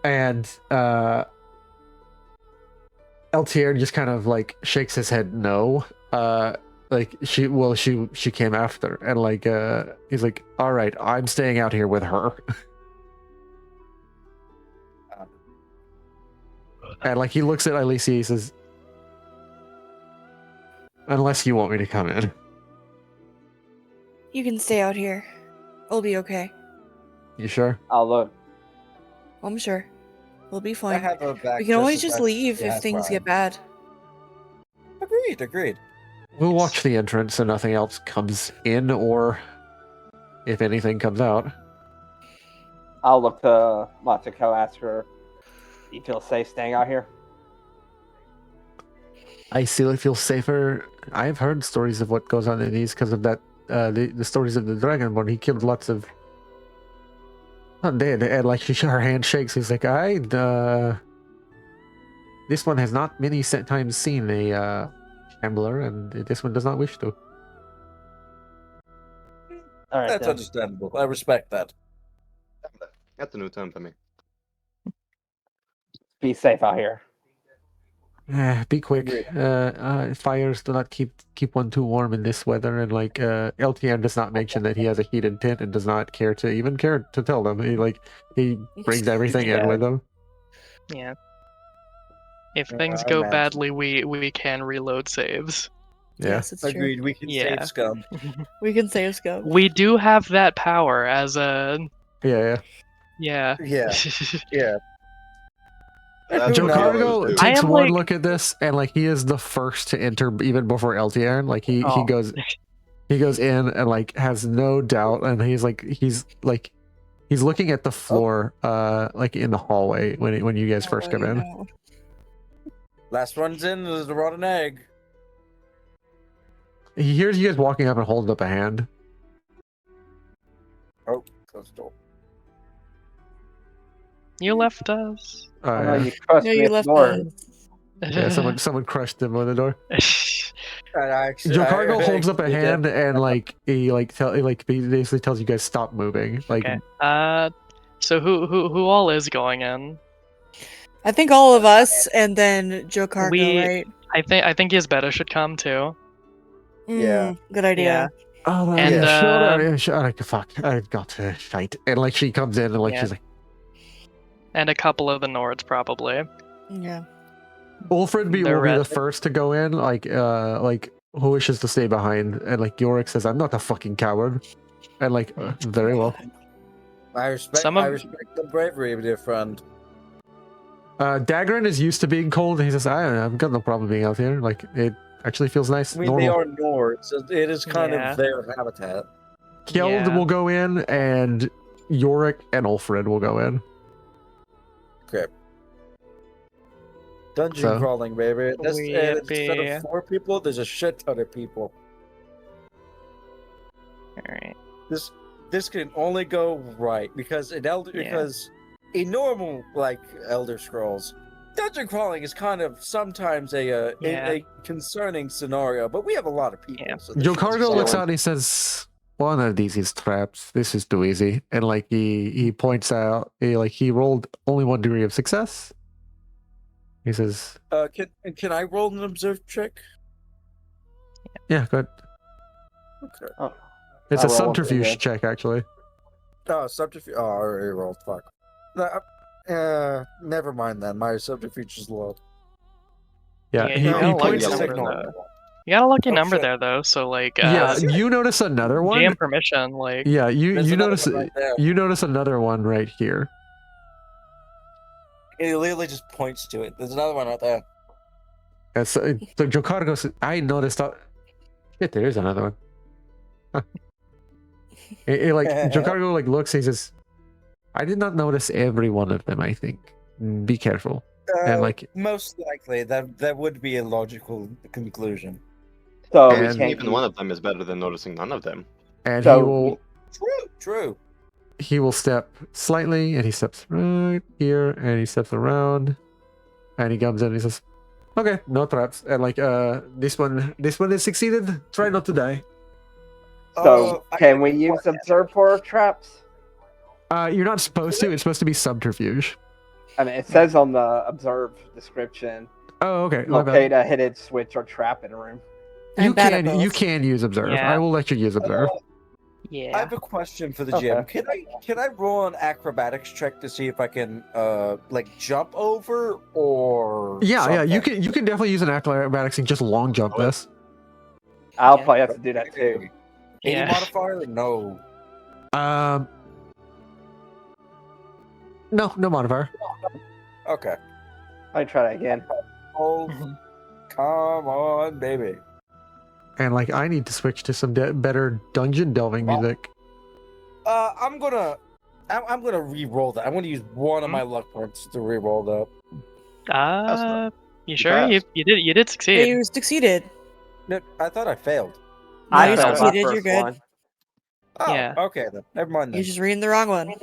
And LTR just kind of like shakes his head no. Like she came after, and like he's like, all right, I'm staying out here with her. And like he looks at Ailisia, he says, unless you want me to come in. You can stay out here. It'll be okay. You sure? I'll look. I'm sure. We'll be I fine. have a back. We can always as just much- leave yeah, if that's things fine. get bad. Agreed. We'll watch the entrance so nothing else comes in, or if anything comes out. I'll look to Matsuko, ask her, do you feel safe staying out here? I still feel safer. I've heard stories of what goes on in these because of that. The stories of the Dragonborn. He killed lots of undead, and like her hand shakes. He's like, this one has not many times seen a shambler, and this one does not wish to. All right, That's then. understandable. I respect that. That's a new term for me. Be safe out here. Be quick. Fires do not keep one too warm in this weather, and like LTN does not mention that he has a heated tent and does not care to tell them. He brings everything in with him. Yeah. If Yeah, things I go imagine. badly, we can reload saves. Yeah. Yes, it's Agreed. We can Yeah. save scum. true. We can save scope. We do have that power as a Yeah. yeah. Yeah. Yeah. That's Joe what Cargo heroes do. I takes am, one like- look at this, and like he is the first to enter even before LTN. Like he Oh. goes in and like has no doubt, and he's looking at the floor, like in the hallway when you guys first come in. No. Last one's in is the rotten egg. He hears you guys walking up and holding up a hand. Oh, close the door. You left us. I know Yeah. you trust No, me you at the left door. us. Yeah, someone crushed him on the door. And I actually, Joe Cargo holds up a actually did. hand and like he basically tells you guys stop moving. Like Okay. So who all is going in? I think all of us, and then Joe Cargo, We- right? I think Isbetta should come too. Yeah. Good idea. oh, And, fuck, I got to fight. And like she comes in and like Yeah. she's like, And a couple of the Nords probably. Yeah. Ulfred will be the rest- first to go in, like who wishes to stay behind, and like Yorick says, I'm not a fucking coward. And like very well. I respect. Some of- I respect the bravery of dear friend. Dagran is used to being cold, and he says, I've got no problem being out here. Like, it actually feels nice. I mean, they normal. are Nords, so it is kind Yeah. of their habitat. Kjeld Yeah. will go in, and Yorick and Ulfred will go in. Okay. Dungeon So- crawling, baby. That's, instead Yippee. of 4 people, there's a shit ton of people. Alright. This can only go right because in normal like Elder Scrolls, dungeon crawling is kind of sometimes a concerning scenario, but we have a lot of people. Yeah. So this Joe should be Cargo looks fine. out and he says, "One of these is traps. This is too easy." And like he points out, he rolled only 1 degree of success. He says, Can I roll an observe check? "Yeah, good. Okay. Oh, It's I a roll one subterfuge pretty good. check, actually." Oh, subterfuge. Oh, I already rolled. Fuck. Never mind then. My subterfuge is low. Yeah, Yeah, he, you he got a lucky points. just number, ignore though. You got a lucky Oh, number shit. there, though. So like, Yeah, you notice another one. GM permission, like, Yeah, you There's you another notice one right there. you notice another one right here. It literally just points to it. There's another one right there. And so Joe Cargo goes, "I noticed that." Shit, there is another one. Huh. Joe Cargo looks. He says, "I did not notice every one of them. I think. Be careful." And Most likely that would be a logical conclusion. So And we Noticing can't even one of them is better than noticing none of them. and So True. he will step slightly, and he steps right here, and he steps around, and he comes in. And he says, "Okay, no traps." And this one is succeeded. Try not to die. So I can got we a use question. observe for traps? You're not supposed to. It's supposed to be subterfuge. I mean, it says on the observe description, Oh, okay. My bad. locate a hidden switch or trap in a room. I'm You bad at can both. use observe. Yeah. I will let you use observe. I yeah. have a question for the Okay. GM. Can I roll an acrobatics check to see if I can jump over or Yeah, you something? can definitely use an acrobatics and just long jump this. I'll Yeah. probably have to do that too. Any Yeah. modifier? No. No modifier. Okay. Let me try that again. Oh, Mhm. come on, baby. And I need to switch to some better dungeon delving music. I'm gonna re-roll that. I'm gonna use one of my luck points to re-roll that. You sure? You did Yeah, succeed. you succeeded. No, I thought I failed. I you failed my succeeded. You're first good. one. Oh, Yeah. okay then. Never mind You're then. just reading the wrong one.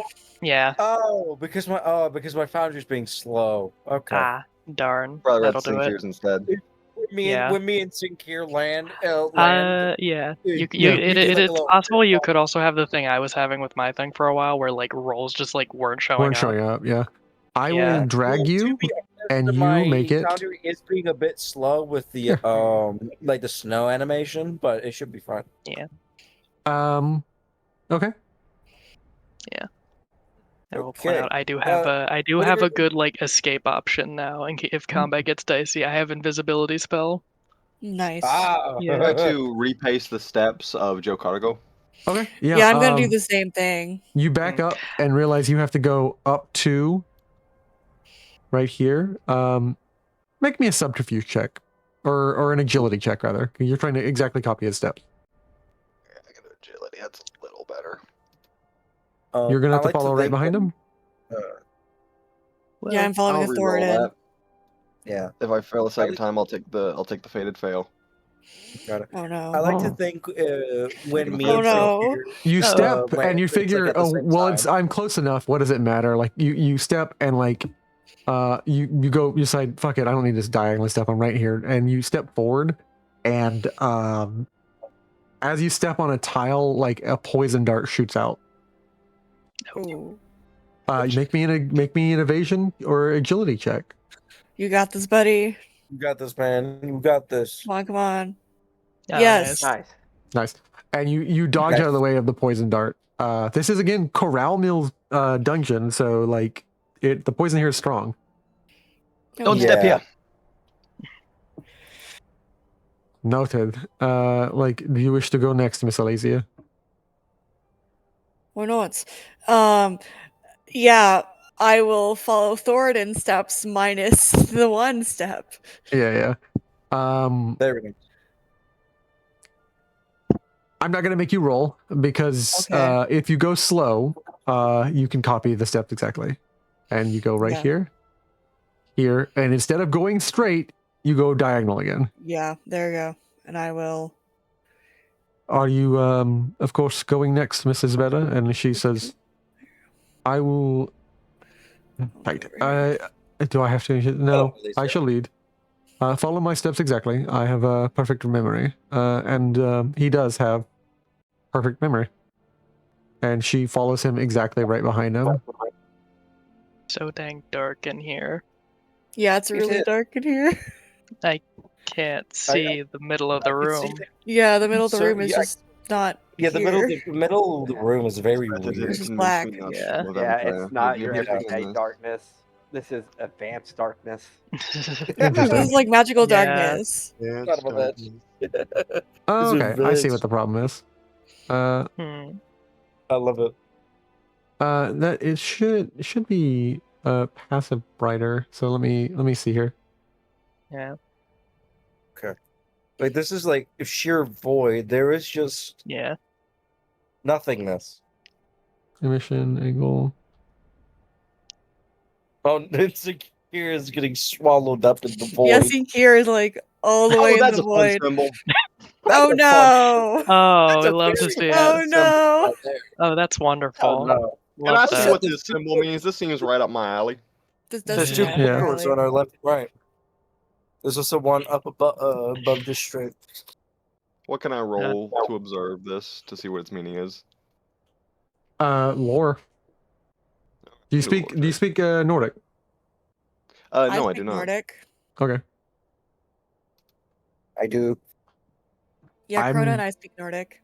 Yeah. Oh, because my foundry's being slow. Okay. Ah, darn. Probably read That'll do it. Sinclair's instead. When me and Sinclair land, Yeah. you It do, like, a it's little- possible you could also have the thing I was having with my thing for a while, where rolls just weren't showing Weren't up. showing up. Yeah. I Yeah. will drag Well, to you, be honest, and my you make it. foundry is being a bit slow with the the snow animation, but it should be fine. Okay. I will point Okay. out I do have whatever- a good escape option now. If combat gets dicey, I have invisibility spell. Nice. Ah, Yeah. I'd like to repace the steps of Joe Cargo. Okay. Yeah, Yeah. I'm gonna do the same thing. You back up and realize you have to go up to right here. Make me a subterfuge check, or an agility check rather. You're trying to exactly copy his steps. I got agility. That's a little better. You're gonna I have to like follow right think behind when- him. Yeah, I'm following I'll with re-roll Thorodan. that. Yeah, If I fail a second time, I'll take the faded fail. got it. Oh no. I like to Oh. think when me Oh, and no. Sinclair, You step land, and you it's, like, figure, at the oh same well, time. I'm close enough. What does it matter? You step and you go. You decide, fuck it. I don't need this diagonal step. I'm right here, and you step forward, and as you step on a tile, a poison dart shoots out. Ooh. Make me an evasion or agility check. You got this, buddy. You got this, man. You got this. Come on, come on. Ah, Yes. nice. Nice. Nice. And you dodge Okay. out of the way of the poison dart. This is again Corral Mill's dungeon, so the poison here is strong. Oh, Don't yeah. step here. Noted. Do you wish to go next, Miss Ailisia? Why not? Yeah. I will follow Thorodan steps minus the one step. Yeah. There we go. I'm not gonna make you roll because Okay. if you go slow, you can copy the steps exactly, and you go right Yeah. here, and instead of going straight, you go diagonal again. Yeah, there you go. And I will. Are you, of course, going next, Mrs. Beta? And she says, "I will." Right. Do I have to? No, I shall lead. Follow my steps exactly. I have a perfect memory, and he does have perfect memory. And she follows him exactly right behind him. So dang dark in here. Yeah, it's really dark in here. I can't see the middle of the room. Yeah, the middle of the So, room is yeah, just not. Yeah, the here. middle of the room is very That weird. It's just black. Yeah. Yeah, it's not your Maybe everyday it's- darkness. This is advanced darkness. This Interesting. is like magical Yeah. darkness. Yeah, Forgot about that. Oh, It's okay. I see advanced. what the problem is. Hmm. I love it. That it should be passive brighter. So let me see here. Yeah. Like this is like sheer void. There is just Yeah. nothingness. Emission angle. Oh, it's like here is getting swallowed up in the void. Yeah, see here is like all the way in that's the a fun void. symbol. Oh That's a no! Oh, That's I a love to very see Oh it. no! right there. Oh, that's wonderful. Oh no! Can I Love see that. what this symbol means? This seems right up my alley. This There's does two seem Yeah. portals on our left and right. There's also one up above this strip. What can I roll to observe this to see what its meaning is? Lore. Do you speak Nordic? No, I speak do not. Nordic. Okay. I do. Yeah, I'm- Krona and I speak Nordic.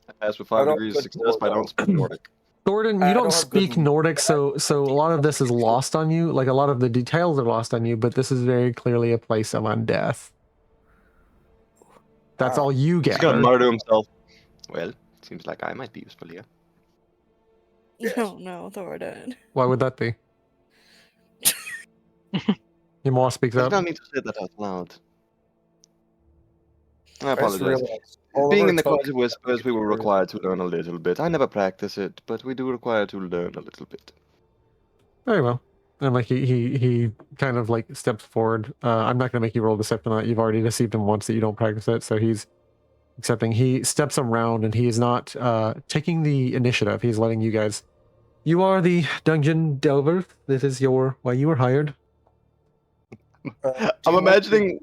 I passed with I 5 don't degrees of good success, lore, but I don't speak Nordic. Thornton, I you don't don't have good speak Nordic, so a lot of this is lost on you. Like a lot of the details are lost on you, but this is very clearly a place of undeath. That's all you He's gonna gather. mutter to himself. Well, seems like I might be useful here. Oh no, Thorodan. Why would that be? Yamor speaks There's up. no need to say that out loud. I I just apologize. realized all of Being our in the talk- College of Whispers, we were required to learn a little bit. I never practice it, but we do require to learn a little bit. Very well. And like he kind of like steps forward. I'm not gonna make you roll deception on that. You've already deceived him once that you don't practice it, so he's accepting. He steps around and he is not taking the initiative. He's letting you guys. You are the dungeon delver. This is why you were hired. I'm imagining,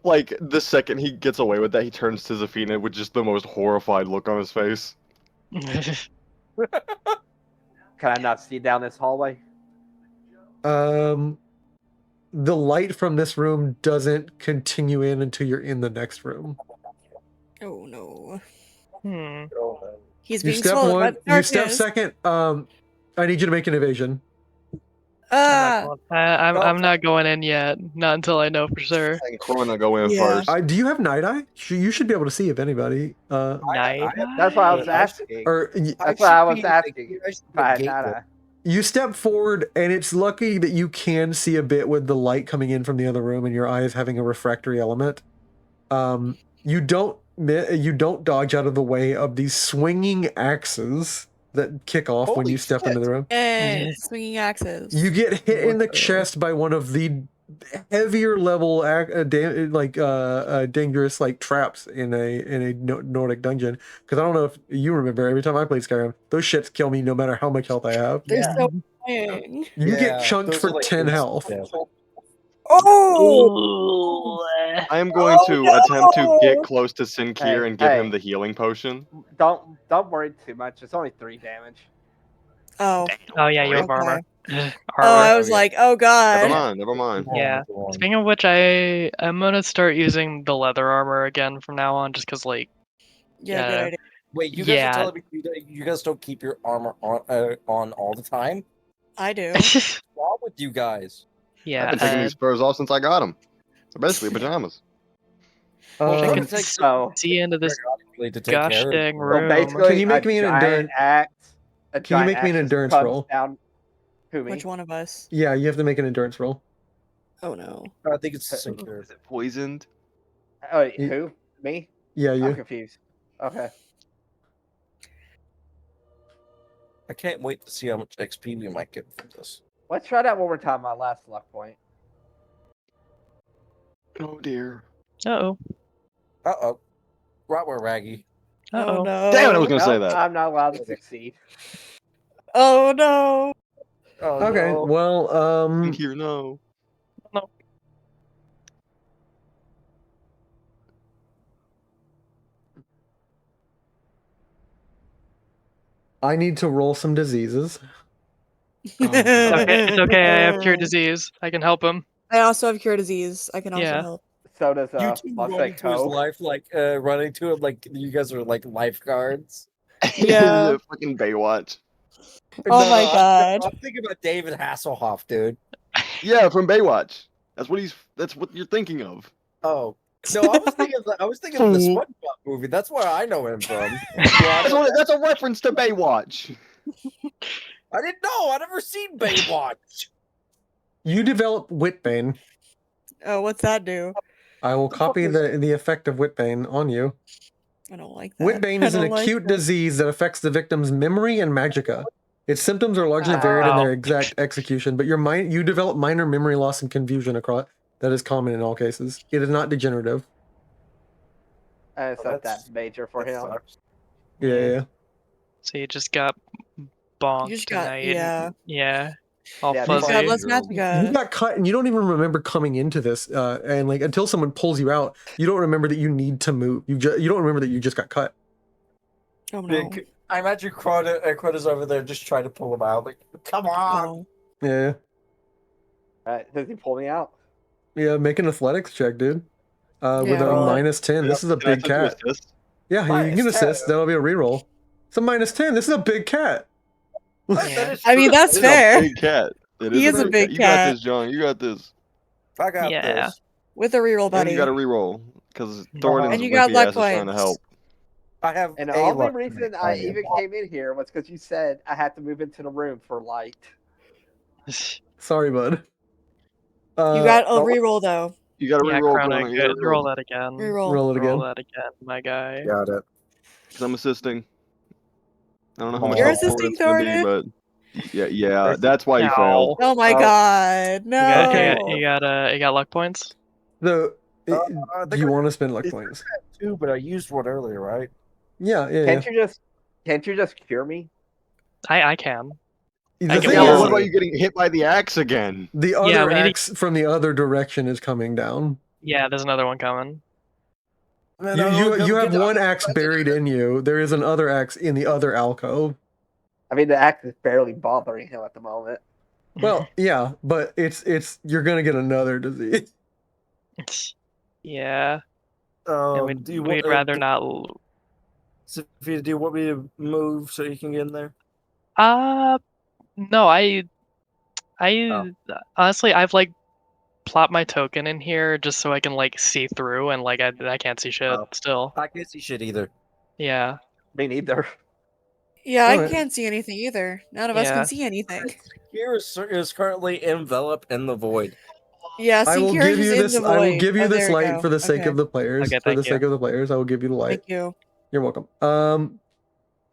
like, the second he gets away with that, he turns to Za'Fina with just the most horrified look on his face. Can I not see down this hallway? The light from this room doesn't continue in until you're in the next room. Oh no. Hmm. He's You being step swallowed by one. the You step darkness. second. I need you to make an evasion. I'm not going in yet. Not until I know for sure. And Krona go in Yeah. first. Do you have night eye? You should be able to see if anybody. Night. That's what I was asking. Or That's what I was asking. If I had nada. you step forward, and it's lucky that you can see a bit with the light coming in from the other room, and your eyes having a refractory element. You don't dodge out of the way of these swinging axes that kick off when Holy you step into the room. And swinging axes. You get hit in the chest by one of the heavier level dangerous like traps in a Nordic dungeon. Because I don't know if you remember, every time I played Skyrim, those shits kill me no matter how much health I have. They're so annoying. You get chunked those for are like 10 those- health. yeah. Oh! I am going to attempt to get close to Sinkir and give him the healing potion. Don't worry too much. It's only 3 damage. Oh. Oh yeah, you have Okay. armor. Oh, I was like, oh god. Never mind. Yeah. Speaking of which, I'm gonna start using the leather armor again from now on, just because like. Yeah, good idea. Wait, you guys Yeah. are telling me you guys don't keep your armor on all the time? I do. What's wrong with you guys? Yeah. I've been taking these spurs off since I got them. They're basically pajamas. I can so see into this periodically to take gosh care of dang it. So room. basically, Can you make a me an giant endurance? axe. Can you make me an endurance roll? Down, Who, me? Which one of us? Yeah, you have to make an endurance roll. Oh no. I think it's secure. Is it poisoned? Oh, wait, who? Me? Yeah, I'm you. confused. Okay. I can't wait to see how much XP we might get from this. Let's try that one more time. My last luck point. Oh dear. Uh-oh. Uh-oh. Right where Raggy. Oh Uh-oh. no. Damn it, I was gonna say Nope, that. I'm not allowed to succeed. Oh no. Oh, Okay, no. well, Here, no. No. I need to roll some diseases. It's okay. It's okay. I have cure disease. I can help him. I also have cure disease. I can also Yeah. help. So does You two Monte running to his Co. life, like running to him, like you guys are like lifeguards. Yeah. The fucking Baywatch. Oh my God. I'm thinking about David Hasselhoff, dude. Yeah, from Baywatch. That's what you're thinking of. Oh no, I was thinking of the SpongeBob movie. That's where I know him from. That's a reference to Baywatch. I didn't know. I never seen Baywatch. You develop Whitbane. Oh, what's that do? I will copy the effect of Whitbane on you. I don't like that. Whitbane is an acute disease that affects the victim's memory and magicka. Its symptoms are largely varied in their exact execution, but you develop minor memory loss and confusion across that is common in all cases. It is not degenerative. It's not that major for him. Yeah. So you just got bonked. You just got, tonight. yeah. Yeah. All Yeah, You just got fuzzy. less You magicka. got cut, and you don't even remember coming into this. And like until someone pulls you out, you don't remember that you need to move. You don't remember that you just got cut. Oh no. I imagine Crona's over there just trying to pull him out. Like, come on. Oh. Yeah. Does he pull me out? Yeah. Make an athletics check, dude. With Yeah. a minus 10. This is a big cat. Yeah, you can Minus assist. 10. That'll be a reroll. It's a minus 10. This is a big cat. Yeah. I mean, that's fair. Big cat. He is a big You cat. got this, John. You got this. I got Yeah. this. With a reroll, And buddy. you got to reroll because Thorodan's And you got wimpy luck ass is trying to points. help. I have And the a only luck reason point. I even came in here was because you said I had to move into the room for light. Sorry, bud. You got a reroll though. You got to Yeah, reroll, Krona, Krona. You gotta roll that again. Reroll. Roll it again. Roll that again, my guy. Got it. Because I'm assisting. I don't know how much You're help assisting Thorodan's gonna be, but yeah, that's why you Ow. failed. Oh my god. No. You got luck points? Do you want to spend luck It's- points? Two, but I used one earlier, right? Yeah. Can't you just cure me? I can. The I thing can Yeah, roll. is, what about you getting hit by the axe again? the Yeah, other we need to- axe from the other direction is coming down. Yeah, there's another one coming. You have one axe buried in you. There is another axe in the other alcove. I mean, the axe is barely bothering him at the moment. Well, yeah, but it's you're gonna get another disease. Yeah. And we'd rather not. Sophia, do you want me to move so you can get in there? No, I honestly, I've like plopped my token in here just so I can like see through, and like I can't see shit Oh. still. I can't see shit either. Yeah. Me neither. Yeah, I Alright. can't see anything either. None of us Yeah. can see anything. Here is currently enveloped in the void. Yeah, I will Secure give is you in this. the I will void. give you Oh, this there we light go. for the sake Okay. of the players. Okay, for the thank sake you. of the players, I will give you the light. Thank you. You're welcome.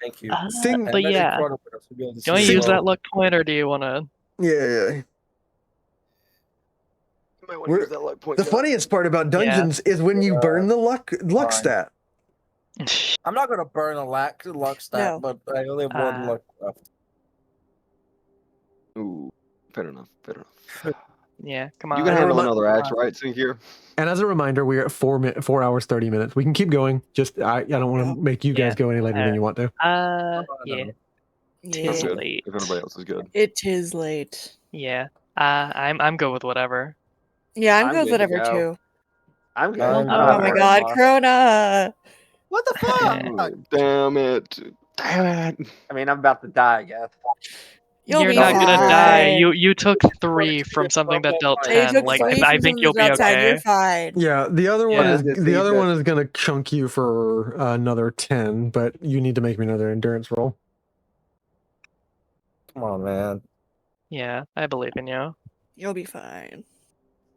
Thank you. Sing. But yeah. Do you want Do you want to use that luck point, or do you want to? Yeah. You might want to We're- use that luck point. The yeah. funniest part about dungeons is when you burn the luck fine. stat. I'm not gonna burn a luck stat, No. but I only have one luck left. Ooh, fair enough. Yeah, come You on. can handle remi- another axe, right? Sink here. And as a reminder, we are at 4 hours 30 minutes. We can keep going. Just I don't want to make you guys go any later than you want to. Yeah. Yeah. Tis Good. late. If everybody else is good. It is late. Yeah. I'm good with whatever. Yeah, I'm I'm good with good to whatever go. too. I'm good. Oh Oh my god, Krona! What the fuck? Oh, damn it! Damn it! I mean, I'm about to die, I guess. You'll You're be not gonna die. fine. You took 3 from something that dealt Yeah, you 10. took Like 3 I from think you'll be something outside, okay. You're fine. Yeah, the other one Yeah. is gonna chunk you for another 10, but you need to make me another endurance roll. Come on, man. Yeah, I believe in you. You'll be fine.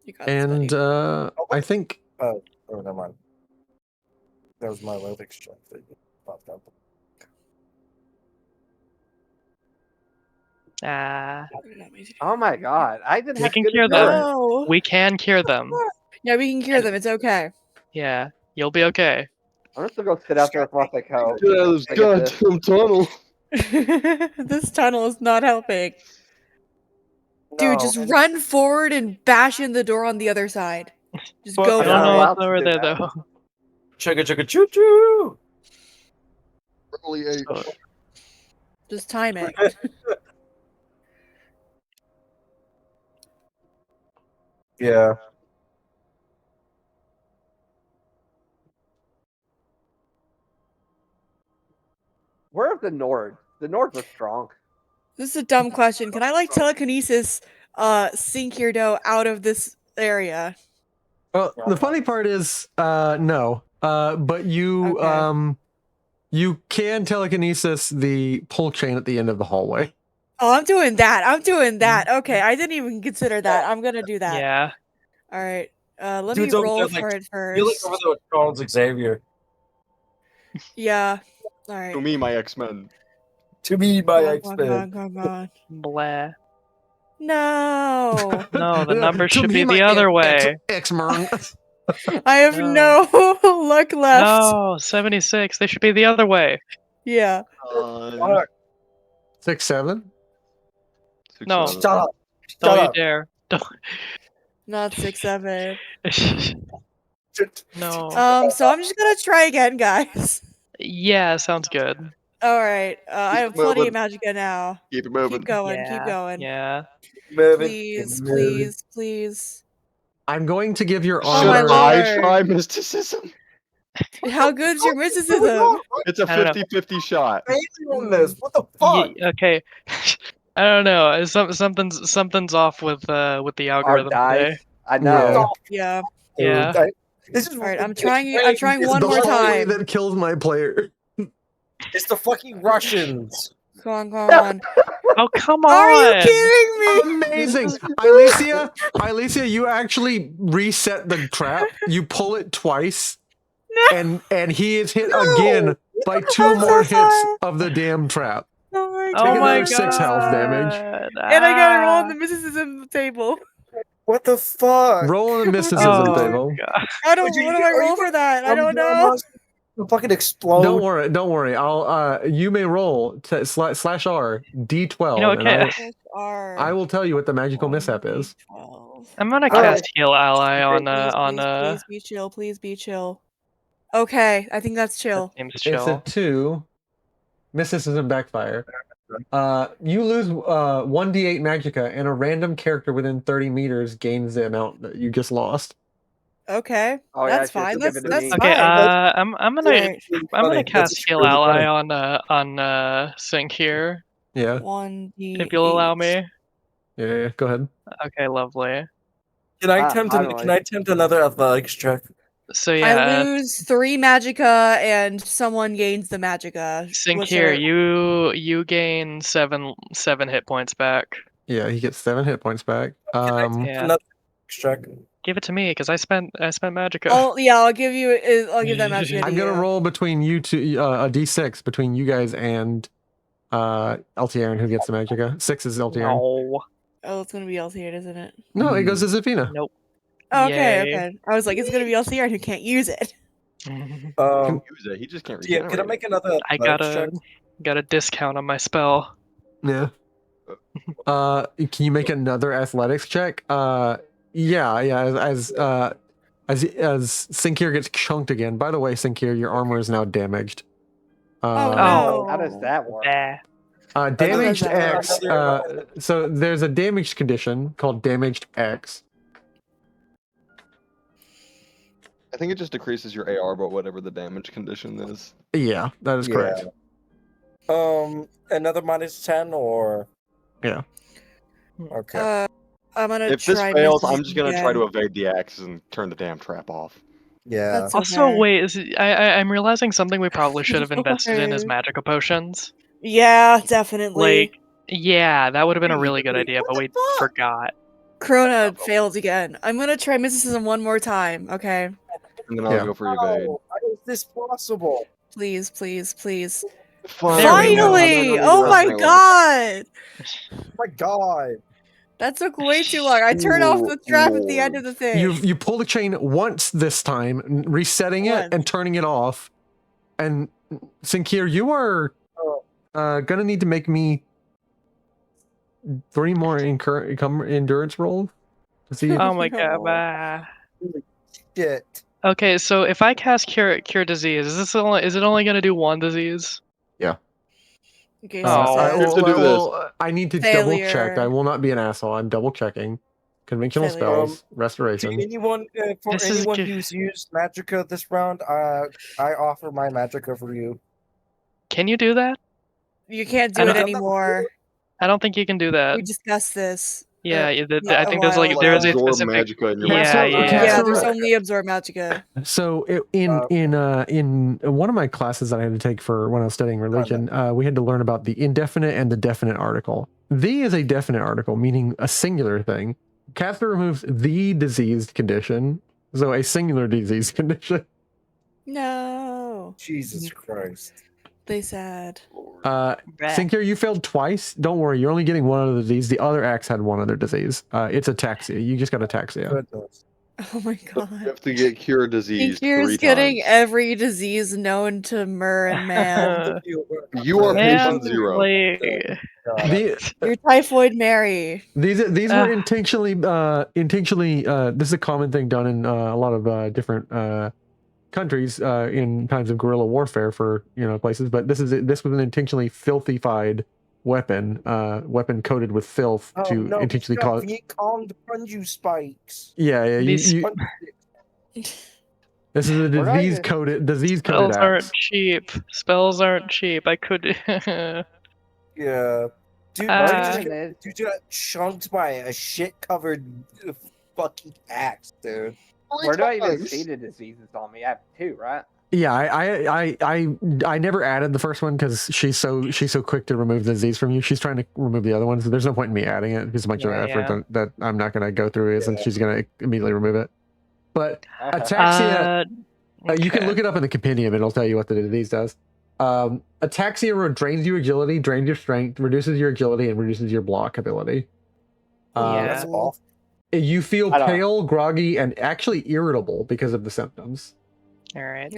You got this, And buddy. I think Oh, never mind. That was my loathing strength that popped up. Oh my god! I didn't We have can good cure endurance. them. No. We can cure them. Yeah, we can cure them. It's okay. Yeah, you'll be okay. I'm just gonna go sit out there with my coat. Get out of this I get this. goddamn tunnel. This tunnel is not helping. Dude, No. just run forward and bash in the door on the other side. Just But go I I'm for don't not know it. allowed what's to over do there that. though. Chugga chugga choo choo. Early H. So, Just time it. Yeah. Where are the Nords? The Nords are strong. This is a dumb question. Can I like telekinesis sink your dough out of this area? well, the funny part is no. But you Okay. you can telekinesis the pull chain at the end of the hallway. Oh, I'm doing that. I'm doing that. Okay, I didn't even consider that. I'm gonna do that. yeah. All right. Let Dude's me over roll there, for like, it You're like first. over there with Charles Xavier. Yeah. All right. To me, my X-Men. To me, my Come on, X-Men. come on. Blah. No. No, the numbers To should me, be my the other way. X-Mern. I have no luck left. No, 76. They should be the other way. Yeah. Fuck. 6, 7. No. Shut up. Don't Shut you up. dare. Don't. Not 6, 7. No. So I'm just gonna try again, guys. Yeah, sounds good. All right. I have plenty of moving. magicka now. Keep it moving. Keep going. Yeah. Keep going. Yeah. Moving. Please, Moving. please, please. I'm going to give your Oh my armor. Should I lord. try mysticism? How good's your mysticism? It's a I don't know. 50-50 shot. Crazy on this. What the fuck? Okay. I don't know. Something's off with the Our algorithm today. dice. I know. Yeah. Yeah. Dude, this is All right. I'm trying. I'm trying It's one the more hallway time. that kills my player. It's the fucking Russians. Come on, come on. Oh, come on. Are you kidding me? Amazing, Ailisia, you actually reset the trap. You pull it twice, No. and he is hit again by 2 I'm so more hits sorry. of the damn trap. Oh my Oh Take my another 6 health damage. god. And I got it all on the mysticism table. What the fuck? Roll on the mysticism Oh table. god. I don't. Would you- What do I are roll you for that? I Are don't you know. gonna fucking explode. Don't worry. I'll you may roll slash R D12, You know, and okay. I will tell you what the magical mishap is. 12. I'm gonna Alright. cast Heal Ally on Please be chill. Please be chill. Okay, I think that's chill. Seems It's a chill. 2. Mysticism backfire. You lose 1d8 magicka, and a random character within 30 meters gains the amount that you just lost. Okay, Oh, yeah, that's I should've fine. given it to That's me. fine. Okay, I'm gonna Alright. I'm gonna cast Heal Ally on Sync here, Yeah. 1d8. if you'll allow me. Yeah. Go ahead. Okay, lovely. Can I attempt another athletics check? So I yeah, lose 3 magicka, and someone gains the magicka. Sync What's here. their- You gain seven hit points back. Yeah, he gets 7 hit points back. Yeah. Another check. Give it to me because I spent magicka. I'll give you. I'll give that magicka to I'm you. gonna roll between you two a d6 between you guys and Altieren, who gets the magicka. 6 is Altieren. No. Oh, it's gonna be Alcier, isn't it? No, it goes to Za'Fina. Nope. Oh, okay, Yay. okay. I was like, it's gonna be Alcier who can't use it. Use it. He just can't Yeah, regenerate. can I make another I athletics got a discount on my spell. Yeah. Can you make another athletics check? Yeah. As Sinkir gets chunked again. By the way, Sinkir, your armor is now damaged. Oh, no. How does that work? Damaged Another- X. So there's a damaged condition called damaged X. I think it just decreases your AR, but whatever the damage condition is. Yeah, that is correct. Another -10 or Yeah. okay. I'm gonna If this try fails, mysticism I'm just gonna again. try to evade the X and turn the damn trap off. Yeah. That's Also, okay. wait, I'm realizing something we probably should have invested in is Okay. magical potions. Yeah, definitely. Like, Yeah, that would have been a really good Wait, idea, what but the we fuck? forgot. Krona failed again. I'm gonna try mysticism one more time, okay? And then I'll Yeah. go for evade. How is this possible? Please, please, please. There we go. Finally! No, Oh my no, no. god! Oh my god. That took way too long. I turned off the trap at the end of the thing. You pull the chain once this time, resetting it and Once. turning it off. And Sinkir, you are gonna need to make me 3 more endurance rolls to see. Oh my No. god. Bah. Shit. Okay, so if I cast cure disease, is it only gonna do one disease? Okay, Oh. so I have to do this. I need to double check. Failure. I will not be an asshole. I'm double checking. Conventional Failure. spells, To restoration. anyone, for This is anyone ju- who's used Magicka this round, I offer my Magicka for you. Can you do that? you can't I do it don't- anymore. I don't think you can do that. We discussed this. Yeah, a I think there's while like there is a ago. Absorb specific. magicka in your Yeah, weapon. yeah. Yeah, there's only absorb magicka. So in one of my classes that I had to take for when I was studying religion, we had to learn about the indefinite and the definite article. The is a definite article, meaning a singular thing. Caster removes the diseased condition, so a singular disease condition. No, Jesus Christ. they sad. Sinclair, you failed twice. Don't worry, you're only getting one other disease. The other axe had one other disease. It's ataxia. You just got ataxia. Goodness. Oh my You god. have to get cure disease Here's 3 getting times. every disease known to Mur and man. You are Man, patient 0. like, You're typhoid Mary. These were intentionally this is a common thing done in a lot of different countries in times of guerrilla warfare for places, but this was an intentionally filthified weapon coated with filth to intentionally cause. Calmed Punju spikes. Yeah, These this is a disease coated spells aren't axe. cheap. Spells aren't cheap. I could. Yeah. Dude, dude got chunked by a shit-covered fucking axe, dude. Where do I even see the diseases on me? I have 2, right? Yeah, I never added the first one because she's so quick to remove the disease from you. She's trying to remove the other ones. So there's no point in me adding it. It's a bunch of effort that I'm not going to go through it, and she's going to immediately remove it. But ataxia, you can look it up in the compendium. It'll tell you what the disease does. Ataxia drains your agility, drains your strength, reduces your agility, and reduces your block ability. That's awful. You feel pale, groggy, and actually irritable because of the symptoms. All right.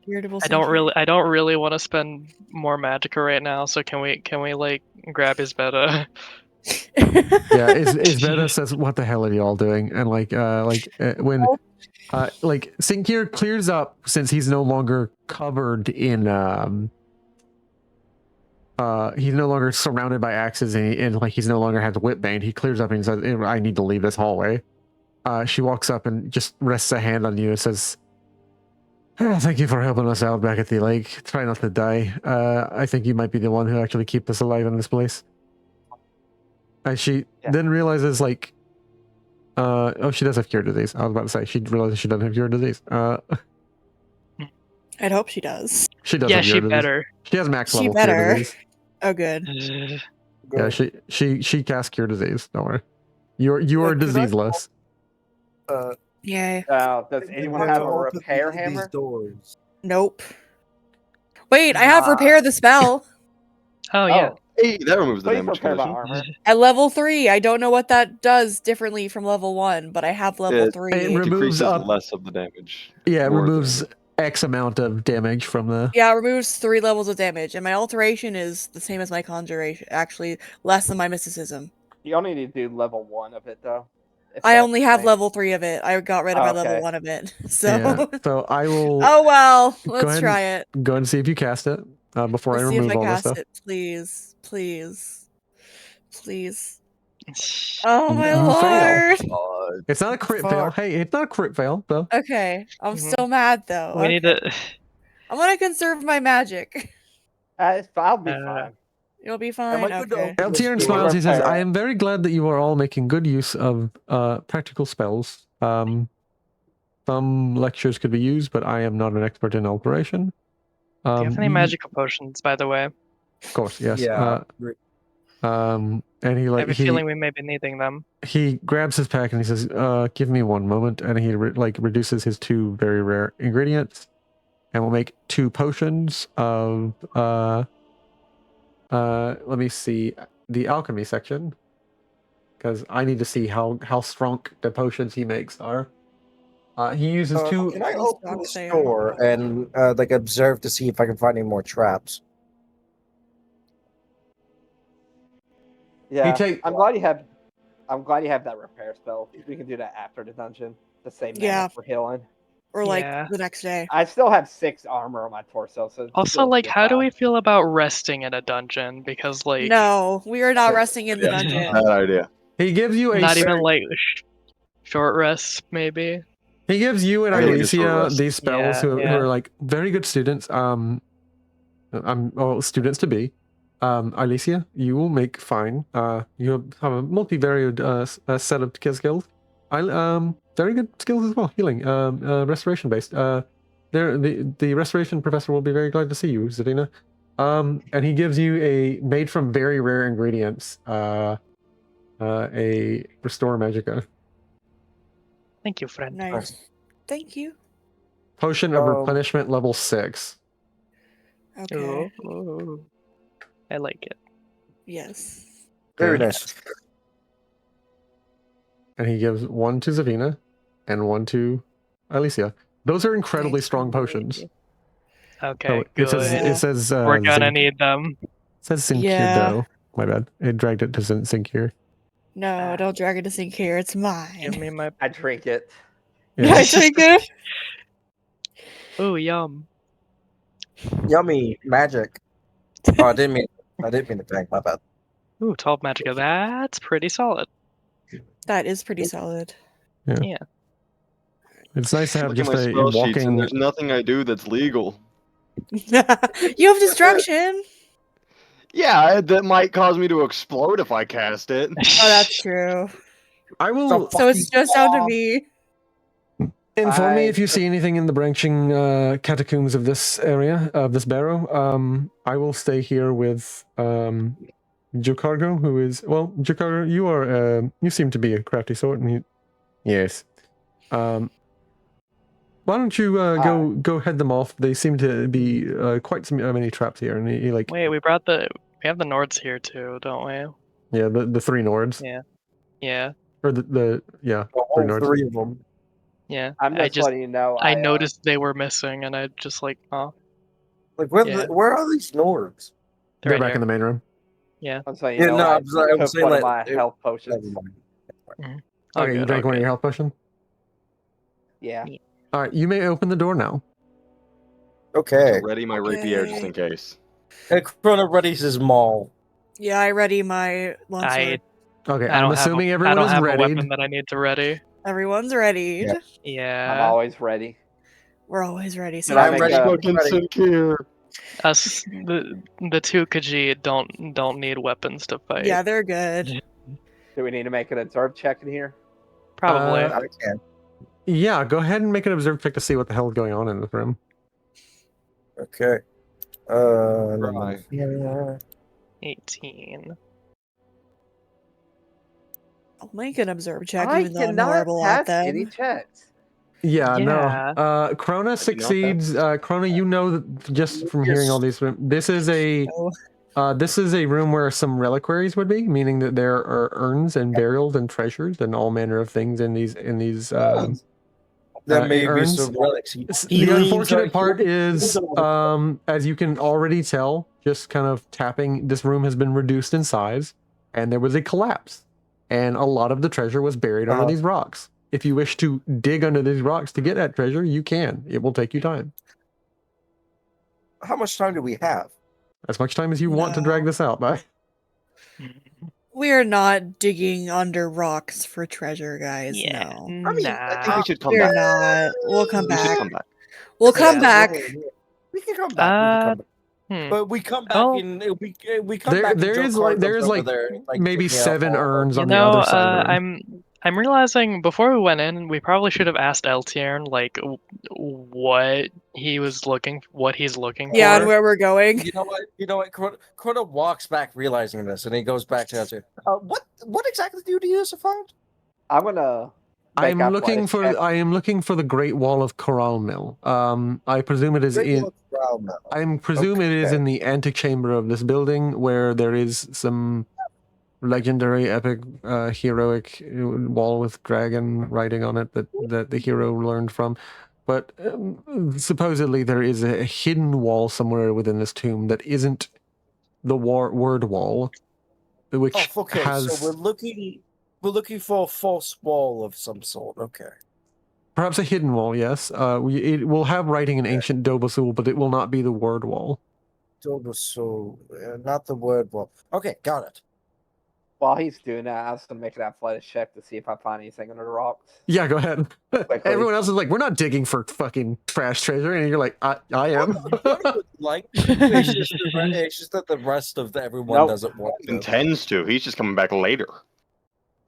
Irritable. I don't really want to spend more magicka right now. So can we like grab his beta? Yeah, Isbeta says, "What the hell are you all doing?" And when Sinkir clears up, since he's no longer covered in he's no longer surrounded by axes and he's no longer has whipbane. He clears up and he says, "I need to leave this hallway." She walks up and just rests a hand on you and says, "Thank you for helping us out back at the lake. Try not to die. I think you might be the one who actually keep us alive in this place." And she then realizes, she does have cure disease. I was about to say, she realizes she doesn't have cure disease. I'd hope she does. She does. Yeah, have cure she disease. better. She has max She level better. cure disease. Oh, good. Yeah, she casts cure disease. Don't worry. You are diseaseless. Yay. Does anyone have a repair hammer? Doors. Nope. Wait, I have repair the spell. Oh yeah. Hey, that removes the Please damage repair my condition. armor. At level 3, I don't know what that does differently from level 1, but I have level 3. It removes Decreases up less of the damage. Yeah, it More removes damage. X amount of damage from the. Yeah, it removes 3 levels of damage, and my alteration is the same as my conjuration, actually less than my mysticism. You only need to do level 1 of it, though. I only have level 3 of it. I got rid of my level 1 of it. So. Yeah, so I will. Oh well, go let's ahead try and- it. Go ahead and see if you cast it before Let's I see remove if I all this cast stuff. it, please, please, please. Oh my You lord! fail. It's not a crit fail. Hey, it's not a crit fail though. Okay, I'm still mad though. We need to. I'm gonna conserve my magic. I'll be fine. You'll be fine. Okay. Eltiern smiles. He says, "I am very glad that you are all making good use of practical spells. Some lectures could be used, but I am not an expert in alteration." Do you have any magical potions, by the way? Of course, yes. Yeah. And he I like have a feeling we may be needing them. he grabs his pack and he says, "Give me one moment," and he reduces his 2 very rare ingredients, and we'll make 2 potions of let me see the alchemy section, because I need to see how strong the potions he makes are. He uses 2. Can I Let's open not the say store and like observe to see if I can find any more traps? Yeah, take- I'm glad you have that repair spell. We can do that after the dungeon. The same mana Yeah. for healing. Or like Yeah. the next day. I still have 6 armor on my torso, so Also, still like, feel how do fine. we feel about resting in a dungeon? Because, like, No, we are not resting in the dungeon. Bad idea. He gives you a not even like short rests, maybe. He gives you and I need to short Ailisia rest. these spells who Yeah. are like very good students. Students to be. Ailisia, you will make fine. You have a multivariate set of skills. Very good skills as well. Healing, restoration based. The restoration professor will be very glad to see you, Za'Fina. And he gives you a made from very rare ingredients. A restore magicka. Thank you, friend. Nice. Thank you. Potion of replenishment level 6. Okay. Ooh. I like it. Yes. Very nice. And he gives 1 to Za'Fina and 1 to Ailisia. Those are incredibly strong potions. Okay, It good. says We're gonna zinc. need them. It says Zinc Yeah. here, though. My bad. It dragged it to Zinc here. No, don't drag it to sink here. It's mine. Give me my. I drink it. I drink it. Ooh, yum. Yummy magic. Oh, I didn't mean to drink. My bad. Ooh, 12 magicka. That's pretty solid. That is pretty solid. Yeah. It's nice to have Look at just my a spell sheets, and walking. there's nothing I do that's legal. You have destruction. Yeah, that might cause me to explode if I cast it. Oh, that's true. I will So it's just down to me. inform me if you see anything in the branching catacombs of this area, of this barrow. I will stay here with Jukargo, who is Jukargo. You are you seem to be a crafty sort, and yes. Why don't you go head them off? They seem to be quite many traps here, and he like. Wait, we have the Nords here too, don't we? Yeah, the 3 Nords. Yeah. Or the 3 Nords. 3 of them. Yeah. I'm just letting you know. I noticed they were missing, and I just like, oh. Like where are these Nords? They're right back here. in the main room. Yeah. I'm saying, you know, no, I I'm saying took one of like my health potions. Okay, you drank one of your health potion? Yeah. Alright, you may open the door now. Okay. Ready my rapier just in case. Hey, Krona readies his maul. Yeah, I ready my longsword. Okay, I'm assuming everyone is I don't have a readied. weapon that I need to ready. Everyone's ready. Yeah. I'm always ready. We're always ready. Did I So make ready. a- Fucking sink here. Us, the 2 Khajiit don't need weapons to fight. yeah, they're good. Do we need to make an observe check in here? Probably. I can. Yeah, go ahead and make an observe check to see what the hell is going on in this room. Okay. Right. 18. I'll make an observe check, I even though I'm cannot horrible at pass them. any checks. Yeah, no. Yeah. Krona succeeds. Krona, you know that just from hearing all these rooms, this is a room where some reliquaries would be, meaning that there are urns and burials and treasures and all manner of things in these There may be urns. some relics. The unfortunate part is, as you can already tell, just kind of tapping, this room has been reduced in size, and there was a collapse, and a lot of the treasure was buried under these rocks. If you wish to dig under these rocks to get that treasure, you can. It will take you time. How much time do we have? As much time as you want to drag this out by. We're not digging under rocks for treasure, guys. Yeah. No. I mean, I think we should come We're back. not. We'll come We should back. come back. We'll come Yeah. back. We can come back. But we come back and we come back. There is like over there, like, maybe picking up 7 all of urns You on know, the other side of the room. I'm realizing before we went in, we probably should have asked Eltiern like what he's looking Yeah, for. and where we're going. You know what? Crona walks back, realizing this, and he goes back to answer. What exactly do you use to find? I'm gonna. I make am looking athletics for check. I am looking for the Great Wall of Corral Mill. I presume it is in. I presume it is Okay. in the antechamber of this building where there is some legendary, epic, heroic wall with dragon writing on it that the hero learned from. But supposedly there is a hidden wall somewhere within this tomb that isn't the word wall, which Oh, okay. has So we're looking for a false wall of some sort. Okay. perhaps a hidden wall. Yes, it will have writing in ancient Dobosul, but it will not be the word wall. So not the word wall. Okay, got it. While he's doing that, I was gonna make an athletics check to see if I find anything under the rocks. Yeah, go ahead. Quickly. Everyone else is like, we're not digging for fucking trash treasure, and you're like, I am. Like, it's just that the rest of everyone Nope. doesn't want to. Intends to. He's just coming back later.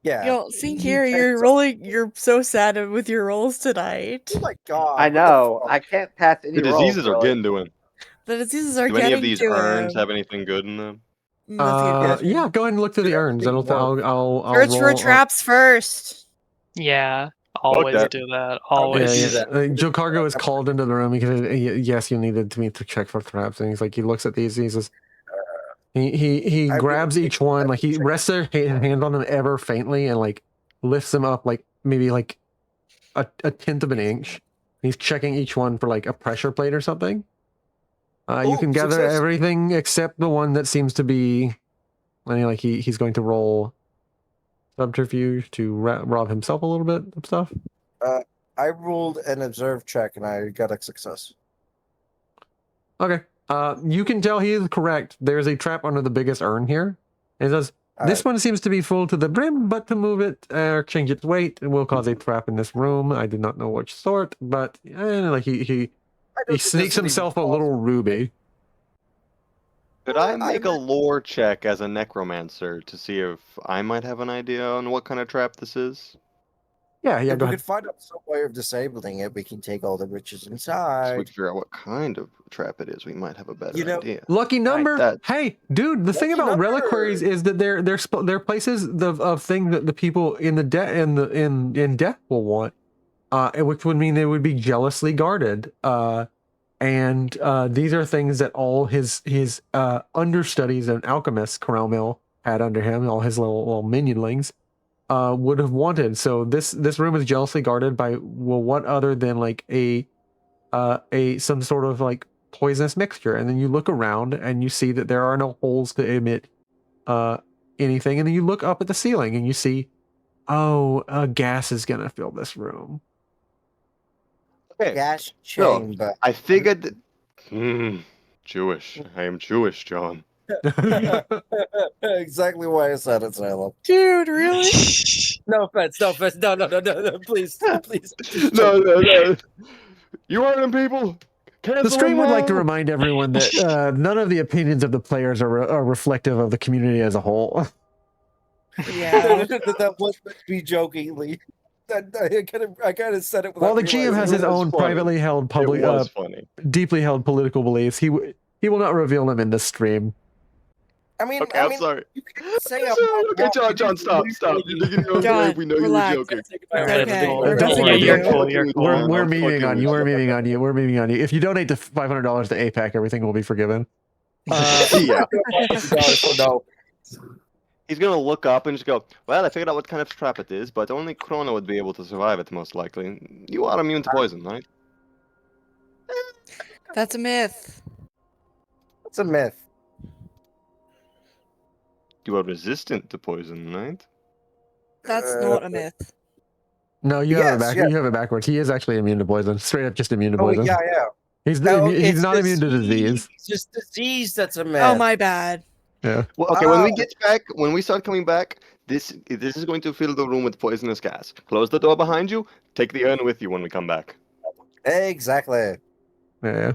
Yeah. You know, see here, you're so sad with your rolls tonight. Oh my god. I know. I can't pass any The rolls, diseases are really. getting to him. The diseases are Do getting any of these to urns him. have anything good in them? Yeah, go ahead and look through the urns. I'll Search for roll, traps first. Yeah, always that. do that. Yeah, Always. yeah. Joe Cargo is called into the room because yes, you needed me to check for traps, and he's like, he looks at these, and he says, he grabs each one, like he rests their hand on them ever faintly, and like lifts them up like maybe like a tenth of an inch. He's checking each one for like a pressure plate or something. You can gather success. everything except the one that seems to be, I mean, like he's going to roll subterfuge to rob himself a little bit of stuff. I rolled an observe check and I got a success. Okay. You can tell he is correct. There's a trap under the biggest urn here. It says, this one seems to be full to the brim, but to move it or change its weight, it will cause a trap in this room. I do not know which sort, but like he sneaks himself a little ruby. Could I make a lore check as a necromancer to see if I might have an idea on what kind of trap this is? Yeah, If go we ahead. could find out some way of disabling it, we can take all the riches So we inside. can figure out what kind of trap it is. We might have a better idea. Lucky number. That- Hey, dude, the thing about reliquaries is that they're places of things that the people in the in death will want, which would mean they would be jealously guarded. And these are things that all his understudies and alchemists Coralmill had under him, all his little minionlings, would have wanted. So this room is jealously guarded by, well, what other than like a some sort of like poisonous mixture. And then you look around and you see that there are no holes to emit anything. And then you look up at the ceiling and you see, oh, a gas is gonna fill this room. Okay. Gas So, chamber. I figured. Jewish. I am Jewish, John. Exactly why I said it, Salem. Dude, really? No offense, no, please, please. No. You heard him, people. The stream would like to remind everyone that none of the opinions of the players are reflective of the community as a whole. Yeah. that was me jokingly. I kind of said it. While the GM has his own privately held public, It was funny. deeply held political beliefs, he will not reveal them in this stream. I mean, Okay, I'm sorry. You can say Okay, John, stop. You're digging your own John, grave. We know relax. you were joking. Okay. Don't We're messing worry, with you're you. cool, you're cool. We're I'm meeting on fucking you. We're with meeting on you. We're meeting on you. If you donate to $500 to APAC, everything will be forgiven. Yeah. No. He's gonna look up and just go, well, I figured out what kind of trap it is, but only Krona would be able to survive it, most likely. You are immune to poison, right? That's a myth. It's a myth. You are resistant to poison, right? That's not a myth. No, you have it Yes, back. yeah. You have it backwards. He is actually immune to poison. Straight up, just immune to Oh, poison. yeah. He's No, he's it's not immune to disease. It's just disease that's a myth. Oh, my bad. Yeah. Well, okay, when we get back, when we start coming back, this is going to fill the room with poisonous gas. Close the door behind you. Take the urn with you when we come back. Exactly. Yeah.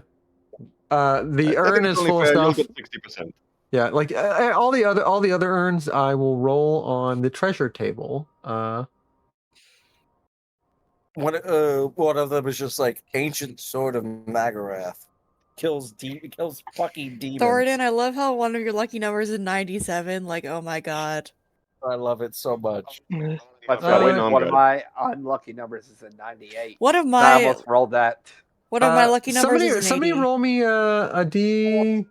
The I urn think is it's only full of fair, you'll stuff. get 60%. Yeah, like all the other urns, I will roll on the treasure table. One of them is just like ancient sword of Magarath. Kills fucking demons. Thorodan, I love how one of your lucky numbers is 97. Like, oh my god. I love it so much. Mm. My Okay, wait, friend, no, I'm one of good. my unlucky numbers is a 98. One of I my almost rolled that. lucky numbers is an Somebody 80. roll me a D.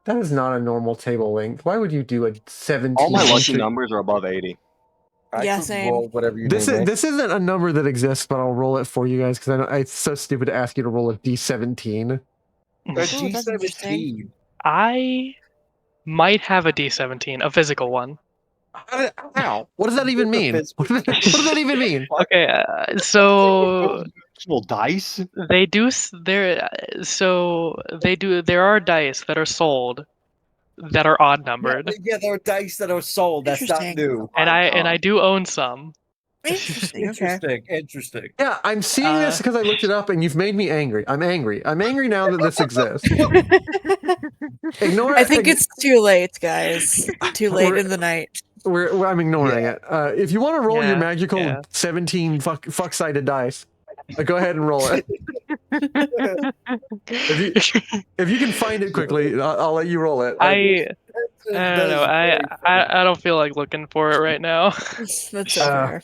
That is not a normal table length. Why would you do a 17? All my lucky entry? numbers are above 80. I Yeah, could same. roll whatever you This need. is this isn't a number that exists, but I'll roll it for you guys because it's so stupid to ask you to roll a D17. A Ooh, that's interesting. G17. I might have a D17, a physical one. How? What does that even mean? What does that even mean? Okay, so Actual dice? they do there. So they do. There are dice that are sold that are odd numbered, Yeah, there are dice that are sold. That's not Interesting. new. and I do own some. Interesting. Okay. Interesting. Yeah, I'm seeing this because I looked it up, and you've made me angry. I'm angry. I'm angry now that this exists. Ignore. I think it's too late, guys. Too late in the night. I'm ignoring it. If you want to roll your Yeah, magical yeah. 17 fuck-sided dice, go ahead and roll it. If you can find it quickly, I'll let you roll it. I don't know. I don't feel like looking for it right now. That's so fair.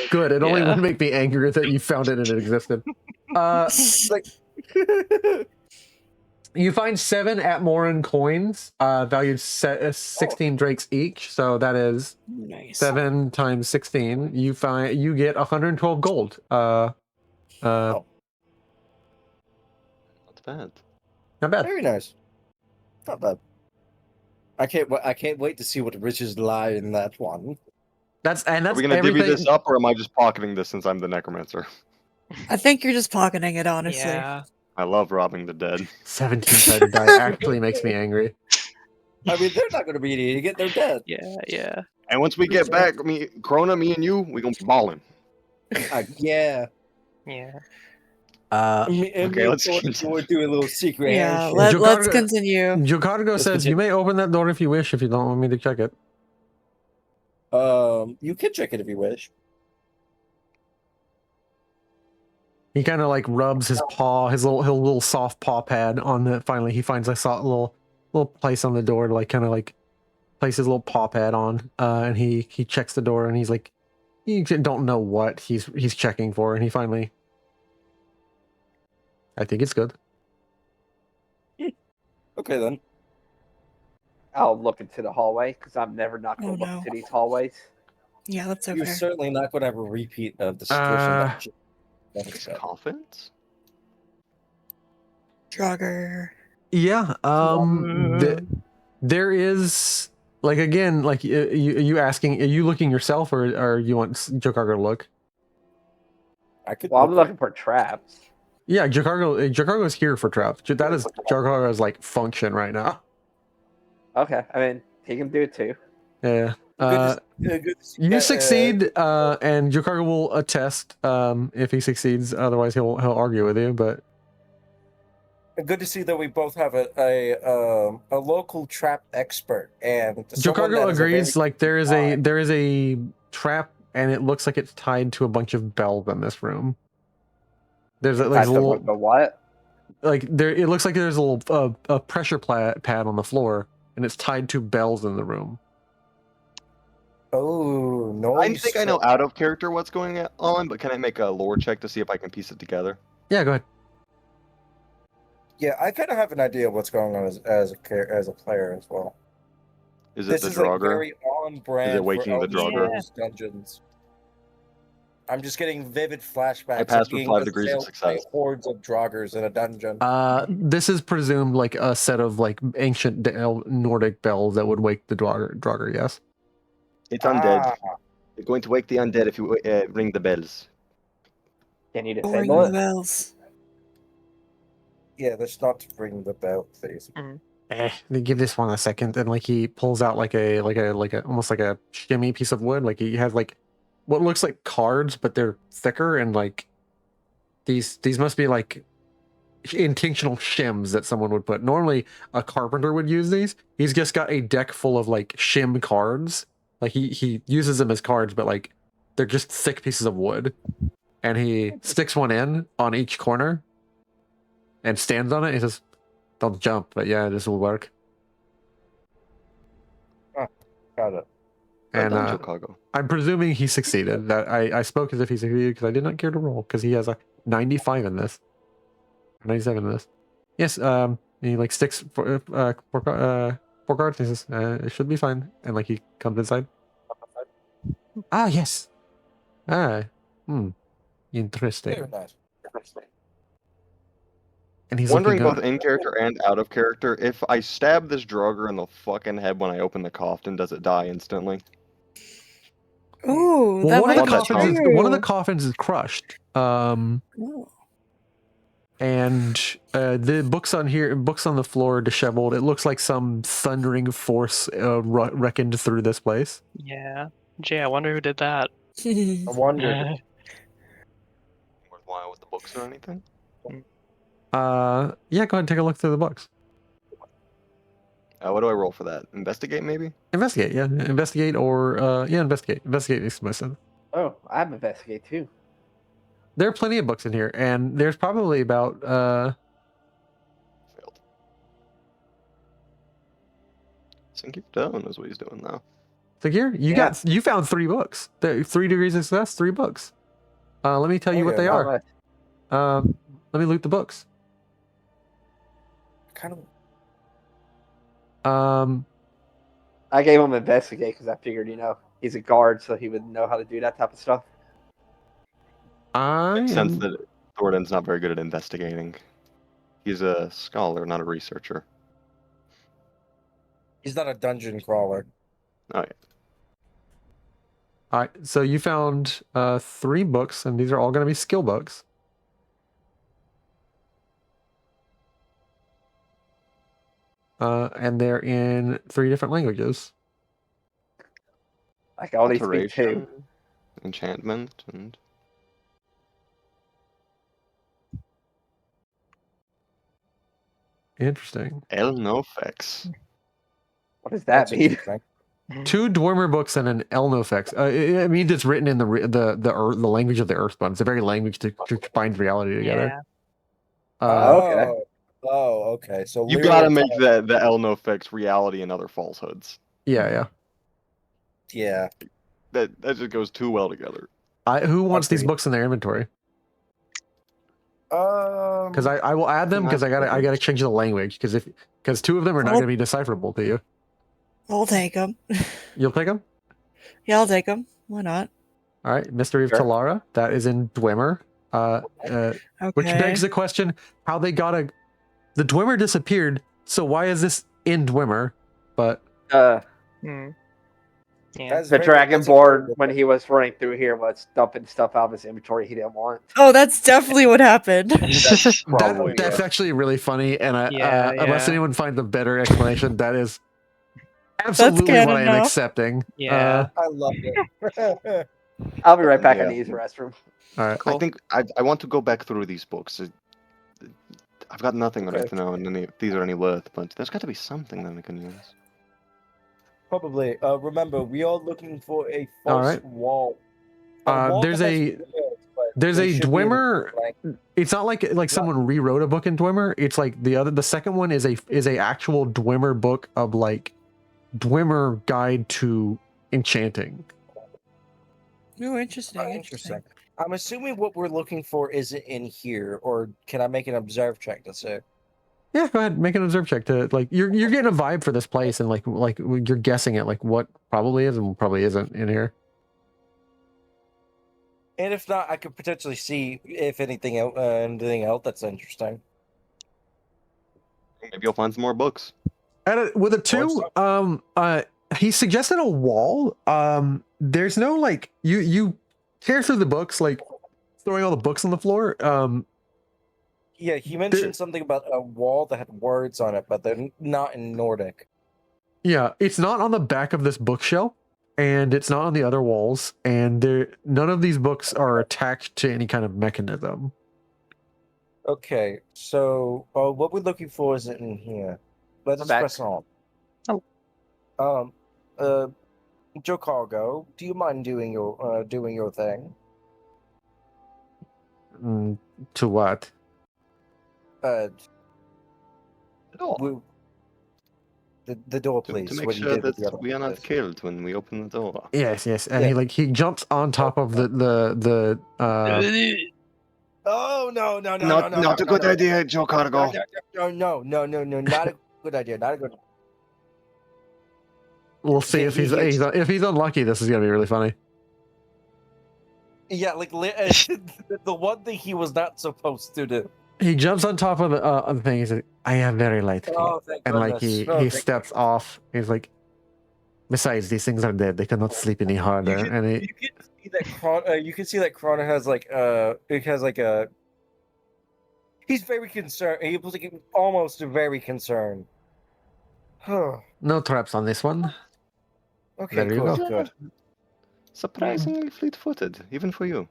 Good. It only Yeah. would make me angrier that you found it and it existed. You find 7 Atmoran coins, valued 16 drakes each. So that is Nice. 7 times 16. You get 112 gold. Not bad. Not bad. Very nice. Not bad. I can't wait to see what riches lie in that one. That's Are we gonna everything. divvy this up, or am I just pocketing this since I'm the necromancer? I think you're just pocketing it, honestly. Yeah. I love robbing the dead. 17-sided die actually makes me angry. I mean, they're not going to be eating it. They're dead. Yeah. And once we get back, Krona, me and you, we gonna be balling. Yeah. Okay, let's we'll do a little secret. Yeah, handshake. let's continue. Jocargo says you may open that door if you wish, if you don't want me to check it. You can check it if you wish. He kind of like rubs his paw, his little soft paw pad on the. Finally, he finds a little place on the door to like kind of like place his little paw pad on, and he checks the door and he's like, you don't know what he's checking for, and he finally. I think it's good. Okay then. I'll look into the hallway because I'm never not going to look into these hallways. Yeah, that's so You're fair. certainly not going to have a repeat of the situation. Coffins? Draugr. Yeah. There is like again like you asking, are you looking yourself or you want Jocargo to look? Well, I'm looking for traps. Yeah, Jocargo is here for traps. That is Jocargo's like function right now. Okay, I mean he can do it too. Yeah. You succeed, and Jocargo will attest if he succeeds. Otherwise, he'll argue with you. But good to see that we both have a local trap expert, and Jocargo agrees. Like there is a trap, and it looks like it's tied to a bunch of bells in this room. There's like a little what? Like there, it looks like there's a little a pressure pad on the floor, and it's tied to bells in the room. Oh, no! I think I know out of character what's going on, but can I make a lore check to see if I can piece it together? Yeah, go ahead. Yeah, I kind of have an idea of what's going on as a player as well. Is it the Draugr? Very on brand. Is it waking the Draugr? Dungeons. I'm just getting vivid flashbacks. I passed of with being 5 degrees of success. Hordes of Draugrs in a dungeon. This is presumed like a set of like ancient Nordic bells that would wake the Draugr. Yes. It's undead. You're going to wake the undead if you ring the bells. Can you Ring disable the it? bells. Yeah, that's not to ring the bell, please. Give this one a second, and like he pulls out like a almost like a shimmy piece of wood. Like he has like what looks like cards, but they're thicker, and like these must be like intentional shims that someone would put. Normally a carpenter would use these. He's just got a deck full of like shim cards. Like he uses them as cards, but like They're just thick pieces of wood. And he sticks one in on each corner and stands on it. He says, "Don't jump, but yeah, this will work." Got it. And Done, Chicago. I'm presuming he succeeded. That I spoke as if he succeeded because I did not care to roll because he has a 95 in this, 97 in this. Yes. He like sticks four cards. He says, "It should be fine." And like he comes inside. Ah, yes. Ah, interesting. Very nice. And he's Wondering looking both in character and out of character, if I stab this Draugr in the fucking head when I open the coffin, does it die instantly? Ooh, Well, that one of might the be coffins is true. one of the coffins is crushed. Ooh. And the books on the floor are disheveled. It looks like some thundering force reckoned through this place. Yeah. Gee, I wonder who did that. I wonder. Worthwhile with the books or anything? Yeah, go ahead and take a look through the books. What do I roll for that? Investigate, maybe? Investigate, yeah. Investigate or investigate. Investigate makes most sense. Oh, I have investigate too. There are plenty of books in here, and there's probably about Failed. Think you're done is what he's doing now. so here you found 3 books. 3 degrees of success, 3 books. Let me tell you what they are. Let me loot the books. Kind of. I gave him investigate because I figured, he's a guard, so he would know how to do that type of stuff. Makes sense that Thorodan's not very good at investigating. He's a scholar, not a researcher. He's not a dungeon crawler. Oh, yeah. All right, so you found 3 books, and these are all going to be skill books. And they're in 3 different languages. I can only speak Alteration, 2. enchantment, and Interesting. Elnofex. What does that mean? 2 Dwemer books and an Elnofex. It means it's written in the language of the Earthbound. It's a very language to bind reality together. Yeah. Okay. Oh, okay. So You gotta make the Elnofex reality and other falsehoods. Yeah. Yeah. That just goes too well together. Who wants these books in their inventory? Because I will add them because I gotta change the language because 2 of them are not gonna be decipherable to you. I'll take them. You'll take them? Yeah, I'll take them. Why not? All right, Mystery of Talara. That is in Dwemer. Which begs the question: how they got the Dwemer disappeared. So why is this in Dwemer? But Yeah. the Dragonborn, when he was running through here, was dumping stuff out of his inventory he didn't want. Oh, that's definitely what happened. That's actually really funny, and unless anyone finds a better explanation, that is absolutely what I am accepting. Yeah. I love it. I'll be right back in the use restroom. All right. Cool. I think I want to go back through these books. I've got nothing right now, and if these are any worth, but there's got to be something that I can use. Probably. Remember, we are looking for a false wall. There's a Dwemer. It's not like someone rewrote a book in Dwemer. It's like the second one is a actual Dwemer book of like Dwemer guide to enchanting. Oh, interesting. I'm assuming what we're looking for isn't in here, or can I make an observe check to say? Yeah, go ahead, make an observe check to like you're getting a vibe for this place, and like you're guessing at like what probably is and probably isn't in here. And if not, I could potentially see if anything else that's interesting. Maybe you'll find some more books. With a 2, he suggested a wall. There's no like you tear through the books, like throwing all the books on the floor. Yeah, he mentioned something about a wall that had words on it, but they're not in Nordic. Yeah, it's not on the back of this bookshelf, and it's not on the other walls, and none of these books are attached to any kind of mechanism. Okay, so what we're looking for isn't in here. Let's press on. Oh. Jocargo, do you mind doing your thing? To what? We- the door, To please. make what you sure did with that the other we are not place. killed when we open the door. Yes, yes. And Yeah. he jumps on top of the Oh no! Not a good idea, Joe Cargo. No! Not a good idea. Not a good. We'll see if he's unlucky. This is gonna be really funny. Yeah, like the one thing he was not supposed to do. He jumps on top of the thing. He's like, "I am very light," Oh, thank and like goodness. he steps off. He's like, "Besides, these things are dead. They cannot sleep any harder." You can see that Krona has he's very concerned. He was like almost very concerned. No traps on this one. Okay, There you good, go. good. Surprisingly fleet-footed, even for you.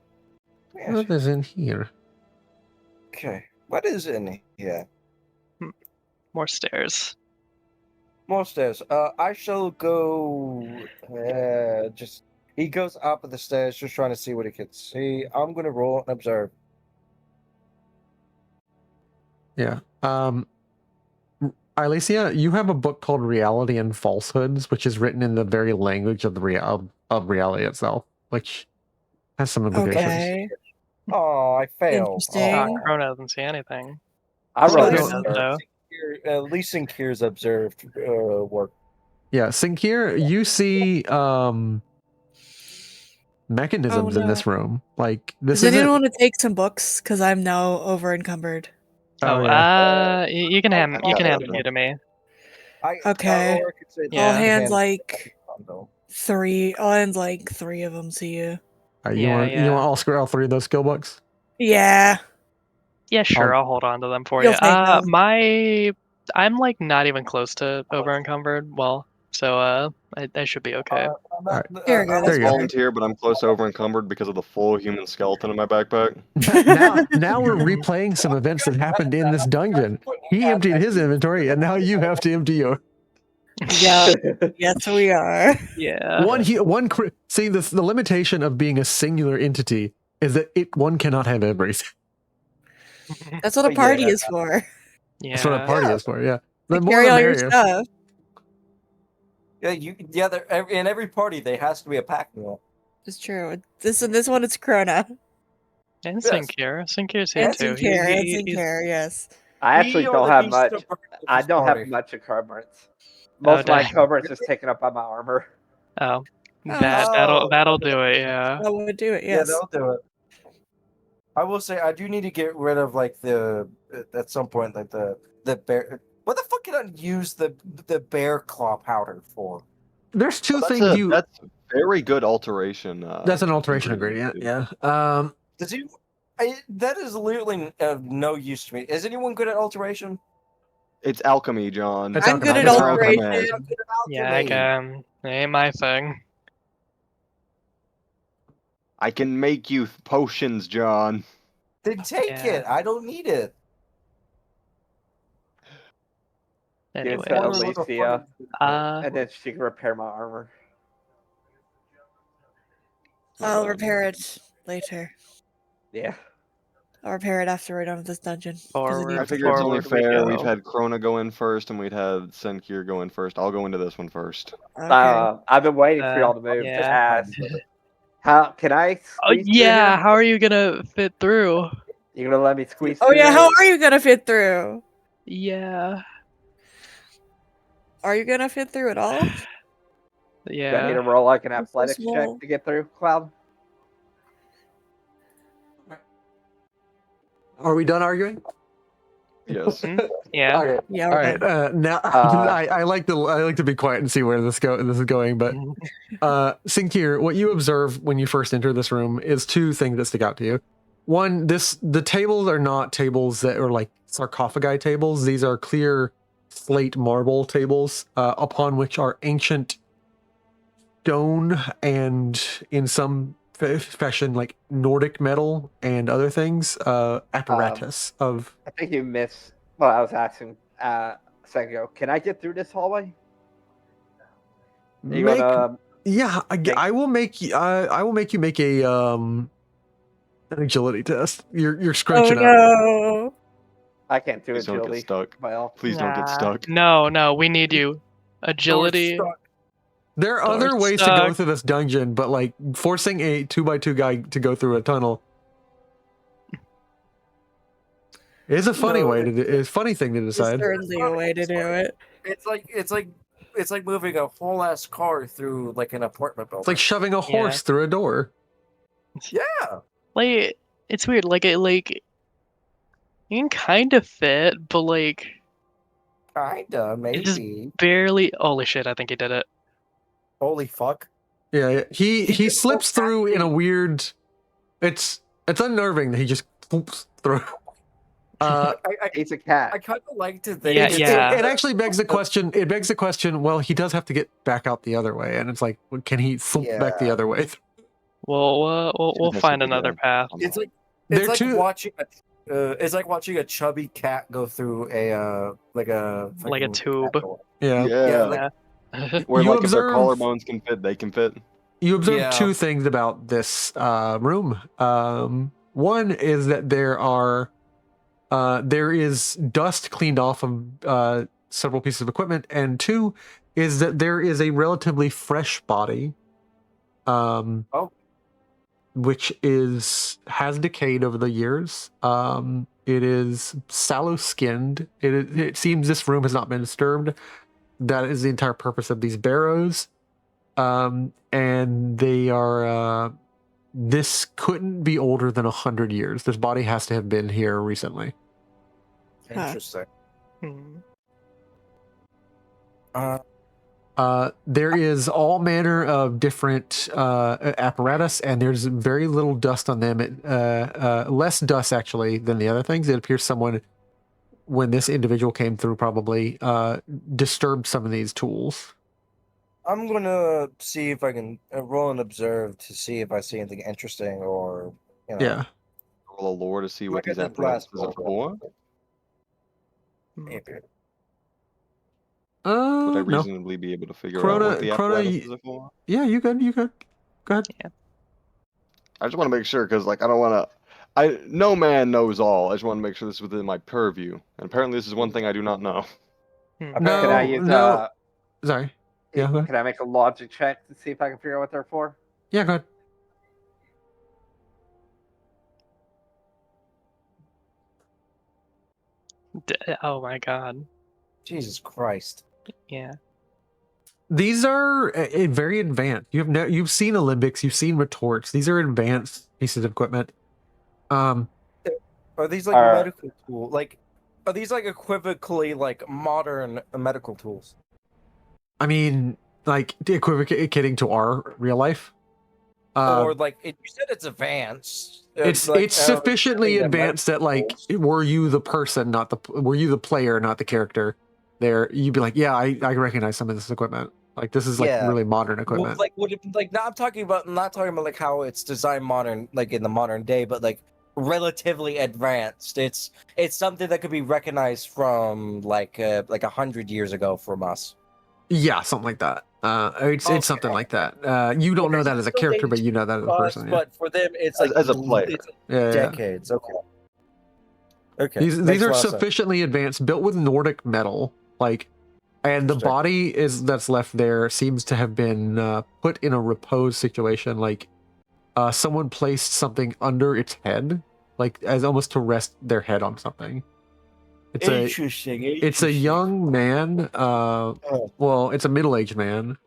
Yes. What is in here? Okay, what is in here? More stairs. More stairs. I shall go. He goes up the stairs, just trying to see what he can see. I'm gonna roll and observe. Yeah. Ailisia, you have a book called Reality and Falsehoods, which is written in the very language of the of reality itself, which has some implications. Okay. Oh, I failed. Interesting. Krona doesn't see anything. I rolled Krona it. does, though. At least in Kier's observed work. Yeah, Sinkir, you see mechanisms in this room. Like this Does anyone isn't. want to take some books? Because I'm now over encumbered. Oh, yeah. you can hand them to me. Okay. Yeah. I'll hand like 3. I'll hand like 3 of them to you. You want all 3 of those skill books? Yeah. Yeah, sure. I'll hold on to them for You'll you. take them. I'm like not even close to over encumbered. Well, so I should be okay. Here we go. I That's volunteer, but I'm close to over-encumbered because of the full human skeleton in my backpack. now we're replaying some events that happened in this dungeon. He emptied his inventory, and now you have to empty yours. Yeah. Yes, we are. Yeah. See, the limitation of being a singular entity is that one cannot have everything. That's what a party is for. Yeah. That's what a party is for. Yeah. The To more carry the all your merrier. stuff. Yeah, in every party there has to be a pack mule. It's true. This one, it's Krona. And Yes. Sinkir's here And too. Sinclair, yes. I actually We are don't the have beast much. of burden of I this don't party. have much encumbrance. Most of my encumbrance is taken up by my armor. Oh, that'll do it. Yeah. That would do it, Yeah, yes. they'll do it. I will say I do need to get rid of like at some point like the bear. What the fuck can I use the bear claw powder for? There's 2 That's things you. That's very good alteration. That's an alteration ingredient. Yeah. Does he? That is literally of no use to me. Is anyone good at alteration? It's alchemy, John. It's I'm good at alchemy. It's alteration. alchemy. I'm good at Yeah, I alchemy. can. It ain't my thing. I can make you potions, John. Then take Yeah. it. I don't need it. Give it Anyway, to Ailisia, uh, and then she can repair my armor. I'll repair it later. Yeah. I'll repair it after we're done with this dungeon. 'cause Forward. I need to figure it's only Forward we fair. We've go. had Krona go in first, and we'd had Senkir go in first. I'll go into this one first. Okay. I've been waiting for y'all to move to yeah. ask. How can I? Oh Squeeze through yeah, here? how are you gonna fit through? You gonna let me squeeze? Oh through yeah, there? how are you gonna fit through? Yeah. Are you gonna fit through at all? Do I need Yeah. to roll like an You're so athletics check small. to get through, Cloud? Are we done arguing? Yes. Yeah. Okay. Yeah, All we're right. done. Now I like to be quiet and see where this is going. But Sinkir, what you observe when you first enter this room is 2 things that stick out to you. One, the tables are not tables that are like sarcophagi tables. These are clear slate marble tables upon which are ancient stone and in some fashion like Nordic metal and other things apparatus of. I think you missed what I was asking a second ago. Can I get through this hallway? You Make gonna Yeah, I will make you. I will make you make a an agility test. You're Oh scrunching up. no! I can't do Please don't get agility. stuck. Well, Please don't get Nah. stuck. No, we need you. Agility. There are Thor's other ways to go stuck. through this dungeon, but like forcing a 2x2 guy to go through a tunnel is a funny way to. It's a funny thing to There's decide. certainly a way to do it. It's like moving a whole ass car through like an apartment building. It's like shoving a horse through a door. yeah. Like it's weird. Like you can kind of fit, but like Kinda, it just maybe. barely. Holy shit! I think he did it. Holy fuck. Yeah, he just slips so through in a weird. It's unnerving that he just poops through. he's a cat. I kind of like to think. Yeah, It actually begs the question. It begs the question. Well, he does have to get back out the other way, and it's like, can he thump back the other way? We'll find another path. It's like They're too- watching. It's like watching a chubby cat go through a like a fucking tube. cat door. Yeah. Yeah. Where You like if their observe- collarbones can fit, they can fit. You observe Yeah. two things about this room. One is that there is dust cleaned off of several pieces of equipment, and two is that there is a relatively fresh body, which has decayed over the years. It is sallow skinned. It seems this room has not been disturbed. That is the entire purpose of these barrows. And they are. This couldn't be older than 100 years. This body has to have been here recently. Interesting. Hmm. There is all manner of different apparatus, and there's very little dust on them. Less dust, actually, than the other things. It appears someone, when this individual came through, probably disturbed some of these tools. I'm gonna see if I can roll and observe to see if I see anything interesting or Yeah. Roll a lore to see what Like I these did last apparatuses are roll. for. Maybe. Would I No. reasonably be able to figure out what the apparatuses are for? Yeah, you could. Go ahead. Yeah. I just want to make sure because, like, I don't want to. No man knows all. I just want to make sure this is within my purview. And apparently, this is one thing I do not know. Can I use Sorry. Yeah. Go ahead. Can I make a logic check to see if I can figure out what they're for? Yeah. Go ahead. Oh my god. Jesus Christ. Yeah. These are very advanced. You've seen Olympics, you've seen retorts. These are advanced pieces of equipment. Are these like medical tools? Are these like equivocally like modern medical tools? I mean, like equivocating to our real life. Or like you said, it's advanced. It's sufficiently advanced that like, were you the person, were you the player, not the character? There, you'd be like, yeah, I recognize some of this equipment. Like this is like really modern equipment. I'm not talking about like how it's designed modern, like in the modern day, but like relatively advanced. It's something that could be recognized from like 100 years ago from us. Yeah, something like that. It's something like that. You don't know that as a character, but you know that as a person. But for them, it's like as a player. It's decades. Okay. Okay. These are sufficiently advanced, built with Nordic metal, and the body that's left there seems to have been put in a repose situation, like someone placed something under its head, like as almost to rest their head on something. Interesting. It's a young man. Well, it's a middle-aged man.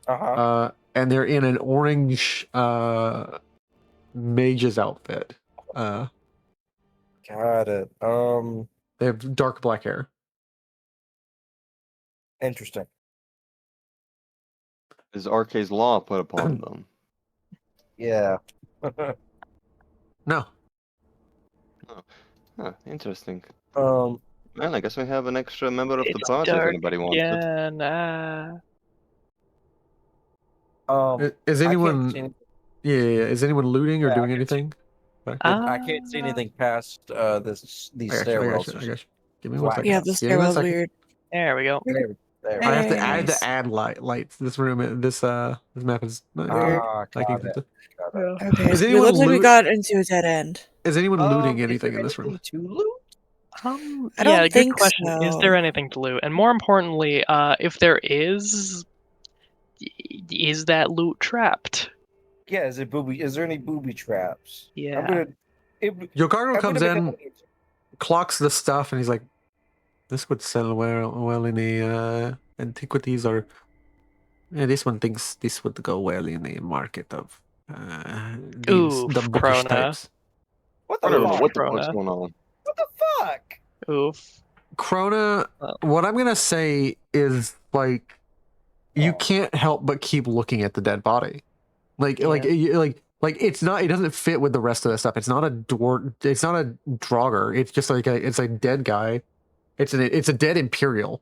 And they're in an orange mage's outfit. Got it. They have dark black hair. Interesting. Is Arcade's law put upon them? Yeah. No. Oh. Huh, interesting. Man, I guess we have an extra member of the It's party if dark anybody wants it. Is anyone? Yeah. Is anyone looting or doing anything? I can't see anything past these stairwells. I got you. Give me one second. Yeah, the stairwell's weird. There we go. There. I have to Nice. add lights. This room, this map is not Weird. like Got it. Yeah. Okay, Is so it anyone looks like we loot- got into a dead end. Is anyone looting Is anything there in this room? anything to loot? I Yeah, don't good think question. Is there so. anything to loot? And more importantly, if there is that loot trapped? Yeah, is there any booby traps? Yeah. I'm gonna. Yogargo I'm comes gonna make in, clocks the stuff, and he's like, "This would sell well in the antiquities, or this one thinks this would go well in the market of the Oof, bookish Krona. types." What I the don't know fuck? what the fuck's Krona. going on. What the fuck? Oof. Krona, what I'm gonna say is like, you can't help but keep looking at the dead body, like it's not. It doesn't fit with the rest of the stuff. It's not a It's not a Draugr. It's just like it's a dead guy. It's a dead Imperial.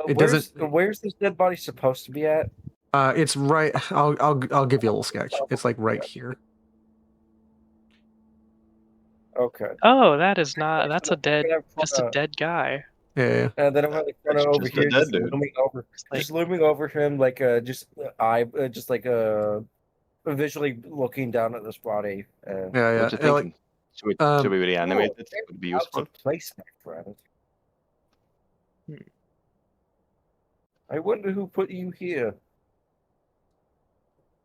It doesn't. Where's this dead body supposed to be at? It's right. I'll give you a little sketch. It's like right here. Okay. Oh, that's a dead guy. Yeah. And then I'm gonna It's over just a here, dead just dude. looming over him, like visually looking down at this body. Yeah. What you thinking? Should we reanimate it? Would be Out useful. of place, my friend. I wonder who put you here.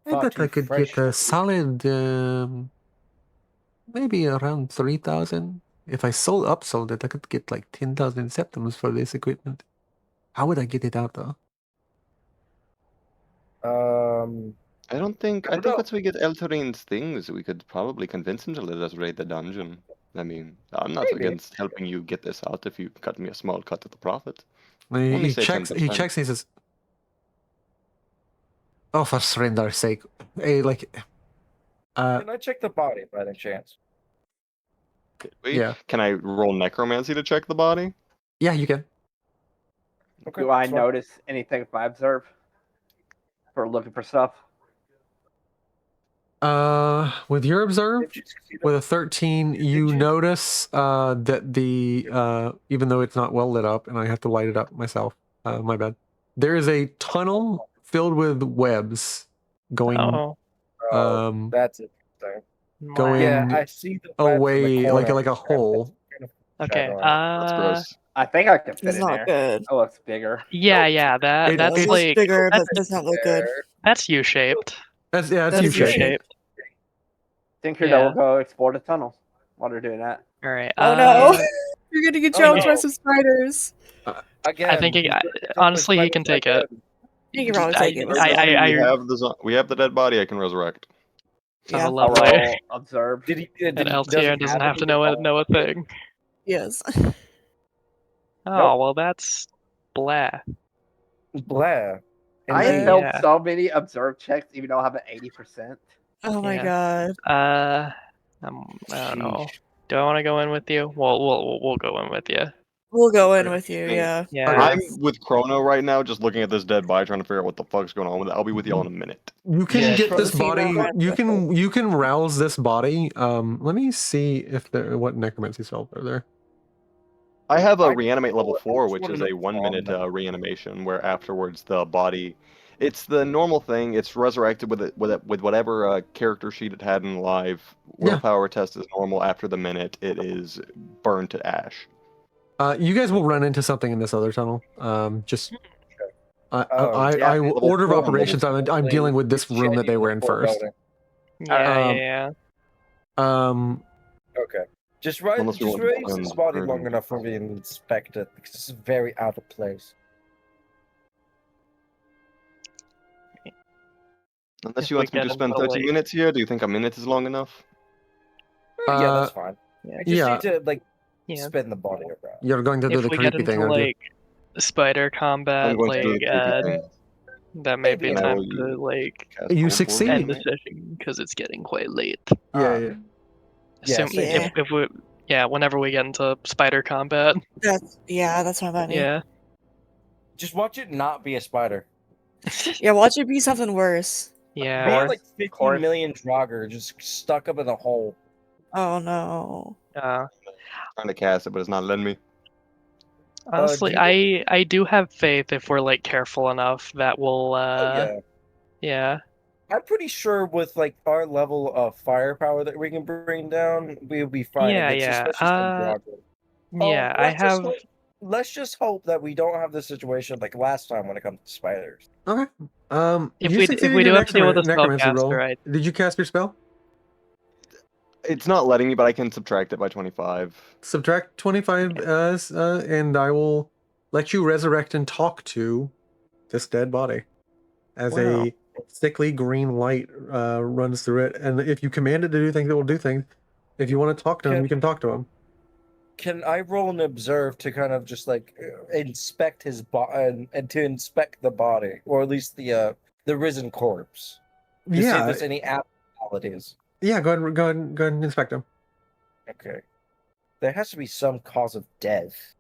I bet I could get a solid, maybe around 3,000. If I sold it, I could get like 10,000 septums for this equipment. How would I get it out though? I think I don't know. once we get Eltarin's things, we could probably convince him to let us raid the dungeon. I mean, I'm not Maybe. against helping you get this out if you cut me a small cut of the profit. He checks. He checks. And he says, "Oh, for Srendar's sake, hey, like, Can I check the body by any chance? Yeah. Can I roll necromancy to check the body? Yeah, you can. Okay, Do I that's fine. notice anything if I observe? For looking for stuff? With your observe, with a 13, you notice that the even though it's not well lit up, and I have to light it up myself. My bad. There is a tunnel filled with webs going. That's it. Going. Yeah, I see the webs in the away, corner. like a hole. Okay. That's gross. I think I can fit It's in not there. good. It looks bigger. Yeah. That's It looks like bigger, but does not look good. that's U-shaped. That's That is U-shaped. U-shaped. Think here Yeah. we'll go explore the tunnel while they're doing that. All right. Oh no! You're gonna get challenged by no. some spiders. Again, I think honestly he can take it. You can probably take it. We have the dead body I can resurrect. Yeah. Oh, I'll lovely. roll observe. Did he? And LTR doesn't have to know a thing. Yes. Oh well, that's blah. Blah. I have Indeed. failed Yeah. so many observe checks, even though I have an 80%. Oh my Yeah. god. I don't know. Do I want to go in with you? We'll go in with you. We'll go in with you. Yeah. Yeah. I'm with Chrono right now, just looking at this dead body, trying to figure out what the fuck's going on with it. I'll be with y'all in a minute. You can get this Proceed body. on. You can rouse this body. Let me see if there what necromancy spells are there. I have a I- reanimate level 4, which wanna is know a 1 minute on reanimation, where afterwards the body, it's the normal thing. It's resurrected with whatever character sheet it had in live. Willpower test is normal. After the minute, it is burned to ash. You guys will run into something in this other tunnel. Just. yeah, Order of level operations. four, I'm dealing with this room that they were in level four first. building. Yeah. Okay. Just raise Unless you want to this spend body turn. long enough for me to inspect it, because this is very out of place. Unless If you we want me get to spend into, 30 like- minutes here, do you think a minute is long enough? Yeah, that's fine. Yeah. I just need to Yeah. spin the body around. You're going to do If the we get creepy into thing, aren't you? like spider combat, I'm going to do like the creepy thing. that may be Maybe time I will to like cast You Old succeed. end World. the session because it's getting quite late. Yeah. Yeah, Yeah. If we whenever we get into spider combat. That's my money. Yeah. Just watch it not be a spider. Yeah. Watch it be something worse. Yeah. Be Or, like 15 million Draugr just stuck up in a hole. Oh no. Trying to cast it, but it's not letting me. Honestly, I do have faith if we're like careful enough that we'll yeah. yeah. I'm pretty sure with like our level of firepower that we can bring down, we'll be fine Yeah, against, yeah. especially some Drago. Yeah, I have Let's just hope that we don't have the situation like last time when it comes to spiders. Okay. if You we succeeded do your have to deal with a necromancy roll. spellcaster, Did you cast your spell? It's not letting me, but I can subtract it by 25. Subtract 25 as, and I will let you resurrect and talk to this dead body as Wow. a sickly green light runs through it. And if you command it to do things, it will do things. If you want to talk to him, you can talk to him. Can I roll and observe to kind of just like inspect his body and to inspect the body, or at least the risen corpse, to see if there's any abnormalities? Yeah, go ahead and inspect him. Okay. There has to be some cause of death,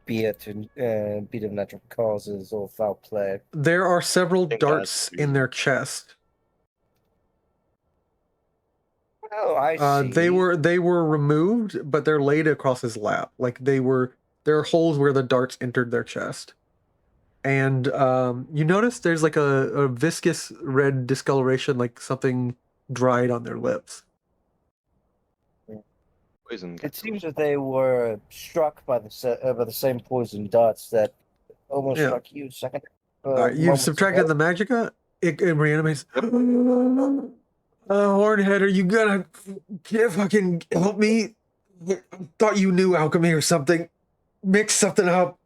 be it of natural causes or foul play. There are several think darts that's- in their chest. Oh, I see. They were removed, but they're laid across his lap. Like there are holes where the darts entered their chest. And you notice there's like a viscous red discoloration, like something dried on their lips. Poison. It seems that they were struck by the same poison darts that almost struck you a second. Alright, you've moments subtracted ago. the magicka. It reanimates. Hornhead, are you gonna fucking help me? I thought you knew alchemy or something. Mix something up.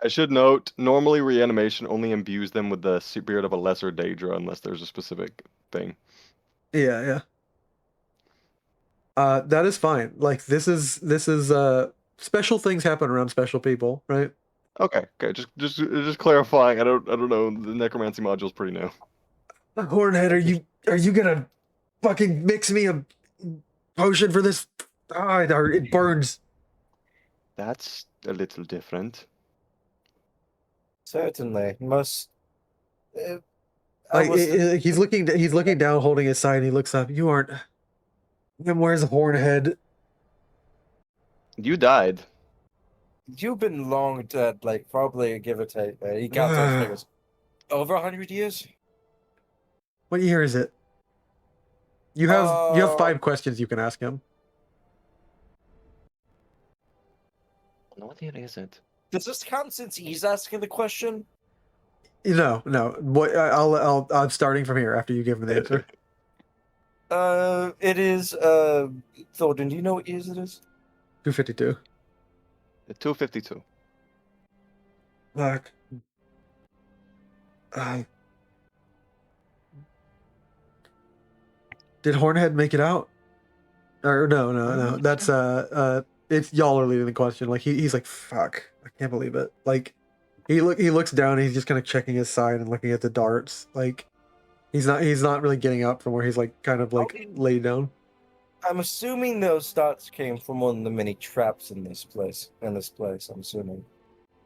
I should note, normally reanimation only imbues them with the spirit of a lesser Daedra unless there's a specific thing. Yeah. That is fine. Like this is special things happen around special people, right? Okay. Just clarifying. I don't know. The necromancy module's pretty new. Hornhead, are you gonna fucking mix me a potion for this? It burns. That's a little different. Certainly, most. He's looking down, holding his side, and he looks up. You aren't. Then where's Hornhead? You died. You've been long dead, like probably give or take. He counts those figures. Over 100 years. What year is it? You have 5 questions you can ask him. What year is it? Does this count since he's asking the question? No. What? I'm starting from here after you give him the answer. It is. Thornton, do you know what years it is? 252. 252. Fuck. Did Hornhead make it out? Or no. That's it's y'all are leading the question. Like he's like, fuck, I can't believe it. Like he looks down and he's just kind of checking his side and looking at the darts. Like he's not really getting up from where he's like kind of like laid down. I'm assuming those darts came from one of the many traps in this place. I'm assuming.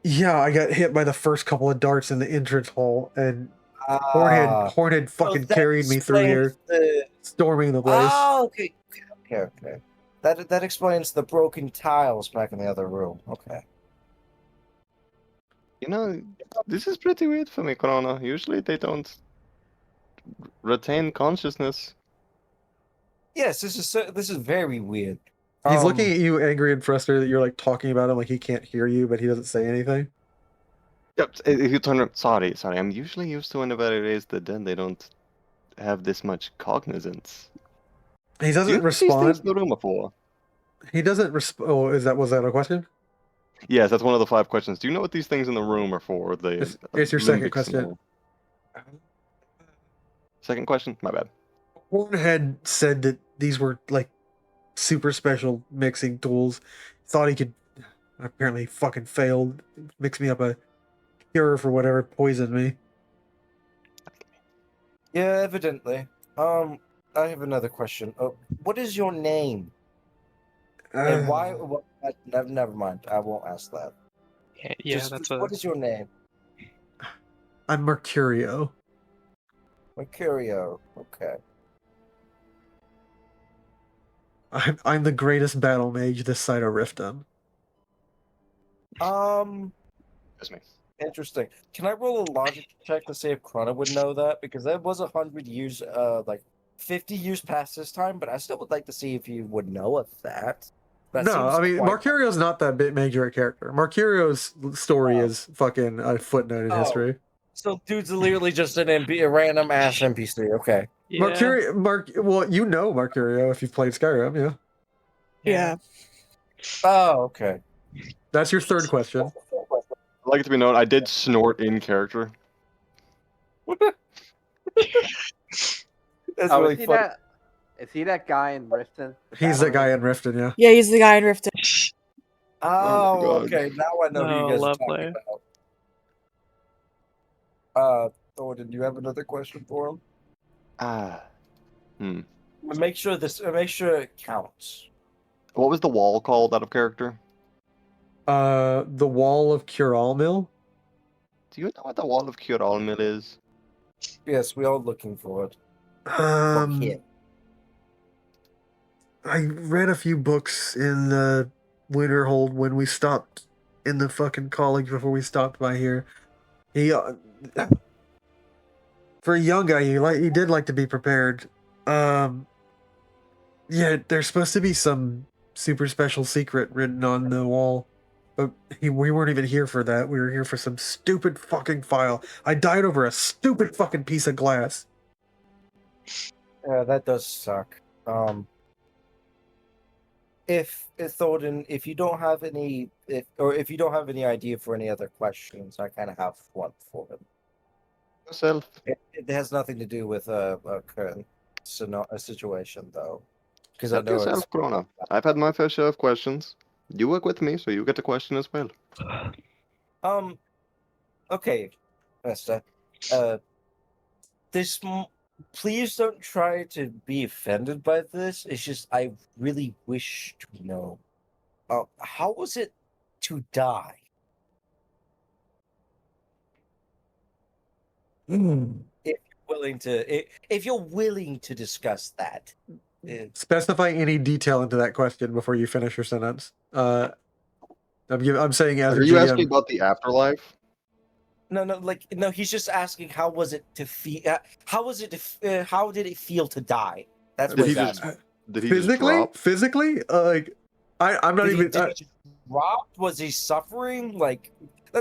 Yeah, I got hit by the first couple of darts in the entrance hall, and Hornhead fucking carried me through here, storming the place. Oh, okay. That explains the broken tiles back in the other room. Okay. You know, this is pretty weird for me, Krona. Usually they don't retain consciousness. Yes, this is very weird. He's looking at you, angry and frustrated that you're like talking about him like he can't hear you, but he doesn't say anything. Yep. If you turn around, sorry. I'm usually used to whenever I raise the dead, they don't have this much cognizance. He doesn't respond. The room before. He doesn't respond. Oh, was that a question? Yes, that's one of the 5 questions. Do you know what these things in the room are for? It's your second question. Second question? My bad. Hornhead said that these were like super special mixing tools. Thought he could. Apparently, fucking failed. Mix me up a cure for whatever poisoned me. Yeah, evidently. I have another question. What is your name? And why? Never mind. I won't ask that. Yeah, What is your name? I'm Mercurio. Mercurio. Okay. I'm the greatest battle mage this side of Riften. That's me. Interesting. Can I roll a logic check to see if Krona would know that? Because that was 100 years, like 50 years past this time, but I still would like to see if you would know of that. That No, seems I mean quite- Marcurio's not that big major a character. Marcurio's story is fucking a footnote in history. So dude's literally just a random ass NPC. Okay. Yeah. Well, you know Marcurio if you've played Skyrim, yeah. Yeah. Oh, okay. That's your third question. I'd like it to be known, I did snort in character. That's Oh, really is he funny. that? Is he that guy in Riften? He's the guy in Riften, yeah. Yeah, he's the guy in Riften. Oh, God. okay. Now I know who Oh, you guys are lovely. talking about. Thornton, do you have another question for him? Make sure it counts. What was the wall called out of character? The Wall of Cural Mill. Do you know what the Wall of Curalmil is? Yes, we are looking for it. I read a few books in the Winterhold when we stopped in the fucking college before we stopped by here. He, for a young guy, he did like to be prepared. Yeah, there's supposed to be some super special secret written on the wall. But we weren't even here for that. We were here for some stupid fucking file. I died over a stupid fucking piece of glass. Yeah, that does suck. If Thornton, if you don't have any idea for any other questions, I kind of have one for him. Yourself. It has nothing to do with a current situation, though, because I Help know it's yourself, Krona. I've had my fair share of questions. You work with me, so you get a question as well. Okay, Vesta. Please don't try to be offended by this. It's just I really wish to know. How was it to die? If you're willing to discuss that. Specify any detail into that question before you finish your sentence. I'm saying as Are a you GM, asking about the afterlife? No, he's just asking how was it to feel? How did it feel to die? That's what he's asking. Did he physically, just drop? physically, I'm not even. Did he just drop? Was he suffering? Like,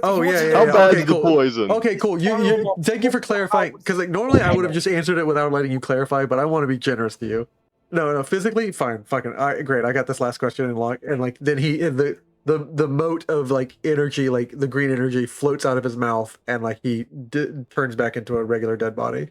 Oh yeah. How bad Okay, is the cool. poison? Okay, cool. You thank you for clarifying. Because like normally I would have just answered it without letting you clarify, but I want to be generous to you. No, physically, fine, fucking, great. I got this last question in lock, and like then the mote of like energy, like the green energy, floats out of his mouth, and like he turns back into a regular dead body.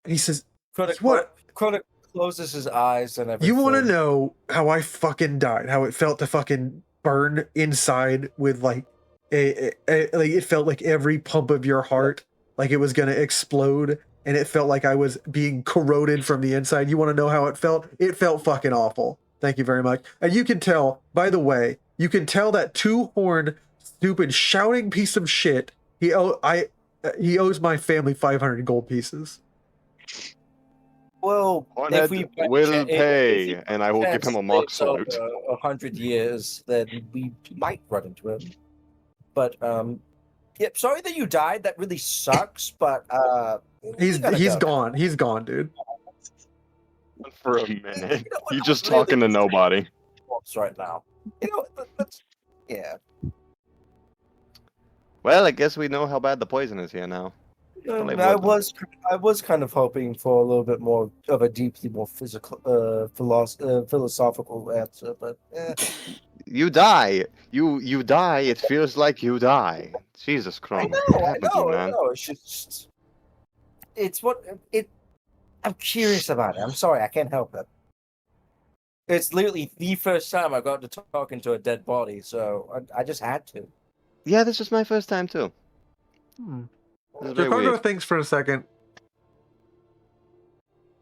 And he says, "What? Krona closes his eyes and everything. You want to know how I fucking died? How it felt to fucking burn inside with like like it felt like every pump of your heart, like it was gonna explode, and it felt like I was being corroded from the inside. You want to know how it felt? It felt fucking awful. Thank you very much. And you can tell, by the way, you can tell that two-horned, stupid, shouting piece of shit. He owes my family 500 gold pieces. Well, Hornet will pay, and I will give him a mock salute. 100 years, then we might run into him. But yep. Sorry that you died. That really sucks. But he's gone. He's gone, dude. For a minute, he's just talking to nobody. Right now, yeah. Well, I guess we know how bad the poison is here now. I was kind of hoping for a little bit more of a deeply more physical, philosophical answer, but you die. You die. It feels like you die. Jesus Christ! I know. It's just, I'm curious about it. I'm sorry, I can't help it. It's literally the first time I got to talking to a dead body, so I just had to. Yeah, this is my first time too. Chicago thinks for a second.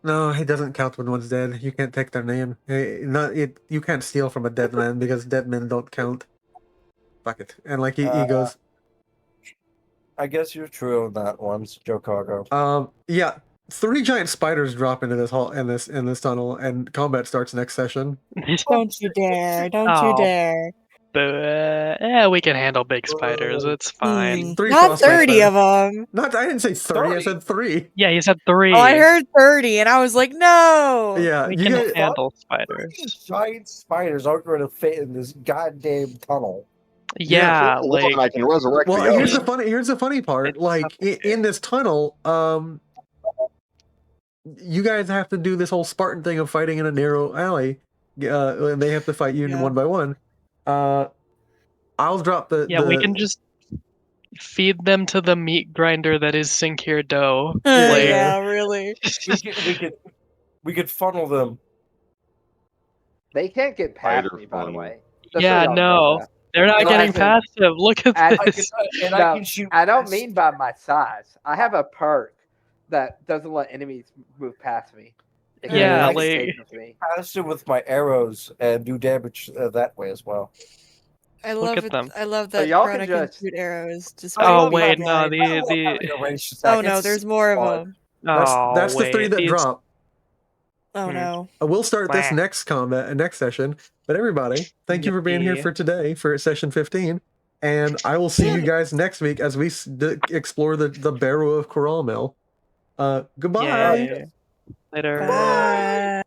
No, he doesn't count when one's dead. You can't take their name. You can't steal from a dead man because dead men don't count. Fuck it. And like he goes. I guess you're true on that one, Chicago. Yeah. 3 giant spiders drop into this hall in this tunnel, and combat starts next session. Don't you dare! Don't you dare! We can handle big spiders. It's fine. 3 Not frostbite 30 spiders. of them. Not, I didn't say 30. I said 3. Yeah, you said 3. Oh, I heard 30, and I was like, no. Yeah, We you can guys, handle spiders. Giant spiders aren't going to fit in this goddamn tunnel. Yeah, like I can resurrect well, the here's others. the funny part. It's Like in this tunnel, you guys have to do this whole Spartan thing of fighting in a narrow alley. And they have to fight you Yeah. one by one. I'll drop the. we can just feed them to the meat grinder that is Sincere dough. Yeah, really. We could funnel them. They can't get past Spider me, by the funnel. way. Just so Yeah, y'all know no. that. They're not And getting I can- past him. Look at I this. And I No, can shoot. I don't mean by my size. I have a perk that doesn't let enemies move past me. It can Yeah, like, like- stations me. past it with my arrows and do damage that way as well. I Look love at it. them. I love that y'all Krona can can just- shoot arrows. Just Oh love wait, having- no, I love the having a ranged attack. Oh no, It's there's more of fun. them. That's the 3 that these- drop. Oh Hmm. no. We'll start this Blah. next combat, next session. But everybody, thank you for being here Yippee. for today for session 15. And I will see you guys next week as we explore the Barrow of Coralmel. Goodbye. Yay. Later. Bye.